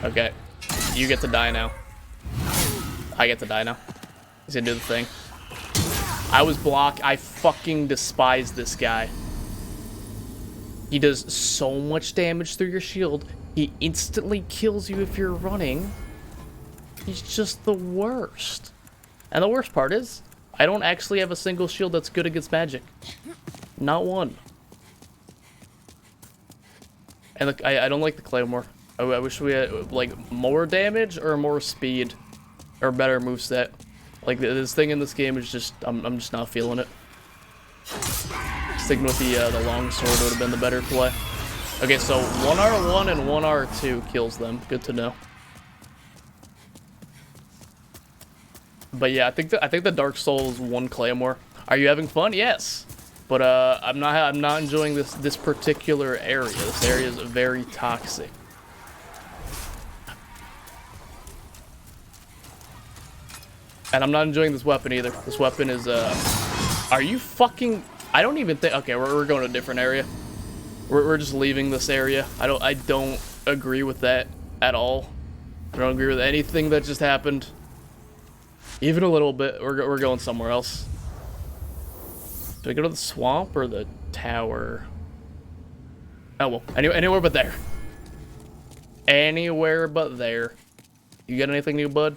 Okay. You get to die now. I get to die now. He's gonna do the thing. I was blocked. I fucking despise this guy. He does so much damage through your shield. He instantly kills you if you're running. He's just the worst. And the worst part is, I don't actually have a single shield that's good against magic. Not one. And look, I don't like the Claymore. I wish we had, like, more damage or more speed. Or better moveset. Like, this thing in this game is just, I'm just not feeling it. Sticking with the long sword would have been the better play. Okay, so 1R1 and 1R2 kills them. Good to know. But yeah, I think the Dark Souls 1 Claymore. Are you having fun? Yes. But I'm not enjoying this particular area. This area is very toxic. And I'm not enjoying this weapon either. This weapon is are you fucking, I don't even think, okay, we're going to a different area. We're just leaving this area. I don't agree with that at all. I don't agree with anything that just happened. Even a little bit. We're going somewhere else. Do we go to the swamp or the tower? Oh well, anywhere but there. Anywhere but there. You got anything new, bud?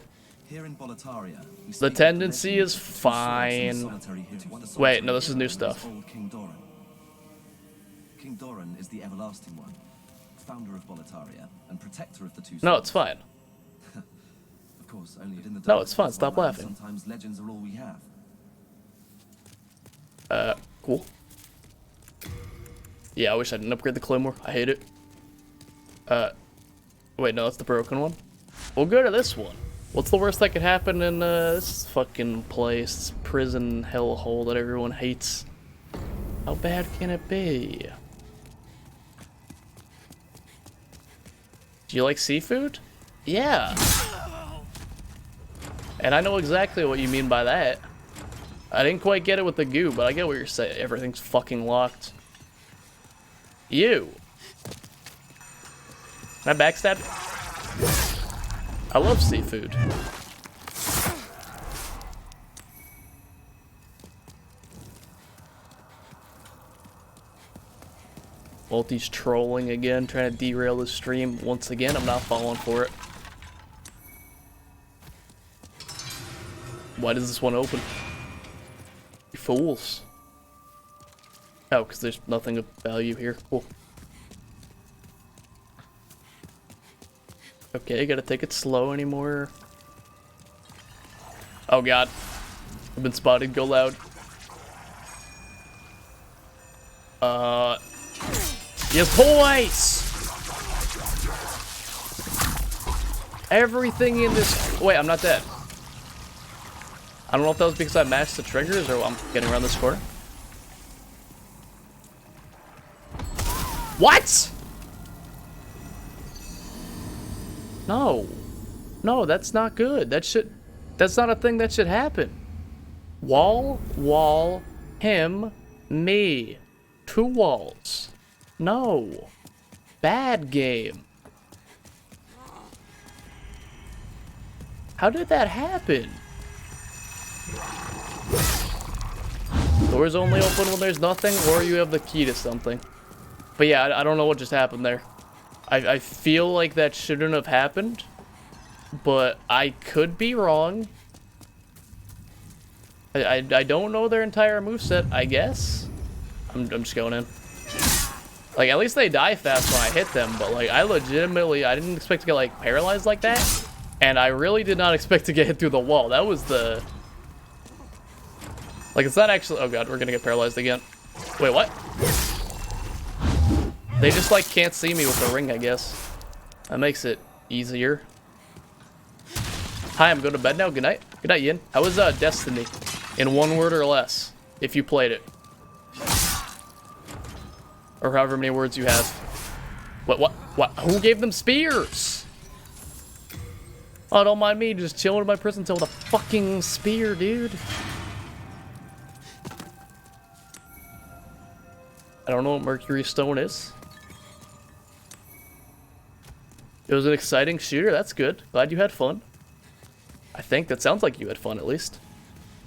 Here in Boletaria, The tendency is fine. Wait, no, this is new stuff. King Doran. King Doran is the Everlasting One, founder of Boletaria and protector of the two. No, it's fine. Of course, only in the No, it's fine. Stop laughing. Sometimes legends are all we have. Cool. Yeah, I wish I didn't upgrade the Claymore. I hate it. Wait, no, that's the broken one. We'll go to this one. What's the worst that could happen in this fucking place, this prison hellhole that everyone hates? How bad can it be? Do you like seafood? Yeah. And I know exactly what you mean by that. I didn't quite get it with the goo, but I get what you're saying. Everything's fucking locked. You. Can I backstab? I love seafood. Multi's trolling again, trying to derail the stream. Once again, I'm not falling for it. Why does this one open? You fools. Oh, because there's nothing of value here. Cool. Okay, gotta take it slow anymore. Oh god. I've been spotted, go loud. Yes, boys! Everything in this... Wait, I'm not dead. I don't know if that was because I mashed the triggers or I'm getting around this corner. What? No. No, that's not good. That's not a thing that should happen. Wall, him, me. 2 walls. No. Bad game. How did that happen? Doors only open when there's nothing, or you have the key to something. But yeah, I don't know what just happened there. I feel like that shouldn't have happened, but I could be wrong. I don't know their entire moveset, I guess. I'm just going in. Like, at least they die fast when I hit them, but like, I didn't expect to get like paralyzed like that. And I really did not expect to get hit through the wall. That was the... Like, it's not actually... Oh god, we're gonna get paralyzed again. Wait, what? They just like can't see me with the ring, I guess. That makes it easier. Hi, I'm going to bed now. Good night. Good night, Yin. How was Destiny? In 1 word or less, if you played it. Or however many words you have. What? Who gave them spears? Oh, don't mind me, just chilling in my prison till the fucking spear, dude. I don't know what Mercury Stone is. It was an exciting shooter, that's good. Glad you had fun. I think that sounds like you had fun, at least.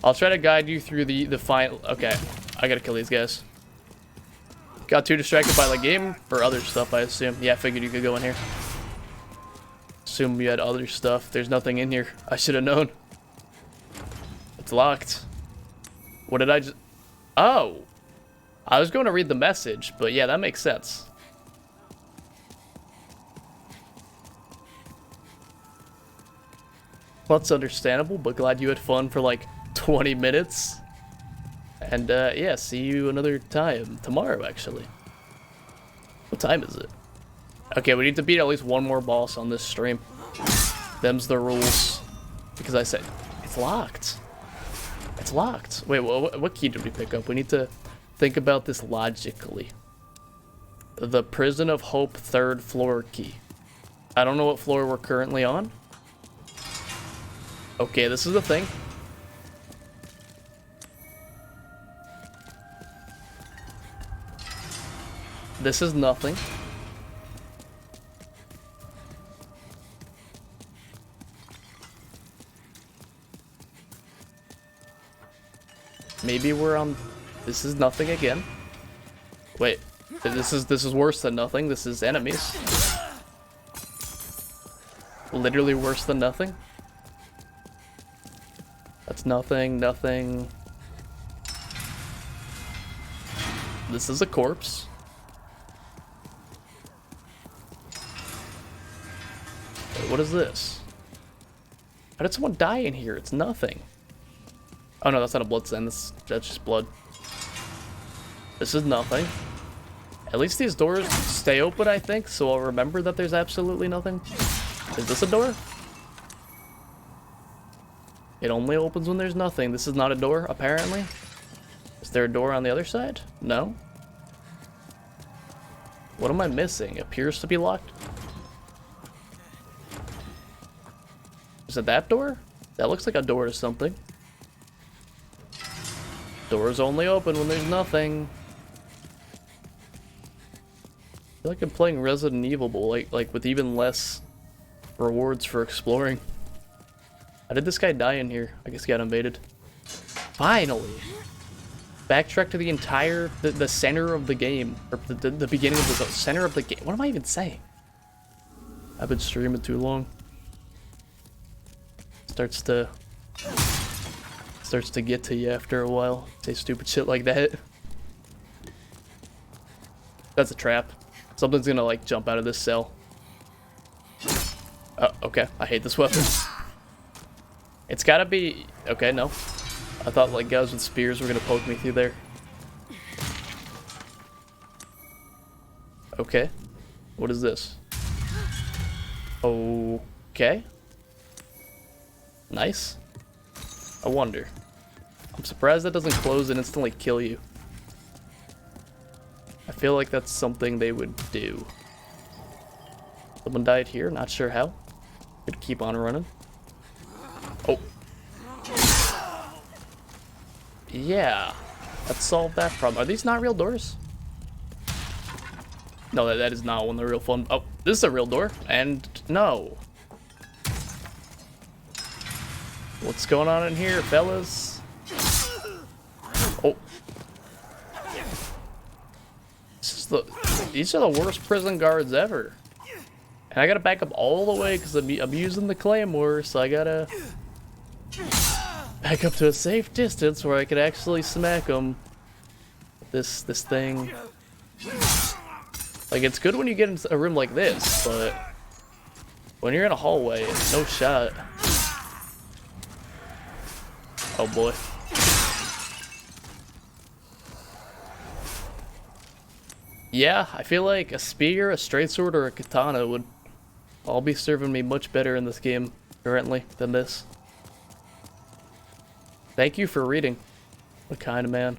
I'll try to guide you through the final... Okay, I gotta kill these guys. Got too distracted by the game or other stuff, I assume. Yeah, I figured you could go in here. Assume you had other stuff. There's nothing in here. I should have known. It's locked. What did I just... Oh! I was going to read the message, but yeah, that makes sense. Well, that's understandable, but glad you had fun for like 20 minutes. And yeah, see you another time. Tomorrow, actually. What time is it? Okay, we need to beat at least one more boss on this stream. Them's the rules. Because I said, it's locked. It's locked. Wait, what key did we pick up? We need to think about this logically. The Prison of Hope 3rd floor key. I don't know what floor we're currently on. Okay, this is the thing. This is nothing. Maybe we're on... This is nothing again. Wait, this is worse than nothing. This is enemies. Literally worse than nothing. That's nothing, nothing. This is a corpse. Wait, what is this? How did someone die in here? It's nothing. Oh no, that's not a blood stain. That's just blood. This is nothing. At least these doors stay open, I think, so I'll remember that there's absolutely nothing. Is this a door? It only opens when there's nothing. This is not a door, apparently. Is there a door on the other side? No. What am I missing? It appears to be locked. Is it that door? That looks like a door to something. Doors only open when there's nothing. I feel like I'm playing Resident Evil, but like with even less rewards for exploring. How did this guy die in here? I guess he got invaded. Finally! Backtrack to the entire, the center of the game. Or the beginning of the center of the game. What am I even saying? I've been streaming too long. Starts to get to you after a while. Say stupid shit like that. That's a trap. Something's gonna like jump out of this cell. Oh, okay. I hate this weapon. It's gotta be... Okay, no. I thought like guys with spears were gonna poke me through there. Okay. What is this? Okay. Nice. I wonder. I'm surprised that doesn't close and instantly kill you. I feel like that's something they would do. Someone died here, not sure how. Could keep on running. Oh. Yeah. Let's solve that problem. Are these not real doors? No, that is not one of the real fun. Oh, this is a real door. And no. What's going on in here, fellas? Oh. These are the worst prison guards ever. And I gotta back up all the way because I'm using the claymore, so I gotta back up to a safe distance where I could actually smack them. This thing. Like, it's good when you get into a room like this, but when you're in a hallway, it's no shot. Oh boy. Yeah, I feel like a spear, a straight sword, or a katana would all be serving me much better in this game currently than this. Thank you for reading. What kind of man.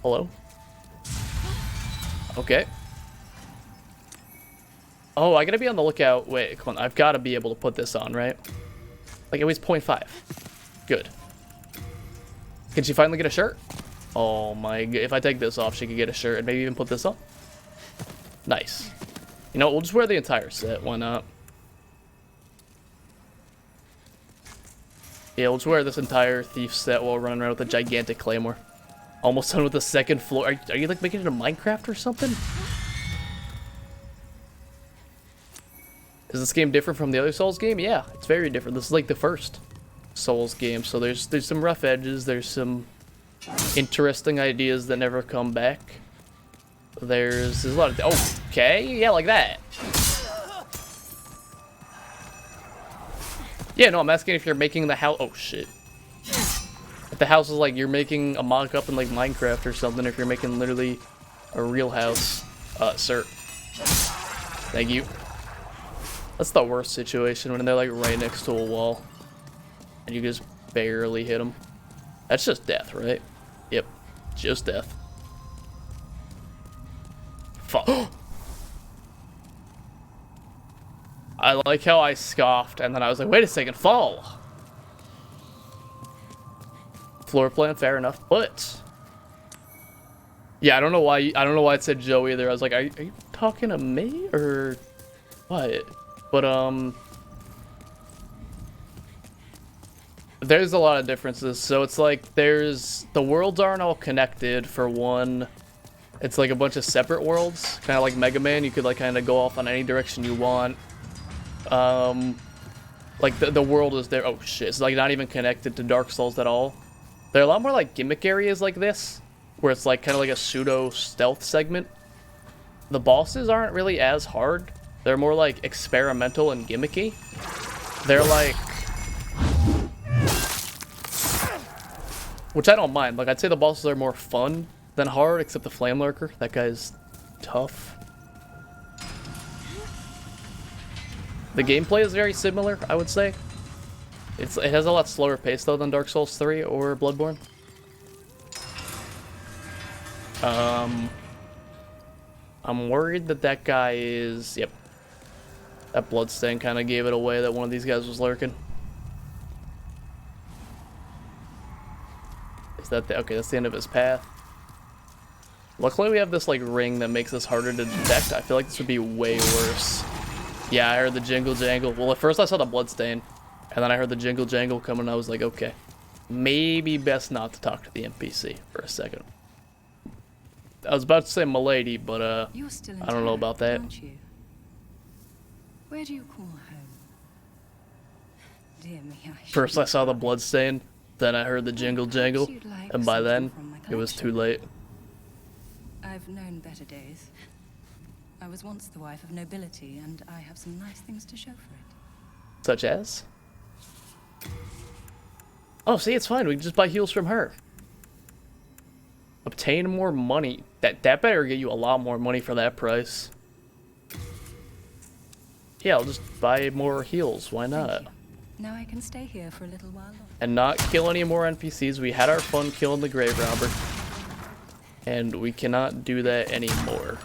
Hello? Okay. Oh, I gotta be on the lookout. Wait, come on. I've gotta be able to put this on, right? Like, it weighs 0.5. Good. Can she finally get a shirt? Oh my god. If I take this off, she could get a shirt and maybe even put this on. Nice. You know, we'll just wear the entire set. Why not? Yeah, we'll just wear this entire thief set while running around with a gigantic claymore. Almost done with the second floor. Are you like making it a Minecraft or something? Is this game different from the other Souls game? Yeah, it's very different. This is like the first Souls game, so there's some rough edges, there's some interesting ideas that never come back. There's a lot of... Okay, yeah, like that. Yeah, no, I'm asking if you're making the house. Oh shit. If the house is like you're making a mock-up in like Minecraft or something, if you're making literally a real house. Sir. Thank you. That's the worst situation when they're like right next to a wall. And you just barely hit them. That's just death, right? Yep. Just death. Fuck. I like how I scoffed and then I was like, wait a second, fall. Floor plan, fair enough, but yeah, I don't know why it said Joe either. I was like, are you talking to me or what? But there's a lot of differences. So it's like the worlds aren't all connected for one. It's like a bunch of separate worlds, kind of like Mega Man. You could like kind of go off on any direction you want. Like the world is there. Oh shit, it's like not even connected to Dark Souls at all. There are a lot more like gimmick areas like this, where it's like kind of like a pseudo stealth segment. The bosses aren't really as hard. They're more like experimental and gimmicky. They're like, which I don't mind. Like I'd say the bosses are more fun than hard, except the Flame Lurker. That guy's tough. The gameplay is very similar, I would say. It has a lot slower pace though than Dark Souls 3 or Bloodborne. I'm worried that guy is... Yep. That bloodstain kind of gave it away that one of these guys was lurking. Is that the... Okay, that's the end of his path. Luckily we have this like ring that makes this harder to detect. I feel like this would be way worse. Yeah, I heard the jingle jangle. Well, at first I saw the bloodstain. And then I heard the jingle jangle come and I was like, okay. Maybe best not to talk to the NPC for a second. I was about to say milady, but I don't know about that. Aren't you? Where do you call home? Dear me, First I saw the bloodstain, then I heard the jingle jangle, and by then it was too late. I've known better days. I was once the wife of nobility, and I have some nice things to show for it. Such as? Oh, see, it's fine. We can just buy heals from her. Obtain more money. That better get you a lot more money for that price. Yeah, I'll just buy more heals. Why not? Now I can stay here for a little while longer. And not kill any more NPCs. We had our fun killing the grave robber. And we cannot do that anymore.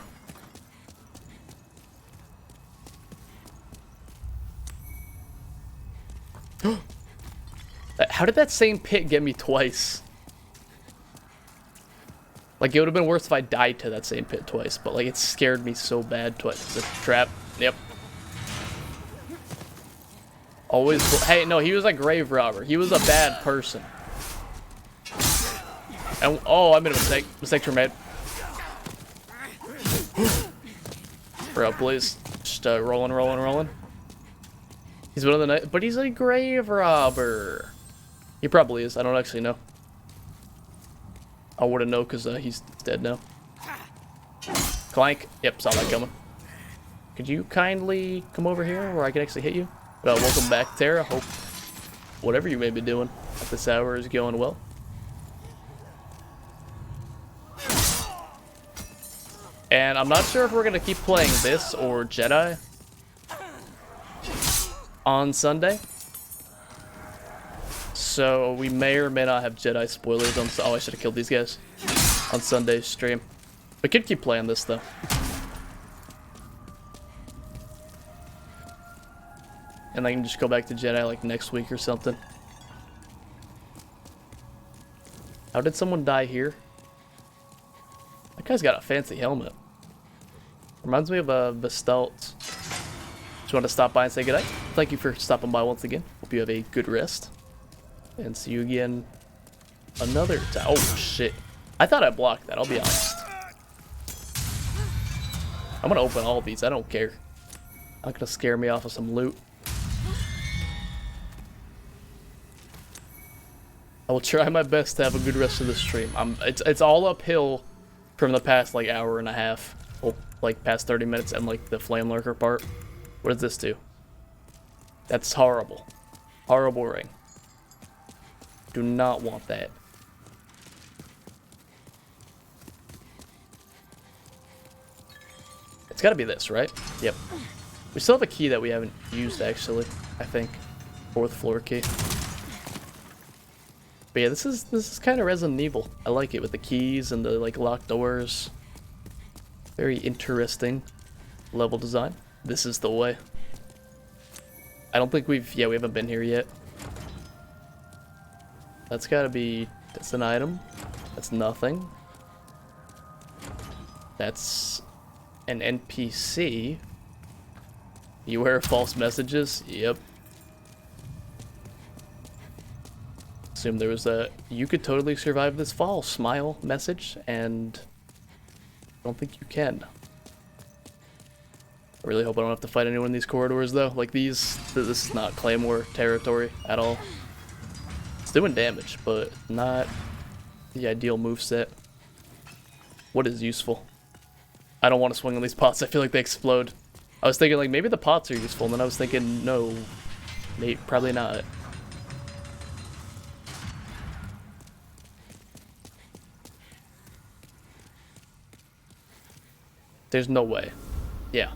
How did that same pit get me twice? Like, it would have been worse if I died to that same pit twice, but, like, it scared me so bad twice. It's a trap. Yep. Always... Hey, no, he was a grave robber. He was a bad person. And, oh, I made a mistake. Mistakes were made. Bro, please. Just, rolling. He's one of the night, but he's a grave robber. He probably is. I don't actually know. I wouldn't know because he's dead now. Clank. Yep, saw that coming. Could you kindly come over here where I can actually hit you? Welcome back, Tara. Hope whatever you may be doing at this hour is going well. And I'm not sure if we're going to keep playing this or Jedi on Sunday. So we may or may not have Jedi spoilers on... Oh, I should have killed these guys on Sunday's stream. We could keep playing this, though. And I can just go back to Jedi, like, next week or something. How did someone die here? That guy's got a fancy helmet. Reminds me of a Vestalt. Just want to stop by and say goodnight. Thank you for stopping by once again. Hope you have a good rest. And see you again another time. Oh, shit. I thought I blocked that, I'll be honest. I'm gonna open all of these, I don't care. Not gonna scare me off of some loot. I will try my best to have a good rest of the stream. It's all uphill from the past, like, hour and a half. Well, like, past 30 minutes and, like, the Flame Lurker part. What does this do? That's horrible. Horrible ring. Do not want that. It's gotta be this, right? Yep. We still have a key that we haven't used, actually, I think. 4th floor key. But yeah, this is kind of Resident Evil. I like it with the keys and the like locked doors. Very interesting level design. This is the way. I don't think we haven't been here yet. That's gotta be, that's an item. That's nothing. That's an NPC. Beware of false messages. Yep. Assume there was a "you could totally survive this fall" smile message, and I don't think you can. I really hope I don't have to fight anyone in these corridors though. Like this is not Claymore territory at all. It's doing damage, but not the ideal moveset. What is useful? I don't want to swing on these pots. I feel like they explode. I was thinking like maybe the pots are useful, and then I was thinking no, probably not. There's no way. Yeah.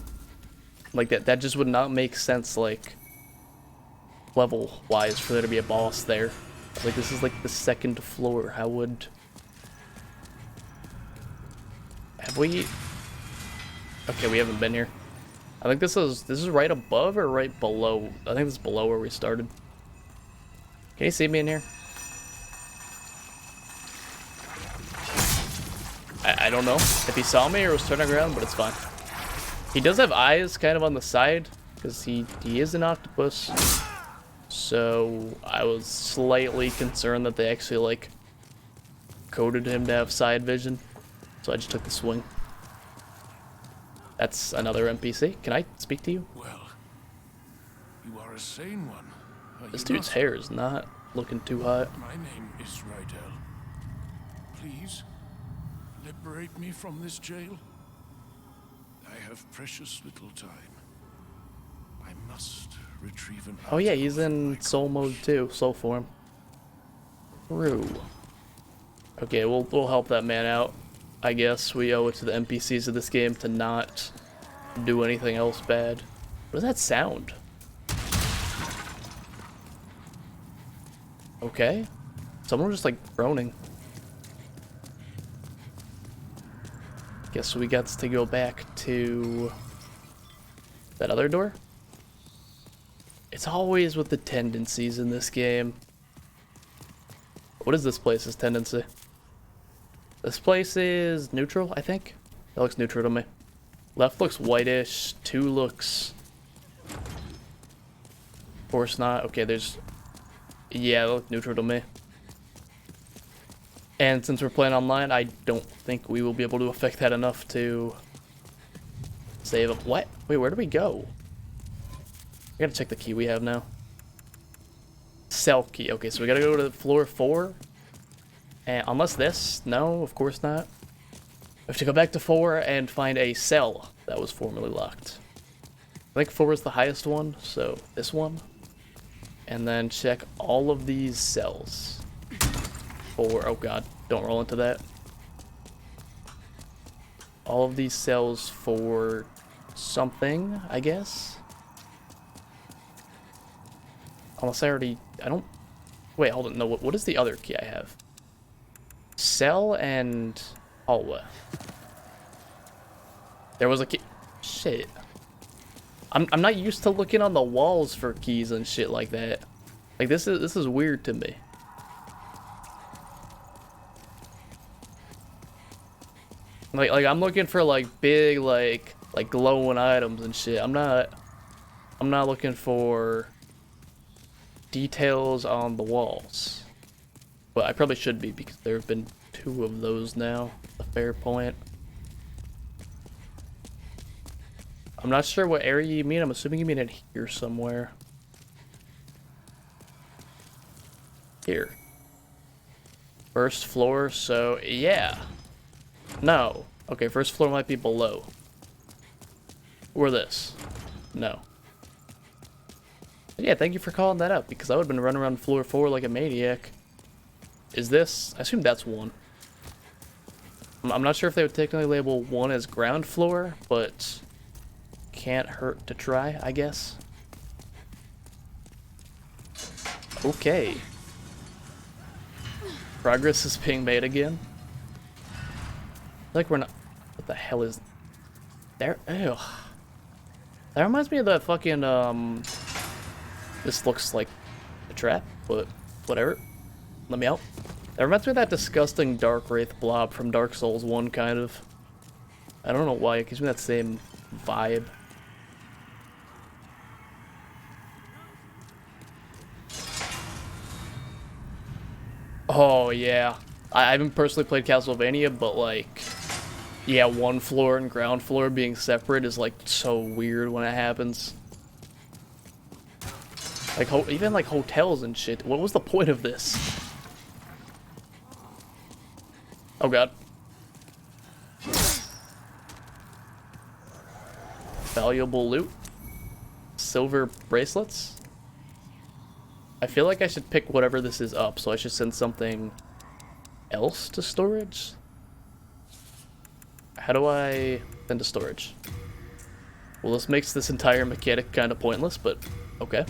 Like that just would not make sense, like level wise, for there to be a boss there. Like this is like the 2nd floor. How would have we? Okay, we haven't been here. I think this is right above or right below. I think this is below where we started. Can you see me in here? I don't know if he saw me or was turning around, but it's fine. He does have eyes kind of on the side because he is an octopus. So I was slightly concerned that they actually like coded him to have side vision. So I just took the swing. That's another NPC. Can I speak to you? Well, you are a sane one. This dude's hair is not looking too hot. My name is Rydell. Please, liberate me from this jail. I have precious little time. I must retrieve an... Oh yeah, he's in soul mode too, soul form. True. Okay, we'll help that man out. I guess we owe it to the NPCs of this game to not do anything else bad. What does that sound? Okay. Someone was just like groaning. Guess we got to go back to that other door. It's always with the tendencies in this game. What is this place's tendency? This place is neutral, I think. That looks neutral to me. Left looks whitish. 2 looks... Of course not. Okay, there's... Yeah, that looks neutral to me. And since we're playing online, I don't think we will be able to affect that enough to save him. What? Wait, where do we go? I gotta check the key we have now. Cell key. Okay, so we gotta go to floor 4. And unless this? No, of course not. We have to go back to 4 and find a cell that was formerly locked. I think 4 is the highest one, so this one. And then check all of these cells. Oh god, don't roll into that. All of these cells for something, I guess. Unless I don't... Wait, hold on, no, what is the other key I have? Cell and hallway. There was a key... Shit. I'm not used to looking on the walls for keys and shit like that. Like, this is weird to me. Like I'm looking for like big like glowing items and shit. I'm not looking for details on the walls. But I probably should be because there have been 2 of those now. A fair point. I'm not sure what area you mean. I'm assuming you mean it here somewhere. Here. 1st floor, so yeah. No. Okay, 1st floor might be below. Or this. No. Yeah, thank you for calling that up, because I would have been running around floor 4 like a maniac. Is this... I assume that's 1. I'm not sure if they would technically label 1 as ground floor, but... can't hurt to try, I guess. Okay. Progress is being made again. I feel like we're not... What the hell is... There... Ew. That reminds me of that fucking, This looks like a trap, but whatever. Let me out. That reminds me of that disgusting Dark Wraith blob from Dark Souls 1, kind of. I don't know why, it gives me that same vibe. Oh, yeah. I haven't personally played Castlevania, but, like... Yeah, 1 floor and ground floor being separate is, like, so weird when it happens. Like, even, like, hotels and shit. What was the point of this? Oh, God. Valuable loot. Silver bracelets. I feel like I should pick whatever this is up, so I should send something else to storage. How do I send to storage? Well, this makes this entire mechanic kind of pointless, but okay.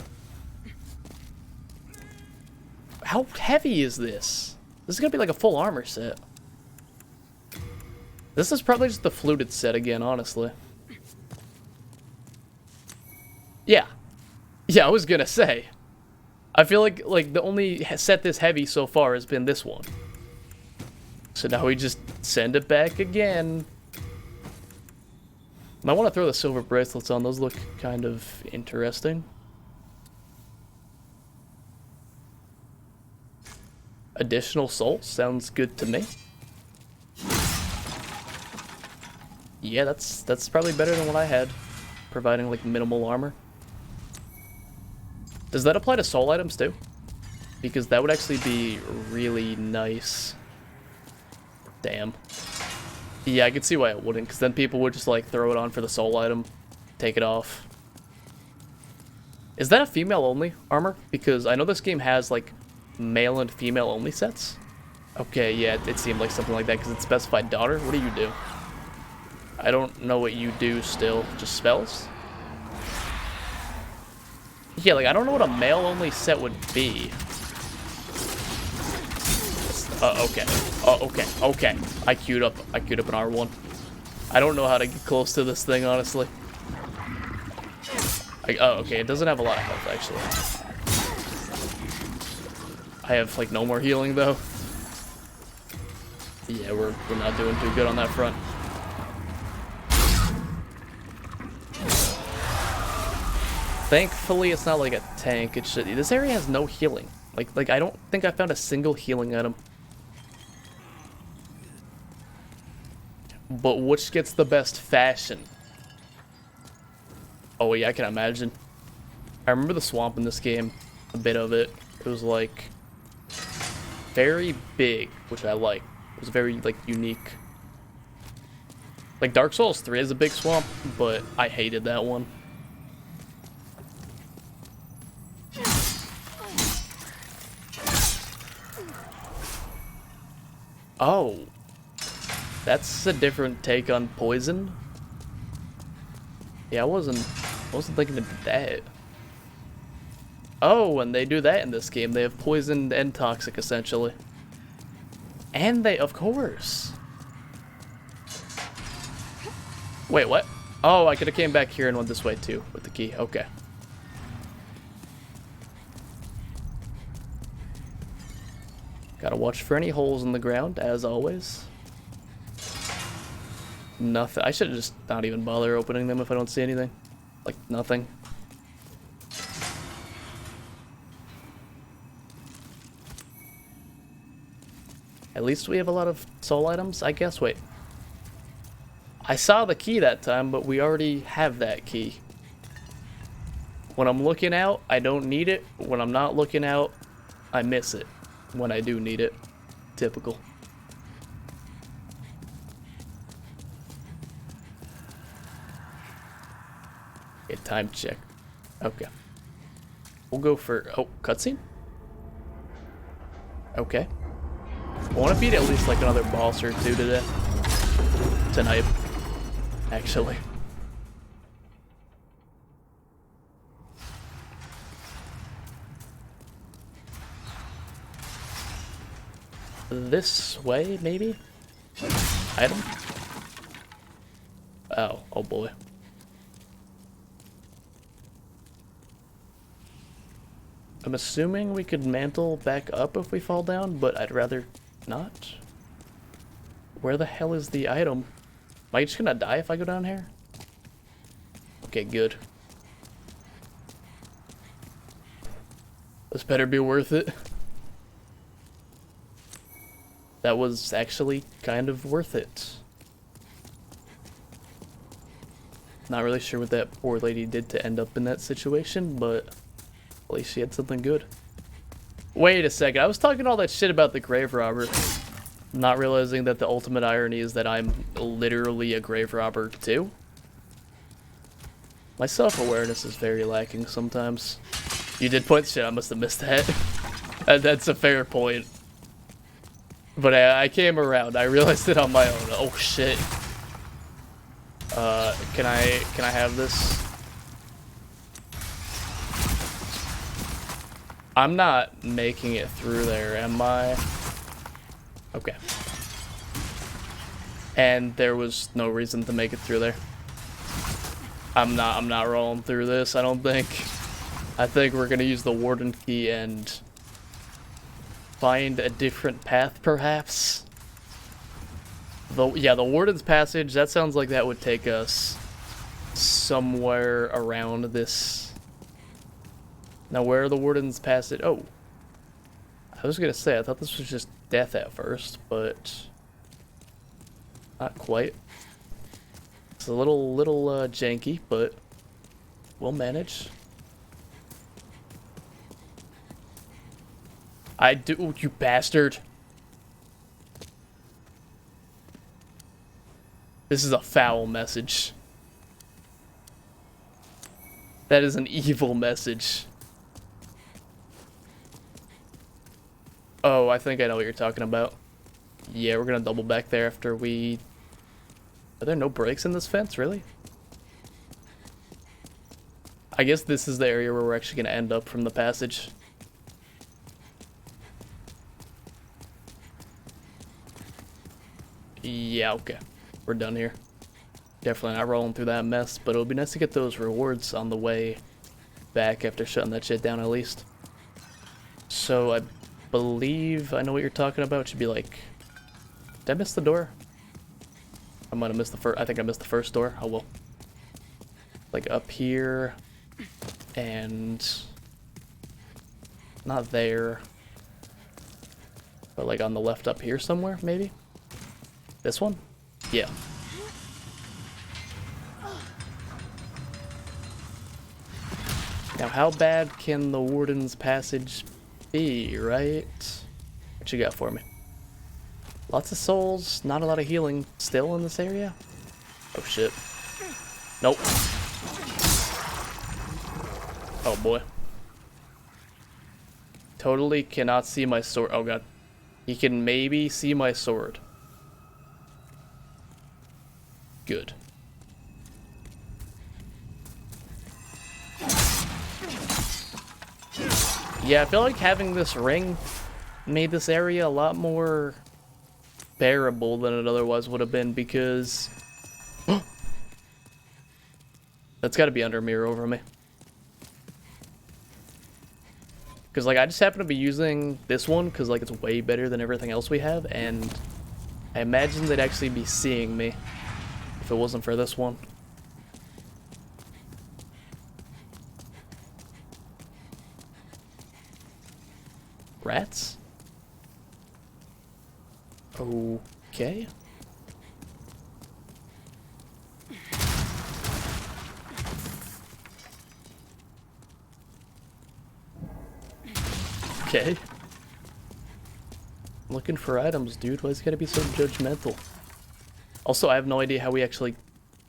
How heavy is this? This is gonna be like a full armor set. This is probably just the fluted set again, honestly. Yeah. Yeah, I was gonna say. I feel like the only set this heavy so far has been this one. So now we just send it back again. Might want to throw the silver bracelets on. Those look kind of interesting. Additional souls sounds good to me. Yeah, that's probably better than what I had, providing like minimal armor. Does that apply to soul items too? Because that would actually be really nice. Damn. Yeah, I could see why it wouldn't, because then people would just like throw it on for the soul item, take it off. Is that a female only armor? Because I know this game has like male and female only sets. Okay, yeah, it seemed like something like that because it specified daughter. What do you do? I don't know what you do still. Just spells? Yeah, like I don't know what a male only set would be. Okay. Okay. I queued up an R1. I don't know how to get close to this thing, honestly. Oh, okay, it doesn't have a lot of health, actually. I have, like, no more healing, though. Yeah, we're not doing too good on that front. Thankfully, it's not like a tank. It's just, this area has no healing. Like I don't think I found a single healing item. But which gets the best fashion? Oh yeah, I can imagine. I remember the swamp in this game, a bit of it. It was like very big, which I like. It was very like unique. Like Dark Souls 3 is a big swamp, but I hated that one. Oh. That's a different take on poison. Yeah, I wasn't thinking of that. Oh, and they do that in this game. They have poisoned and toxic, essentially. And they, of course. Wait, what? Oh, I could have came back here and went this way too with the key. Okay. Gotta watch for any holes in the ground, as always. Nothing. I should just not even bother opening them if I don't see anything. Like, nothing. At least we have a lot of soul items, I guess. Wait. I saw the key that time, but we already have that key. When I'm looking out, I don't need it. When I'm not looking out, I miss it. When I do need it. Typical. Okay, time check. Okay. We'll go for... Oh, cutscene? Okay. I want to beat at least like another boss or two today. Tonight. Actually. This way, maybe? Item? Oh boy. I'm assuming we could mantle back up if we fall down, but I'd rather not. Where the hell is the item? Am I just gonna die if I go down here? Okay, good. This better be worth it. That was actually kind of worth it. Not really sure what that poor lady did to end up in that situation, but at least she had something good. Wait a second, I was talking all that shit about the grave robber, not realizing that the ultimate irony is that I'm literally a grave robber too. My self-awareness is very lacking sometimes. You did point shit, I must have missed that. That's a fair point. But I came around. I realized it on my own. Oh shit. Can I have this? I'm not making it through there, am I? Okay. And there was no reason to make it through there. I'm not rolling through this, I don't think. I think we're gonna use the warden key and find a different path, perhaps. Yeah, the Warden's Passage, that sounds like that would take us somewhere around this. Now, where are the Warden's Passage? Oh. I was gonna say, I thought this was just death at first, but not quite. It's a little janky, but we'll manage. I do, oh, you bastard. This is a foul message. That is an evil message. Oh, I think I know what you're talking about. Yeah, we're gonna double back there after we... Are there no breaks in this fence, really? I guess this is the area where we're actually gonna end up from the passage. Yeah, okay. We're done here. Definitely not rolling through that mess, but it'll be nice to get those rewards on the way back after shutting that shit down at least. So I believe I know what you're talking about. It should be like... Did I miss the door? I might have missed the first... I think I missed the first door. Oh well. Like up here. And... Not there. But like on the left up here somewhere, maybe? This one? Yeah. Now, how bad can the Warden's Passage be, right? What you got for me? Lots of souls, not a lot of healing still in this area? Oh shit. Nope. Oh boy. Totally cannot see my sword. Oh god. He can maybe see my sword. Good. Yeah, I feel like having this ring made this area a lot more bearable than it otherwise would have been, because... That's gotta be under mirror over me. Because, like, I just happen to be using this one because, like, it's way better than everything else we have, and I imagine they'd actually be seeing me if it wasn't for this one. Rats? Okay. Okay. I'm looking for items, dude. Why is it gotta be so judgmental? Also, I have no idea how we actually...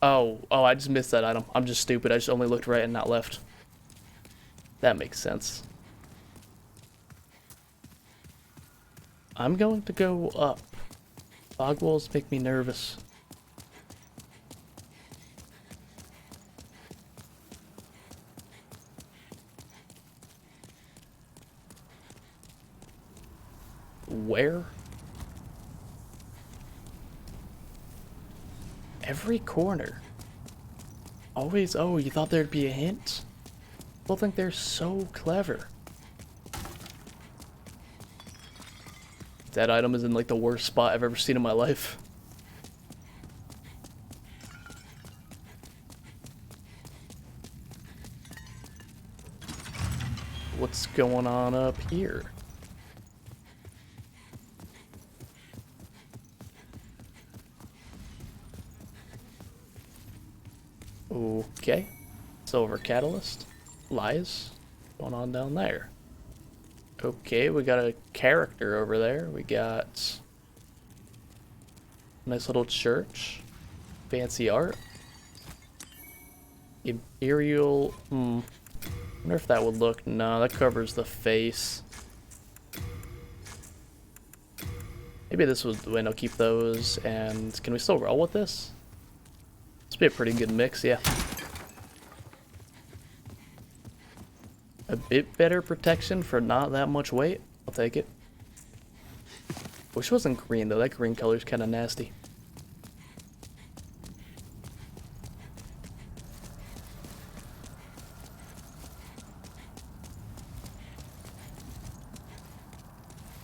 Oh, I just missed that item. I'm just stupid. I just only looked right and not left. That makes sense. I'm going to go up. Fog walls make me nervous. Where? Every corner. Always, oh, you thought there'd be a hint? People think they're so clever. That item is in like the worst spot I've ever seen in my life. What's going on up here? Okay. Silver Catalyst. Lies. Going on down there. Okay, we got a character over there. We got a nice little church. Fancy art. Imperial. Wonder if that would look. No, that covers the face. Maybe this was the way. No, keep those. And can we still roll with this? This would be a pretty good mix, yeah. A bit better protection for not that much weight. I'll take it. Wish it wasn't green though. That green color's kind of nasty.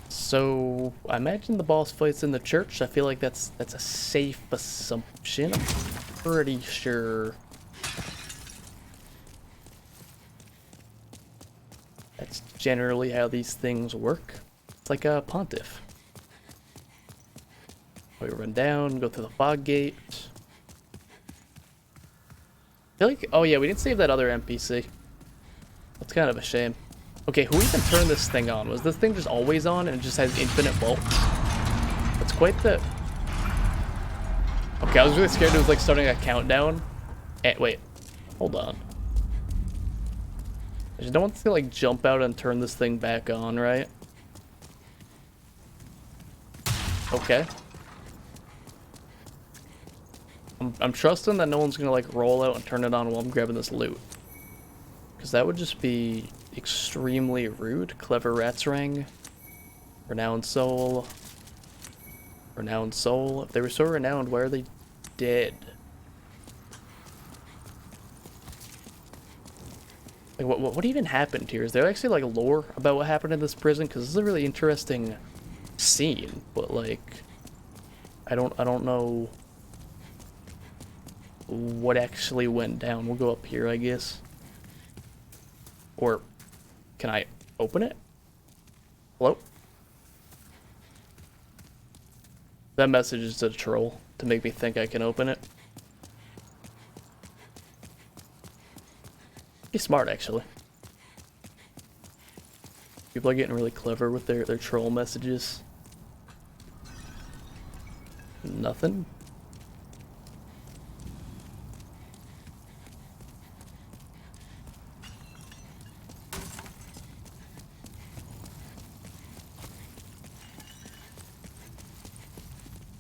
So I imagine the boss fight's in the church. I feel like that's a safe assumption. I'm pretty sure. That's generally how these things work. It's like a pontiff. We run down, go through the fog gate. I feel like, oh yeah, we didn't save that other NPC. That's kind of a shame. Okay, who even turned this thing on? Was this thing just always on and it just has infinite bolts? That's quite the... Okay, I was really scared it was like starting a countdown. Wait, hold on. I just don't want to like jump out and turn this thing back on, right? Okay. I'm trusting that no one's gonna like roll out and turn it on while I'm grabbing this loot. Because that would just be extremely rude. Clever Rat's Ring. Renowned Soul. Renowned Soul. If they were so renowned, why are they dead? Like, what even happened here? Is there actually, like, lore about what happened in this prison? Because this is a really interesting scene, but, like, I don't know what actually went down. We'll go up here, I guess. Or, can I open it? Hello? That message is a troll to make me think I can open it. He's smart, actually. People are getting really clever with their troll messages. Nothing.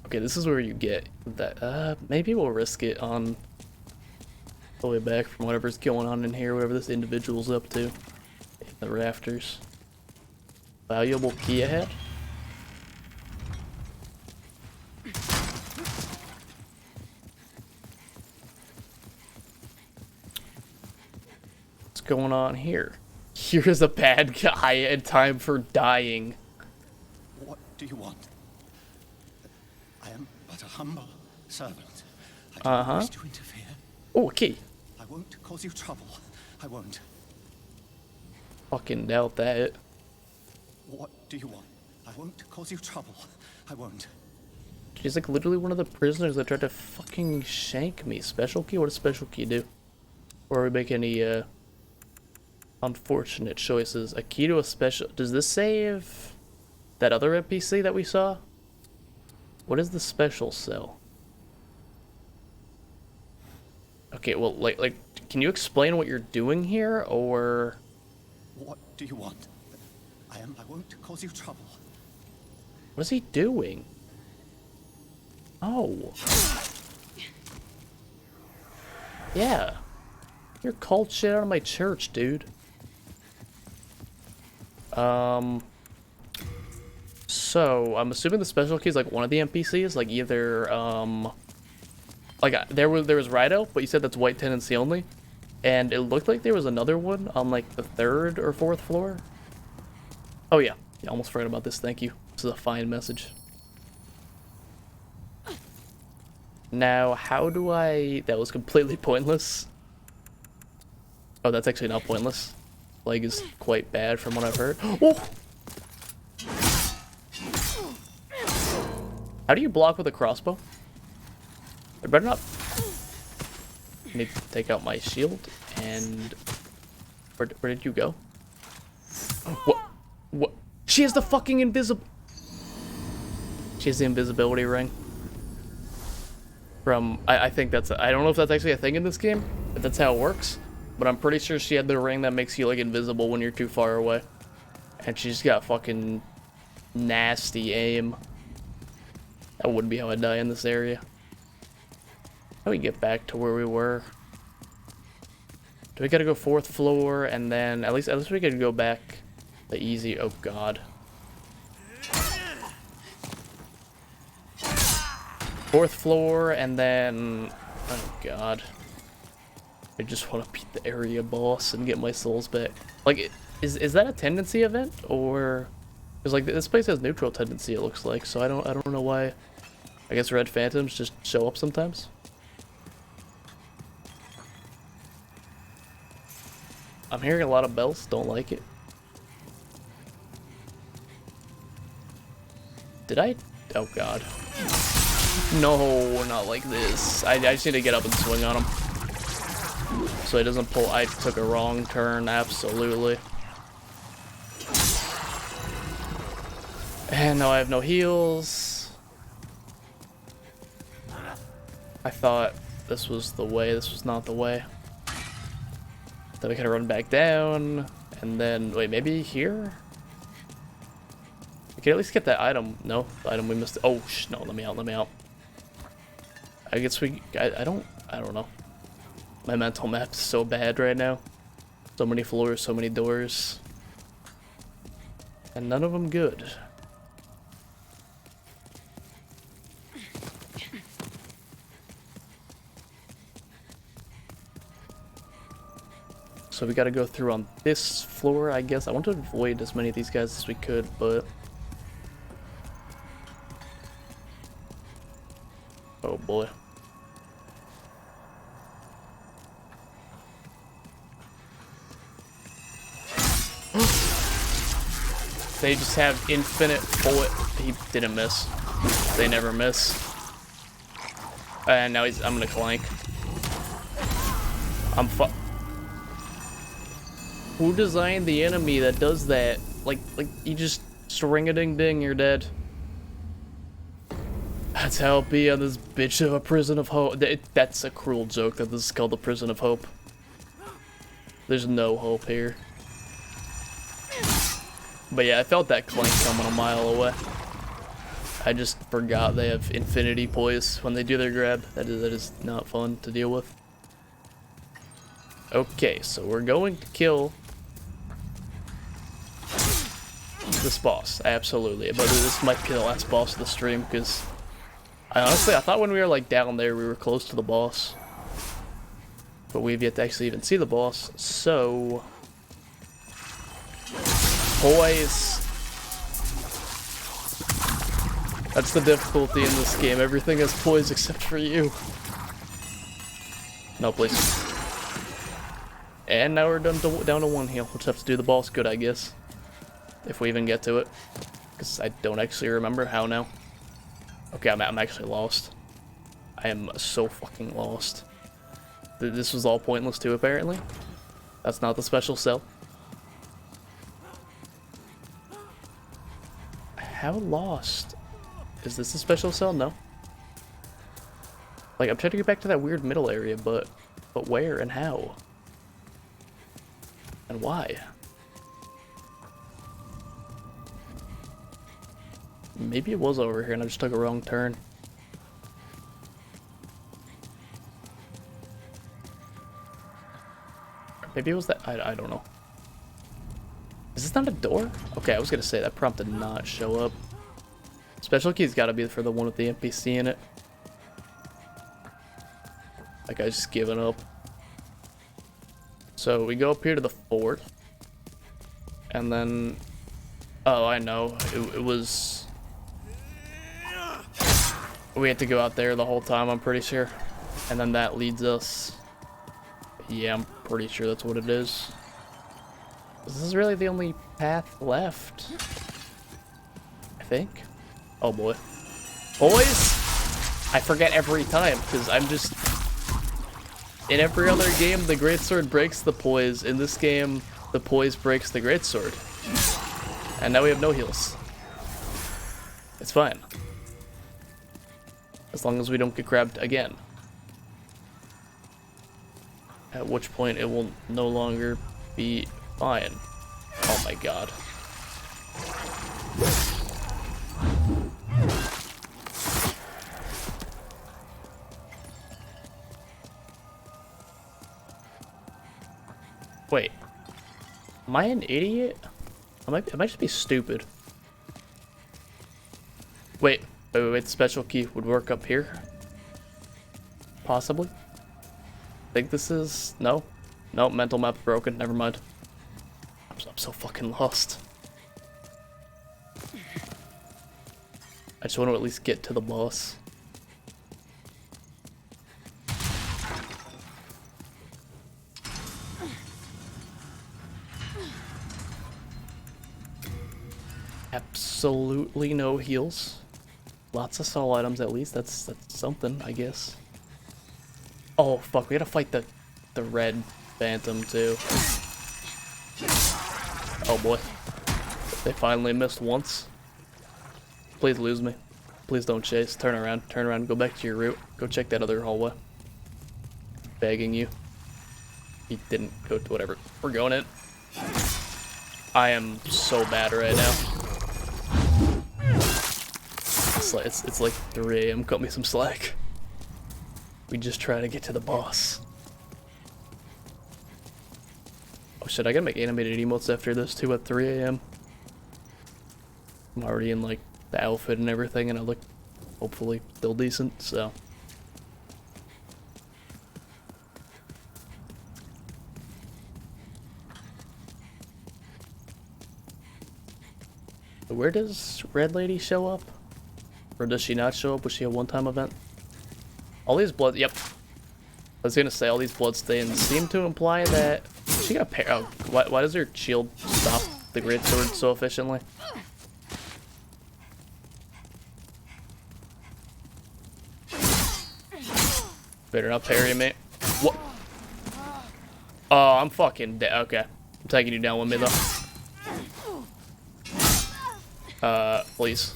Okay, this is where you get that. Maybe we'll risk it on the way back from whatever's going on in here, whatever this individual's up to. In the rafters. Valuable key ahead. What's going on here? Here's a bad guy and time for dying. What do you want? I am but a humble servant. I don't wish to interfere. Oh, a key. I won't cause you trouble. I won't. Fucking doubt that. What do you want? I won't cause you trouble. I won't. She's like literally one of the prisoners that tried to fucking shank me. Special key? What does special key do? Or we make any unfortunate choices. A key to a special... Does this save that other NPC that we saw? What is the special cell? Okay, well, like, can you explain what you're doing here, or What do you want? I won't cause you trouble. What is he doing? Oh. Yeah. You're called shit out of my church, dude. So, I'm assuming the special key is like one of the NPCs, like either, like there was Rido, but you said that's white tenancy only. And it looked like there was another one on like the 3rd or 4th floor. Oh yeah, I almost forgot about this, thank you. This is a fine message. Now, how do I... That was completely pointless. Oh, that's actually not pointless. Leg is quite bad from what I've heard. Oh! How do you block with a crossbow? I better not... I need to take out my shield, and... Where did you go? What? What? She has the fucking invisible... She has the invisibility ring. From... I think that's... I don't know if that's actually a thing in this game, if that's how it works, but I'm pretty sure she had the ring that makes you, like, invisible when you're too far away. And she's got fucking nasty aim. That wouldn't be how I die in this area. How do we get back to where we were? Do we gotta go 4th floor and then at least we could go back the easy? Oh god. 4th floor and then oh god. I just want to beat the area boss and get my souls back. Like, is that a tendency event or? Because like this place has neutral tendency, it looks like. So I don't know why. I guess red phantoms just show up sometimes. I'm hearing a lot of bells. Don't like it. Did I? Oh god. No, not like this. I just need to get up and swing on him. So he doesn't pull. I took a wrong turn, absolutely. And now I have no heals. I thought this was the way. This was not the way. Then we gotta run back down. And then, wait, maybe here? We can at least get that item. No, the item we missed. Oh, no, let me out, let me out. I guess I don't know. My mental map is so bad right now. So many floors, so many doors. And none of them good. So we gotta go through on this floor, I guess. I want to avoid as many of these guys as we could, but... Oh boy. They just have infinite bullet. He didn't miss. They never miss. And now I'm gonna clank. Who designed the enemy that does that? Like you just ring-a-ding-ding, you're dead. That's how it be on this bitch of a prison of hope. That's a cruel joke that this is called the prison of hope. There's no hope here. But yeah, I felt that clank coming a mile away. I just forgot they have infinity poise when they do their grab. That is not fun to deal with. Okay, so we're going to kill this boss, absolutely. But this might be the last boss of the stream because I thought when we were like down there we were close to the boss. But we've yet to actually even see the boss, so poise. That's the difficulty in this game. Everything has poise except for you. No, please. And now we're down to one heal. We'll just have to do the boss good, I guess. If we even get to it. Because I don't actually remember how now. Okay, I'm actually lost. I am so fucking lost. This was all pointless too, apparently. That's not the special cell. How lost? Is this a special cell? No. Like, I'm trying to get back to that weird middle area, but where and how? And why? Maybe it was over here and I just took a wrong turn. Maybe it was that. I don't know. Is this not a door? Okay, I was gonna say that prompt did not show up. Special key's gotta be for the one with the NPC in it. That guy's just giving up. So we go up here to the fort. And then... Oh, I know. It was... We had to go out there the whole time, I'm pretty sure. And then that leads us... Yeah, I'm pretty sure that's what it is. This is really the only path left. I think. Oh boy. Boys! I forget every time, because I'm just... In every other game, the greatsword breaks the poise. In this game, the poise breaks the greatsword. And now we have no heals. It's fine. As long as we don't get grabbed again. At which point it will no longer be fine. Oh my god. Wait. Am I an idiot? I might just be stupid. Wait. The special key would work up here? Possibly? Think this is... No? No, mental map's broken. Never mind. I'm so fucking lost. I just want to at least get to the boss. Absolutely no heals. Lots of soul items at least. That's something, I guess. Oh fuck, we gotta fight the red phantom too. Oh boy. They finally missed once. Please lose me. Please don't chase. Turn around, go back to your route. Go check that other hallway. Begging you. He didn't go to whatever. We're going in. I am so bad right now. It's like 3 AM, cut me some slack. We just try to get to the boss. Oh shit, I gotta make animated emotes after this too at 3 AM. I'm already in like the outfit and everything and I look hopefully still decent, so. Where does Red Lady show up? Or does she not show up? Was she a one-time event? All these blood... Yep. I was gonna say, all these bloodstains seem to imply that... She got a pair... Oh, why does her shield stop the greatsword so efficiently? Better not parry me. What? Oh, I'm fucking dead. Okay. I'm taking you down with me, though. Please.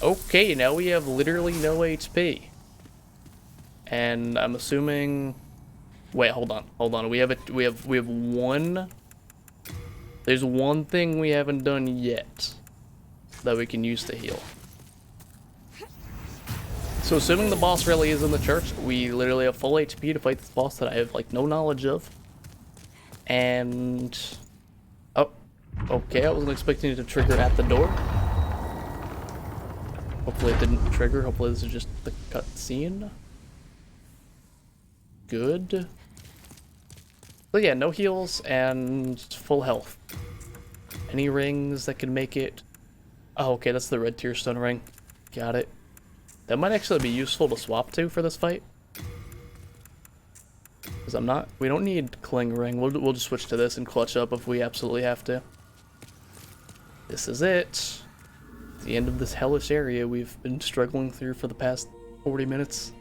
Okay, now we have literally no HP. And I'm assuming... Wait, hold on. We have one... There's one thing we haven't done yet that we can use to heal. So assuming the boss really is in the church, we literally have full HP to fight this boss that I have like no knowledge of. And... Oh, okay, I wasn't expecting it to trigger at the door. Hopefully it didn't trigger. Hopefully this is just the cutscene. Good. So yeah, no heals and full health. Any rings that can make it... Oh, okay, that's the red tearstone ring. Got it. That might actually be useful to swap to for this fight. Because we don't need Cling Ring. We'll just switch to this and clutch up if we absolutely have to. This is it. The end of this hellish area we've been struggling through for the past 40 minutes.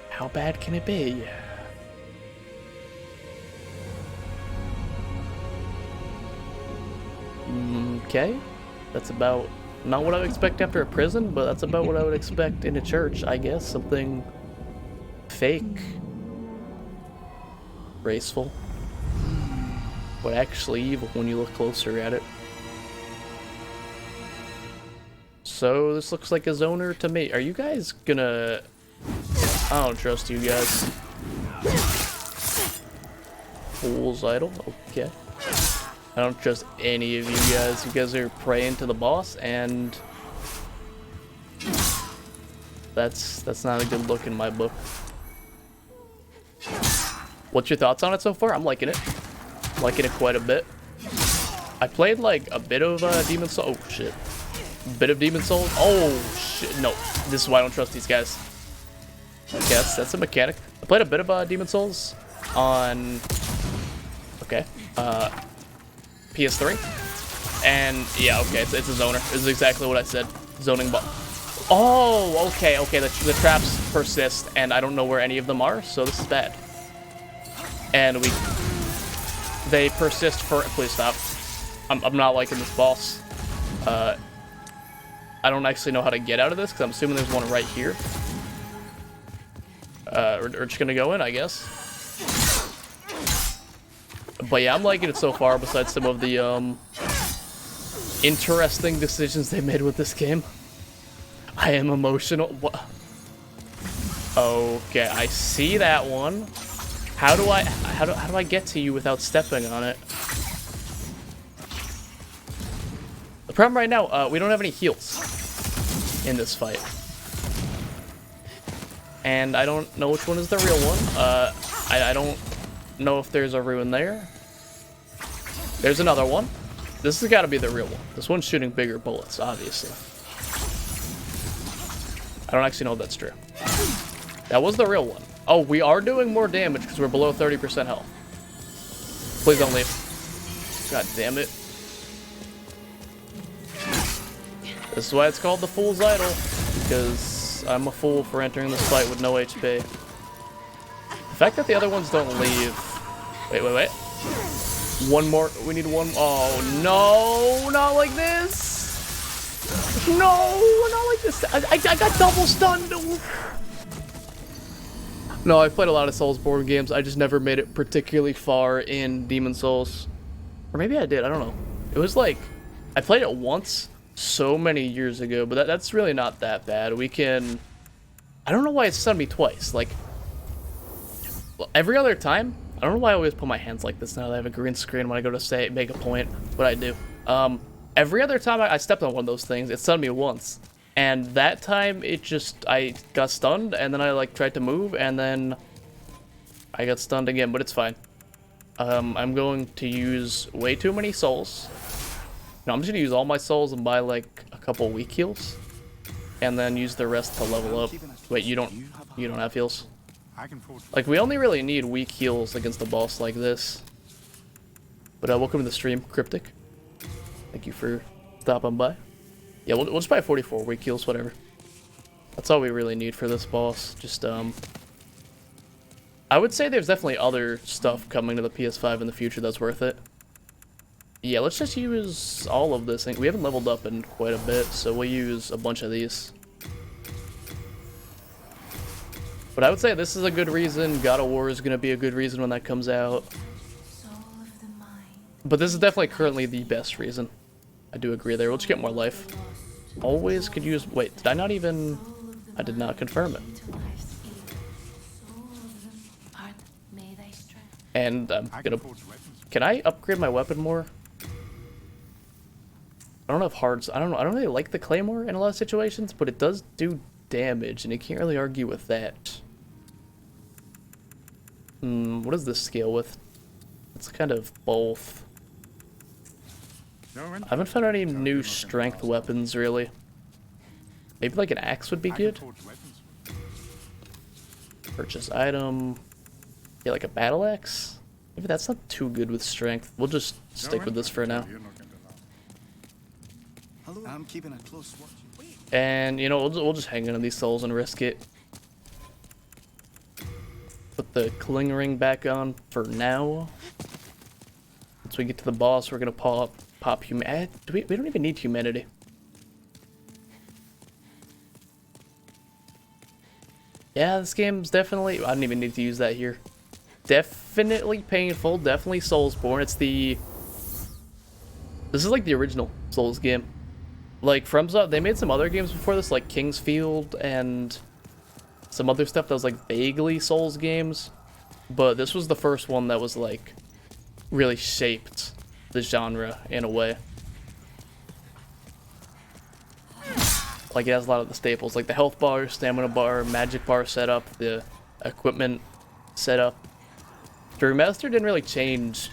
How bad can it be? Okay. That's about not what I would expect after a prison, but that's about what I would expect in a church, I guess. Something fake. Graceful. but actually evil when you look closer at it. So this looks like a zoner to me. Are you guys gonna... I don't trust you guys. Fool's Idol? Okay. I don't trust any of you guys. You guys are praying to the boss, and... That's not a good look in my book. What's your thoughts on it so far? I'm liking it. I'm liking it quite a bit. I played like a bit of Demon Souls. Oh shit. A bit of Demon Souls. Oh shit. No. This is why I don't trust these guys. Okay, that's a mechanic. I played a bit of Demon Souls on... Okay. PS3. And yeah, okay, it's a zoner. This is exactly what I said. Zoning bot. Oh, okay, the traps persist, and I don't know where any of them are, so this is bad. And they persist for... Please stop. I'm not liking this boss. I don't actually know how to get out of this, because I'm assuming there's one right here. We're just gonna go in, I guess. But yeah, I'm liking it so far, besides some of the, interesting decisions they made with this game. I am emotional. What? Okay, I see that one. How do I get to you without stepping on it? The problem right now, we don't have any heals in this fight. And I don't know which one is the real one. I don't know if there's a ruin there. There's another one. This has got to be the real one. This one's shooting bigger bullets, obviously. I don't actually know if that's true. That was the real one. Oh, we are doing more damage because we're below 30% health. Please don't leave. God damn it. This is why it's called the Fool's Idol. Because I'm a fool for entering this fight with no HP. The fact that the other ones don't leave... Wait. One more. We need one. Oh, no. Not like this. No, not like this. I got double stunned. No, I've played a lot of Soulsborne games. I just never made it particularly far in Demon Souls. Or maybe I did. I don't know. It was like... I played it once so many years ago, but that's really not that bad. We can... I don't know why it stunned me twice. Like, every other time... I don't know why I always put my hands like this now that I have a green screen when I go to say make a point, but I do. Every other time I stepped on one of those things, it stunned me once. And that time, I got stunned, and then I, like, tried to move, and then I got stunned again, but it's fine. I'm going to use way too many souls. No, I'm just gonna use all my souls and buy, like, a couple weak heals. And then use the rest to level up. Wait, you don't have heals? Like, we only really need weak heals against a boss like this. But welcome to the stream, Cryptic. Thank you for stopping by. Yeah, we'll just buy 44 weak heals, whatever. That's all we really need for this boss. Just, I would say there's definitely other stuff coming to the PS5 in the future that's worth it. Yeah, let's just use all of this. We haven't leveled up in quite a bit, so we'll use a bunch of these. But I would say this is a good reason. God of War is going to be a good reason when that comes out. But this is definitely currently the best reason. I do agree there. We'll just get more life. Always could use... Wait, did I not even... I did not confirm it. And I'm gonna... Can I upgrade my weapon more? I don't know if hards... I don't know. I don't really like the Claymore in a lot of situations, but it does do damage, and you can't really argue with that. What is this scale with? It's kind of both. I haven't found any new strength weapons, really. Maybe like an axe would be good. Purchase item. Yeah, like a battle axe? Maybe that's not too good with strength. We'll just stick with this for now. I'm keeping a close watch. And, you know, we'll just hang on these souls and risk it. Put the cling ring back on for now. Once we get to the boss, we're gonna pop humanity. We don't even need humanity. Yeah, this game's definitely... I didn't even need to use that here. definitely painful, definitely Soulsborne. It's the... This is like the original Souls game. Like, FromSoft, they made some other games before this, like Kingsfield and some other stuff that was like vaguely Souls games. But this was the first one that was like really shaped the genre in a way. Like, it has a lot of the staples, like the health bar, stamina bar, magic bar setup, the equipment setup. The remaster didn't really change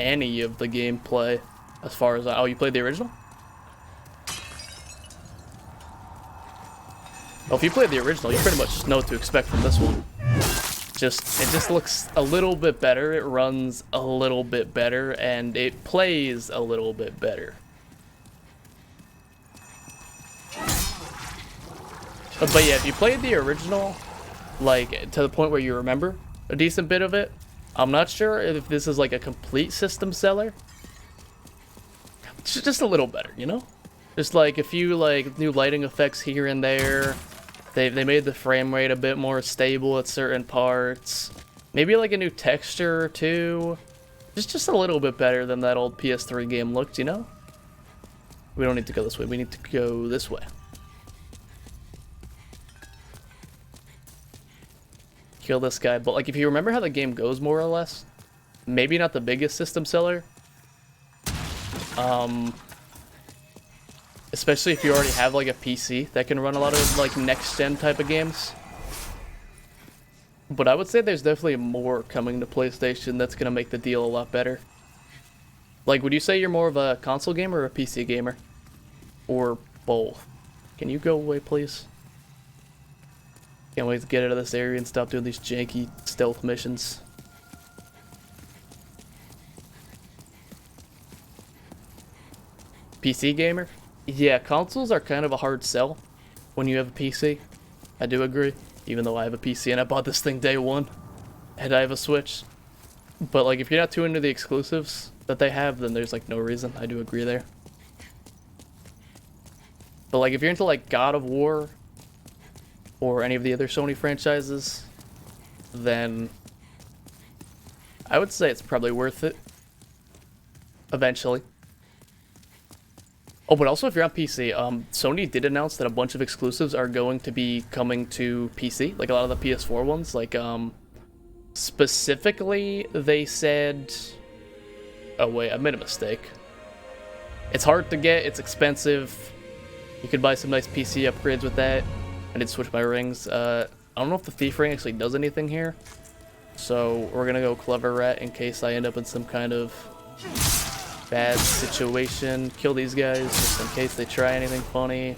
any of the gameplay as far as... Oh, you played the original? Well, if you played the original, you pretty much know what to expect from this one. It just looks a little bit better, it runs a little bit better, and it plays a little bit better. But yeah, if you played the original, like, to the point where you remember a decent bit of it, I'm not sure if this is like a complete system seller. It's just a little better, you know? Just like a few like new lighting effects here and there. They made the frame rate a bit more stable at certain parts. Maybe like a new texture or two. Just a little bit better than that old PS3 game looked, you know? We don't need to go this way, we need to go this way. Kill this guy, but like if you remember how the game goes more or less, maybe not the biggest system seller. Especially if you already have like a PC that can run a lot of like next gen type of games. But I would say there's definitely more coming to PlayStation that's gonna make the deal a lot better. Like, would you say you're more of a console gamer or a PC gamer? Or both? Can you go away, please? Can't wait to get out of this area and stop doing these janky stealth missions. PC gamer? Yeah, consoles are kind of a hard sell when you have a PC. I do agree, even though I have a PC and I bought this thing day one, and I have a Switch. But like, if you're not too into the exclusives that they have, then there's like no reason. I do agree there. But like, if you're into like God of War or any of the other Sony franchises, then I would say it's probably worth it eventually. Oh, but also if you're on PC, Sony did announce that a bunch of exclusives are going to be coming to PC, like a lot of the PS4 ones. Like, specifically, they said... Oh wait, I made a mistake. It's hard to get, it's expensive. You could buy some nice PC upgrades with that. I did switch my rings. I don't know if the Thief ring actually does anything here. So we're gonna go Clever Rat in case I end up in some kind of bad situation. Kill these guys just in case they try anything funny.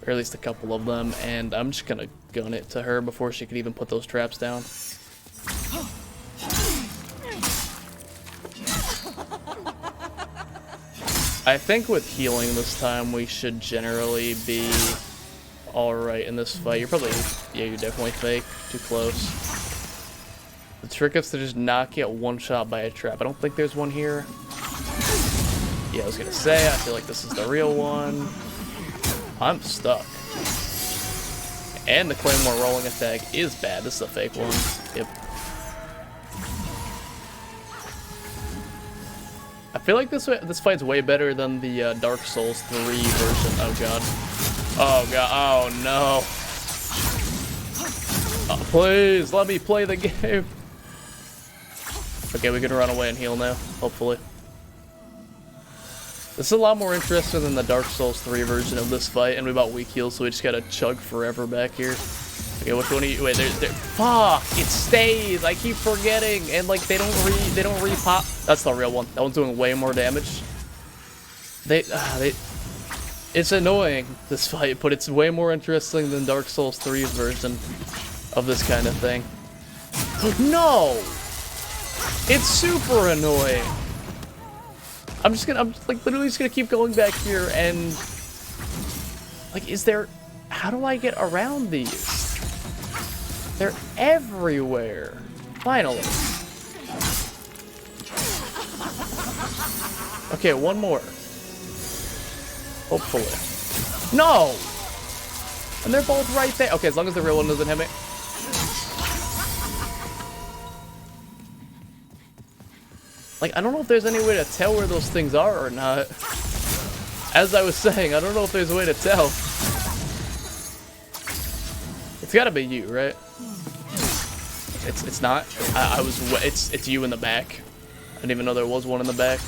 Or at least a couple of them. And I'm just gonna gun it to her before she could even put those traps down. I think with healing this time, we should generally be alright in this fight. You're probably... Yeah, you're definitely fake. Too close. The trick is to just not get one shot by a trap. I don't think there's one here. Yeah, I was gonna say, I feel like this is the real one. I'm stuck. And the Claymore rolling attack is bad. This is a fake one. Yep. I feel like this fight's way better than the Dark Souls 3 version. Oh god. Oh god. Oh no. Oh, please let me play the game. Okay, we can run away and heal now, hopefully. This is a lot more interesting than the Dark Souls 3 version of this fight, and we bought weak heals, so we just gotta chug forever back here. Okay, which one are you? Wait, they're fuck! It stays. I keep forgetting, and like they don't re-pop. That's the real one. That one's doing way more damage. It's annoying, this fight, but it's way more interesting than Dark Souls 3's version of this kind of thing. No! It's super annoying. I'm like literally just gonna keep going back here and like, how do I get around these? They're everywhere. Finally. Okay, one more. Hopefully. No! And they're both right there. Okay, as long as the real one doesn't hit me. Like, I don't know if there's any way to tell where those things are or not. As I was saying, I don't know if there's a way to tell. It's gotta be you, right? It's not. It's you in the back. I didn't even know there was one in the back.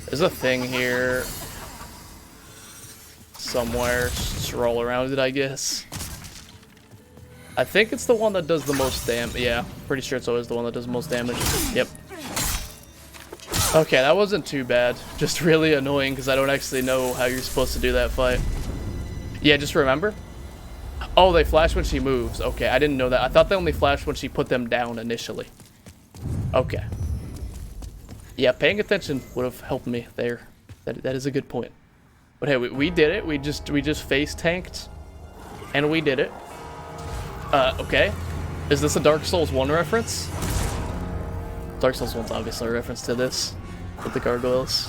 There's a thing here somewhere. Just roll around it, I guess. I think it's the one that does the most damage. Yeah, pretty sure it's always the one that does the most damage. Yep. Okay, that wasn't too bad. Just really annoying because I don't actually know how you're supposed to do that fight. Yeah, just remember. Oh, they flash when she moves. Okay, I didn't know that. I thought they only flashed when she put them down initially. Okay. Yeah, paying attention would have helped me there. That is a good point. But hey, we did it. We just face tanked, and we did it. Okay. Is this a Dark Souls 1 reference? Dark Souls 1's obviously a reference to this with the gargoyles.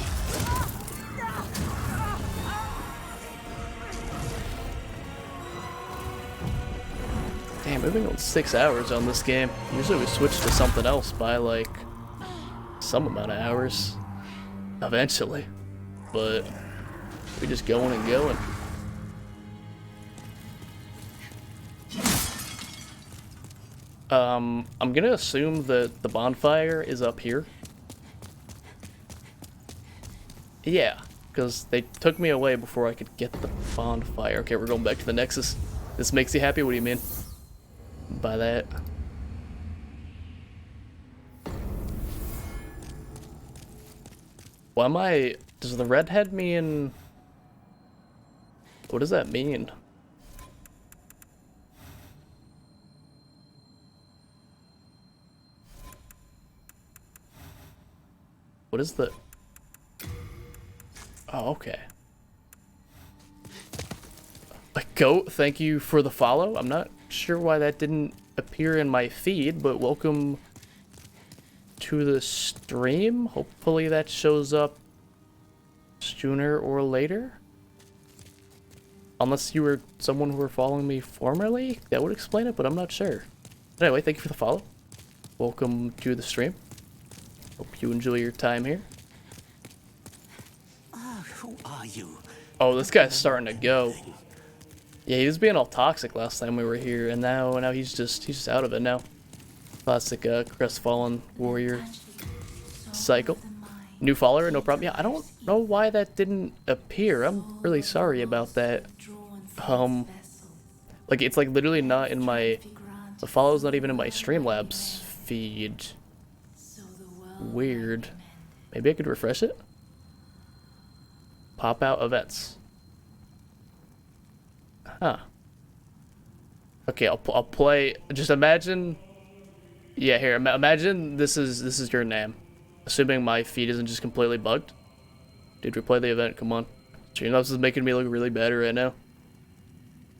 Damn, we've been going 6 hours on this game. Usually we switch to something else by like some amount of hours eventually, but we just going and going. I'm gonna assume that the bonfire is up here. Yeah, because they took me away before I could get the bonfire. Okay, we're going back to the Nexus. This makes you happy? What do you mean by that? Why am I... Does the redhead mean... What does that mean? What is the... Oh, okay. A goat, thank you for the follow. I'm not sure why that didn't appear in my feed, but welcome to the stream. Hopefully that shows up sooner or later. Unless you were someone who were following me formerly, that would explain it, but I'm not sure. Anyway, thank you for the follow. Welcome to the stream. Hope you enjoy your time here. Who are you? Oh, this guy's starting to go. Yeah, he was being all toxic last time we were here, and now he's just out of it now. Classic crestfallen warrior cycle. New follower, no problem. Yeah, I don't know why that didn't appear. I'm really sorry about that. Like it's like literally not in my. The follow's not even in my Streamlabs feed. Weird. Maybe I could refresh it. Pop out events. Huh. Okay, I'll play. Just imagine. Yeah, here. Imagine this is your name. Assuming my feed isn't just completely bugged. Dude, replay the event. Come on. Streamlabs is making me look really bad right now.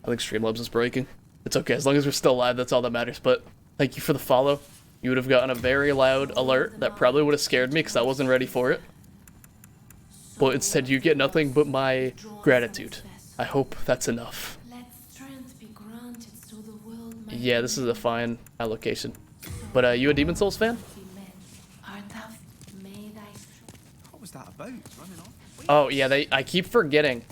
I think Streamlabs is breaking. It's okay as long as we're still live. That's all that matters. But thank you for the follow. You would have gotten a very loud alert that probably would have scared me because I wasn't ready for it. But instead you get nothing but my gratitude. I hope that's enough. Yeah, this is a fine allocation. But you a Demon Souls fan? What was that about? Running on? Oh yeah, I keep forgetting.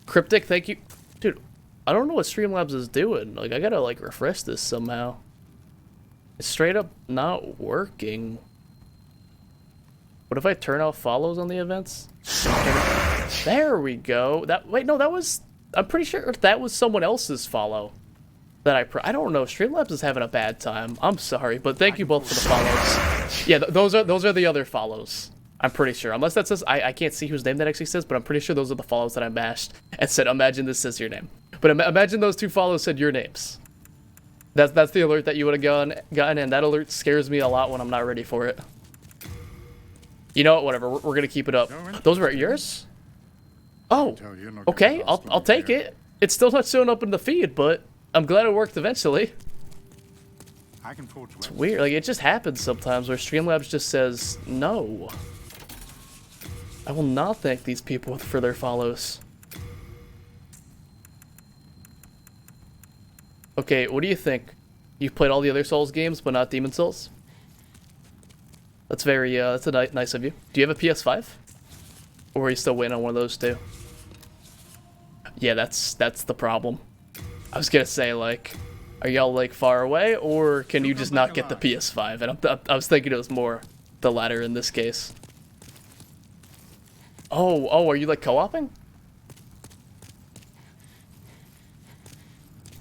Cryptic, thank you. Dude, I don't know what Streamlabs is doing. Like I gotta like refresh this somehow. It's straight up not working. What if I turn off follows on the events? There we go. Wait, no, that was... I'm pretty sure that was someone else's follow. That I don't know. Streamlabs is having a bad time. I'm sorry, but thank you both for the follows. Yeah, those are the other follows. I'm pretty sure. Unless that says... I can't see whose name that actually says, but I'm pretty sure those are the follows that I mashed and said, imagine this says your name. But imagine those two follows said your names. That's the alert that you would have gotten, and that alert scares me a lot when I'm not ready for it. You know what? Whatever. We're gonna keep it up. Those were yours? Oh, okay. I'll take it. It's still not showing up in the feed, but I'm glad it worked eventually. It's weird. Like it just happens sometimes where Streamlabs just says no. I will not thank these people for their follows. Okay, what do you think? You've played all the other Souls games, but not Demon Souls? That's very, that's nice of you. Do you have a PS5? Or are you still waiting on one of those two? Yeah, that's the problem. I was gonna say, like, are y'all, like, far away, or can you just not get the PS5? And I was thinking it was more the latter in this case. Oh, are you, like, co-oping?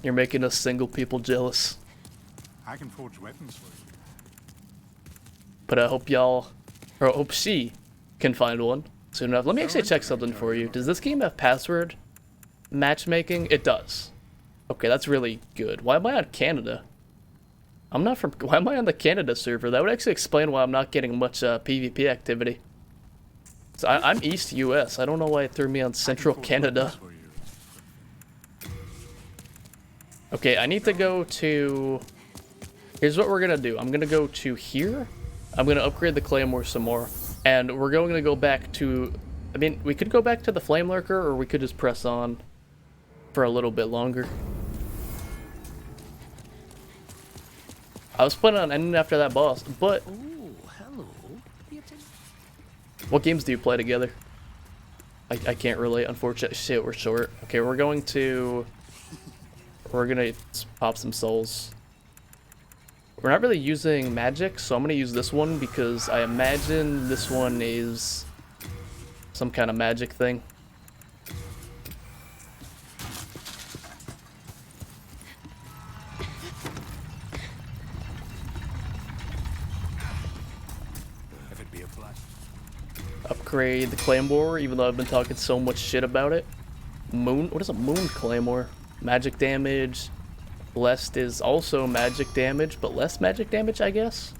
You're making us single people jealous. I can forge weapons for you. But I hope y'all, or I hope she can find one soon enough. Let me actually check something for you. Does this game have password matchmaking? It does. Okay, that's really good. Why am I on Canada? I'm not from, why am I on the Canada server? That would actually explain why I'm not getting much PvP activity. So I'm East US. I don't know why it threw me on Central Canada. Okay, I need to go to... Here's what we're gonna do. I'm gonna go to here. I'm gonna upgrade the Claymore some more. And we're going to go back to... I mean, we could go back to the Flame Lurker, or we could just press on for a little bit longer. I was planning on ending after that boss, but... Oh, hello. What games do you play together? I can't relate, unfortunately. Shit, we're short. Okay, we're going to... We're gonna pop some souls. We're not really using magic, so I'm gonna use this one because I imagine this one is some kind of magic thing. If it be a blast. Upgrade the Claymore, even though I've been talking so much shit about it. Moon? What is a Moon Claymore? Magic damage. Blessed is also magic damage, but less magic damage, I guess?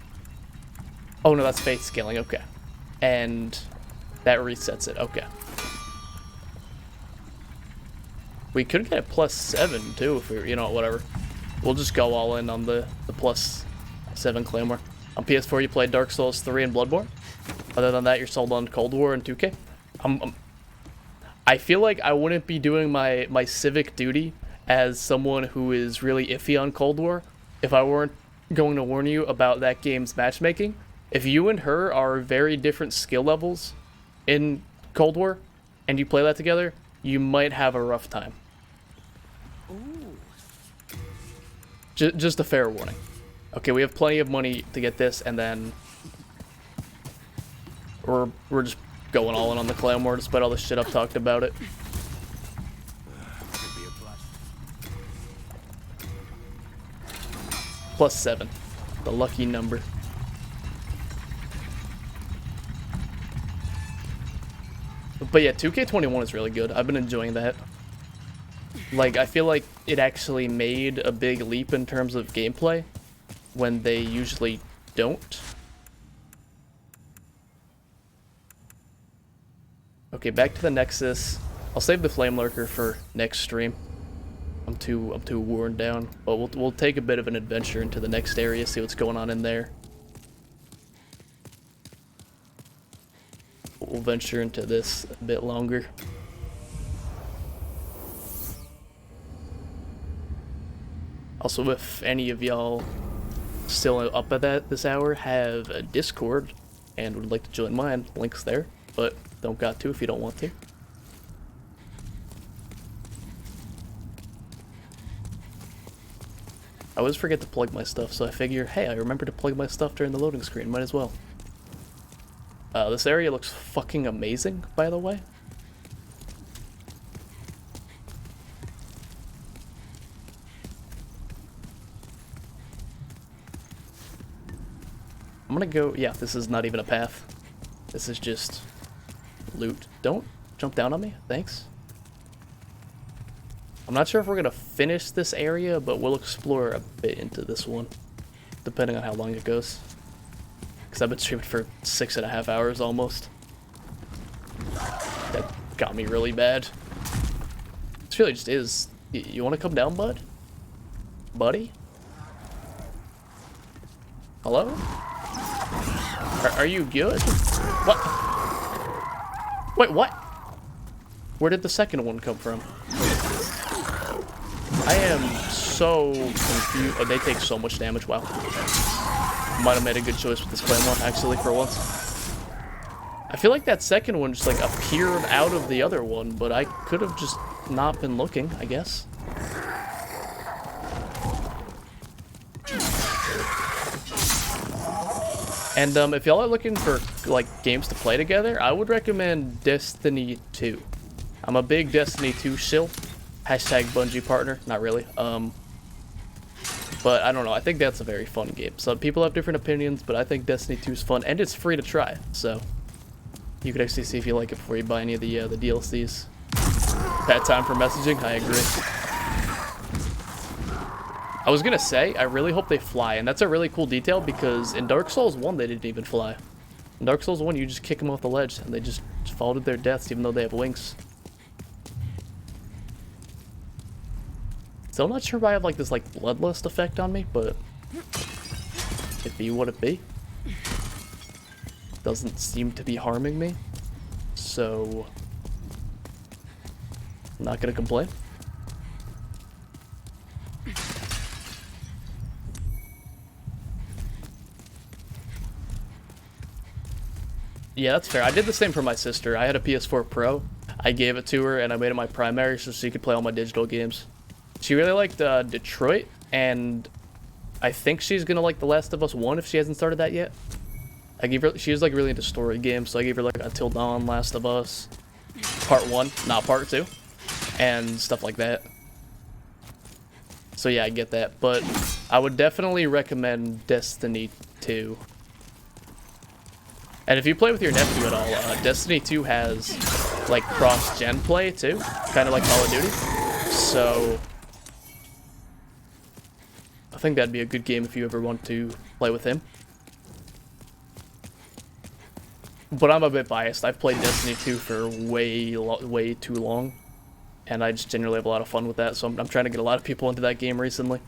Oh no, that's faith scaling, okay. And that resets it, okay. We could get a +7 too if we, you know, whatever. We'll just go all in on the +7 Claymore. On PS4 you played Dark Souls 3 and Bloodborne? Other than that, you're sold on Cold War and 2K? I feel like I wouldn't be doing my civic duty as someone who is really iffy on Cold War if I weren't going to warn you about that game's matchmaking. If you and her are very different skill levels in Cold War and you play that together, you might have a rough time. Just a fair warning. Okay, we have plenty of money to get this, and then we're just going all in on the Claymore despite all the shit I've talked about it. +7, the lucky number. But yeah, 2K21 is really good. I've been enjoying that. Like, I feel like it actually made a big leap in terms of gameplay when they usually don't. Okay, back to the Nexus. I'll save the Flame Lurker for next stream. I'm too worn down, but we'll take a bit of an adventure into the next area, see what's going on in there. We'll venture into this a bit longer. Also, if any of y'all still up at this hour have a Discord and would like to join mine, links there, but don't got to if you don't want to. I always forget to plug my stuff, so I figure, hey, I remember to plug my stuff during the loading screen, might as well. This area looks fucking amazing, by the way. I'm gonna go, yeah, this is not even a path. This is just loot. Don't jump down on me, thanks. I'm not sure if we're gonna finish this area, but we'll explore a bit into this one, depending on how long it goes. Because I've been streaming for 6.5 hours almost. That got me really bad. This really just is. You want to come down, bud? Buddy? Hello? Are you good? What? Wait, what? Where did the second one come from? I am so confused. Oh, they take so much damage. Wow. Might have made a good choice with this Claymore, actually, for once. I feel like that second one just, like, appeared out of the other one, but I could have just not been looking, I guess. And if y'all are looking for like games to play together, I would recommend Destiny 2. I'm a big Destiny 2 shill. Hashtag Bungie partner. Not really. But I don't know. I think that's a very fun game. Some people have different opinions, but I think Destiny 2 is fun and it's free to try. So you could actually see if you like it before you buy any of the DLCs. Bad time for messaging. I agree. I was gonna say, I really hope they fly, and that's a really cool detail because in Dark Souls 1 they didn't even fly. In Dark Souls 1 you just kick them off the ledge and they just fall to their deaths even though they have wings. Still not sure if I have like this like bloodlust effect on me, but it be what it be. Doesn't seem to be harming me, so I'm not gonna complain. Yeah, that's fair. I did the same for my sister. I had a PS4 Pro. I gave it to her, and I made it my primary so she could play all my digital games. She really liked Detroit, and I think she's gonna like The Last of Us 1 if she hasn't started that yet. I gave her. She was like really into story games, so I gave her like Until Dawn, Last of Us, Part 1, not Part 2, and stuff like that. So yeah, I get that, but I would definitely recommend Destiny 2. And if you play with your nephew at all, Destiny 2 has, like, cross-gen play, too. Kind of like Call of Duty. So I think that'd be a good game if you ever want to play with him. But I'm a bit biased. I've played Destiny 2 for way too long. And I just generally have a lot of fun with that, so I'm trying to get a lot of people into that game recently.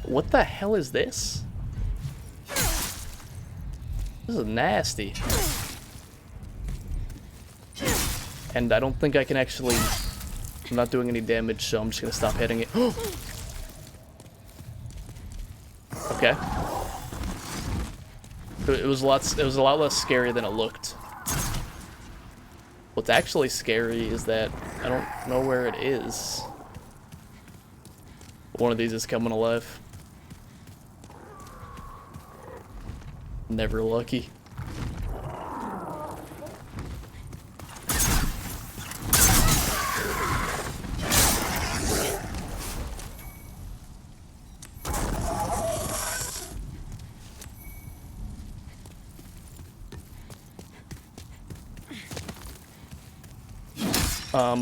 What the hell is this? This is nasty. And I don't think I can actually... I'm not doing any damage, so I'm just gonna stop hitting it. Okay. It was a lot less scary than it looked. What's actually scary is that I don't know where it is. One of these is coming alive. Never lucky.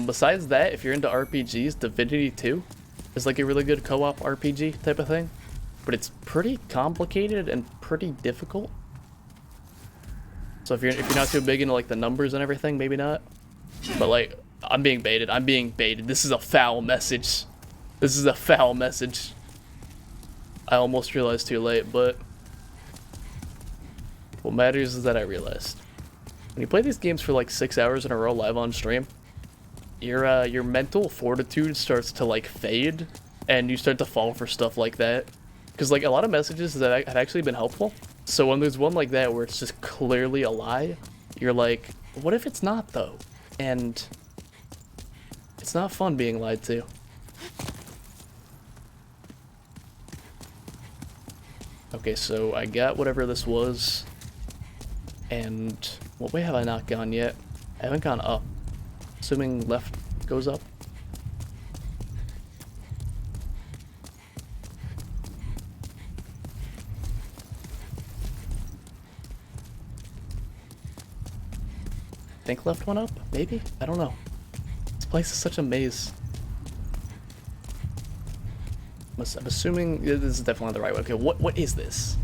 Besides that, if you're into RPGs, Divinity 2 is like a really good co-op RPG type of thing. But it's pretty complicated and pretty difficult. So if you're not too big into like the numbers and everything, maybe not. But like, I'm being baited. I'm being baited. This is a foul message. This is a foul message. I almost realized too late, but what matters is that I realized. When you play these games for like 6 hours in a row live on stream, your mental fortitude starts to like fade, and you start to fall for stuff like that. Because like a lot of messages that have actually been helpful. So when there's one like that where it's just clearly a lie, you're like, what if it's not though? And it's not fun being lied to. Okay, so I got whatever this was. And what way have I not gone yet? I haven't gone up. Assuming left goes up. I think left went up? Maybe? I don't know. This place is such a maze. I'm assuming this is definitely the right way. Okay, what is this?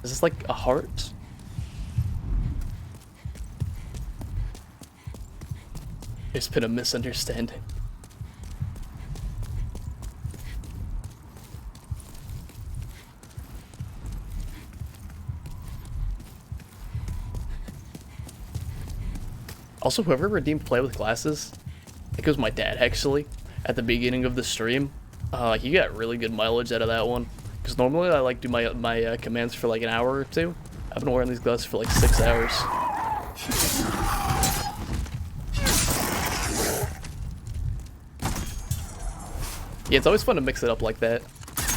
Is this like a heart? There's been a misunderstanding. Also, whoever redeemed Play with Glasses, I think it was my dad actually, at the beginning of the stream, You got really good mileage out of that one. Because normally I like do my commands for like an hour or two. I've been wearing these glasses for like 6 hours. Yeah, it's always fun to mix it up like that.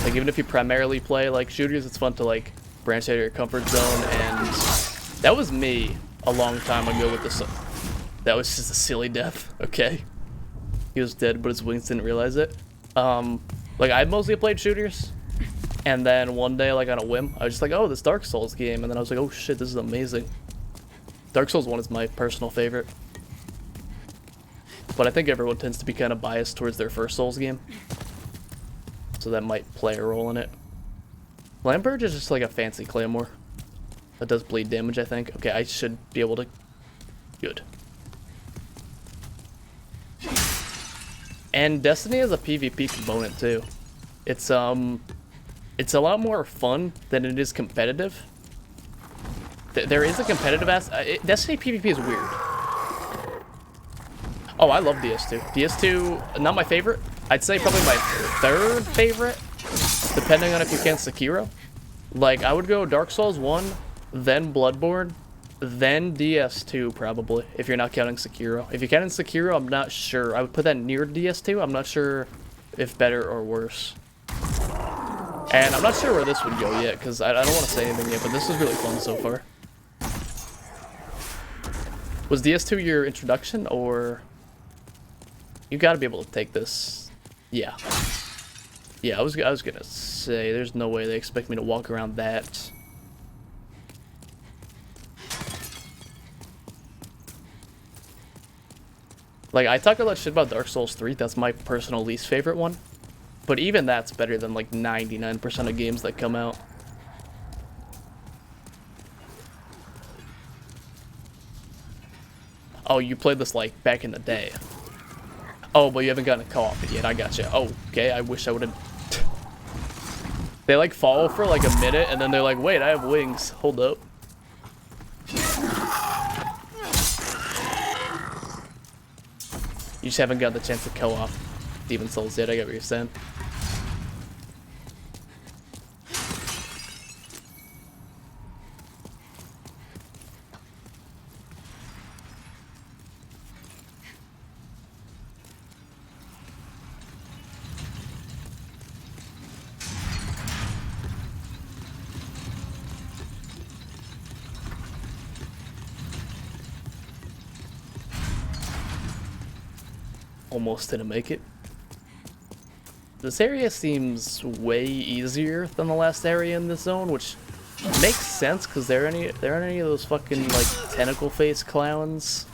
Like even if you primarily play like shooters, it's fun to like branch out of your comfort zone. And that was me a long time ago with this. That was just a silly death. Okay, he was dead, but his wings didn't realize it. Like I mostly played shooters, and then one day, like on a whim, I was just like, oh, this Dark Souls game, and then I was like, oh shit, this is amazing. Dark Souls 1 is my personal favorite, but I think everyone tends to be kind of biased towards their first Souls game, so that might play a role in it. Lampurge is just like a fancy claymore that does bleed damage, I think. Okay, I should be able to. Good. And Destiny has a PvP component too. It's a lot more fun than it is competitive. There is a competitive aspect. Destiny PvP is weird. Oh, I love DS2. DS2, not my favorite. I'd say probably my third favorite, depending on if you count Sekiro. Like, I would go Dark Souls 1, then Bloodborne, then DS2 probably, if you're not counting Sekiro. If you're counting Sekiro, I'm not sure. I would put that near DS2. I'm not sure if better or worse. And I'm not sure where this would go yet, because I don't want to say anything yet, but this is really fun so far. Was DS2 your introduction, or... You gotta be able to take this. Yeah. Yeah, I was gonna say, there's no way they expect me to walk around that. Like, I talk a lot of shit about Dark Souls 3, that's my personal least favorite one. But even that's better than like 99% of games that come out. Oh, you played this like back in the day. Oh, but you haven't gotten a co-op yet, I gotcha. Oh, okay, I wish I would've... They like fall for like a minute and then they're like, wait, I have wings, hold up. You just haven't got the chance to co-op Demon's Souls yet, I get what you're saying. Almost didn't make it. This area seems way easier than the last area in this zone, which makes sense because there aren't any of those fucking like tentacle face clowns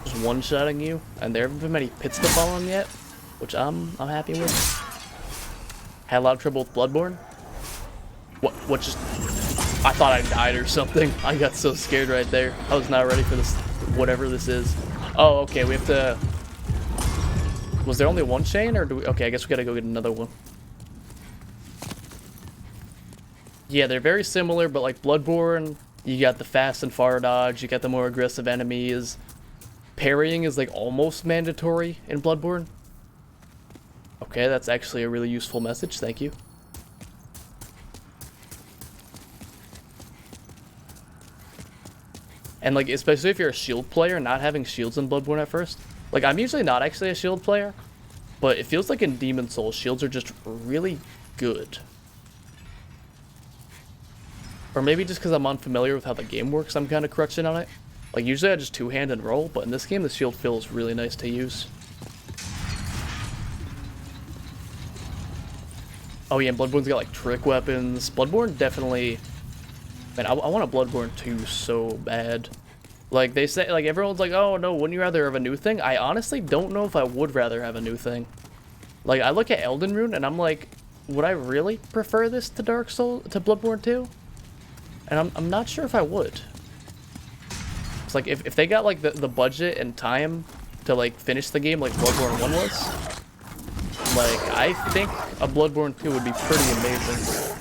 just one-shotting you, and there haven't been many pits to fall on yet, which I'm happy with. Had a lot of trouble with Bloodborne. What just... I thought I died or something. I got so scared right there. I was not ready for this, whatever this is. Oh, okay, we have to... Was there only one chain, or do we... Okay, I guess we gotta go get another one. Yeah, they're very similar, but like Bloodborne, you got the fast and far dodge, you got the more aggressive enemies. Parrying is like almost mandatory in Bloodborne. Okay, that's actually a really useful message, thank you. And like, especially if you're a shield player, not having shields in Bloodborne at first. Like, I'm usually not actually a shield player, but it feels like in Demon's Souls, shields are just really good. Or maybe just because I'm unfamiliar with how the game works, I'm kind of crutching on it. Like, usually I just two-hand and roll, but in this game, the shield feels really nice to use. Oh yeah, and Bloodborne's got like trick weapons. Bloodborne definitely... Man, I want a Bloodborne 2 so bad. Like, they say, like, everyone's like, oh, no, wouldn't you rather have a new thing? I honestly don't know if I would rather have a new thing. Like, I look at Elden Ring, and I'm like, would I really prefer this to Dark Souls, to Bloodborne 2? And I'm not sure if I would. It's like, if they got, like, the budget and time to, like, finish the game like Bloodborne 1 was, like, I think a Bloodborne 2 would be pretty amazing.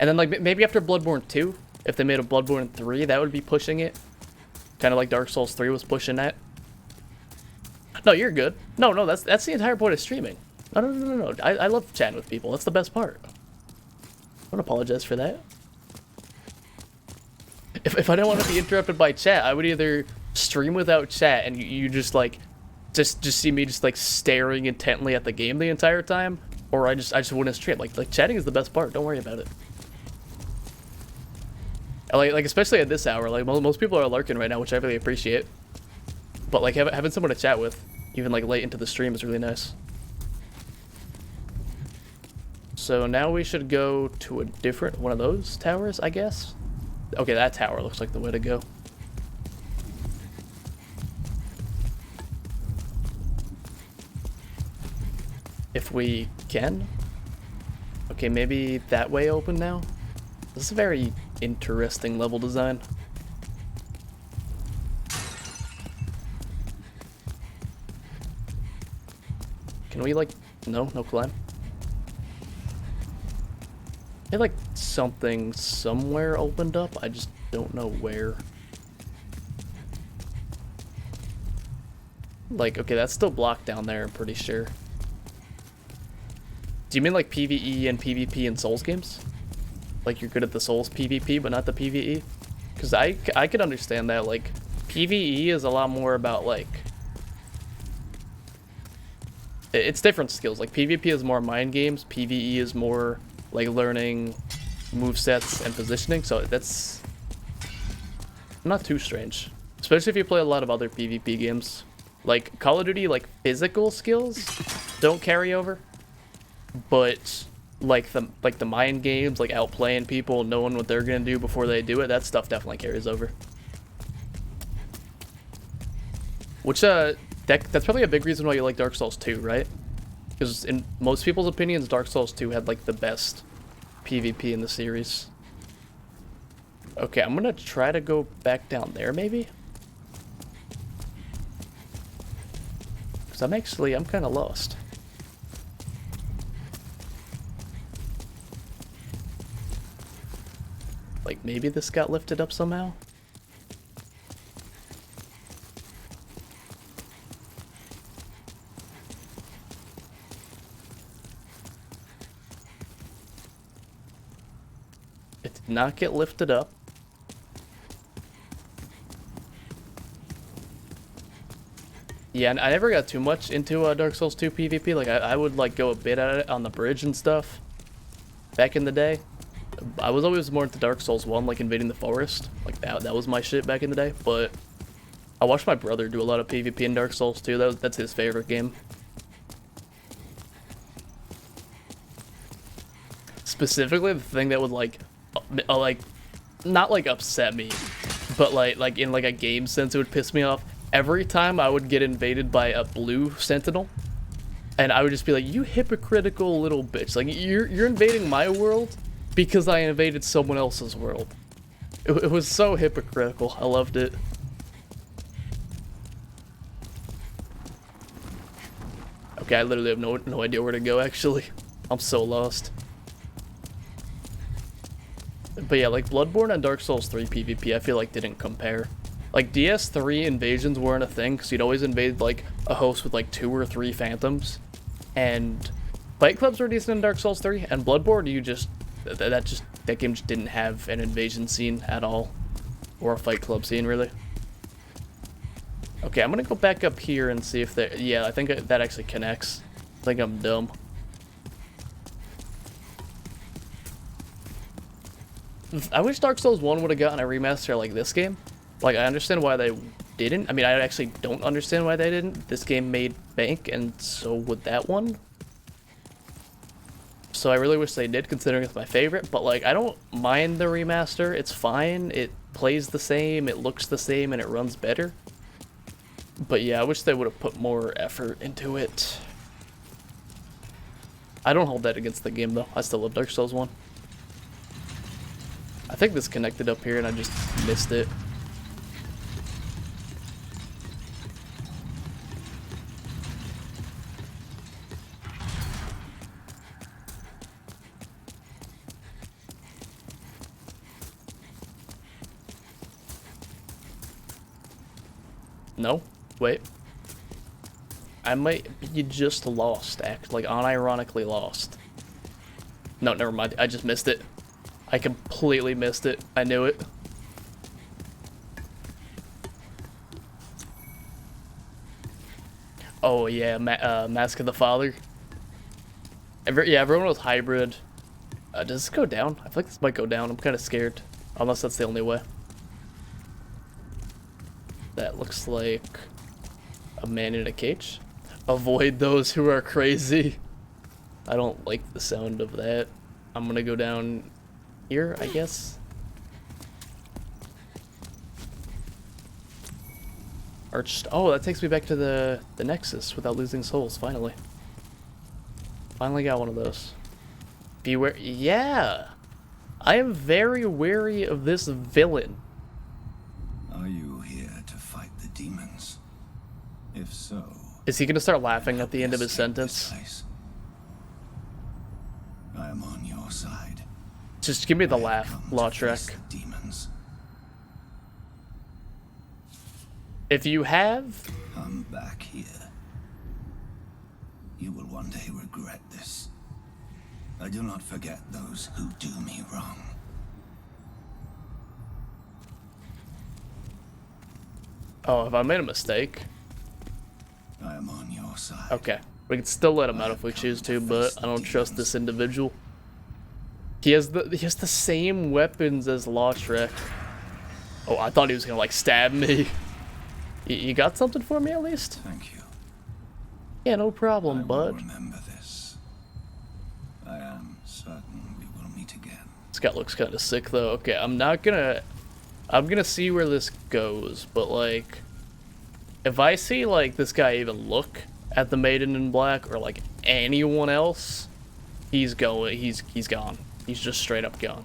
And then, like, maybe after Bloodborne 2, if they made a Bloodborne 3, that would be pushing it. Kind of like Dark Souls 3 was pushing that. No, you're good. No, that's the entire point of streaming. No. I love chatting with people. That's the best part. Don't apologize for that. If I don't want to be interrupted by chat, I would either stream without chat and you just like just see me just like staring intently at the game the entire time, or I just wouldn't stream. Like chatting is the best part. Don't worry about it. Like especially at this hour, like most people are lurking right now, which I really appreciate. But like having someone to chat with, even like late into the stream, is really nice. So now we should go to a different one of those towers, I guess. Okay, that tower looks like the way to go. If we can. Okay, maybe that way open now. This is a very interesting level design. Can we like, no climb? I feel like something somewhere opened up, I just don't know where. Like, okay, that's still blocked down there, I'm pretty sure. Do you mean like PvE and PvP in Souls games? Like you're good at the Souls PvP, but not the PvE? Because I could understand that, like, PvE is a lot more about, like... It's different skills, like PvP is more mind games, PvE is more, like, learning movesets and positioning, so that's not too strange. Especially if you play a lot of other PvP games. Like, Call of Duty, like, physical skills don't carry over, but... like the mind games, like outplaying people, knowing what they're gonna do before they do it, that stuff definitely carries over. Which that's probably a big reason why you like Dark Souls 2, right? Because in most people's opinions, Dark Souls 2 had like the best PvP in the series. Okay, I'm gonna try to go back down there maybe. Because I'm kind of lost. Like, maybe this got lifted up somehow? It did not get lifted up. Yeah, and I never got too much into Dark Souls 2 PvP. Like, I would, like, go a bit at it on the bridge and stuff back in the day. I was always more into Dark Souls 1, like invading the forest. Like that was my shit back in the day. But I watched my brother do a lot of PvP in Dark Souls 2. That's his favorite game. Specifically, the thing that would like not like upset me, but like in like a game sense, it would piss me off. Every time I would get invaded by a blue sentinel, and I would just be like, "You hypocritical little bitch! Like you're invading my world." Because I invaded someone else's world. It was so hypocritical. I loved it. Okay, I literally have no idea where to go, actually. I'm so lost. But yeah, like Bloodborne and Dark Souls 3 PvP, I feel like didn't compare. Like DS3 invasions weren't a thing, because you'd always invade like a host with like 2 or 3 phantoms. And fight clubs were decent in Dark Souls 3, and Bloodborne, you just... that game just didn't have an invasion scene at all, or a fight club scene really. Okay, I'm gonna go back up here and see if there. Yeah, I think that actually connects. I think I'm dumb. I wish Dark Souls 1 would have gotten a remaster like this game. Like, I understand why they didn't. I mean, I actually don't understand why they didn't. This game made bank, and so would that one. So I really wish they did, considering it's my favorite, but like, I don't mind the remaster. It's fine. It plays the same, it looks the same, and it runs better. But yeah, I wish they would have put more effort into it. I don't hold that against the game though. I still love Dark Souls 1. I think this connected up here and I just missed it. No? Wait. I might be just lost, like unironically lost. No, never mind. I just missed it. I completely missed it. I knew it. Oh yeah, Mask of the Father. Yeah, everyone was hybrid. Does this go down? I feel like this might go down. I'm kind of scared. Unless that's the only way. That looks like a man in a cage. Avoid those who are crazy. I don't like the sound of that. I'm gonna go down here, I guess. Arched. Oh, that takes me back to the Nexus without losing souls, finally. Finally got one of those. Beware. Yeah! I am very wary of this villain. Are you here to fight the demons? If so... Is he gonna start laughing at the end of his sentence? I am on your side. Just give me the laugh, Lautrec. Demons. If you have... Come back here. You will one day regret this. I do not forget those who do me wrong. Oh, have I made a mistake? I am on your side. Okay. We can still let him out if we choose to, but I don't trust this individual. He has the same weapons as Lautrec. Oh, I thought he was gonna like stab me. You got something for me at least? Thank you. Yeah, no problem, bud. Remember this. I am certain we will meet again. This guy looks kind of sick though. Okay, I'm gonna see where this goes, but like, if I see like this guy even look at the Maiden in Black or like anyone else, he's gone. He's just straight up gone.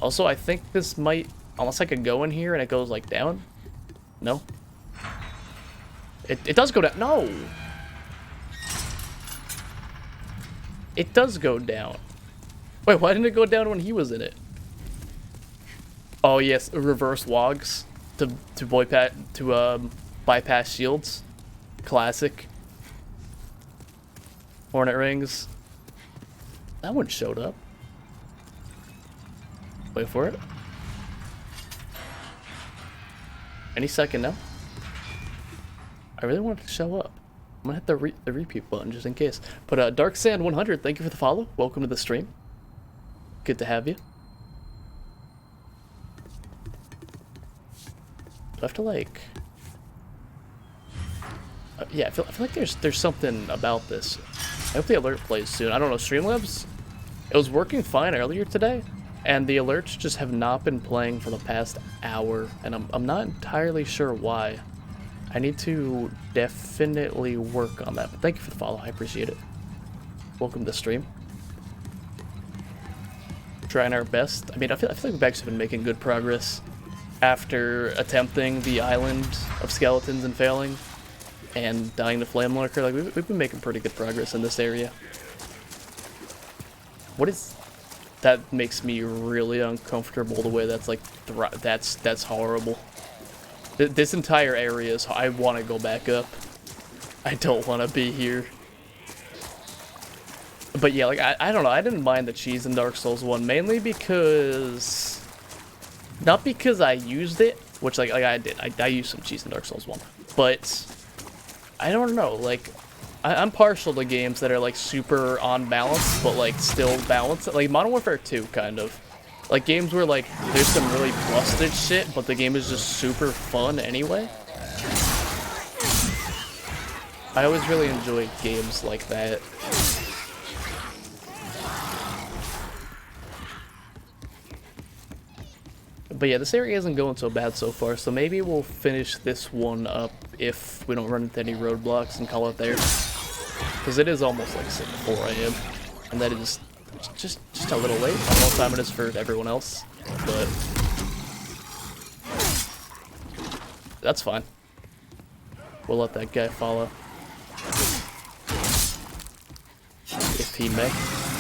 Also, I think this might, unless I could go in here and it goes like down. No. It does go down. No. It does go down. Wait, why didn't it go down when he was in it? Oh yes, reverse wogs to bypass shields. Classic. Hornet rings. That one showed up. Wait for it. Any second now. I really want it to show up. I'm gonna hit the repeat button just in case. But Dark Sand 100, thank you for the follow. Welcome to the stream. Good to have you. Do I have to like? Yeah, I feel like there's something about this. I hope the alert plays soon. I don't know, Streamlabs. It was working fine earlier today, and the alerts just have not been playing for the past hour, and I'm not entirely sure why. I need to definitely work on that. But thank you for the follow. I appreciate it. Welcome to the stream. Trying our best. I mean, I feel like we've actually been making good progress after attempting the island of skeletons and failing, and dying to Flame Lurker. Like we've been making pretty good progress in this area. What is that? Makes me really uncomfortable. The way that's like that's horrible. This entire area is. I want to go back up. I don't want to be here. But yeah, like I don't know. I didn't mind the cheese in Dark Souls 1 mainly because, not because I used it, which like I did. I used some cheese in Dark Souls 1, but I don't know. Like I'm partial to games that are like super on balance, but like still balanced. Like Modern Warfare 2, kind of. Like games where like there's some really busted shit, but the game is just super fun anyway. I always really enjoy games like that. But yeah, this area isn't going so bad so far, so maybe we'll finish this one up if we don't run into any roadblocks and call it there. Because it is almost like 4 AM, and that is just a little late. I don't know what time it is for everyone else, but that's fine. We'll let that guy follow. If he may.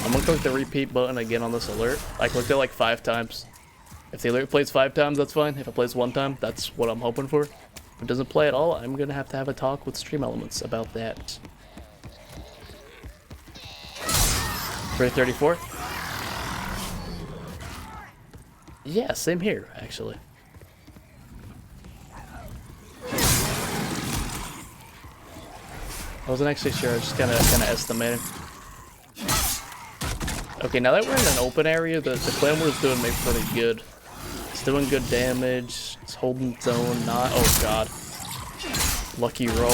I'm gonna click the repeat button again on this alert. I clicked it like 5 times. If the alert plays 5 times, that's fine. If it plays 1 time, that's what I'm hoping for. it doesn't play at all, I'm gonna have to have a talk with Stream Elements about that. 334? Yeah, same here, actually. I wasn't actually sure, I was just kinda estimating. Okay, now that we're in an open area, the Claymore is doing me pretty good. It's doing good damage, it's holding its own, not— oh god. Lucky roll.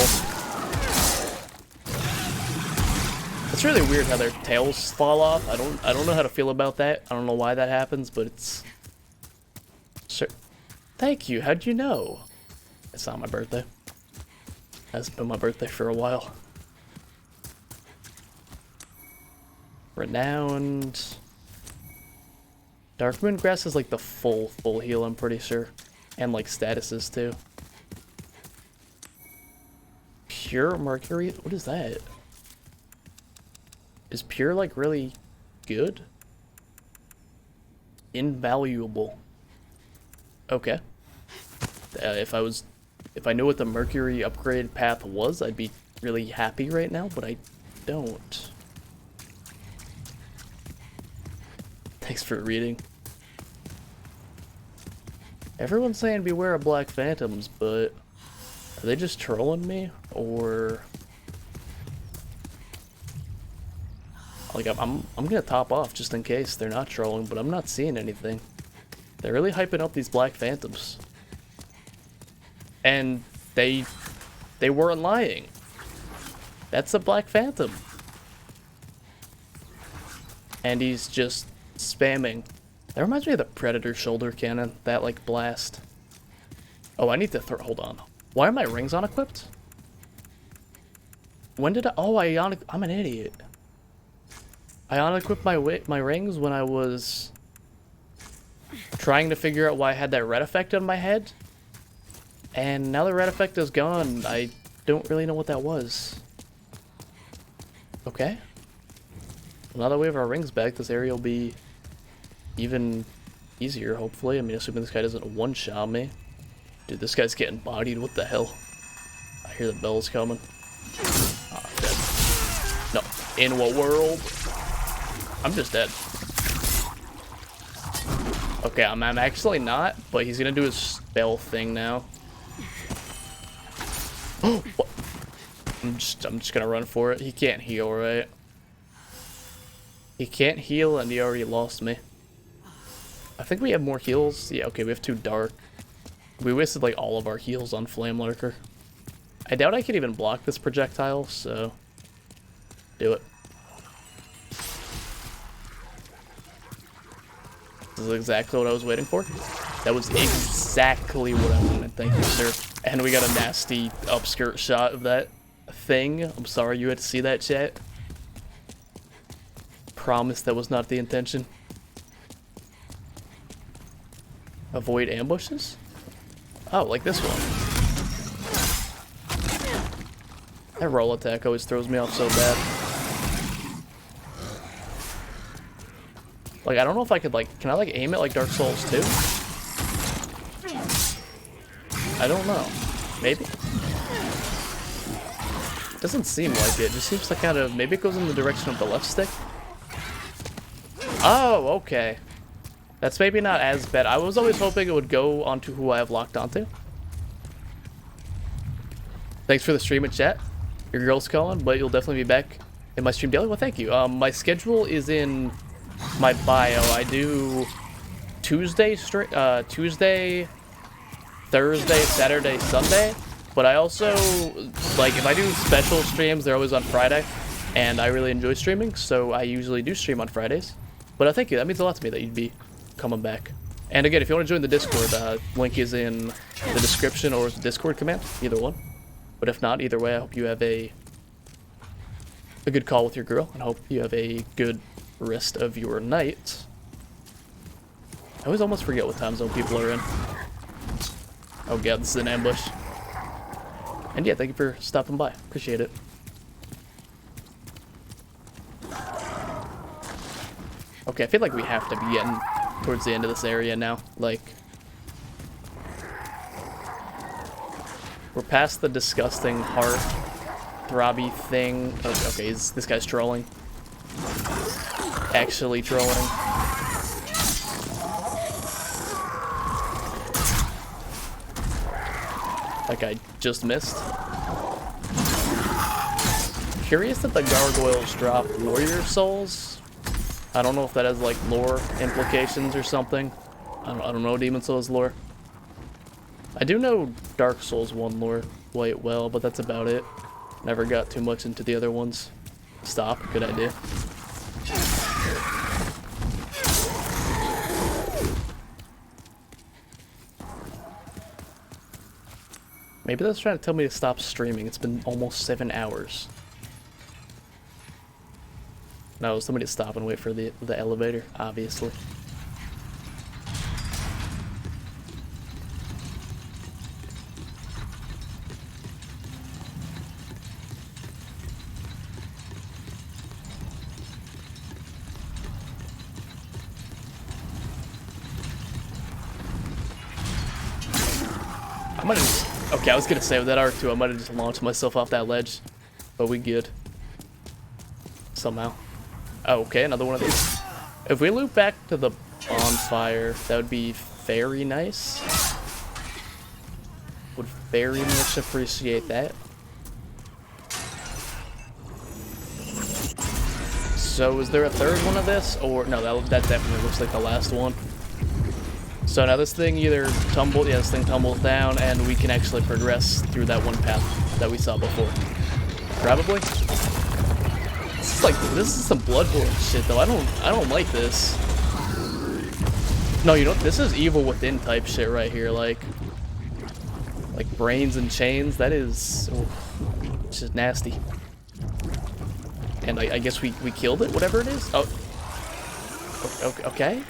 It's really weird how their tails fall off. I don't know how to feel about that. I don't know why that happens, but it's— sure. Thank you, how'd you know? It's not my birthday. It hasn't been my birthday for a while. Renowned. Darkmoon Grass is like the full heal, I'm pretty sure. And like statuses too. Pure Mercury? What is that? Is Pure like really good? Invaluable. Okay. If I knew what the Mercury upgrade path was, I'd be really happy right now, but I don't. Thanks for reading. Everyone's saying beware of Black Phantoms, but are they just trolling me, or like I'm gonna top off just in case they're not trolling, but I'm not seeing anything. They're really hyping up these Black Phantoms. And they weren't lying. That's a Black Phantom. And he's just spamming. That reminds me of the Predator shoulder cannon, that like blast. Oh, I need to hold on. Why are my rings unequipped? When did I— oh, I'm an idiot. I unequipped my rings when I was trying to figure out why I had that red effect on my head. And now the red effect is gone, I don't really know what that was. Okay. Well, now that we have our rings back, this area will be even easier, hopefully. I mean, assuming this guy doesn't one-shot me. Dude, this guy's getting bodied, what the hell? I hear the bells coming. Oh, dead. No. In what world? I'm just dead. Okay, I'm actually not, but he's gonna do his spell thing now. Oh, what? I'm just gonna run for it. He can't heal, right? He can't heal, and he already lost me. I think we have more heals. Yeah, okay, we have 2 dark. We wasted like all of our heals on Flame Lurker. I doubt I could even block this projectile, so do it. This is exactly what I was waiting for. That was exactly what I wanted. Thank you, sir. And we got a nasty upskirt shot of that thing. I'm sorry you had to see that, chat. Promise that was not the intention. Avoid ambushes? Oh, like this one. That roll attack always throws me off so bad. Like, I don't know if I could, like, can I, like, aim it like Dark Souls 2? I don't know. Maybe? Doesn't seem like it. It just seems to kind of, maybe it goes in the direction of the left stick. Oh, okay. That's maybe not as bad. I was always hoping it would go onto who I have locked onto. Thanks for the stream and chat. Your girl's calling, but you'll definitely be back in my stream daily. Well, thank you. My schedule is in my bio. I do Tuesday, Thursday, Saturday, Sunday. But I also, like, if I do special streams, they're always on Friday. And I really enjoy streaming, so I usually do stream on Fridays. But thank you. That means a lot to me that you'd be coming back. And again, if you want to join the Discord, link is in the description or the Discord command, either one. But if not, either way, I hope you have a good call with your girl, and I hope you have a good rest of your night. I always almost forget what time zone people are in. Oh god, this is an ambush. And yeah, thank you for stopping by. Appreciate it. Okay, I feel like we have to be getting towards the end of this area now. Like, We're past the disgusting heart throbby thing. Okay, this guy's trolling. Actually trolling. That guy just missed. Curious that the gargoyles drop warrior souls. I don't know if that has like lore implications or something. I don't know Demon Souls lore. I do know Dark Souls 1 lore quite well, but that's about it. Never got too much into the other ones. Stop, good idea. Maybe that's trying to tell me to stop streaming. It's been almost 7 hours. No, somebody stop and wait for the elevator, obviously. I might have just... Okay, I was gonna say with that R2, I might have just launched myself off that ledge. But we good. Somehow. Oh, okay, another one of these. If we loop back to the bonfire, that would be very nice. Would very much appreciate that. So is there a third one of this? Or, no, that definitely looks like the last one. So now this thing either this thing tumbles down and we can actually progress through that one path that we saw before. Probably. This is some Bloodborne shit though. I don't like this. No, you know, this is Evil Within type shit right here, like brains and chains. That is just nasty. And I guess we killed it, whatever it is. Oh. Okay.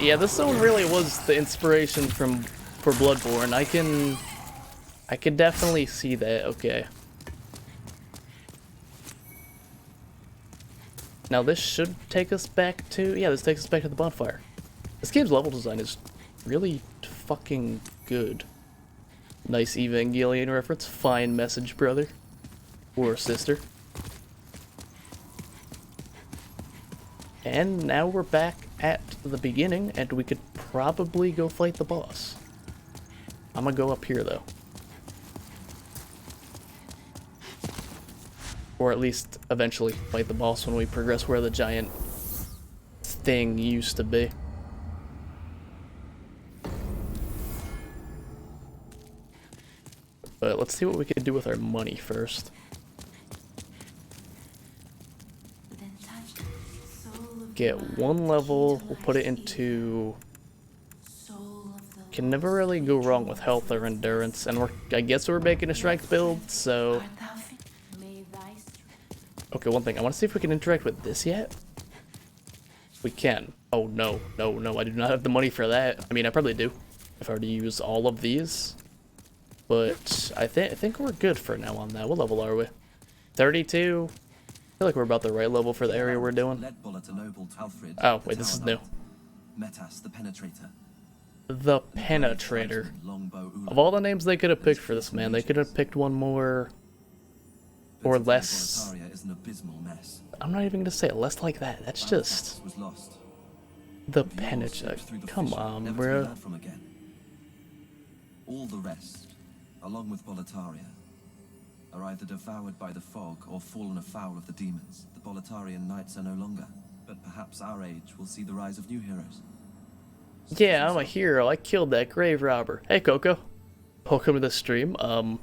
Yeah, this zone really was the inspiration for Bloodborne. I can definitely see that. Okay. Now this should take us back to... Yeah, this takes us back to the bonfire. This game's level design is really fucking good. Nice Evangelion reference. Fine message, brother. Or sister. And now we're back at the beginning, and we could probably go fight the boss. I'm gonna go up here, though. Or at least eventually fight the boss when we progress where the giant thing used to be. But let's see what we can do with our money first. Get one level, we'll put it into... Can never really go wrong with health or endurance, and I guess we're making a strength build, so... Okay, one thing, I want to see if we can interact with this yet. We can. Oh, no, I do not have the money for that. I mean, I probably do, if I were to use all of these. But I think we're good for now on that. What level are we? 32? I feel like we're about the right level for the area we're doing. Oh, wait, this is new. Metas, the Penetrator. The Penetrator. Of all the names they could have picked for this, man, they could have picked one more... Or less... I'm not even gonna say it, less like that. That's just... The Penetrator. Come on, bro. All the rest, along with Boletaria, are either devoured by the fog or fallen afoul of the demons. The Boletarian knights are no longer, but perhaps our age will see the rise of new heroes. Yeah, I'm a hero. I killed that grave robber. Hey, Coco. Welcome to the stream. I'm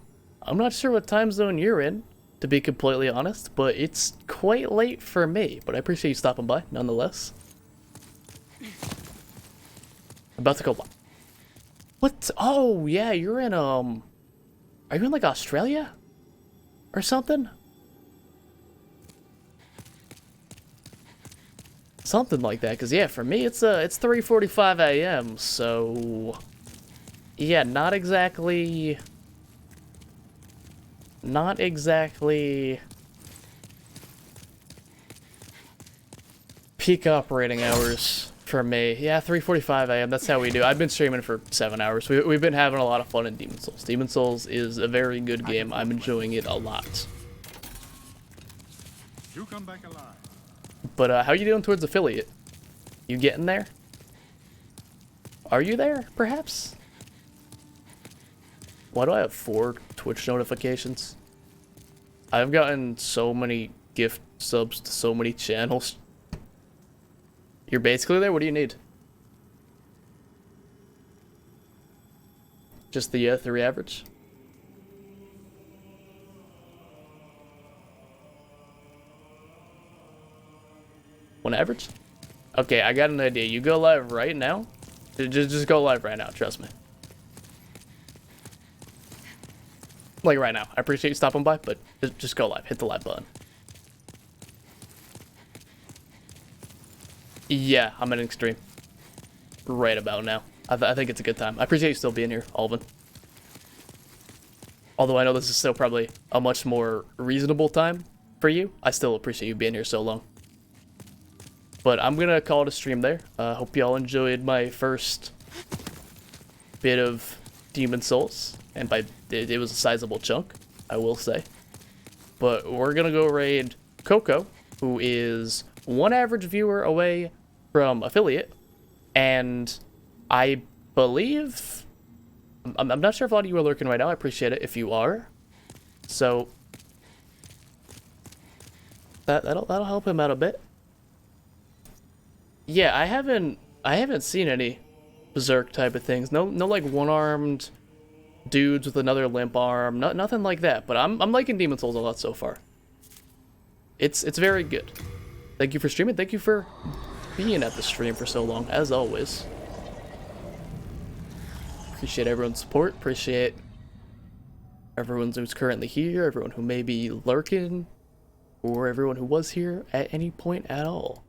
not sure what time zone you're in, to be completely honest, but it's quite late for me. But I appreciate you stopping by, nonetheless. About to go... What? Oh, yeah, you're in, Are you in, like, Australia? Or something? Something like that, because, yeah, for me, it's 3:45 a.m., so... Yeah, not exactly... peak operating hours For me, yeah, 3:45 a.m. That's how we do. I've been streaming for 7 hours. We've been having a lot of fun in Demon Souls. Demon Souls is a very good game. I'm enjoying it a lot. You come back alive. But how you doing towards affiliate? You getting there? Are you there, perhaps? Why do I have 4 Twitch notifications? I've gotten so many gift subs to so many channels. You're basically there? What do you need? Just the 3 average? One average? Okay, I got an idea. You go live right now? Just go live right now, trust me. Like right now. I appreciate you stopping by, but just go live. Hit the live button. Yeah, I'm ending stream right about now. I think it's a good time. I appreciate you still being here, Alvin. Although I know this is still probably a much more reasonable time for you, I still appreciate you being here so long. But I'm gonna call it a stream there. Hope y'all enjoyed my first bit of Demon Souls, and by it was a sizable chunk, I will say. But we're gonna go raid Coco, who is 1 average viewer away from affiliate, and I believe I'm not sure if a lot of you are lurking right now. I appreciate it if you are. So that'll help him out a bit. Yeah, I haven't seen any berserk type of things. No like one-armed dudes with another limp arm. Nothing like that. But I'm liking Demon Souls a lot so far. It's very good. Thank you for streaming. Thank you for being at the stream for so long, as always. Appreciate everyone's support. Appreciate everyone who's currently here, everyone who may be lurking, or everyone who was here at any point at all.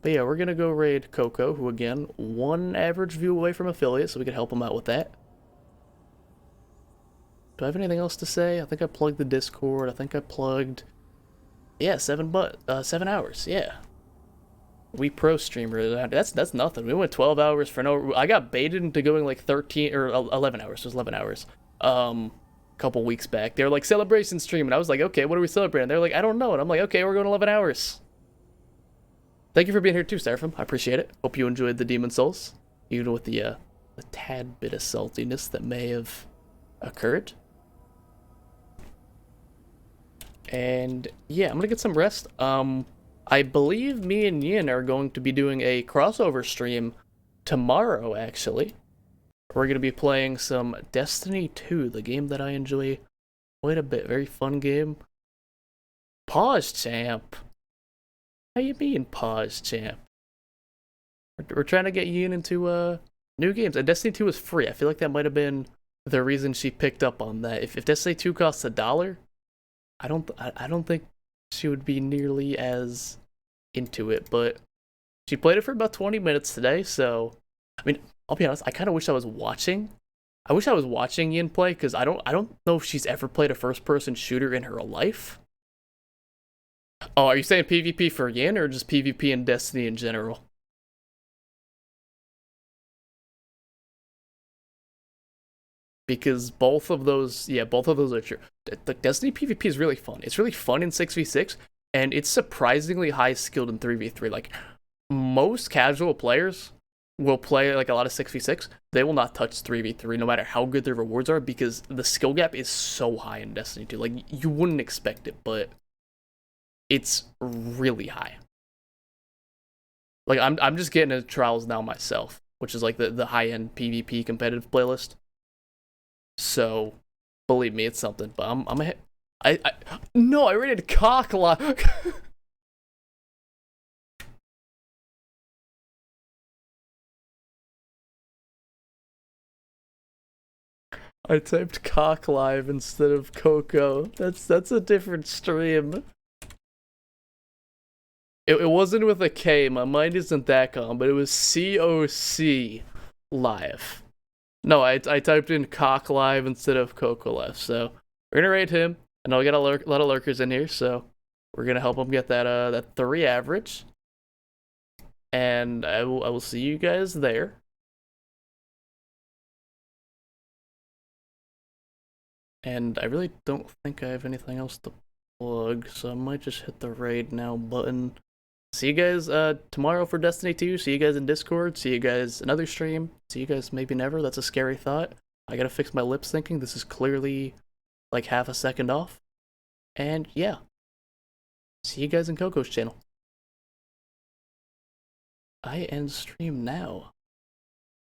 But yeah, we're gonna go raid Coco, who again, 1 average view away from affiliate, so we can help him out with that. Do I have anything else to say? I think I plugged the Discord. I think I plugged... Yeah, 7 hours, yeah. We pro streamer, that's nothing. We went 12 hours for no... I got baited into going like 13 or 11 hours. It was 11 hours. Couple weeks back. They were like, celebration stream, and I was like, okay, what are we celebrating? They're like, I don't know. And I'm like, okay, we're going 11 hours. Thank you for being here too, Seraphim. I appreciate it. Hope you enjoyed the Demon Souls, even with the tad bit of saltiness that may have occurred. And yeah, I'm gonna get some rest. I believe me and Yin are going to be doing a crossover stream tomorrow, actually. We're gonna be playing some Destiny 2, the game that I enjoy quite a bit. Very fun game. Pause, champ. How you mean, pause, champ? We're trying to get Yin into new games. And Destiny 2 is free. I feel like that might have been the reason she picked up on that. If Destiny 2 costs $1, I don't think she would be nearly as into it. But she played it for about 20 minutes today, so I mean, I'll be honest. I kind of wish I was watching. I wish I was watching Yin play, because I don't know if she's ever played a first-person shooter in her life. Oh, are you saying PvP for Yin or just PvP in Destiny in general? Because both of those are true. The Destiny PvP is really fun. It's really fun in 6v6, and it's surprisingly high skilled in 3v3. Like, most casual players will play like a lot of 6v6. They will not touch 3v3 no matter how good their rewards are, because the skill gap is so high in Destiny 2. Like, you wouldn't expect it, but it's really high. Like, I'm just getting into Trials now myself, which is like the high-end PvP competitive playlist. So, believe me, it's something. But I rated cock live. I typed cock live instead of Coco. That's a different stream. It wasn't with a K. My mind isn't that calm, but it was COC live. No, I typed in cock live instead of Coco live. So we're gonna raid him. I know we got a lot of lurkers in here, so we're gonna help him get that 3 average. And I will see you guys there. And I really don't think I have anything else to plug, so I might just hit the raid now button. See you guys tomorrow for Destiny 2. See you guys in Discord. See you guys another stream. See you guys maybe never. That's a scary thought. I gotta fix my lip syncing. This is clearly like half a second off. And yeah. See you guys in Coco's channel. I end stream now.